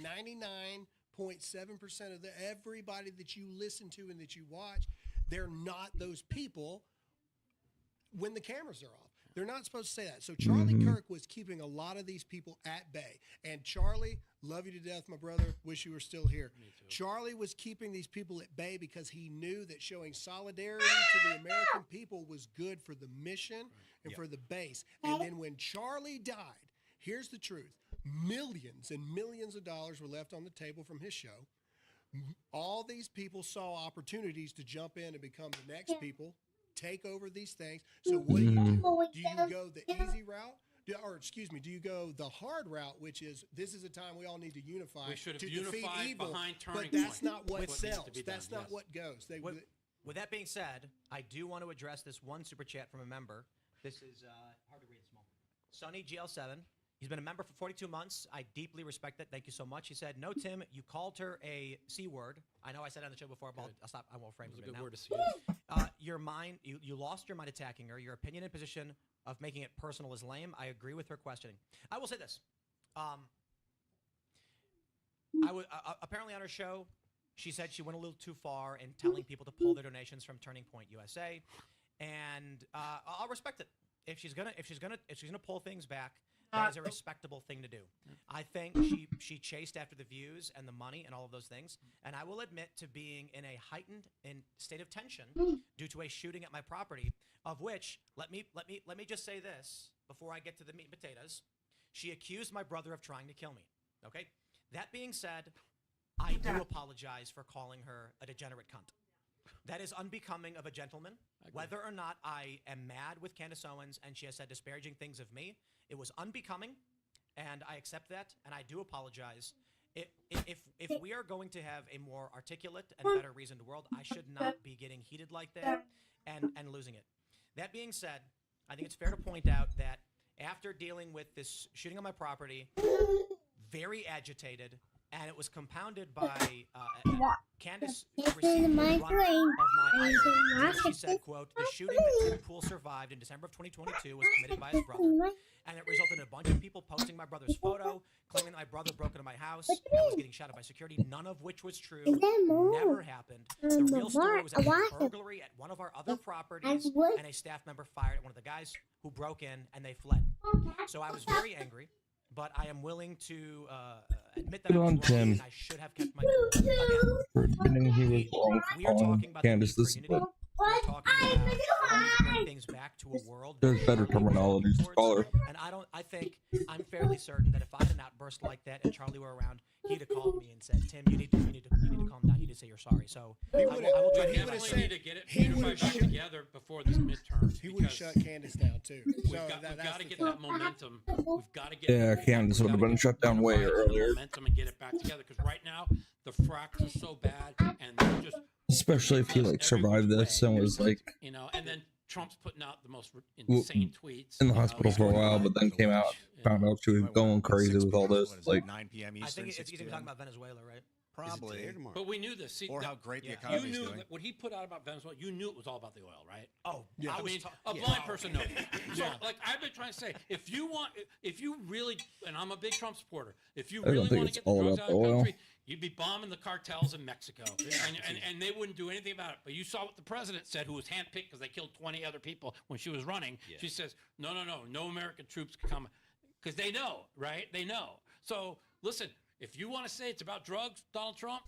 [SPEAKER 6] 99.7% of everybody that you listen to and that you watch, they're not those people when the cameras are off. They're not supposed to say that. So Charlie Kirk was keeping a lot of these people at bay. And Charlie, love you to death, my brother. Wish you were still here. Me too. Charlie was keeping these people at bay because he knew that showing solidarity to the American people was good for the mission and for the base. And then when Charlie died, here's the truth. Millions and millions of dollars were left on the table from his show. All these people saw opportunities to jump in and become the next people, take over these things. So what do? Do you go the easy route? Do you go the hard route, which is this is a time we all need to unify.
[SPEAKER 5] We should have
[SPEAKER 6] to
[SPEAKER 5] unified
[SPEAKER 6] defeat evil,
[SPEAKER 5] behind Turning
[SPEAKER 6] Point. But that's
[SPEAKER 5] Point.
[SPEAKER 6] not what sells. That's
[SPEAKER 5] done,
[SPEAKER 6] not what goes.
[SPEAKER 11] With that being said, I do want to address this one super chat from a member. This is hard to read, small. Sonny GL7. He's been a member for 42 months. I deeply respect that. Thank you so much. He said, "No, Tim, you called her a C word. I know I said it on the show before, but I'll stop. I won't frame it. It was a good word to use. Your mind, you lost your mind attacking her. Your opinion and position of making it personal is lame. I agree with her questioning. I will say this. Apparently on her show, she said she went a little too far in telling people to pull their donations from Turning Point USA, and I'll respect it. If she's gonna pull things back, that is a respectable thing to do. I think she chased after the views and the money and all of those things, and I will admit to being in a heightened state of tension due to a shooting at my property, of which let me just say this before I get to the meat and potatoes. She accused my brother of trying to kill me. Okay? That being said, I do apologize for calling her a degenerate cunt. That is unbecoming of a gentleman. Whether or not I am mad with Candace Owens and she has said disparaging things of me, it was unbecoming, and I accept that, and I do apologize. If we are going to have a more articulate and better reasoned world, I should not be getting heated like that and losing it. That being said, I think it's fair to point out that after dealing with this shooting on my property, very agitated, and it was compounded by Candace received the brunt of my ire. She said, quote, "The shooting that Tim Pool survived in December of 2022 was committed by his brother, and it resulted in a bunch of people posting my brother's photo, claiming that my brother broke into my house and was getting shot at by security, none of which was true, never happened. The real story was a burglary at one of our other properties, and a staff member fired at one of the guys who broke in, and they fled. So I was very angry, but I am willing to admit that I was wrong, and I should have kept my cool. Again,
[SPEAKER 1] He was wrong for calling Candace this, but
[SPEAKER 11] we're talking about wanting to bring things back to a world.
[SPEAKER 1] There's better terminology, scholar.
[SPEAKER 11] And I think I'm fairly certain that if I had an outburst like that and Charlie were around, he'd have called me and said, "Tim, you need to calm down. You need to say you're sorry." So I will try to
[SPEAKER 5] definitely need to get it unified back together before this midterm.
[SPEAKER 6] He would have shut Candace down too.
[SPEAKER 5] We've got to get that momentum. We've got to get.
[SPEAKER 1] Yeah, Candace would have been shut down way earlier.
[SPEAKER 5] Momentum and get it back together because right now the fracture's so bad and they're just.
[SPEAKER 1] Especially if he like survived this and was like,
[SPEAKER 5] and then Trump's putting out the most insane tweets
[SPEAKER 1] in the hospital for a while, but then came out, found out she was going crazy with all this. Like
[SPEAKER 3] 9 p.m. Eastern.
[SPEAKER 11] I think it's either talking about Venezuela, right?
[SPEAKER 3] Probably.
[SPEAKER 5] But we knew this. See,
[SPEAKER 3] or how great the economy is doing.
[SPEAKER 5] You knew that what he put out about Venezuela, you knew it was all about the oil, right?
[SPEAKER 11] Oh,
[SPEAKER 5] yeah. I mean, a blind person knows. So, like, I've been trying to say, if you really, and I'm a big Trump supporter, if you really want to get the drugs out of the country, you'd be bombing the cartels in Mexico, and they wouldn't do anything about it. But you saw what the president said, who was handpicked because they killed 20 other people when she was running. Yeah. She says, no American troops can come, because they know, right? They know. So, listen, if you want to say it's about drugs, Donald Trump,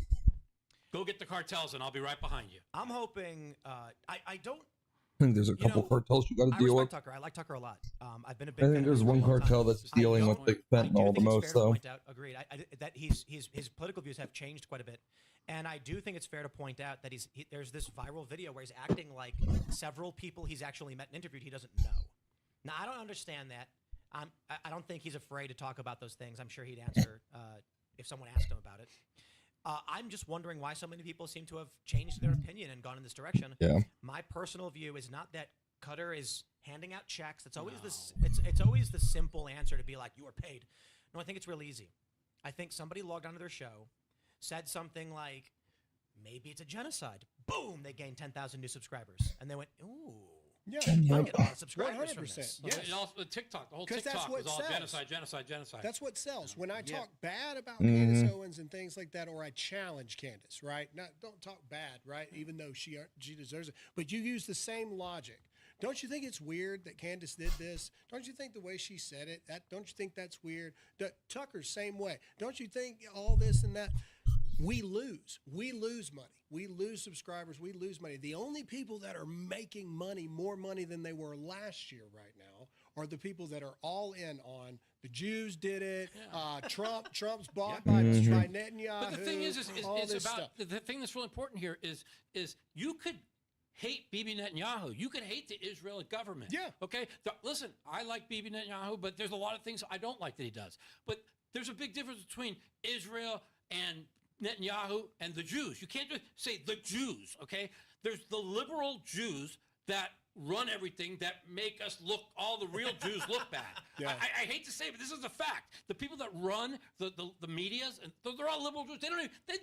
[SPEAKER 5] go get the cartels, and I'll be right behind you.
[SPEAKER 11] I'm hoping. I don't.
[SPEAKER 1] I think there's a couple cartels you got to deal with.
[SPEAKER 11] Tucker. I like Tucker a lot. I've been a big.
[SPEAKER 1] I think there's one cartel that's dealing with the fentanyl the most, though.
[SPEAKER 11] Agreed. That his political views have changed quite a bit, and I do think it's fair to point out that there's this viral video where he's acting like several people he's actually met and interviewed he doesn't know. Now I don't understand that. I don't think he's afraid to talk about those things. I'm sure he'd answer if someone asked him about it. I'm just wondering why so many people seem to have changed their opinion and gone in this direction.
[SPEAKER 1] Yeah.
[SPEAKER 11] My personal view is not that Cutter is handing out checks. It's always it's always the simple answer to be like, you are paid. No, I think it's real easy. I think somebody logged onto their show, said something like, maybe it's a genocide. Boom, they gained 10,000 new subscribers. And they went, ooh.
[SPEAKER 6] Yeah,
[SPEAKER 11] I get a lot of subscribers
[SPEAKER 6] 100%.
[SPEAKER 11] from this.
[SPEAKER 6] Yes.
[SPEAKER 5] And also the TikTok, the whole
[SPEAKER 6] Because
[SPEAKER 5] TikTok
[SPEAKER 6] that's what
[SPEAKER 5] was all
[SPEAKER 6] sells.
[SPEAKER 5] genocide.
[SPEAKER 6] That's what sells. When I talk bad about
[SPEAKER 1] Mhm.
[SPEAKER 6] Candace Owens and things like that, or I challenge Candace, right? Don't talk bad, right? Even though she deserves it. But you use the same logic. Don't you think it's weird that Candace did this? Don't you think the way she said it, don't you think that's weird? Tucker, same way. Don't you think all this and that? We lose. We lose money. We lose subscribers. We lose money. The only people that are making money, more money than they were last year right now, are the people that are all in on the Jews did it. Trump's bought by Netanyahu.
[SPEAKER 5] But the thing is
[SPEAKER 6] all
[SPEAKER 5] it's
[SPEAKER 6] this
[SPEAKER 5] about
[SPEAKER 6] stuff.
[SPEAKER 5] the thing that's really important here is you could hate Bibi Netanyahu. You could hate the Israeli government.
[SPEAKER 6] Yeah.
[SPEAKER 5] Okay. Listen, I like Bibi Netanyahu, but there's a lot of things I don't like that he does. But there's a big difference between Israel and Netanyahu and the Jews. You can't just say the Jews, okay? There's the liberal Jews that run everything that make us look, all the real Jews look bad.
[SPEAKER 6] Yeah.
[SPEAKER 5] I hate to say it, but this is a fact. The people that run the medias, and they're all liberal Jews. They've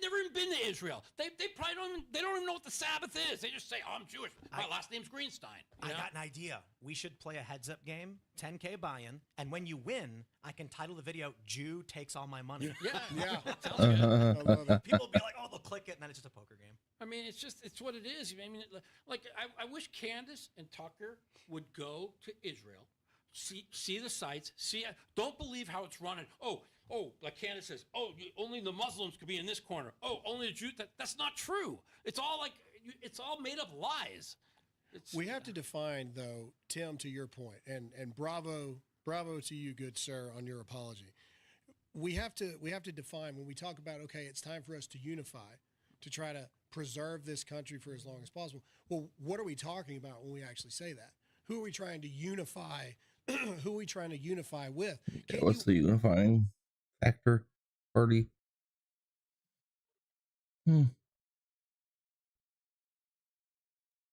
[SPEAKER 5] never even been to Israel. They probably don't even know what the Sabbath is. They just say, oh, I'm Jewish. My last name's Greenstein.
[SPEAKER 11] I got an idea. We should play a heads-up game, 10K buy-in, and when you win, I can title the video, Jew Takes All My Money.
[SPEAKER 5] Yeah.
[SPEAKER 11] Sounds good. I love it. People will be like, oh, they'll click it, and then it's just a poker game.
[SPEAKER 5] I mean, it's what it is. I mean, like I wish Candace and Tucker would go to Israel, see the sites, don't believe how it's running. Oh, like Candace says, only the Muslims could be in this corner. Oh, only the Jews. That's not true. It's all it's all made up lies.
[SPEAKER 6] We have to define, though, Tim, to your point, and bravo to you, good sir, on your apology. We have to define when we talk about, okay, it's time for us to unify, to try to preserve this country for as long as possible. Well, what are we talking about when we actually say that? Who are we trying to unify? Who are we trying to unify with?
[SPEAKER 1] What's the unifying factor? Party?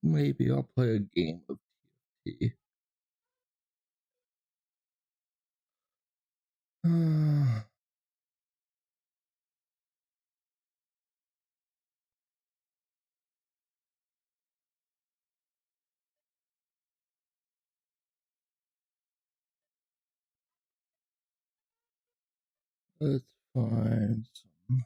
[SPEAKER 1] Maybe I'll play a game of TFT. Let's find some.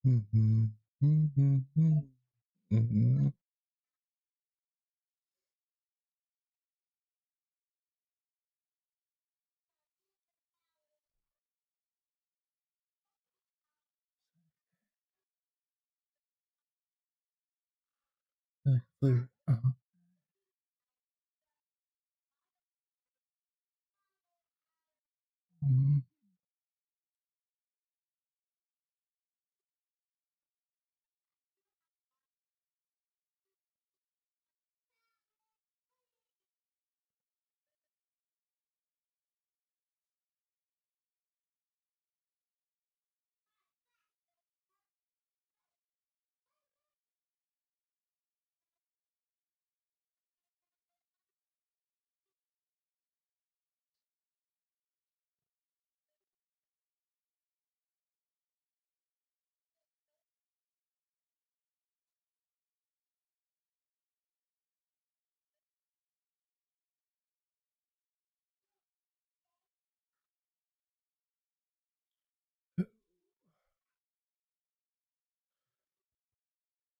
[SPEAKER 1] Mm-hmm. Mm-hmm. Mm-hmm. Uh-huh. Mm-hmm.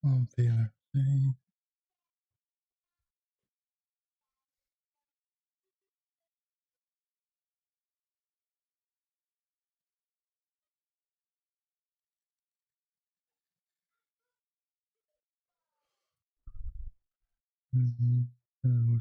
[SPEAKER 1] Vampire thing. Mm-hmm.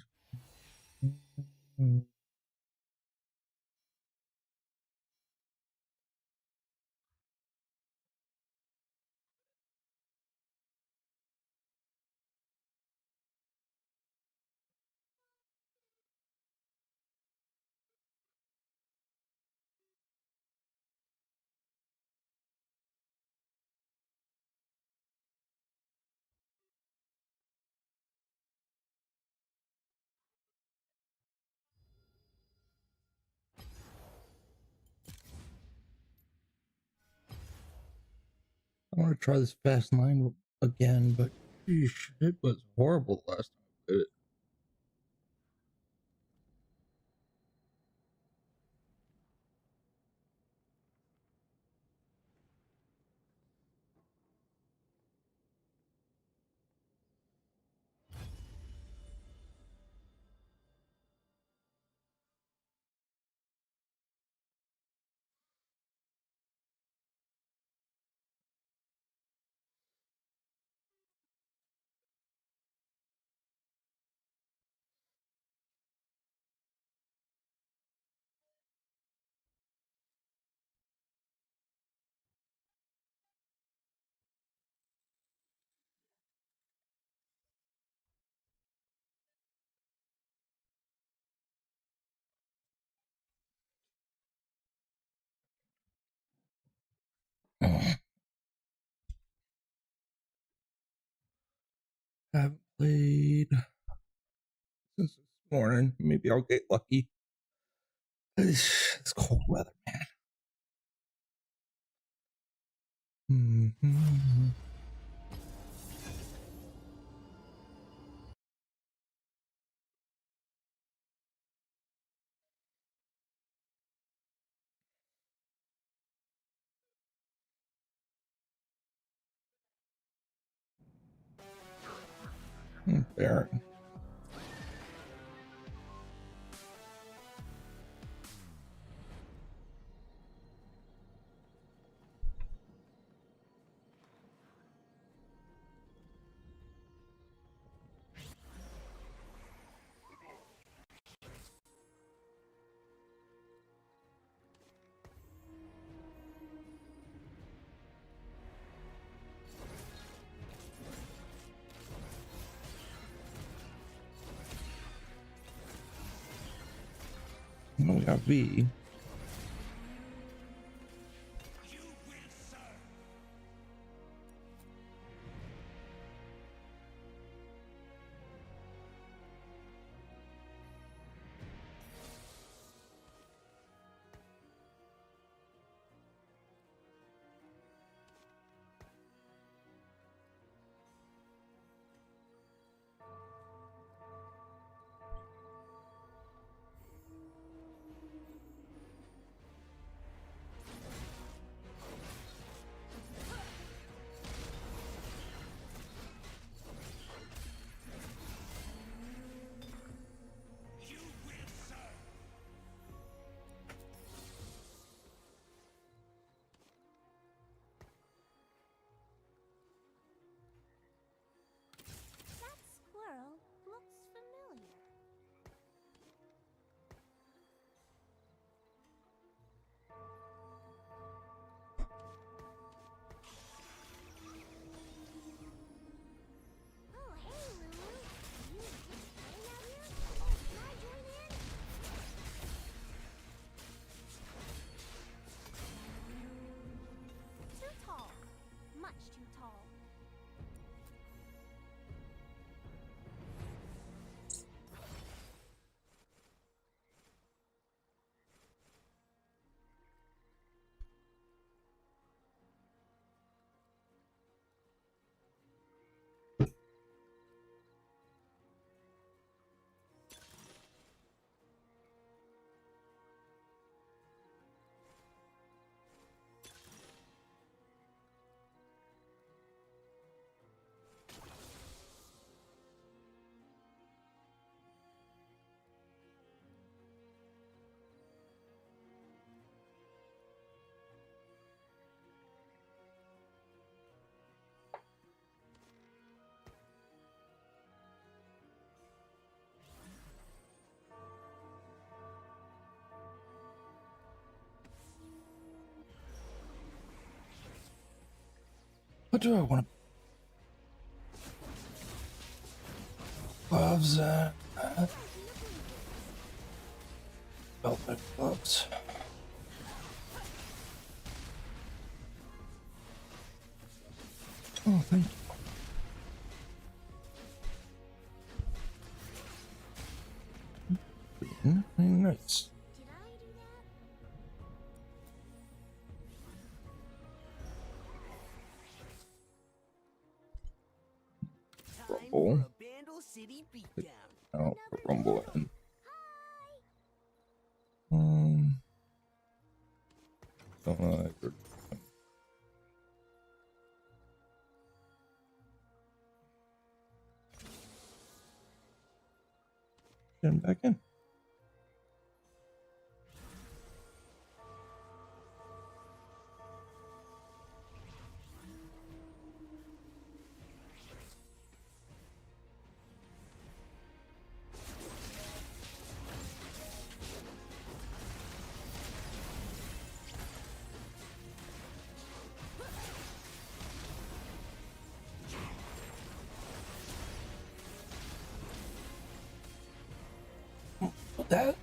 [SPEAKER 1] I want to try this fast line again, but sheesh, it was horrible last time I did it. Haven't played since this morning. Maybe I'll get lucky. It's cold weather, man. Mm-hmm. Baron. Oh, we got V. What do I want to? Gloves. Velvet gloves. Oh, thank you. Nice. Rumble. Oh, put Rumble in. Get back in. That.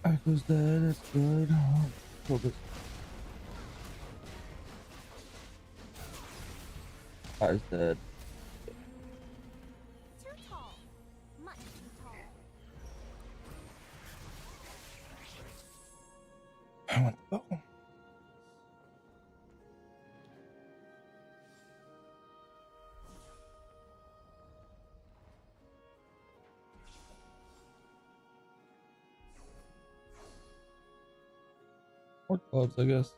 [SPEAKER 1] Echo's dead, that's good. Focus. Eye's dead.
[SPEAKER 8] Too tall. Much too tall.
[SPEAKER 1] I want the bow. Or gloves, I guess.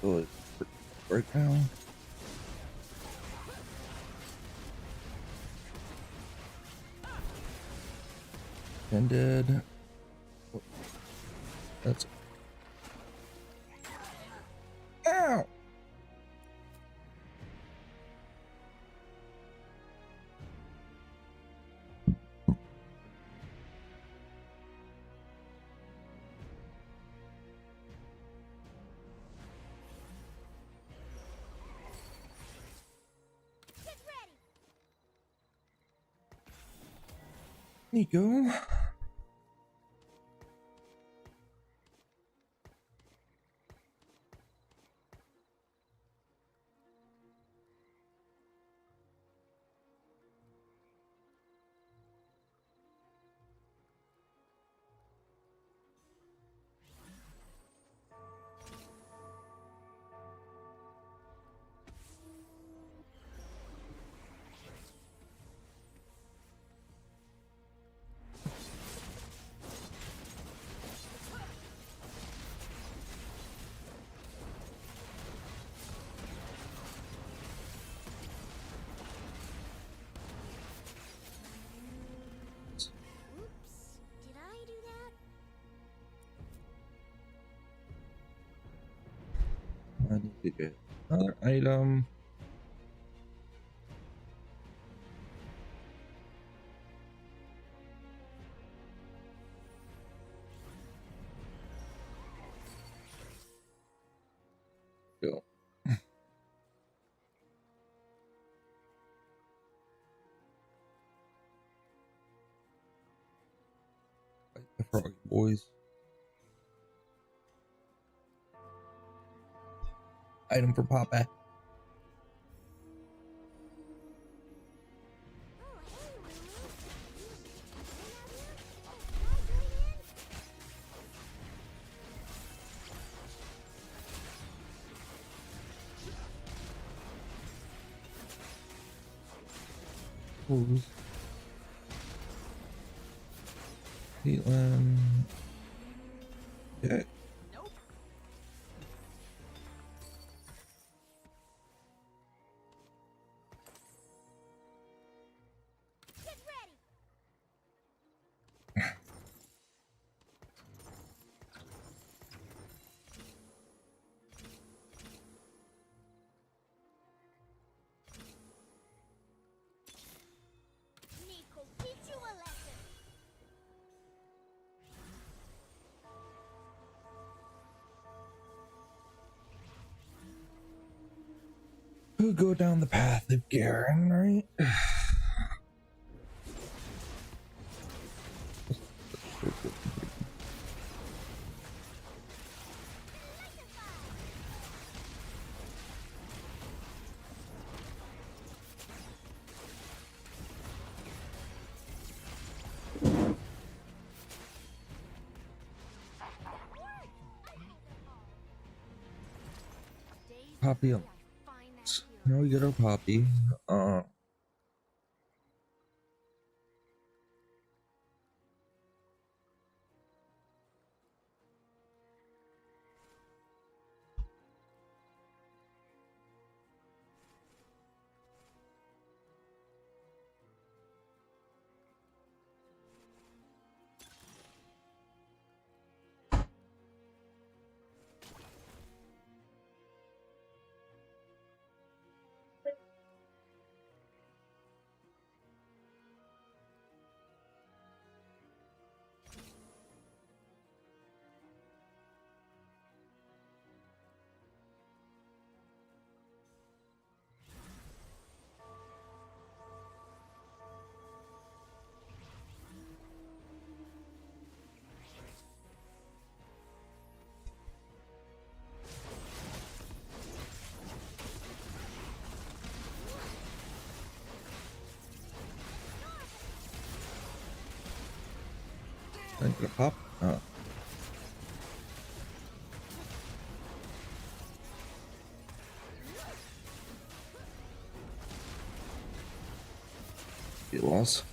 [SPEAKER 1] Good. Right now. And dead. That's. Ow! Nico. Okay. Another item. Go. Fight the froggy boys. Item for Papa. Caitlin. Okay.
[SPEAKER 8] Nico, teach you a lesson.
[SPEAKER 1] Who go down the path of Garen, right? Poppy. Now we get our Poppy. I get a pop. Oh. Get lost.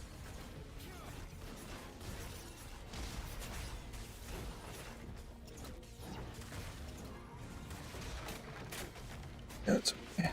[SPEAKER 1] That's okay.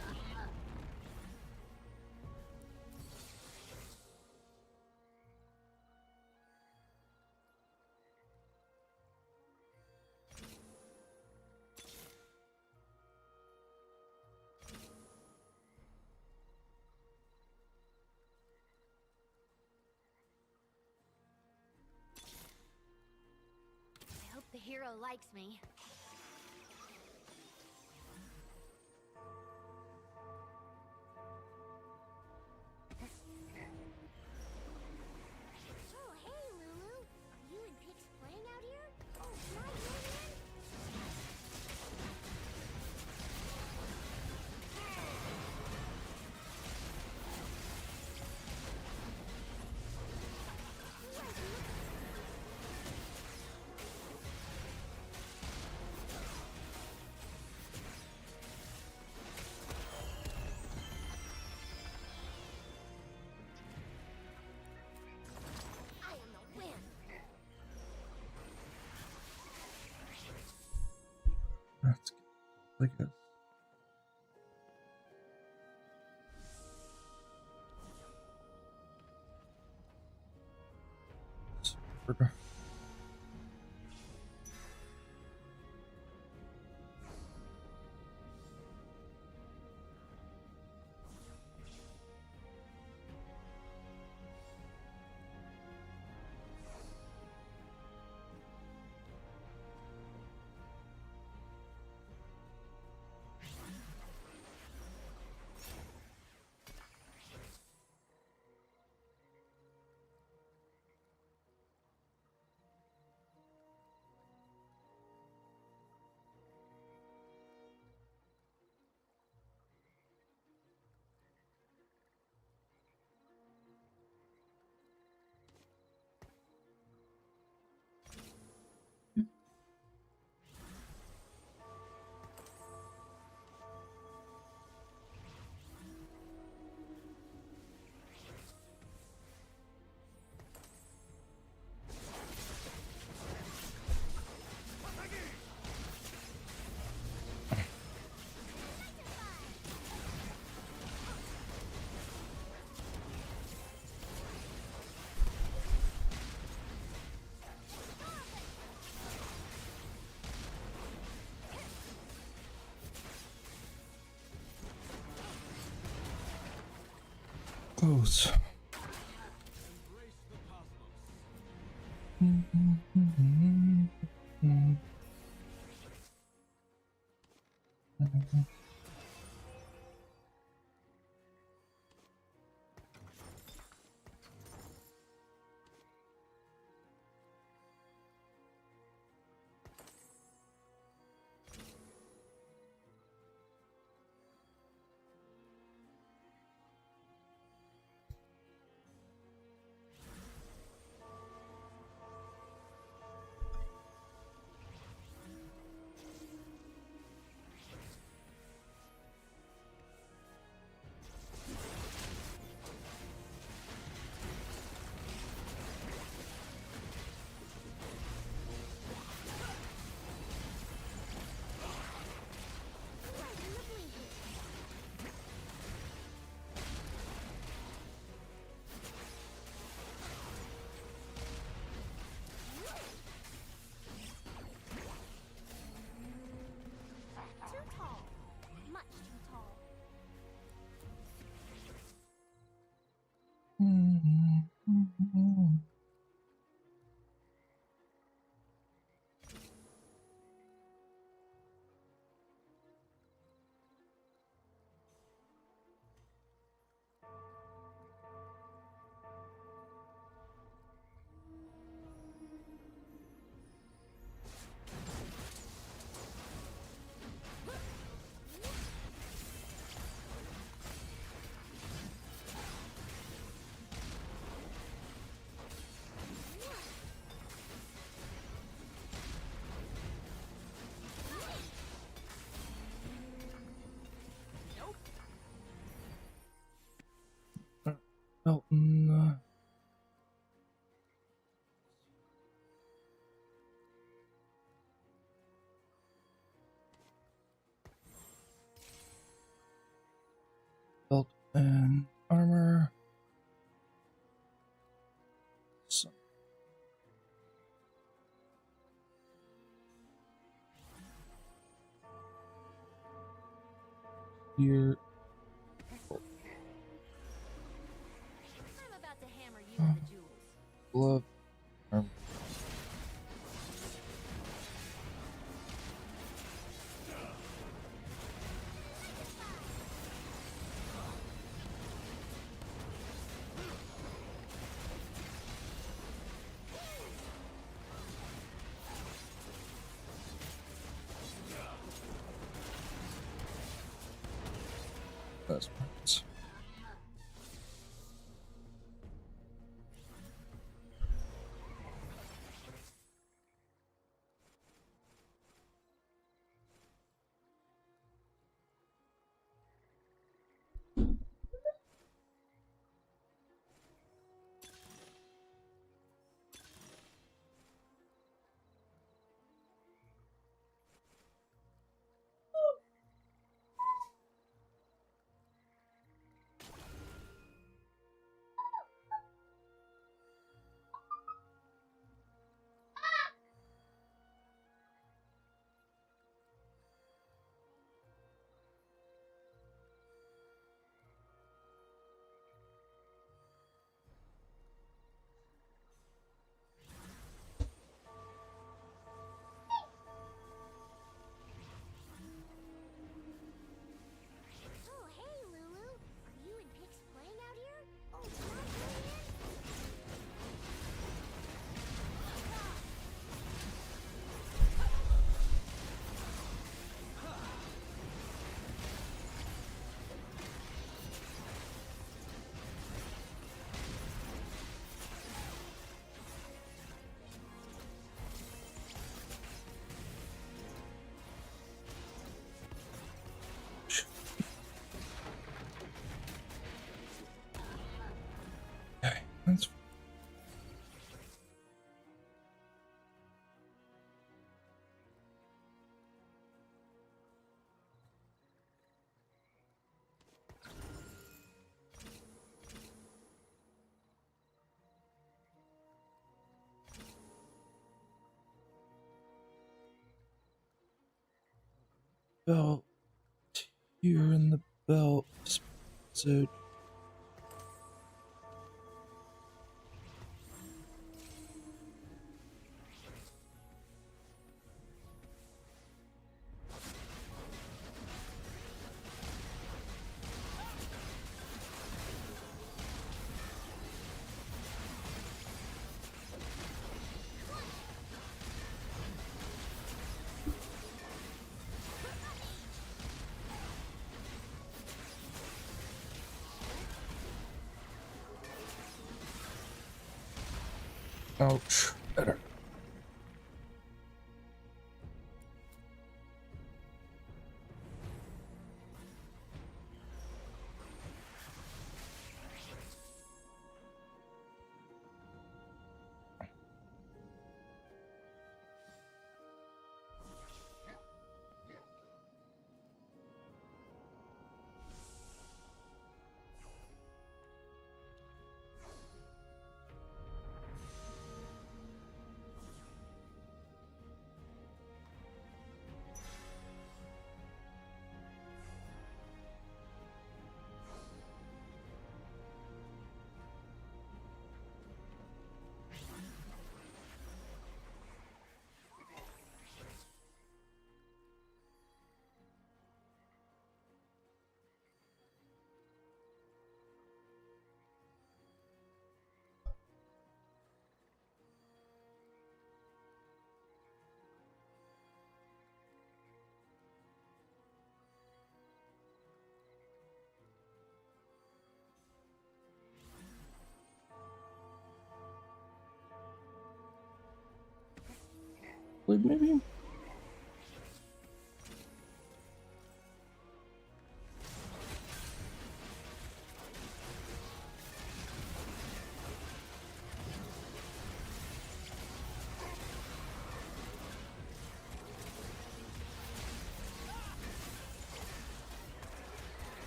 [SPEAKER 8] I hope the hero likes me. Oh, hey, Lulu. Are you and Pix playing out here? Oh, can I join in? I am the win.
[SPEAKER 1] That's good. I guess. Super. close.
[SPEAKER 8] Too tall. Much too tall.
[SPEAKER 1] Elton. Belt and armor. So. Here.
[SPEAKER 8] I'm about to hammer you with the jewels.
[SPEAKER 1] Glove. Armor. That's right.
[SPEAKER 8] Oh, hey, Lulu. Are you and Pix playing out here? Oh, can I play in?
[SPEAKER 1] Okay, that's belt here in the belt. So Ouch. Better. Maybe.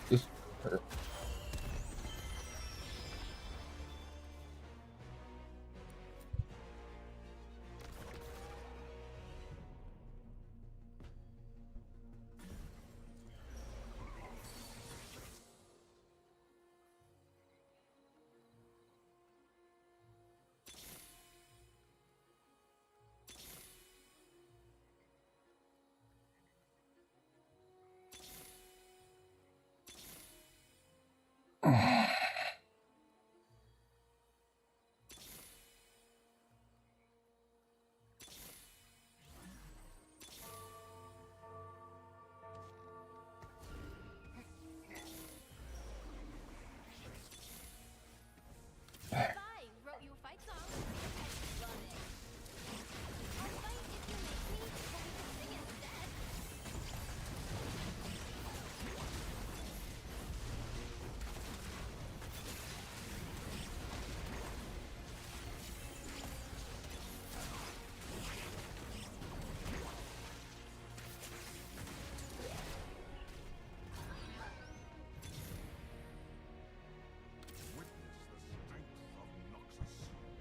[SPEAKER 1] Just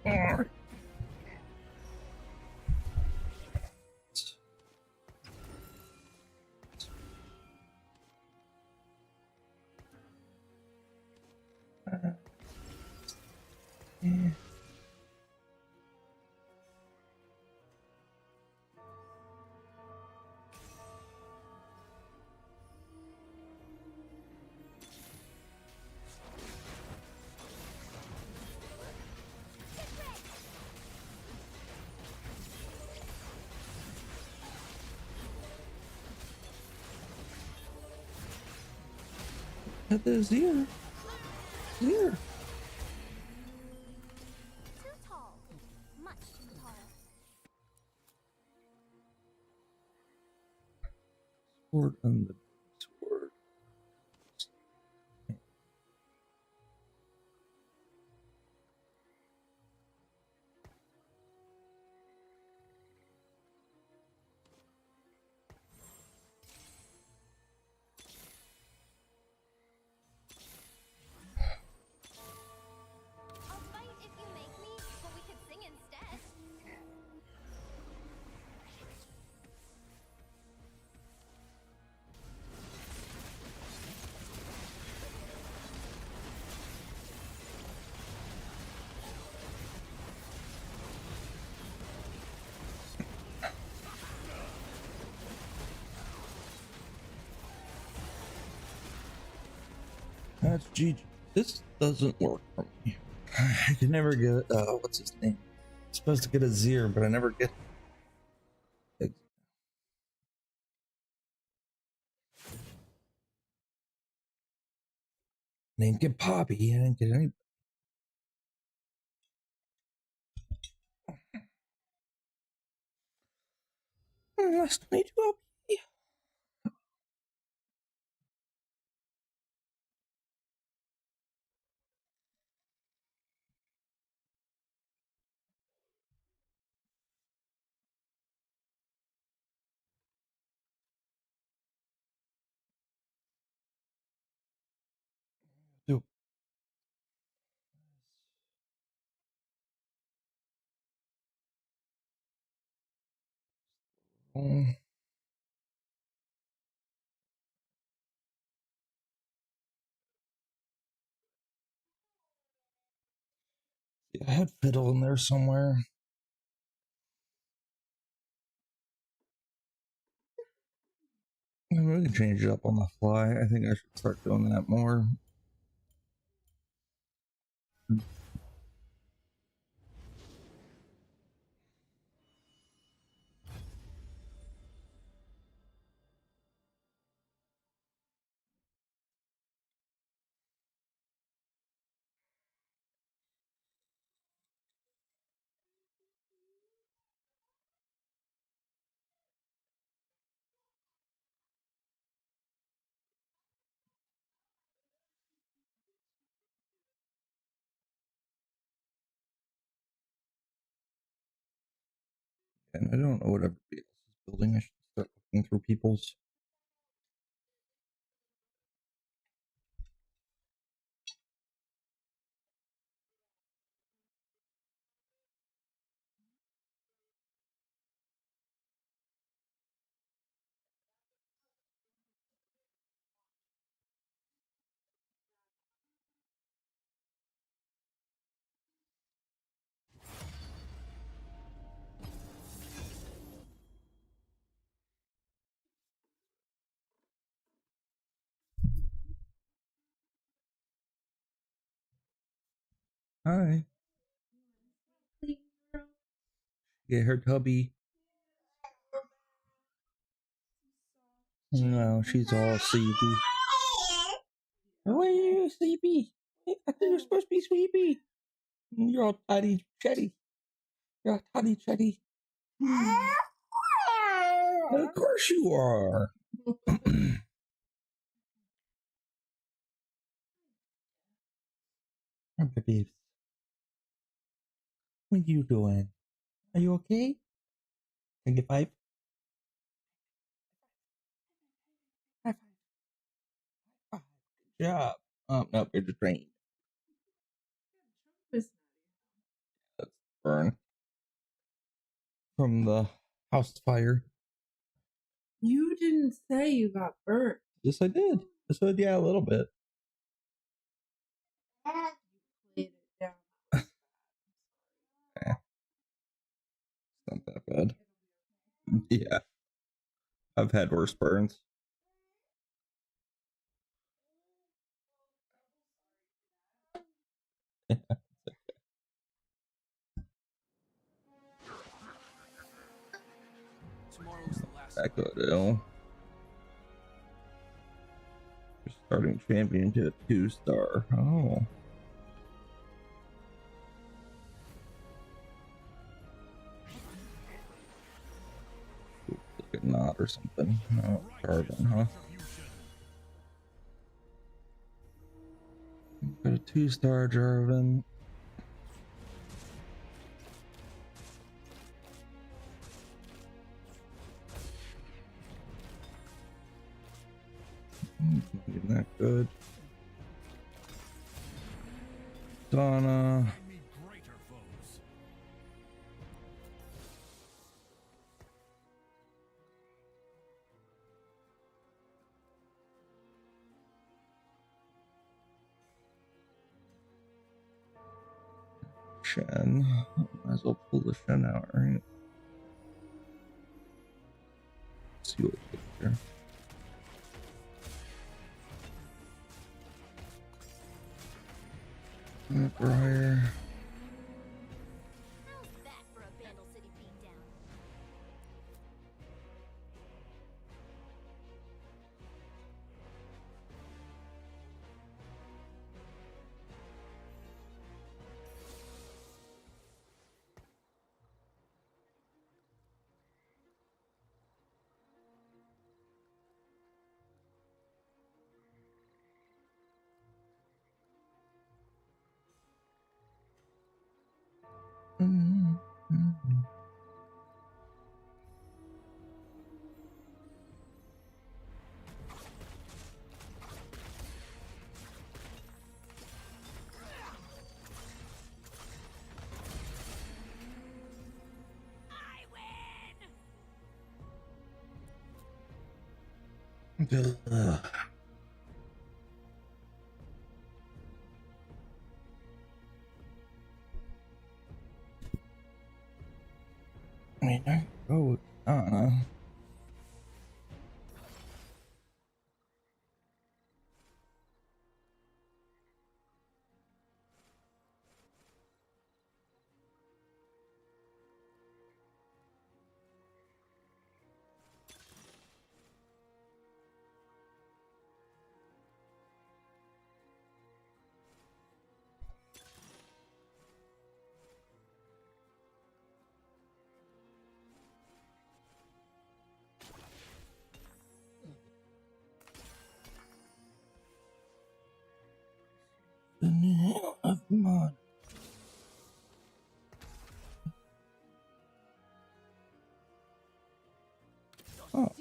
[SPEAKER 1] Yeah. At the Zir. Zir.
[SPEAKER 8] Too tall. Much too tall.
[SPEAKER 1] Sword on the sword.
[SPEAKER 8] I'll fight if you make me, but we could sing instead.
[SPEAKER 1] That's GG. This doesn't work for me. I can never get, what's his name? I'm supposed to get a Zir, but I never get. I didn't get Poppy. I didn't get any. I still need to go pee. Yep. Yeah, I had fiddle in there somewhere. Maybe we can change it up on the fly. I think I should start doing that more. And I don't know what everybody else is building. I should start looking through people's. Hi. Get her tubby. No, she's all sleepy. Why are you sleepy? I thought you were supposed to be sleepy. You're all tiny chatty. You're all tiny chatty. Of course you are. Hi, babes. What are you doing? Are you okay? Can I get 5? High 5. Good job. Oh, no, you're just trained. That's burn from the house fire.
[SPEAKER 2] You didn't say you got burnt.
[SPEAKER 1] Yes, I did. I said, yeah, a little bit.
[SPEAKER 2] Laid it down.
[SPEAKER 1] Eh, it's not that bad. Yeah, I've had worse burns.
[SPEAKER 14] Tomorrow's the last.
[SPEAKER 1] Echo Dill. Starting champion to a 2-star. Oh. Look at Knot or something. Oh, Carbon, huh? Got a 2-star Jarvan. Not even that good. Donna. Shen. Might as well pull the Shen out, right? Let's see what we get here. Briar.
[SPEAKER 8] How's that for a Vandal City beatdown?
[SPEAKER 1] I mean, I go with Anna. The nail of mud. Oh.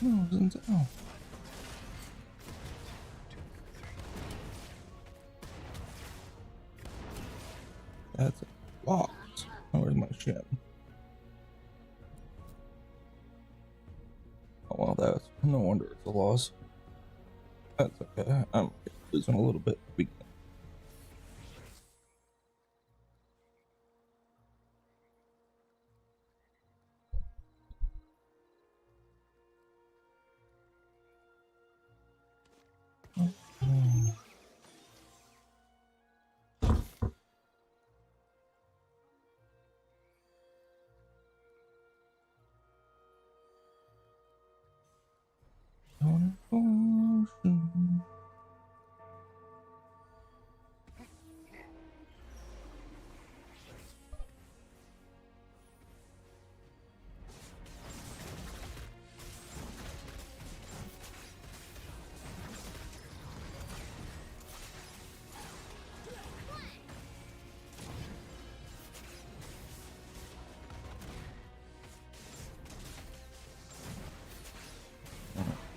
[SPEAKER 1] No, it isn't. Oh. That's locked. Oh, where's my ship? Oh, well, that's no wonder it's a loss. That's okay. I'm losing a little bit.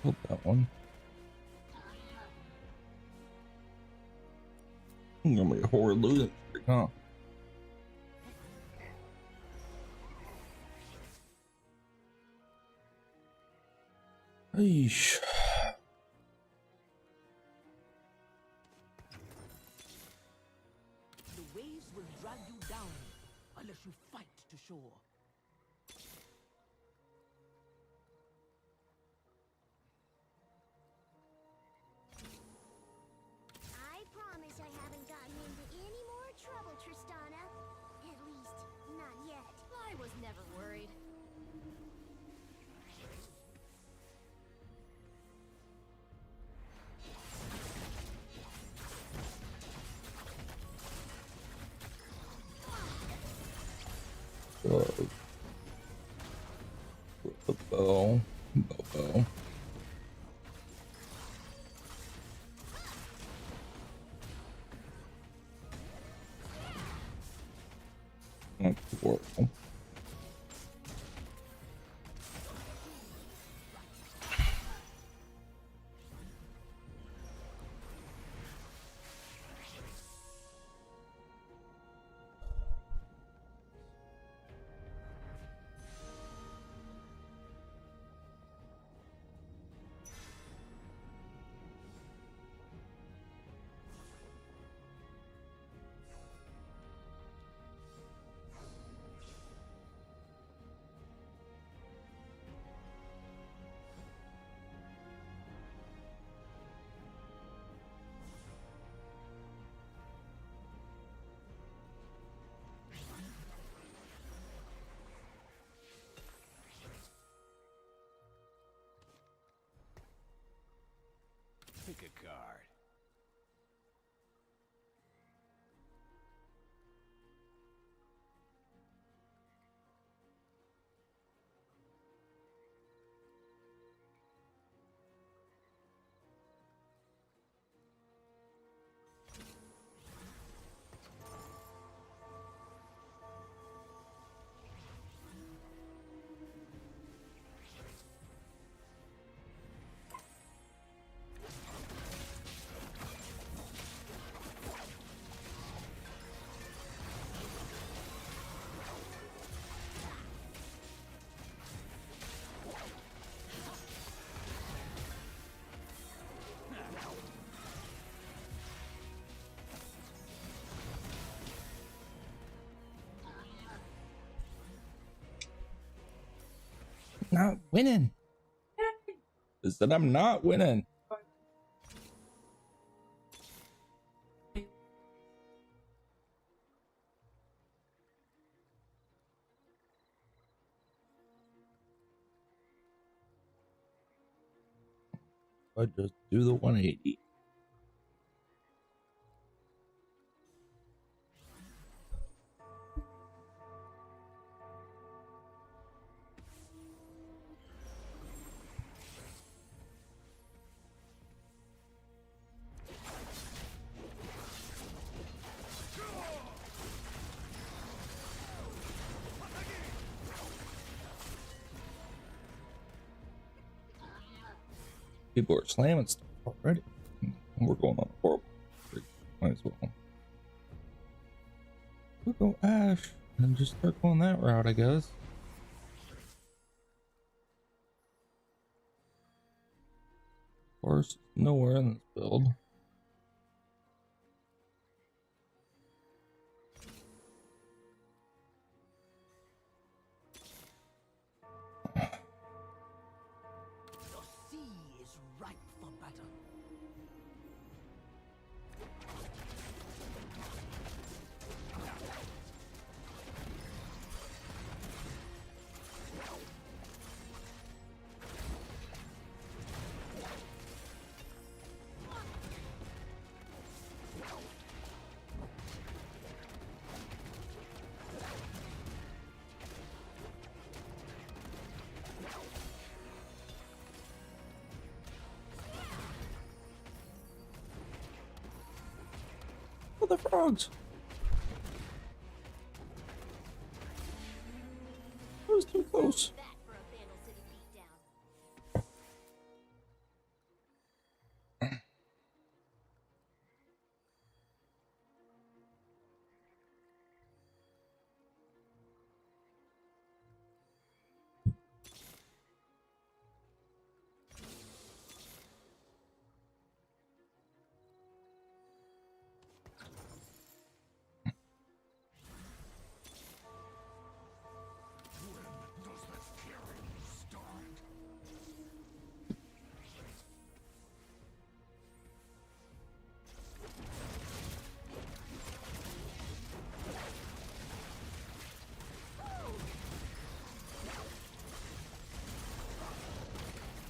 [SPEAKER 1] Hope that one. I'm gonna be a horrid losing streak, huh? Eesh.
[SPEAKER 14] The waves will drag you down unless you fight to shore.
[SPEAKER 8] I promise I haven't gotten into any more trouble, Tristana. At least, not yet. I was never worried.
[SPEAKER 1] The bow. Bow. That's horrible.
[SPEAKER 16] Pick a card.
[SPEAKER 1] not winning. Is that I'm not winning. I just do the 180. People are slamming stuff already. We're going on a horrible streak. Might as well. We'll go Ash and just start going that route, I guess. Of course, nowhere in this build.
[SPEAKER 14] The sea is ripe for battle.
[SPEAKER 1] Oh, the frogs! That was too close.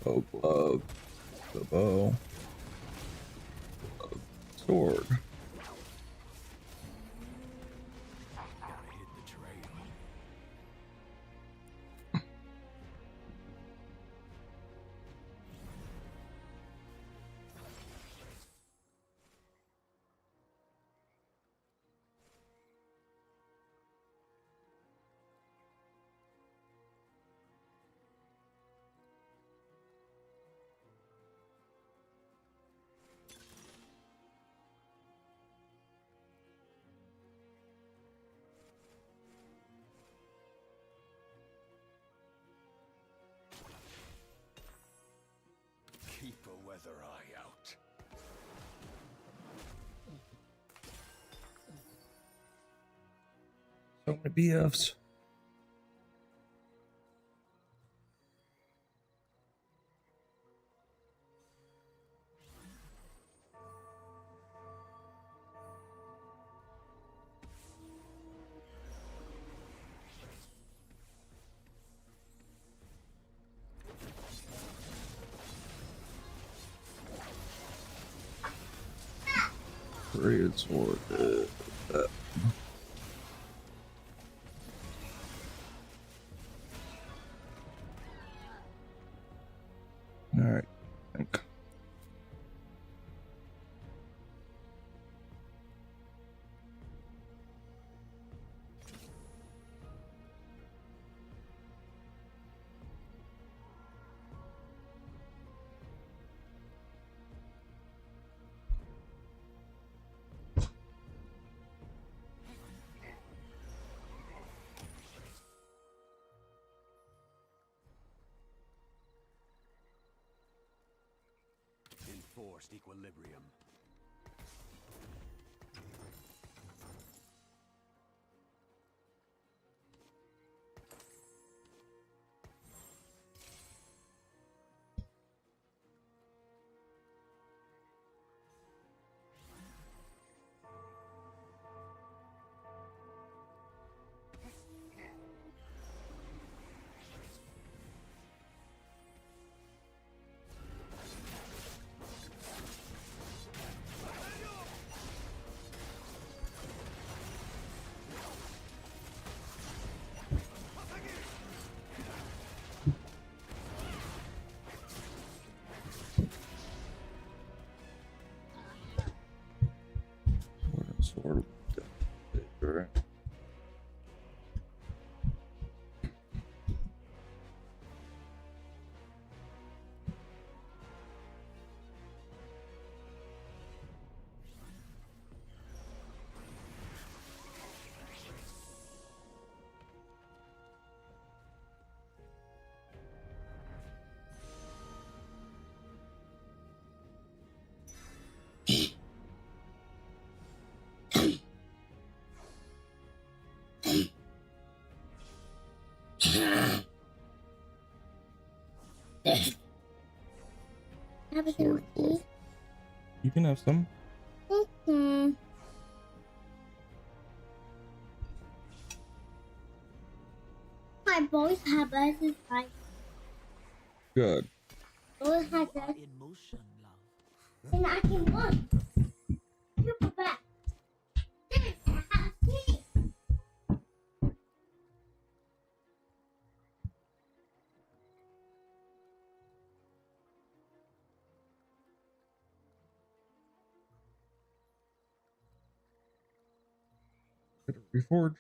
[SPEAKER 1] Oh, glove. The bow. Glove. Sword.
[SPEAKER 13] Keep a weather eye out.
[SPEAKER 1] So many BFs. Great sword. All right.
[SPEAKER 13] Enforced equilibrium.
[SPEAKER 1] can have some.
[SPEAKER 8] My boys have exercise.
[SPEAKER 1] Good.
[SPEAKER 8] Boys have that. And I can run. Super fast.
[SPEAKER 1] Reforge.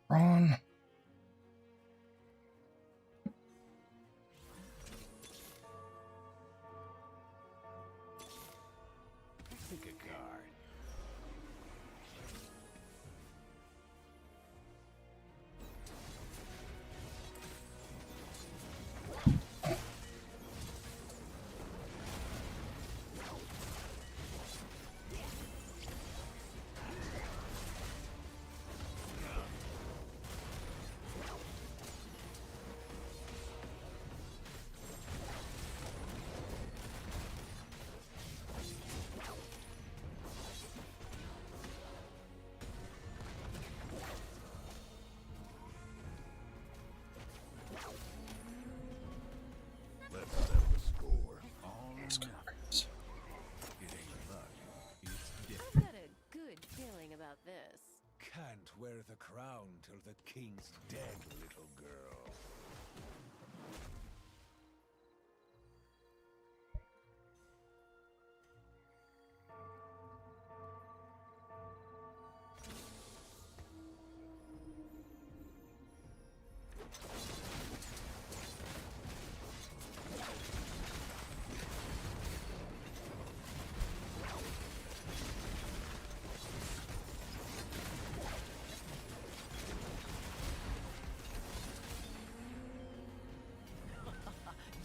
[SPEAKER 1] Ron.
[SPEAKER 13] Pick a card. Let's settle the score. All or nothing. It ain't luck. It's
[SPEAKER 16] I've
[SPEAKER 13] different.
[SPEAKER 16] got a good feeling about this.
[SPEAKER 13] Can't wear the crown till the king's dead, little girl.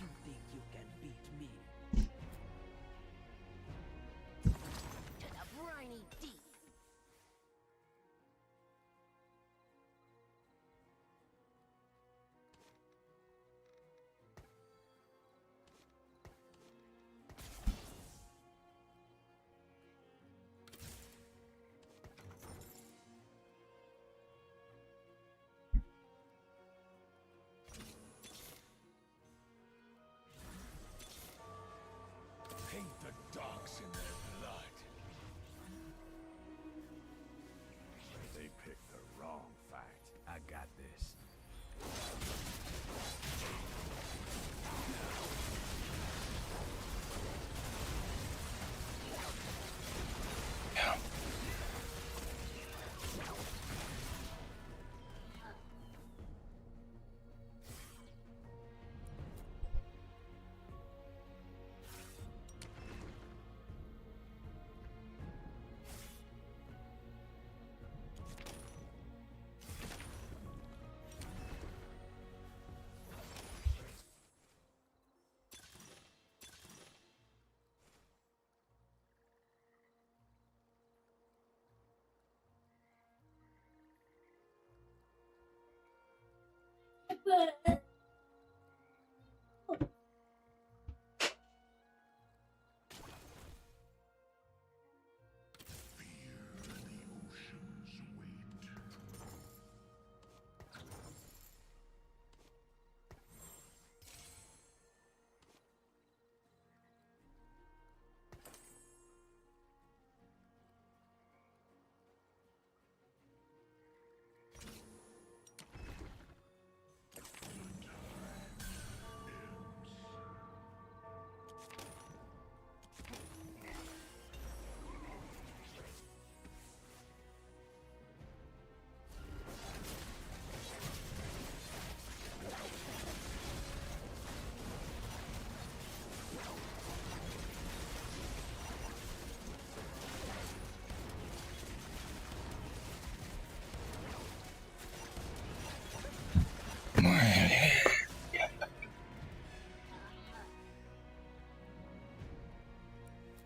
[SPEAKER 14] You think you can beat me?
[SPEAKER 8] To the briny deep.
[SPEAKER 13] Paint the dogs in their blood. They picked the wrong fight. I got this.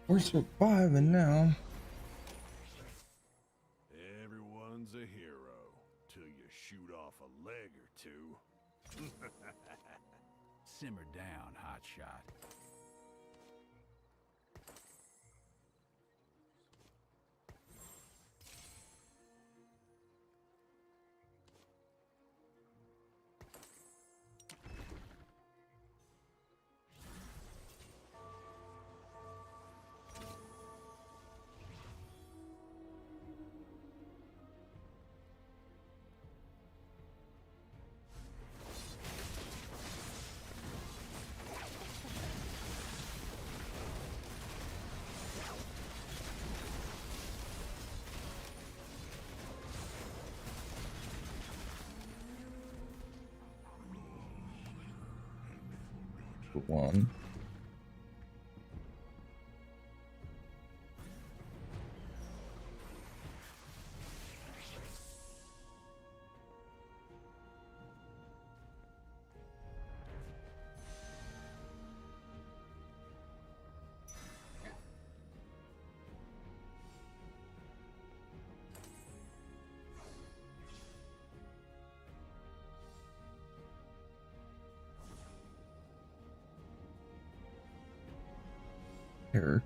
[SPEAKER 1] We're surviving now.
[SPEAKER 13] Everyone's a hero till you shoot off a leg or two. Simmer down, hotshot.
[SPEAKER 1] One. Eric.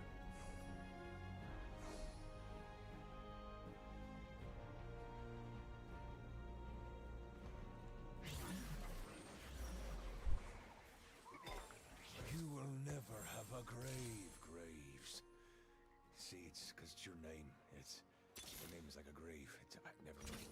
[SPEAKER 13] You will never have a grave, Graves. See, it's because it's your name. Your name is like a grave. Never mind.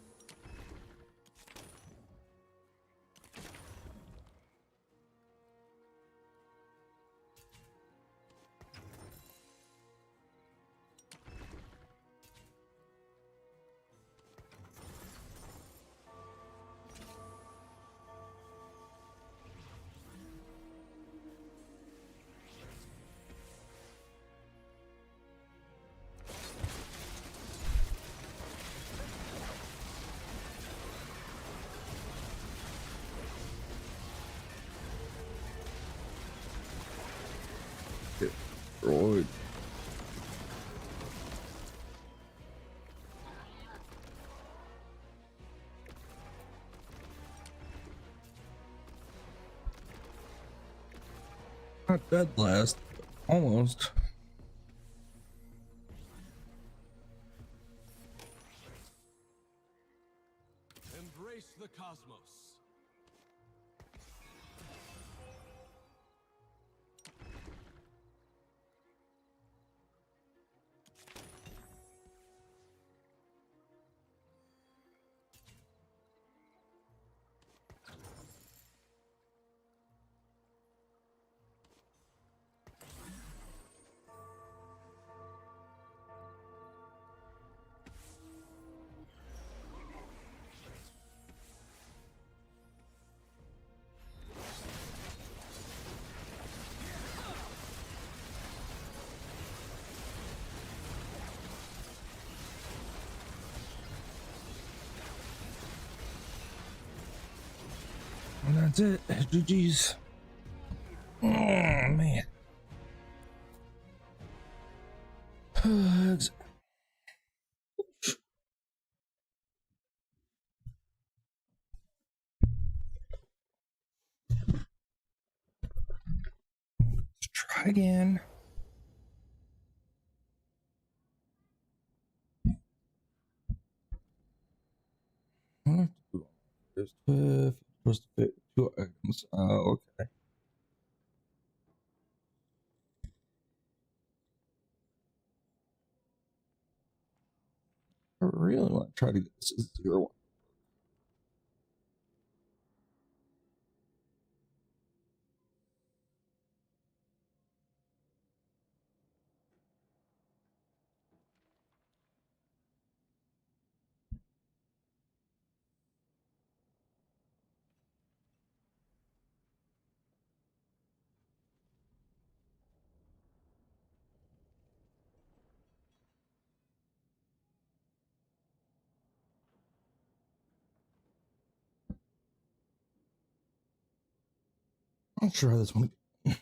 [SPEAKER 1] Destroyed. Not dead last, but almost.
[SPEAKER 13] Embrace the cosmos.
[SPEAKER 1] And that's it. GG's. Oh, man. Let's try again. There's 12. Supposed to fit 2 items. Okay. I really want to try to get this as 0-1. I'll try this one again.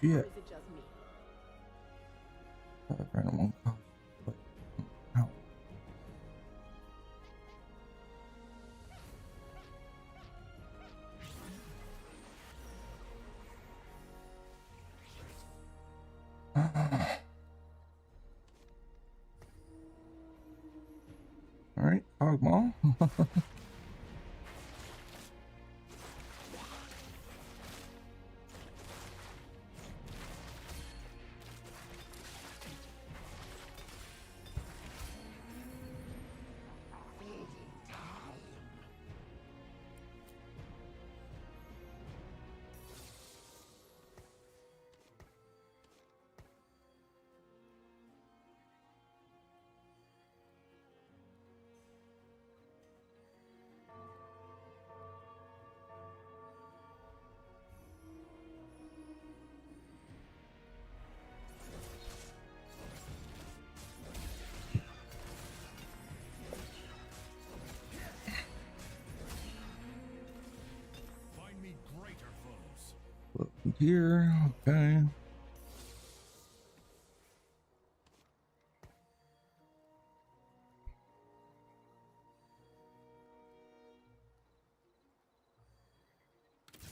[SPEAKER 1] she
[SPEAKER 14] Or
[SPEAKER 1] at?
[SPEAKER 14] is it just me?
[SPEAKER 1] Random one. Ow. All right, Cogmaw.
[SPEAKER 13] Find me greater foes.
[SPEAKER 1] Look here, okay.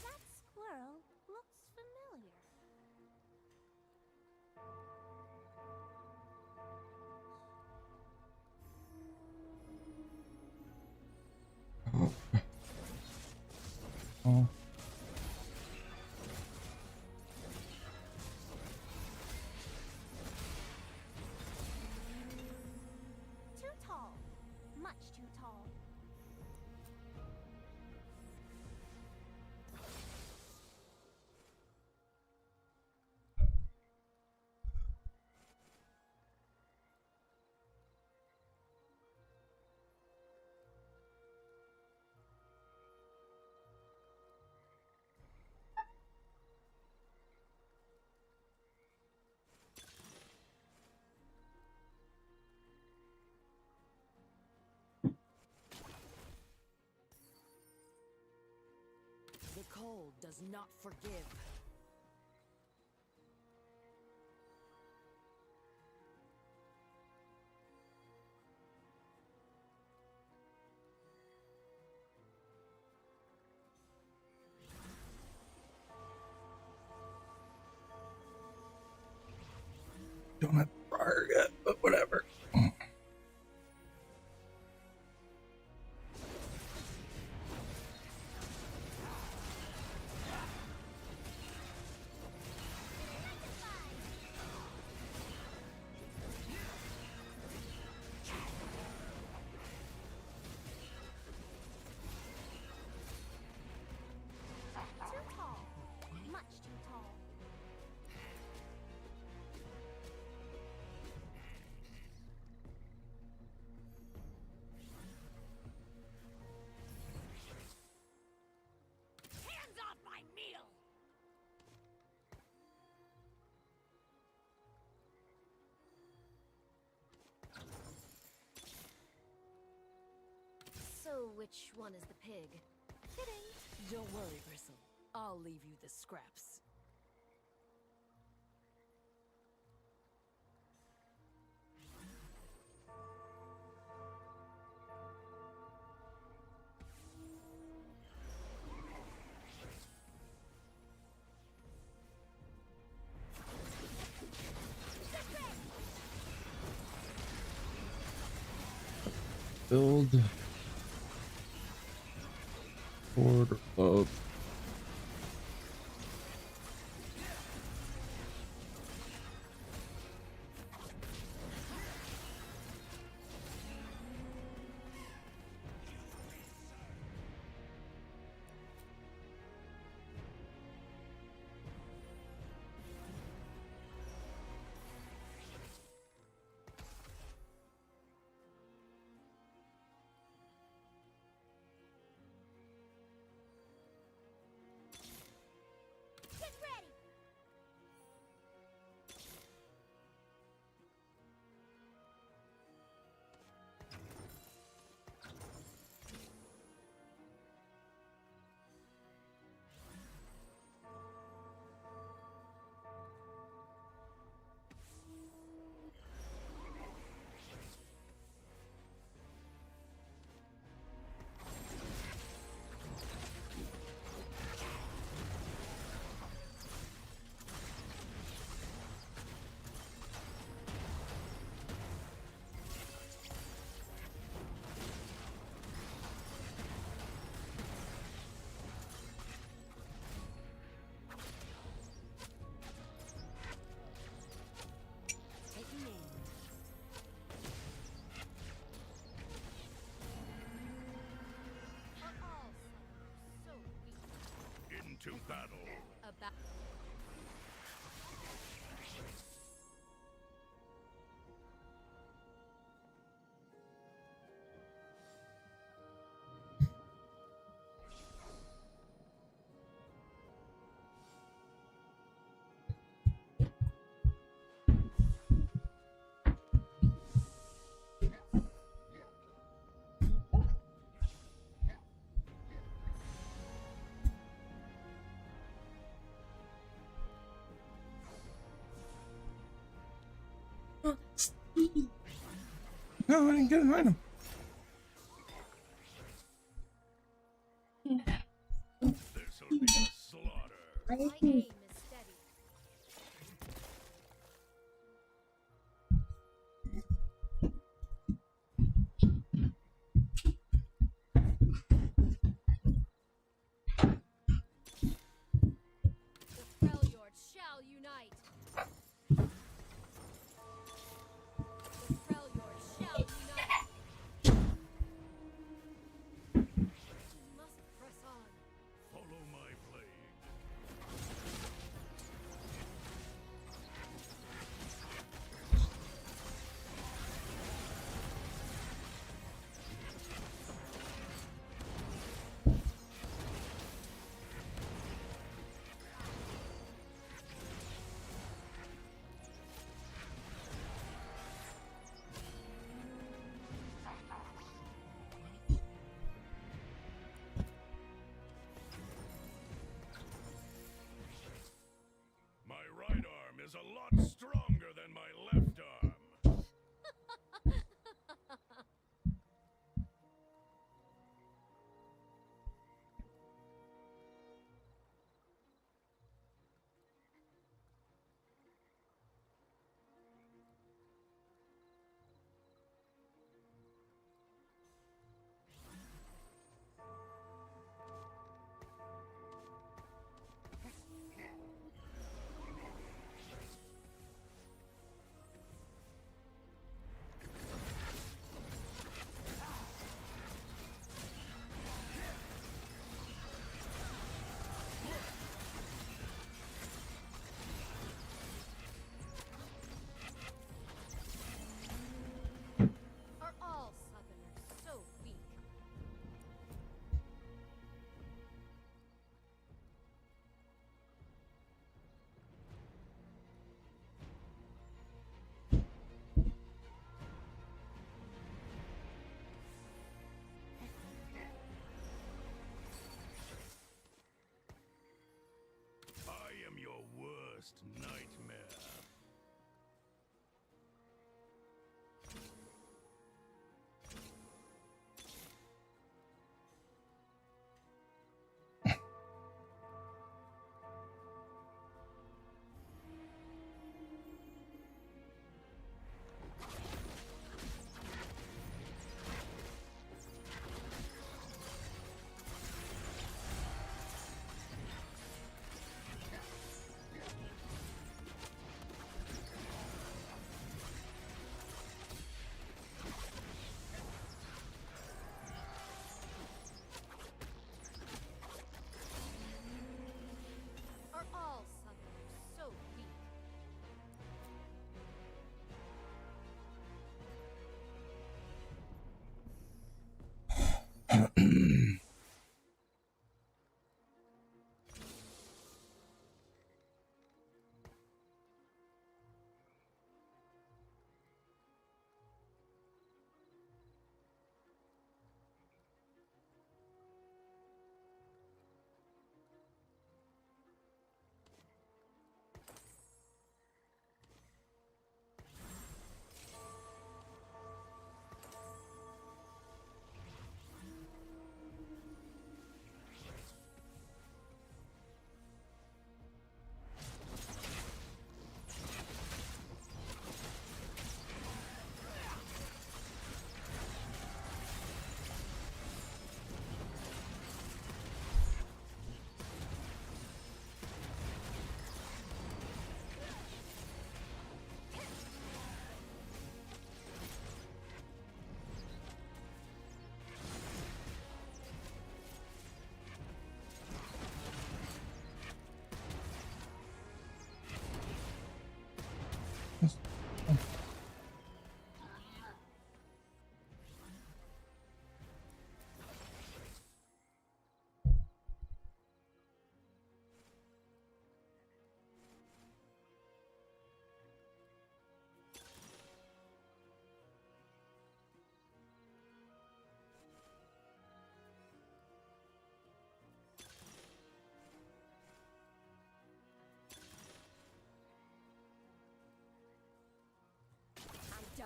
[SPEAKER 8] That squirrel looks familiar.
[SPEAKER 1] Oh.
[SPEAKER 8] Too tall. Much too tall.
[SPEAKER 14] The cold does not forgive.
[SPEAKER 1] Don't have fire yet, but whatever.
[SPEAKER 8] Too tall. Much too tall.
[SPEAKER 14] Hands off my meal!
[SPEAKER 16] So, which one is the pig?
[SPEAKER 8] Kidding.
[SPEAKER 14] Don't worry, Bristle. I'll leave you the scraps.
[SPEAKER 1] Build. Order of.
[SPEAKER 13] To battle.
[SPEAKER 1] No, I didn't get an item.
[SPEAKER 13] This'll be a slaughter.
[SPEAKER 16] My aim is steady. The Freljord shall unite. The Freljord shall unite. We must press on.
[SPEAKER 13] Follow my blade.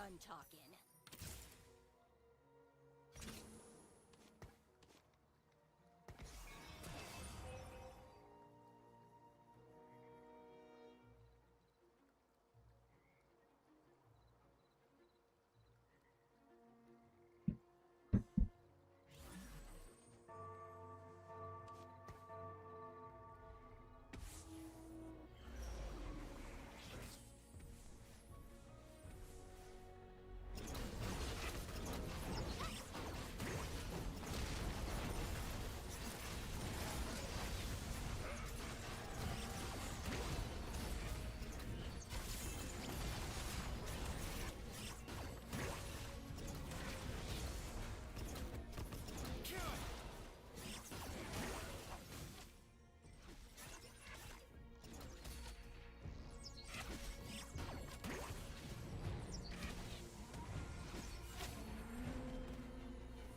[SPEAKER 8] done talking.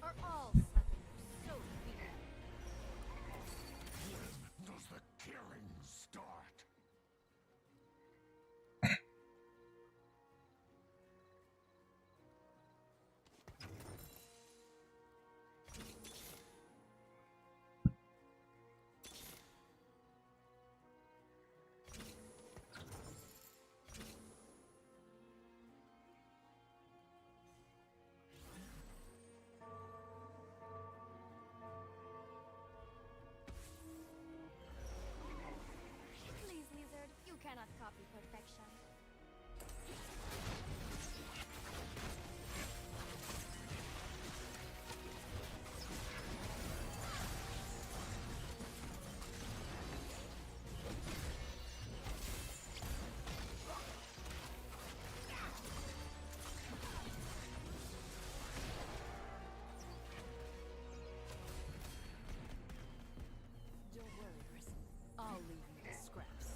[SPEAKER 8] Are all suckers so weak?
[SPEAKER 13] When does the killing start?
[SPEAKER 8] Please, lizard, you cannot copy perfection.
[SPEAKER 16] Don't worry, Grissom. I'll leave you the scraps.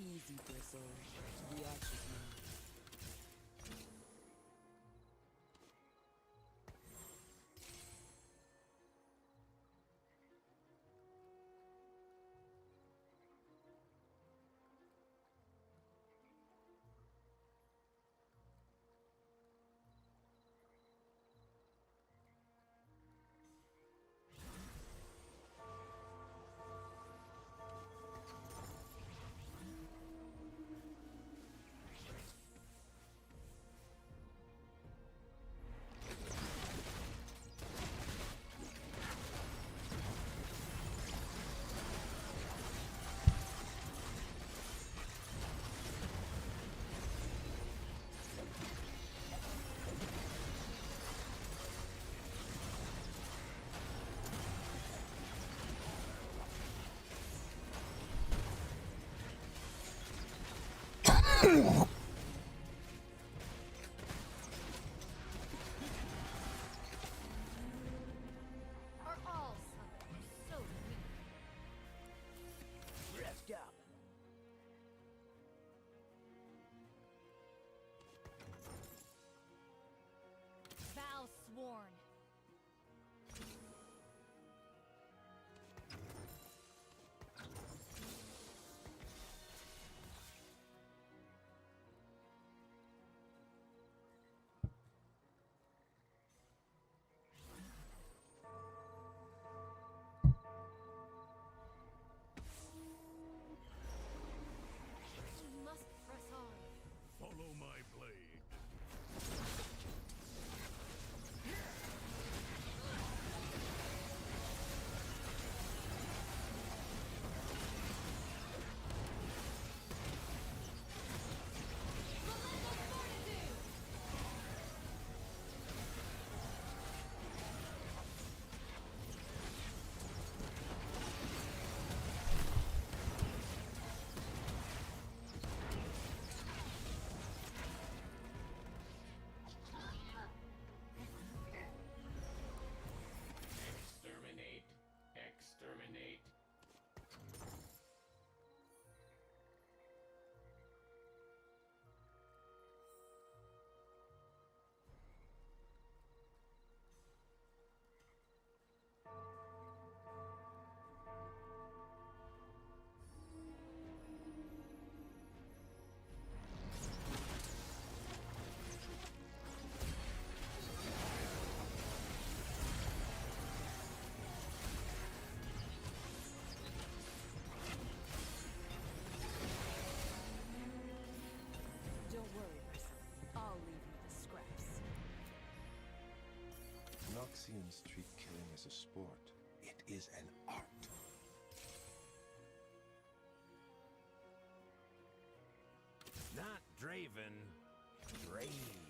[SPEAKER 14] Easy, Bristle. Reaction.
[SPEAKER 8] Are all suckers so weak?
[SPEAKER 14] Rest up.
[SPEAKER 8] Vow sworn.
[SPEAKER 13] Atlanteans treat killing as a sport. It is an art. Not Draven, Draven.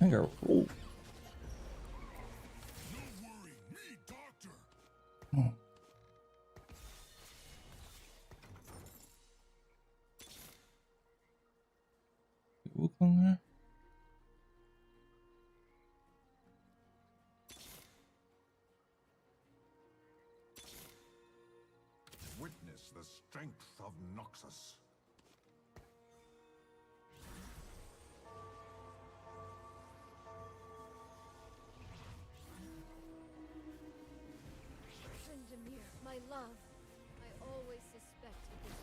[SPEAKER 1] think I rolled. Oh. Look on there.
[SPEAKER 13] Witness the strength of Noxus.
[SPEAKER 16] Vendemir, my love. I always suspected this.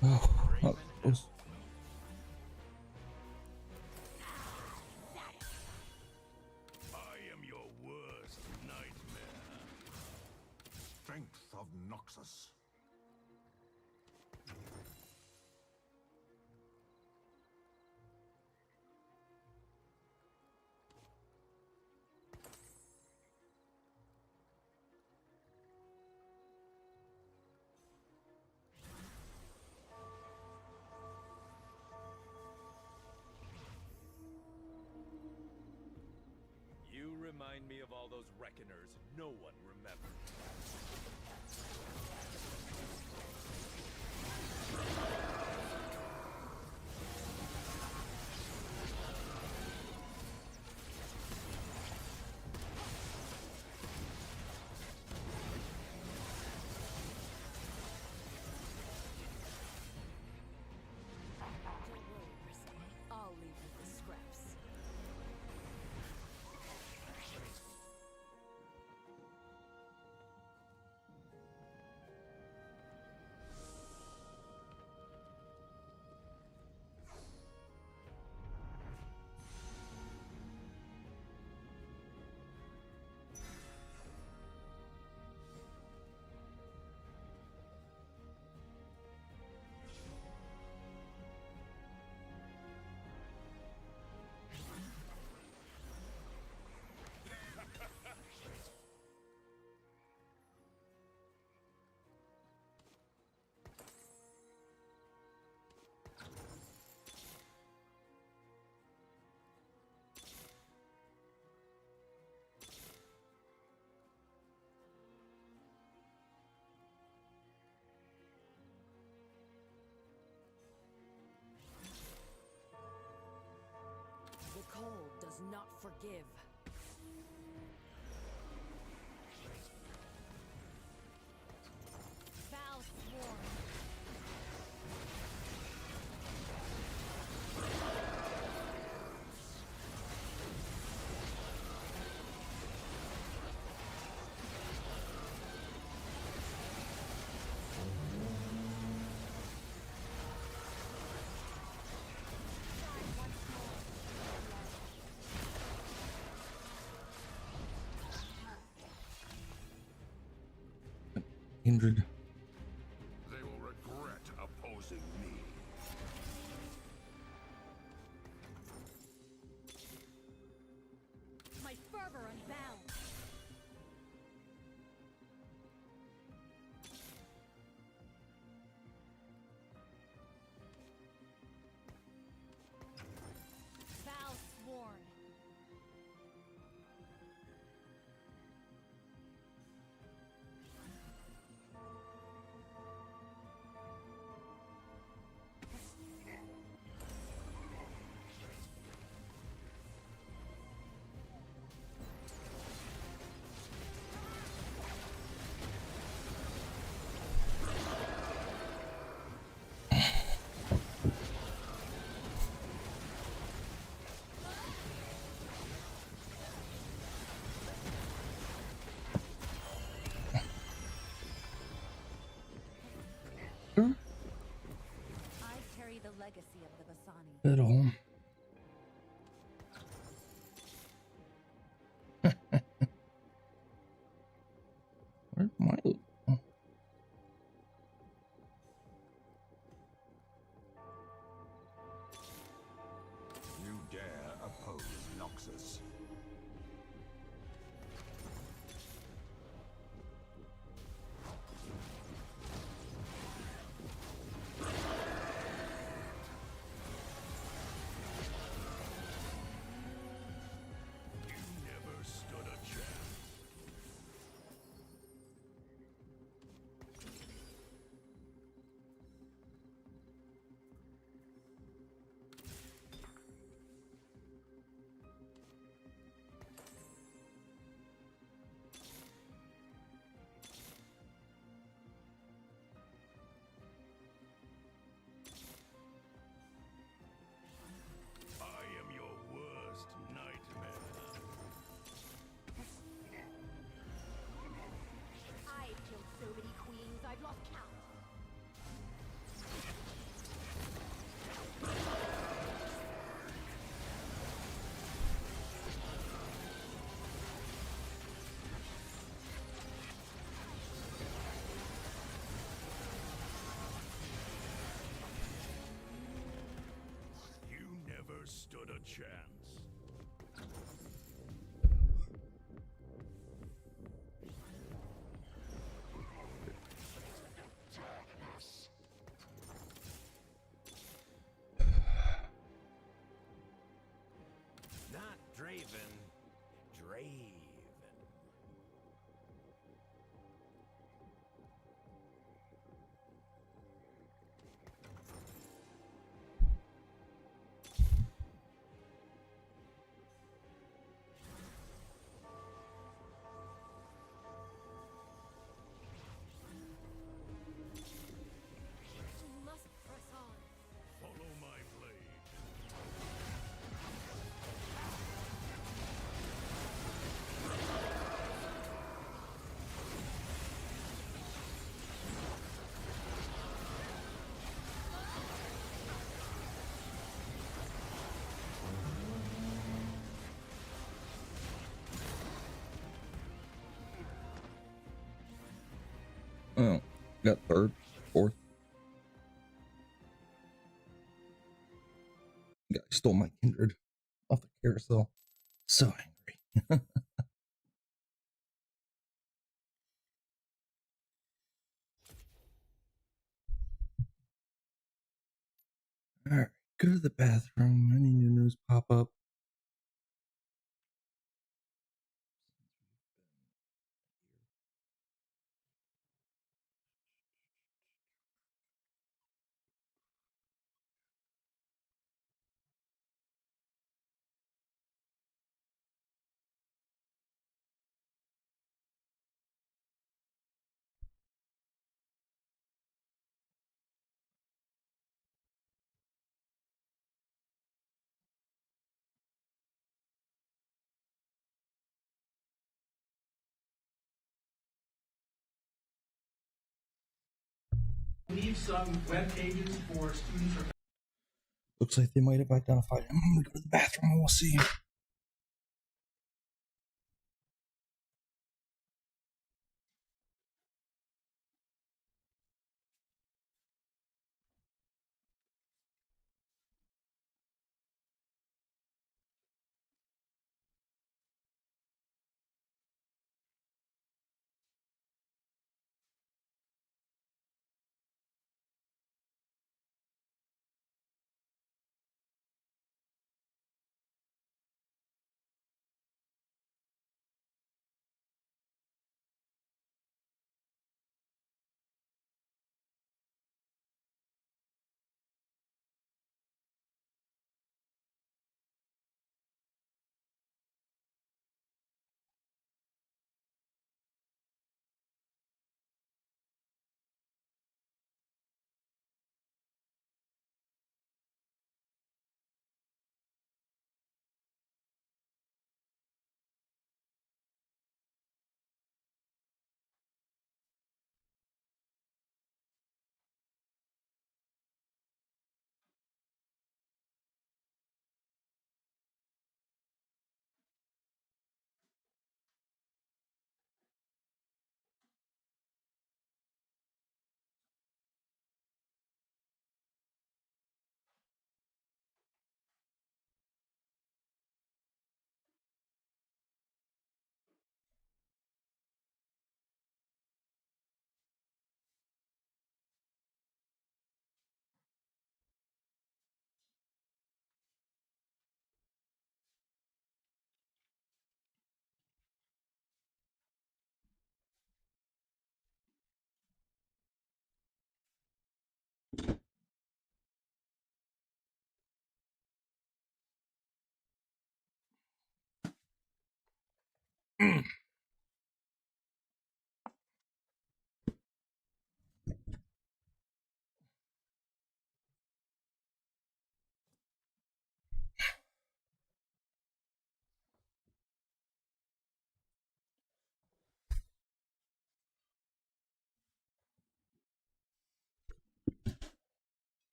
[SPEAKER 1] Oh, that was
[SPEAKER 13] I am your worst nightmare. Strength of Noxus.
[SPEAKER 15] You remind me of all those reckoners no one remembers.
[SPEAKER 16] Don't worry, Grissom. I'll leave you the scraps. The cold does not forgive. Foul swarm.
[SPEAKER 1] Kindred.
[SPEAKER 13] They will regret opposing me.
[SPEAKER 16] My fervor unbound. Foul sworn.
[SPEAKER 13] stood a chance. Not Draven, Draven.
[SPEAKER 8] You must press on.
[SPEAKER 13] Follow my blade.
[SPEAKER 1] Oh, got third, fourth. Guy stole my kindred off the carousel. So angry. Alright, go to the bathroom. Any new news pop up?
[SPEAKER 4] Leave some web pages for students or
[SPEAKER 1] Looks like they might have identified him. I'm gonna go to the bathroom and we'll see.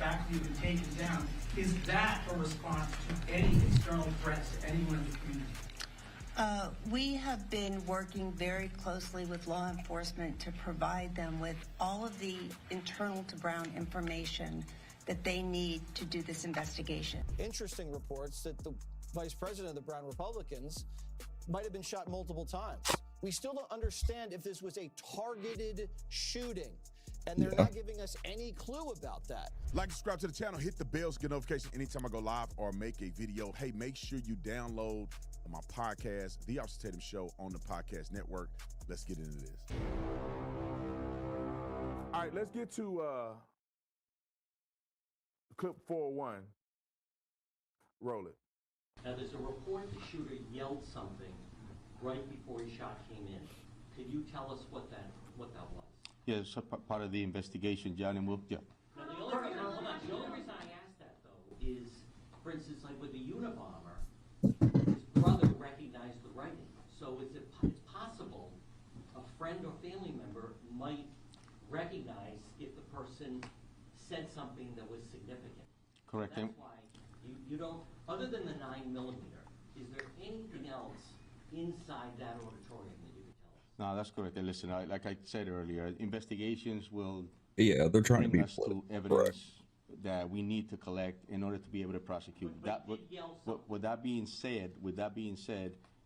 [SPEAKER 10] back to you and taken down. Is that a response to any external threats to anyone in the community?
[SPEAKER 19] We have been working very closely with law enforcement to provide them with all of the internal to Brown information that they need to do this investigation.
[SPEAKER 22] Interesting reports that the vice president of the Brown Republicans might have been shot multiple times. We still don't understand if this was a targeted shooting, and they're not giving us any clue about that.
[SPEAKER 24] Like, subscribe to the channel, hit the bell to get notification anytime I go live or make a video. Hey, make sure you download my podcast, The Officer Tatum Show, on the podcast network. Let's get into this. All right, let's get to clip 401. Roll it.
[SPEAKER 25] Now, there's a report the shooter yelled something right before his shot came in. Can you tell us what that was?
[SPEAKER 26] Yeah, it's part of the investigation, John, and
[SPEAKER 25] Now, the only reason I asked that, though, is, for instance, like with the Unabomber, his brother recognized the writing. So it's possible a friend or family member might recognize if the person said something that was significant.
[SPEAKER 26] correct.
[SPEAKER 25] That's why you don't, other than the 9mm, is there anything else inside that auditorium that you could tell us?
[SPEAKER 26] No, that's correct. And listen, like I said earlier, investigations will
[SPEAKER 1] Yeah, they're trying to
[SPEAKER 26] bring
[SPEAKER 1] be
[SPEAKER 26] us to
[SPEAKER 1] political,
[SPEAKER 26] evidence that we need to collect in order to be able to prosecute. With that being said,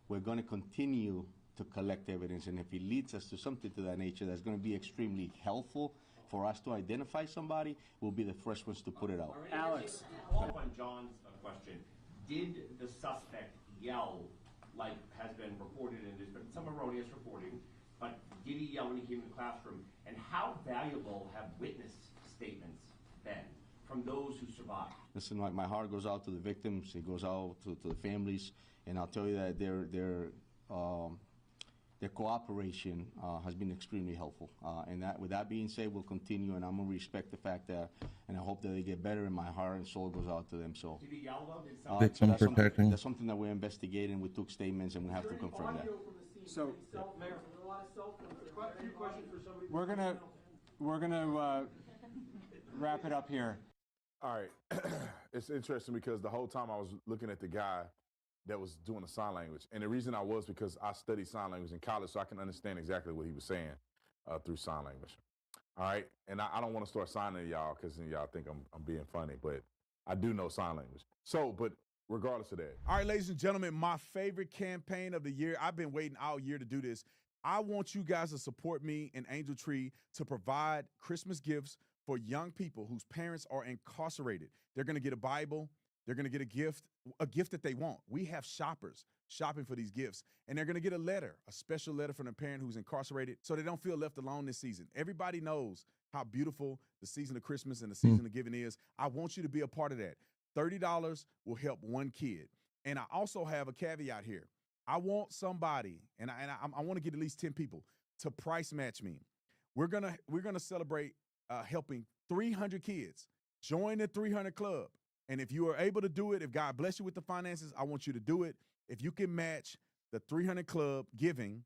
[SPEAKER 26] we're going to continue to collect evidence, and if it leads us to something to that nature that's going to be extremely helpful for us to identify somebody, we'll be the first ones to put it out.
[SPEAKER 27] Alex, follow up on John's question. Did the suspect yell, like has been reported, and there's been some erroneous reporting, but did he yell when he came to the classroom? And how valuable have witness statements been from those who survived?
[SPEAKER 26] Listen, my heart goes out to the victims. It goes out to the families, and I'll tell you that their cooperation has been extremely helpful. And that, with that being said, we'll continue, and I'm gonna respect the fact that, and I hope that they get better. And my heart and soul goes out to them. So,
[SPEAKER 27] Did he yell though? Did
[SPEAKER 1] Victim
[SPEAKER 26] that's something-
[SPEAKER 1] protecting.
[SPEAKER 26] That's something that we're investigating. We took statements, and we have to confirm that.
[SPEAKER 28] So,
[SPEAKER 29] we're gonna wrap it up here.
[SPEAKER 24] All right. It's interesting because the whole time I was looking at the guy that was doing the sign language. And the reason I was because I studied sign language in college, so I can understand exactly what he was saying through sign language. All right. And I don't want to start signing to y'all because y'all think I'm being funny, but I do know sign language. So, but regardless of that. All right, ladies and gentlemen, my favorite campaign of the year. I've been waiting all year to do this. I want you guys to support me and Angel Tree to provide Christmas gifts for young people whose parents are incarcerated. They're going to get a Bible. They're going to get a gift that they want. We have shoppers shopping for these gifts, and they're going to get a letter, a special letter from a parent who's incarcerated, so they don't feel left alone this season. Everybody knows how beautiful the season of Christmas and the season of giving is. I want you to be a part of that. $30 will help one kid. And I also have a caveat here. I want somebody, and I want to get at least 10 people to price match me. We're gonna celebrate helping 300 kids. Join the 300 Club. And if you are able to do it, if God bless you with the finances, I want you to do it. If you can match the 300 Club giving,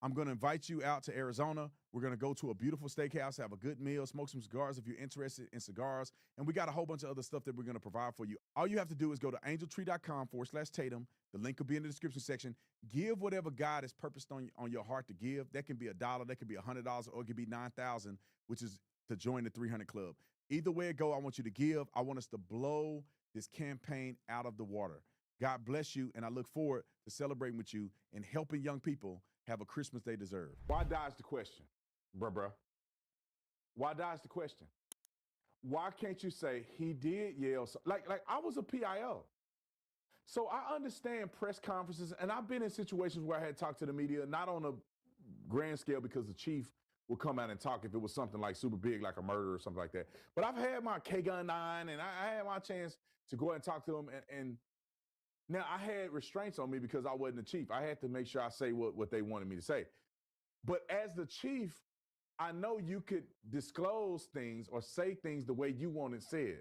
[SPEAKER 24] I'm going to invite you out to Arizona. We're going to go to a beautiful steakhouse, have a good meal, smoke some cigars if you're interested in cigars. And we got a whole bunch of other stuff that we're going to provide for you. All you have to do is go to angeltree.com/Tatum. The link will be in the description section. Give whatever God has purposed on your heart to give. That can be $1, that can be $100, or it could be $9,000, which is to join the 300 Club. Either way it go, I want you to give. I want us to blow this campaign out of the water. God bless you, and I look forward to celebrating with you and helping young people have a Christmas they deserve. Why die is the question, bruh. Why die is the question. Why can't you say he did yell? Like I was a PIO. So I understand press conferences, and I've been in situations where I had talked to the media, not on a grand scale because the chief would come out and talk if it was something like super big, like a murder or something like that. But I've had my K-Gun 9, and I had my chance to go ahead and talk to them. And now I had restraints on me because I wasn't the chief. I had to make sure I say what they wanted me to say. But as the chief, I know you could disclose things or say things the way you want it said,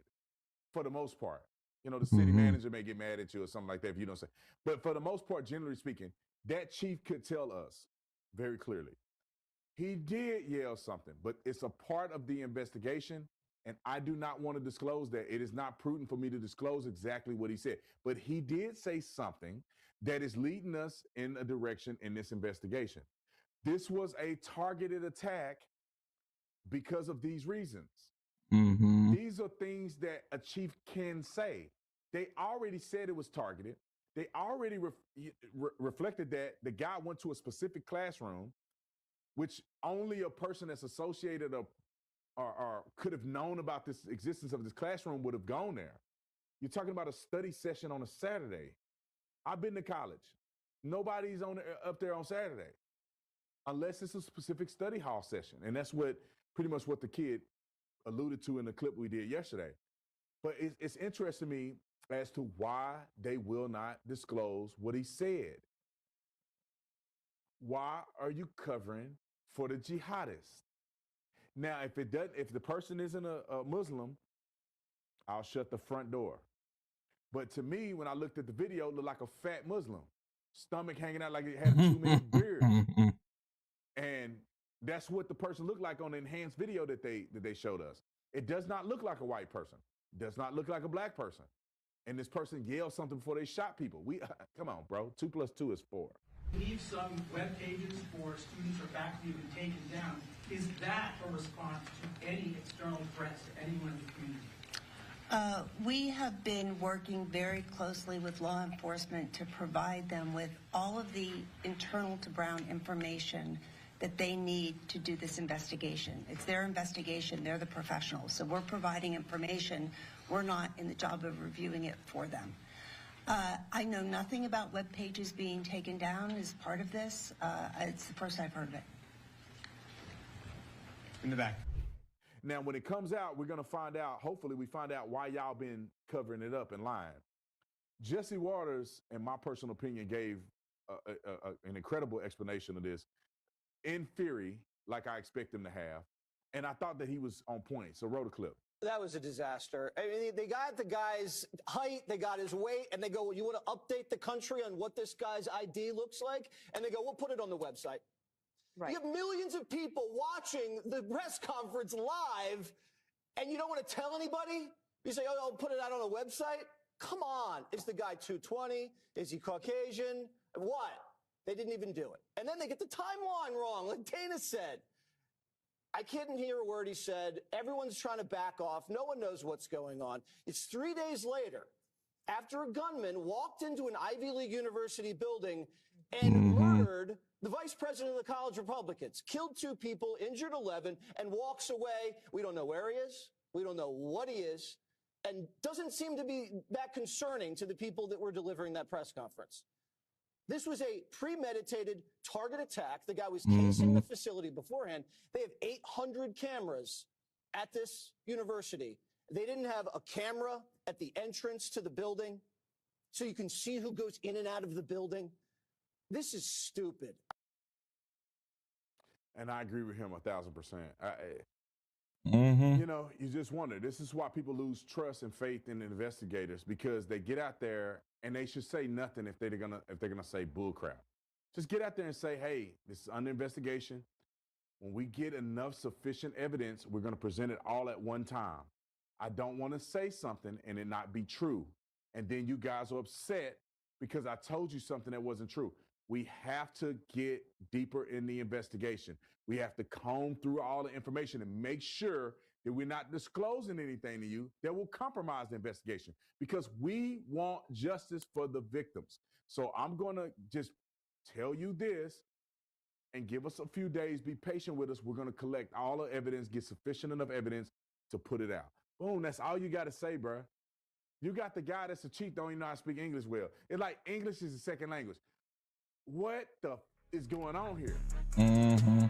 [SPEAKER 24] for the most part. You know, the city manager may get mad at you or something like that if you don't say. But for the most part, generally speaking, that chief could tell us very clearly. He did yell something, but it's a part of the investigation, And I do not want to disclose that. It is not prudent for me to disclose exactly what he said. But he did say something that is leading us in a direction in this investigation. This was a targeted attack because of these reasons.
[SPEAKER 1] Mm-hmm.
[SPEAKER 24] These are things that a chief can say. They already said it was targeted. They already reflected that the guy went to a specific classroom, which only a person that's associated or could have known about this existence of this classroom would have gone there. You're talking about a study session on a Saturday. I've been to college. Nobody's up there on Saturday unless it's a specific study hall session. And that's pretty much what the kid alluded to in the clip we did yesterday. But it's interesting to me as to why they will not disclose what he said. Why are you covering for the jihadists? Now, if the person isn't a Muslim, I'll shut the front door. But to me, when I looked at the video, it looked like a fat Muslim, stomach hanging out like it had too many beards. And that's what the person looked like on the enhanced video that they showed us. It does not look like a white person. It does not look like a black person. And this person yelled something before they shot people. Come on, bro. 2 + 2 is 4.
[SPEAKER 10] I believe some web pages for students or faculty have been taken down. Is that a response to any external threats to anyone in the community?
[SPEAKER 19] We have been working very closely with law enforcement to provide them with all of the internal to Brown information that they need to do this investigation. It's their investigation. They're the professionals. So we're providing information. We're not in the job of reviewing it for them. I know nothing about web pages being taken down as part of this. It's the first I've heard of it.
[SPEAKER 24] In the back. Now, when it comes out, we're going to find out, hopefully we find out why y'all been covering it up and lying. Jesse Waters, in my personal opinion, gave an incredible explanation of this in theory, like I expect him to have. And I thought that he was on point. So roll the clip.
[SPEAKER 22] That was a disaster. I mean, they got the guy's height, they got his weight, and they go, well, you want to update the country on what this guy's ID looks like? And they go, we'll put it on the website. Right. You have millions of people watching the press conference live, and you don't want to tell anybody? You say, oh, I'll put it out on a website? Come on. Is the guy 220? Is he Caucasian? What? They didn't even do it. And then they get the timeline wrong, like Dana said. I couldn't hear a word he said. Everyone's trying to back off. No one knows what's going on. It's 3 days later, after a gunman walked into an Ivy League university building and murdered the vice president of the college Republicans, killed 2 people, injured 11, and walks away. We don't know where he is. We don't know what he is. And doesn't seem to be that concerning to the people that were delivering that press conference. This was a premeditated target attack. The guy was casing the facility beforehand. They have 800 cameras at this university. They didn't have a camera at the entrance to the building so you can see who goes in and out of the building. This is stupid.
[SPEAKER 24] And I agree with him 1,000%.
[SPEAKER 1] Mm-hmm.
[SPEAKER 24] You know, you just wonder. This is why people lose trust and faith in investigators, because they get out there and they should say nothing if they're gonna say bull crap. Just get out there and say, hey, this is under investigation. When we get enough sufficient evidence, we're gonna present it all at one time. I don't want to say something and it not be true. And then you guys are upset because I told you something that wasn't true. We have to get deeper in the investigation. We have to comb through all the information and make sure that we're not disclosing anything to you that will compromise the investigation, because we want justice for the victims. So I'm going to just tell you this and give us a few days. Be patient with us. We're going to collect all the evidence, get sufficient enough evidence to put it out. Boom. That's all you got to say, bro. You got the guy that's a cheat, don't even know how to speak English well. It's like English is a second language. What the is going on here?
[SPEAKER 1] Mm-hmm.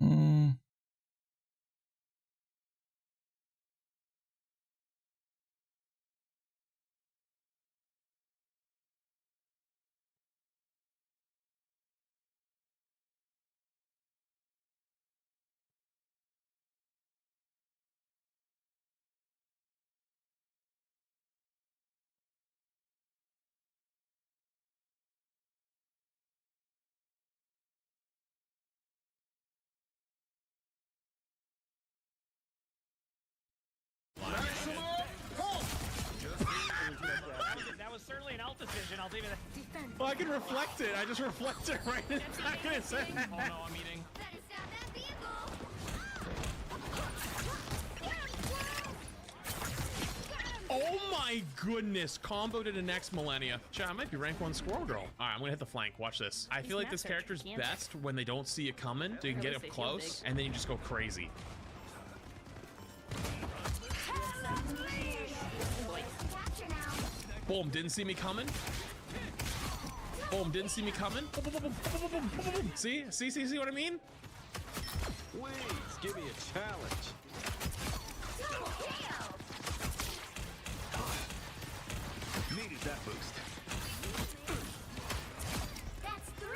[SPEAKER 1] Mm.
[SPEAKER 11] decision. I'll leave it.
[SPEAKER 7] Well, I can reflect it. I just reflect it right in back in his head.
[SPEAKER 11] Oh no, I'm eating.
[SPEAKER 7] Oh my goodness, combo to the next millennia. Chat, I might be rank 1 Squirrel Girl. All right, I'm gonna hit the flank, watch this. I feel like this character's best when they don't see it coming, so you can get up close, and then you just go crazy. Boom, didn't see me coming. Boom, didn't see me coming. Boom, boom, boom, boom, boom, boom, boom, boom. See what I mean?
[SPEAKER 15] Please, give me a challenge. Needed that boost.
[SPEAKER 8] That's 3.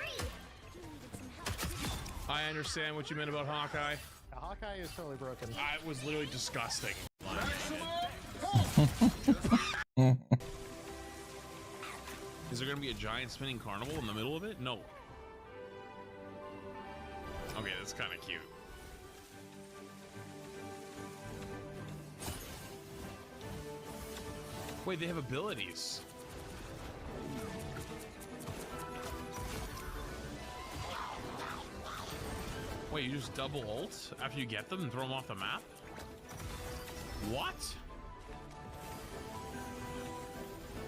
[SPEAKER 7] I understand what you meant about Hawkeye.
[SPEAKER 9] Hawkeye is totally broken.
[SPEAKER 7] It was literally disgusting. Is there gonna be a giant spinning carnival in the middle of it? No. Okay, that's kind of cute. Wait, they have abilities. Wait, you just double ult after you get them and throw them off the map? What?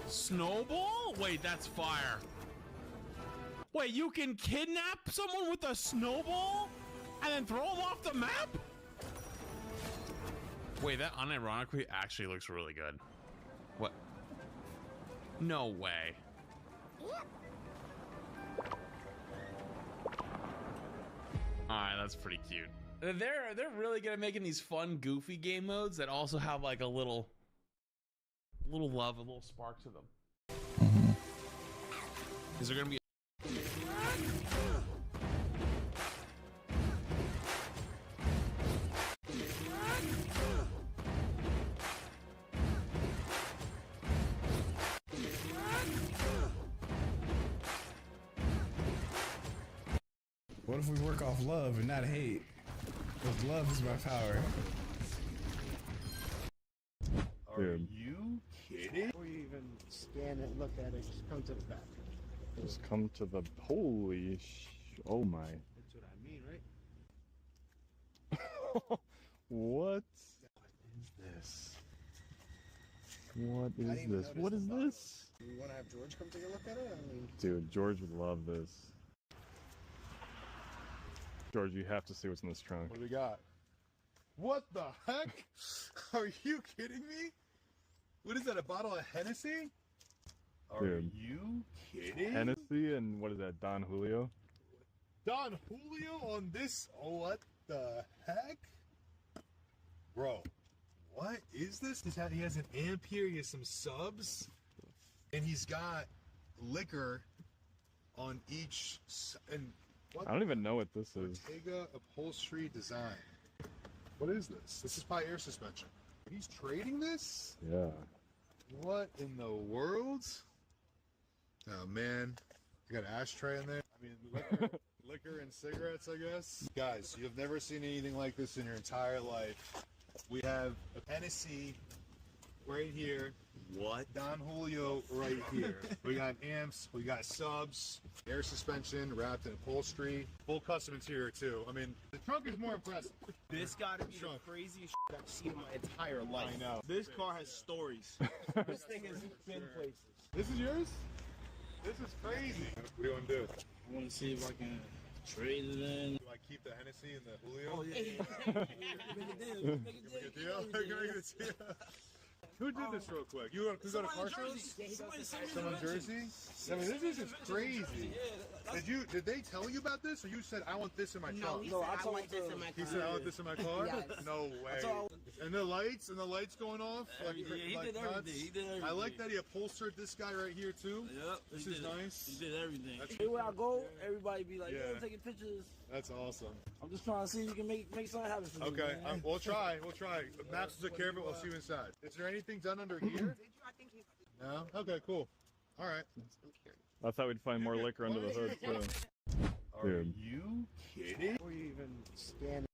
[SPEAKER 7] Snowball? Wait, that's fire. Wait, you can kidnap someone with a snowball and then throw them off the map? Wait, that unironically actually looks really good. What? No way. Alright, that's pretty cute. They're really good at making these fun, goofy game modes that also have like a little love, a little spark to them. Is there gonna be
[SPEAKER 12] What if we work off love and not hate? Because love is my power.
[SPEAKER 17] Are you kidding?
[SPEAKER 9] Before you even scan it, look at it, just come to the back.
[SPEAKER 17] Just come to the holy oh my.
[SPEAKER 9] That's what I mean, right?
[SPEAKER 17] What is this? What is this? What is this?
[SPEAKER 9] Do you want to have George come take a look at it? I mean,
[SPEAKER 17] Dude, George would love this. George, you have to see what's in this trunk.
[SPEAKER 24] What do we got? What the heck? Are you kidding me? What is that, a bottle of Hennessy? Are
[SPEAKER 17] Dude.
[SPEAKER 24] you kidding?
[SPEAKER 17] Hennessy and what is that, Don Julio?
[SPEAKER 24] Don Julio on this? Oh, what the heck? Bro, what is this? He has an amp here, he has some subs, and he's got liquor on each, and what?
[SPEAKER 17] I don't even know what this is.
[SPEAKER 24] Ortega upholstery design. What is this? This is probably air suspension. He's trading this?
[SPEAKER 17] Yeah.
[SPEAKER 24] What in the world? Oh man, you got an ashtray in there. I mean, liquor and cigarettes, I guess. Guys, you have never seen anything like this in your entire life. We have a Hennessy right here. What? Don Julio right here. We got amps, we got subs, air suspension, wrapped in upholstery, full custom interior too. I mean, the trunk is more impressive.
[SPEAKER 18] This gotta be the craziest shit I've seen in my entire life.
[SPEAKER 24] I know.
[SPEAKER 18] This car has stories. This thing has been places.
[SPEAKER 24] This is yours? This is crazy. What do you want to do?
[SPEAKER 18] I want to see if I can trade it in.
[SPEAKER 24] Do I keep the Hennessy and the Julio?
[SPEAKER 18] Oh, yeah. Make a deal. Make a deal.
[SPEAKER 24] Make a deal. Who did this real quick? You want to go to car shows? Someone Jersey? I mean, this is just crazy. Did they tell you about this, or you said I want this in my car?
[SPEAKER 18] No, I told him this in my car.
[SPEAKER 24] He said I want this in my car.
[SPEAKER 18] Yes.
[SPEAKER 24] No way. And the lights going off. Like,
[SPEAKER 18] he did everything. He did everything.
[SPEAKER 24] I like that he upholstered this guy right here too.
[SPEAKER 18] Yep.
[SPEAKER 24] This is nice.
[SPEAKER 18] He did everything. Everywhere I go, everybody be like, "Yo, taking pictures."
[SPEAKER 24] That's awesome.
[SPEAKER 18] I'm just trying to see if you can make something happen for me.
[SPEAKER 24] Okay,
[SPEAKER 18] man.
[SPEAKER 24] we'll try. Max will take care of it. We'll see you inside. Is there anything done under here? No? Okay, cool. All right.
[SPEAKER 17] I thought we'd find more liquor under the hood too.
[SPEAKER 24] Are you kidding?
[SPEAKER 9] before you even scan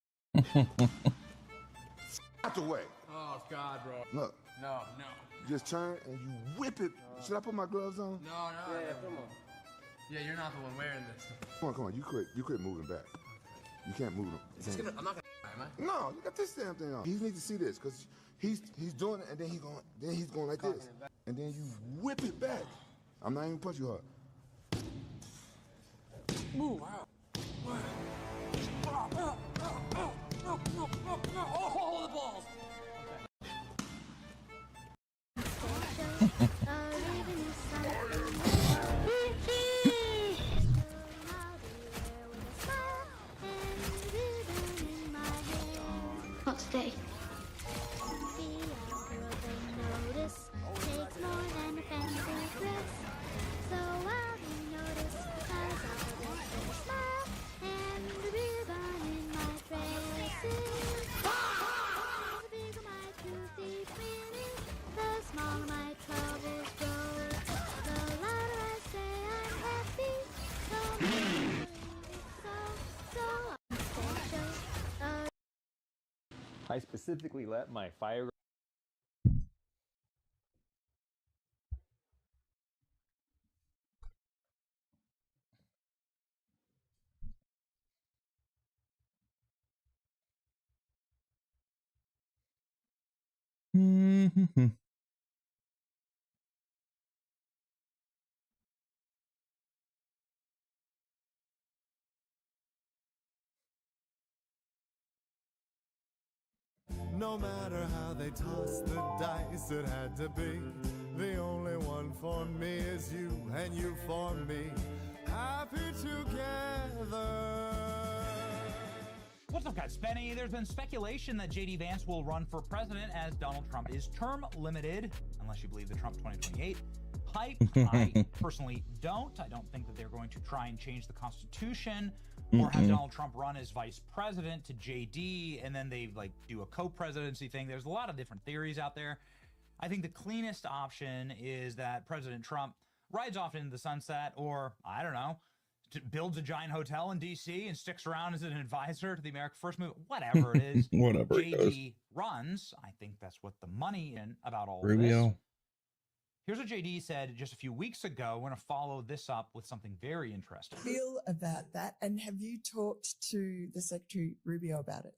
[SPEAKER 20] Out the way.
[SPEAKER 5] Oh God, bro.
[SPEAKER 20] Look,
[SPEAKER 5] No.
[SPEAKER 24] just turn and you whip it. Should I put my gloves on?
[SPEAKER 7] No,
[SPEAKER 18] Yeah, come on.
[SPEAKER 7] Yeah, you're not the one wearing this.
[SPEAKER 24] Come on, you quit moving back. You can't move them.
[SPEAKER 7] I'm not gonna, am I?
[SPEAKER 24] No, you got this damn thing on. He needs to see this because he's doing it and then he's going like this. And then you whip it back. I'm not even punch you hard.
[SPEAKER 18] Move out.
[SPEAKER 5] Oh, the balls!
[SPEAKER 8] Not today.
[SPEAKER 15] I specifically let my fire.
[SPEAKER 2] No matter how they toss the dice, it had to be. The only one for me is you, and you for me. Happy together.
[SPEAKER 3] What's up, guys? Benny. There's been speculation that J.D. Vance will run for president as Donald Trump is term limited, unless you believe the Trump 2028 hype. I personally don't. I don't think that they're going to try and change the Constitution or have Donald Trump run as vice president to JD, and then they like do a co-presidency thing. There's a lot of different theories out there. I think the cleanest option is that President Trump rides off into the sunset, or I don't know, builds a giant hotel in D.C. and sticks around as an advisor to the America First movement. Whatever it is,
[SPEAKER 1] Whatever it goes.
[SPEAKER 3] JD runs. I think that's what the money in about all of
[SPEAKER 1] Rubio.
[SPEAKER 3] this. Here's what JD said just a few weeks ago. We're going to follow this up with something very interesting.
[SPEAKER 6] Feel about that, and have you talked to the Secretary Rubio about it?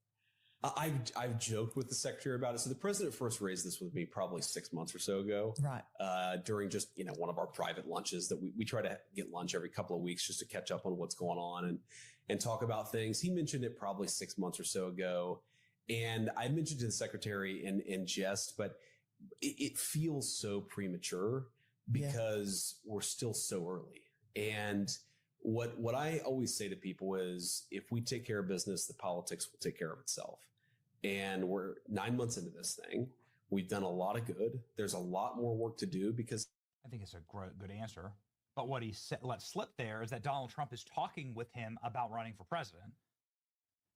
[SPEAKER 14] I've joked with the secretary about it. So the president first raised this with me probably 6 months or so ago,
[SPEAKER 6] right?
[SPEAKER 14] During just one of our private lunches that we try to get lunch every couple of weeks just to catch up on what's going on and talk about things. He mentioned it probably 6 months or so ago, and I mentioned to the secretary in jest, but it feels so premature because we're still so early. And what I always say to people is, if we take care of business, the politics will take care of itself. And we're 9 months into this thing. We've done a lot of good. There's a lot more work to do because
[SPEAKER 3] I think it's a good answer. But what he let slip there is that Donald Trump is talking with him about running for president,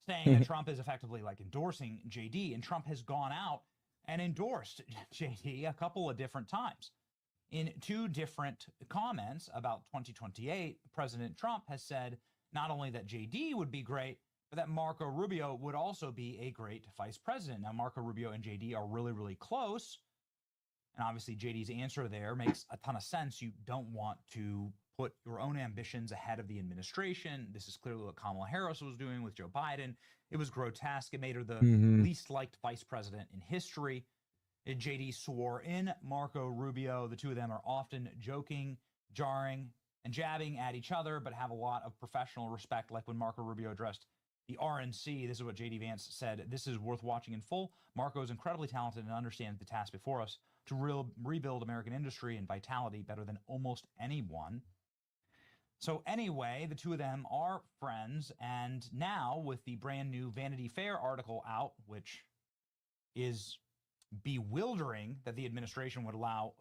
[SPEAKER 3] saying that Trump is effectively like endorsing JD, and Trump has gone out and endorsed JD a couple of different times. In two different comments about 2028, President Trump has said not only that JD would be great, but that Marco Rubio would also be a great vice president. Now, Marco Rubio and JD are really, really close. And obviously, JD's answer there makes a ton of sense. You don't want to put your own ambitions ahead of the administration. This is clearly what Kamala Harris was doing with Joe Biden. It was grotesque. It made her the least liked vice president in history. JD swore in Marco Rubio. The two of them are often joking, jarring, and jabbing at each other, but have a lot of professional respect, like when Marco Rubio addressed the RNC. This is what JD Vance said. This is worth watching in full. Marco is incredibly talented and understands the task before us to rebuild American industry and vitality better than almost anyone. So anyway, the two of them are friends, and now with the brand new Vanity Fair article out, which is bewildering that the administration would allow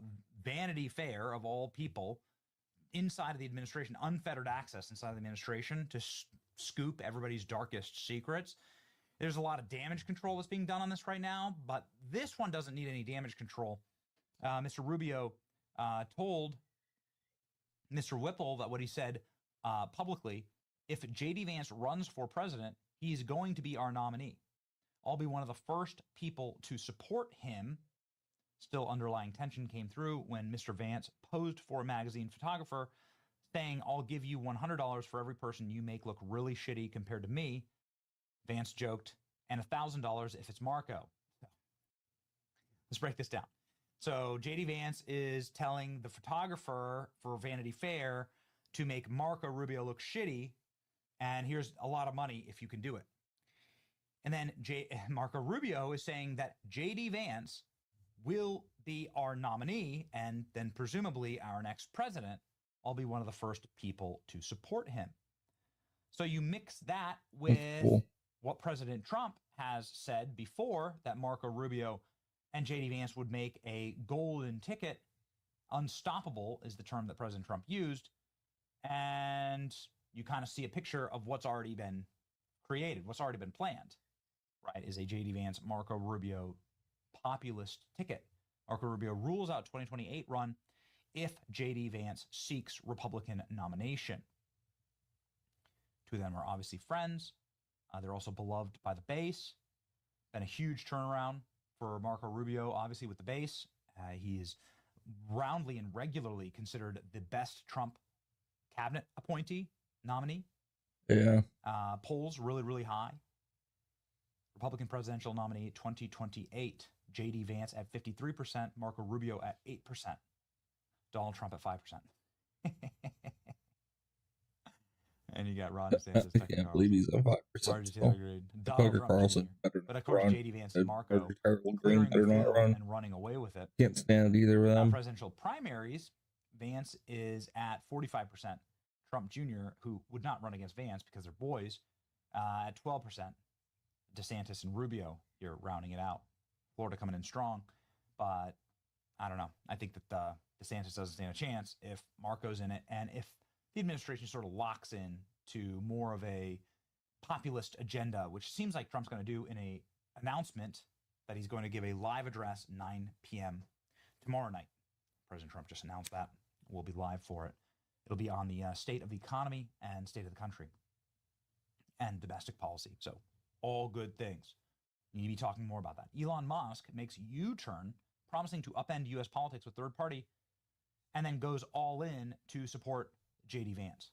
[SPEAKER 3] Vanity Fair, of all people, inside of the administration, unfettered access inside of the administration to scoop everybody's darkest secrets. There's a lot of damage control that's being done on this right now, but this one doesn't need any damage control. Mr. Rubio told Mr. Whipple that what he said publicly, if J.D. Vance runs for president, he's going to be our nominee. I'll be one of the first people to support him Still, underlying tension came through when Mr. Vance posed for a magazine photographer, saying, "I'll give you $100 for every person you make look really shitty compared to me." Vance joked, "and $1,000 if it's Marco." Let's break this down. So JD Vance is telling the photographer for Vanity Fair to make Marco Rubio look shitty, and here's a lot of money if you can do it. And then Marco Rubio is saying that JD Vance will be our nominee, and then presumably our next president. I'll be one of the first people to support him. So you mix that with what President Trump has said before, that Marco Rubio and JD Vance would make a golden ticket. Unstoppable is the term that President Trump used. And you kind of see a picture of what's already been created, what's already been planned, right? Is a JD Vance, Marco Rubio populist ticket. Marco Rubio rules out 2028 run if JD Vance seeks Republican nomination. Two of them are obviously friends. They're also beloved by the base. Been a huge turnaround for Marco Rubio, obviously, with the base. He is roundly and regularly considered the best Trump cabinet appointee nominee.
[SPEAKER 1] Yeah.
[SPEAKER 3] Polls really, really high. Republican presidential nominee 2028. JD Vance at 53%, Marco Rubio at 8%, Donald Trump at 5%. And you got Ron DeSantis.
[SPEAKER 1] I can't believe he's at 5%.
[SPEAKER 3] Donald Trump
[SPEAKER 1] Carlson
[SPEAKER 3] Jr.
[SPEAKER 1] better
[SPEAKER 3] But
[SPEAKER 1] not
[SPEAKER 3] of course,
[SPEAKER 1] run.
[SPEAKER 3] JD Vance and Marco
[SPEAKER 1] Green
[SPEAKER 3] clearing the
[SPEAKER 1] better not
[SPEAKER 3] field
[SPEAKER 1] run.
[SPEAKER 3] and running away with it.
[SPEAKER 1] Can't stand it either with them.
[SPEAKER 3] Presidential primaries, Vance is at 45%. Trump Jr., who would not run against Vance because they're boys, at 12%. DeSantis and Rubio, you're rounding it out. Florida coming in strong, but I don't know. I think that DeSantis doesn't stand a chance if Marco's in it, and if the administration sort of locks in to more of a populist agenda, which seems like Trump's going to do in a announcement that he's going to give a live address 9 p.m. tomorrow night. President Trump just announced that. We'll be live for it. It'll be on the state of the economy and state of the country and domestic policy. So all good things. You need to be talking more about that. Elon Musk makes U-turn, promising to upend U.S. politics with third party, and then goes all in to support J.D. Vance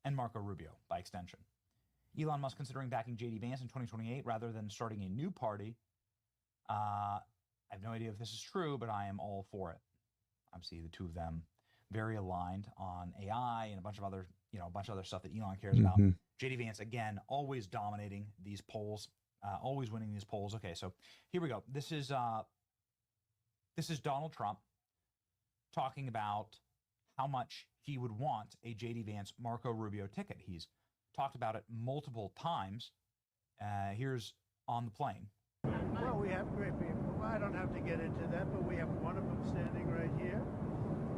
[SPEAKER 3] and Marco Rubio by extension. Elon Musk considering backing J.D. Vance in 2028 rather than starting a new party. I have no idea if this is true, but I am all for it. Obviously, the two of them very aligned on AI and a bunch of other stuff that Elon cares about. J.D. Vance, again, always dominating these polls, always winning these polls. Okay, so here we go. This is Donald Trump talking about how much he would want a J.D. Vance Marco Rubio ticket. He's talked about it multiple times. Here's on the plane.
[SPEAKER 4] Well, we have great people. I don't have to get into that, but we have one of them standing right here.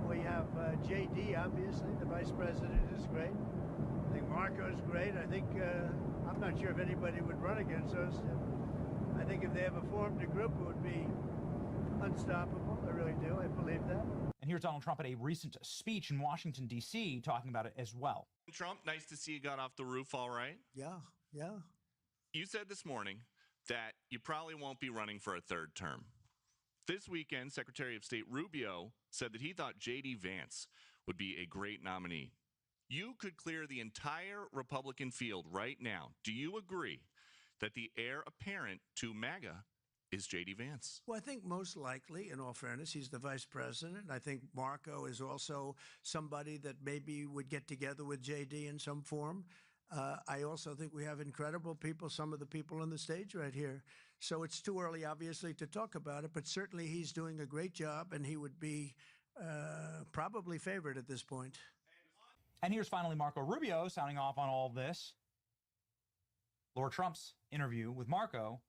[SPEAKER 4] We have J.D., obviously. The vice president is great. I think Marco's great. I think, I'm not sure if anybody would run against us. I think if they ever formed a group, it would be unstoppable. I really do. I believe that.
[SPEAKER 3] And here's Donald Trump at a recent speech in Washington, D.C., talking about it as well.
[SPEAKER 13] Trump, nice to see you got off the roof all right.
[SPEAKER 4] Yeah.
[SPEAKER 13] You said this morning that you probably won't be running for a third term. This weekend, Secretary of State Rubio said that he thought J.D. Vance would be a great nominee. You could clear the entire Republican field right now. Do you agree that the heir apparent to MAGA is J.D. Vance?
[SPEAKER 4] Well, I think most likely, in all fairness, he's the vice president. I think Marco is also somebody that maybe would get together with J.D. in some form. I also think we have incredible people, some of the people on the stage right here. So it's too early, obviously, to talk about it, but certainly he's doing a great job, and he would be probably favored at this point.
[SPEAKER 3] And here's finally Marco Rubio sounding off on all of this. Lord Trump's interview with Marco,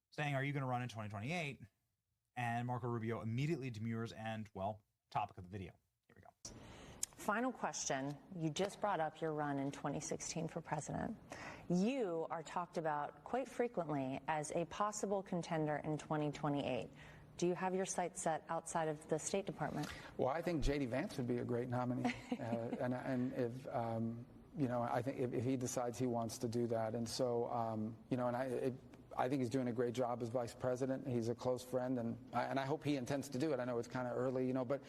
[SPEAKER 3] saying, "Are you going to run in 2028? And Marco Rubio immediately demurs and, well, topic of the video. Here we go.
[SPEAKER 16] Final question. You just brought up your run in 2016 for president. You are talked about quite frequently as a possible contender in 2028. Do you have your sights set outside of the State Department?
[SPEAKER 20] Well, I think J.D. Vance would be a great nominee. And if, I think if he decides he wants to do that. And so, I think he's doing a great job as vice president. He's a close friend, and I hope he intends to do it. I know it's kind of early, but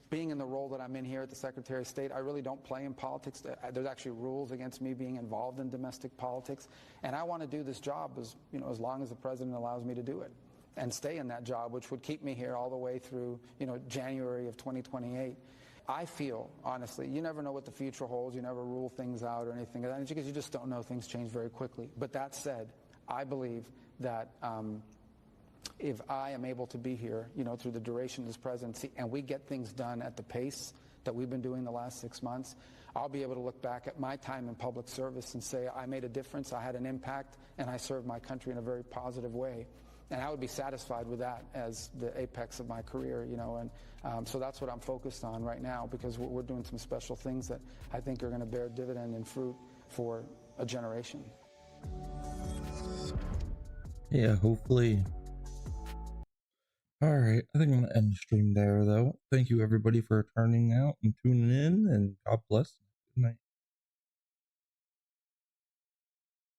[SPEAKER 20] being in the role that I'm in here at the Secretary of State, I really don't play in politics. There's actually rules against me being involved in domestic politics, and I want to do this job as long as the president allows me to do it, and stay in that job, which would keep me here all the way through January of 2028. I feel, honestly, you never know what the future holds. You never rule things out or anything, because you just don't know. Things change very quickly. But that said, I believe that if I am able to be here, through the duration of this presidency, and we get things done at the pace that we've been doing the last 6 months, I'll be able to look back at my time in public service and say I made a difference, I had an impact, and I served my country in a very positive way. And I would be satisfied with that as the apex of my career, and so that's what I'm focused on right now, because we're doing some special things that I think are going to bear dividend and fruit for a generation.
[SPEAKER 1] Yeah, hopefully. Alright, I think I'm going to end the stream there, though. Thank you, everybody, for turning out and tuning in, and God bless. Good night.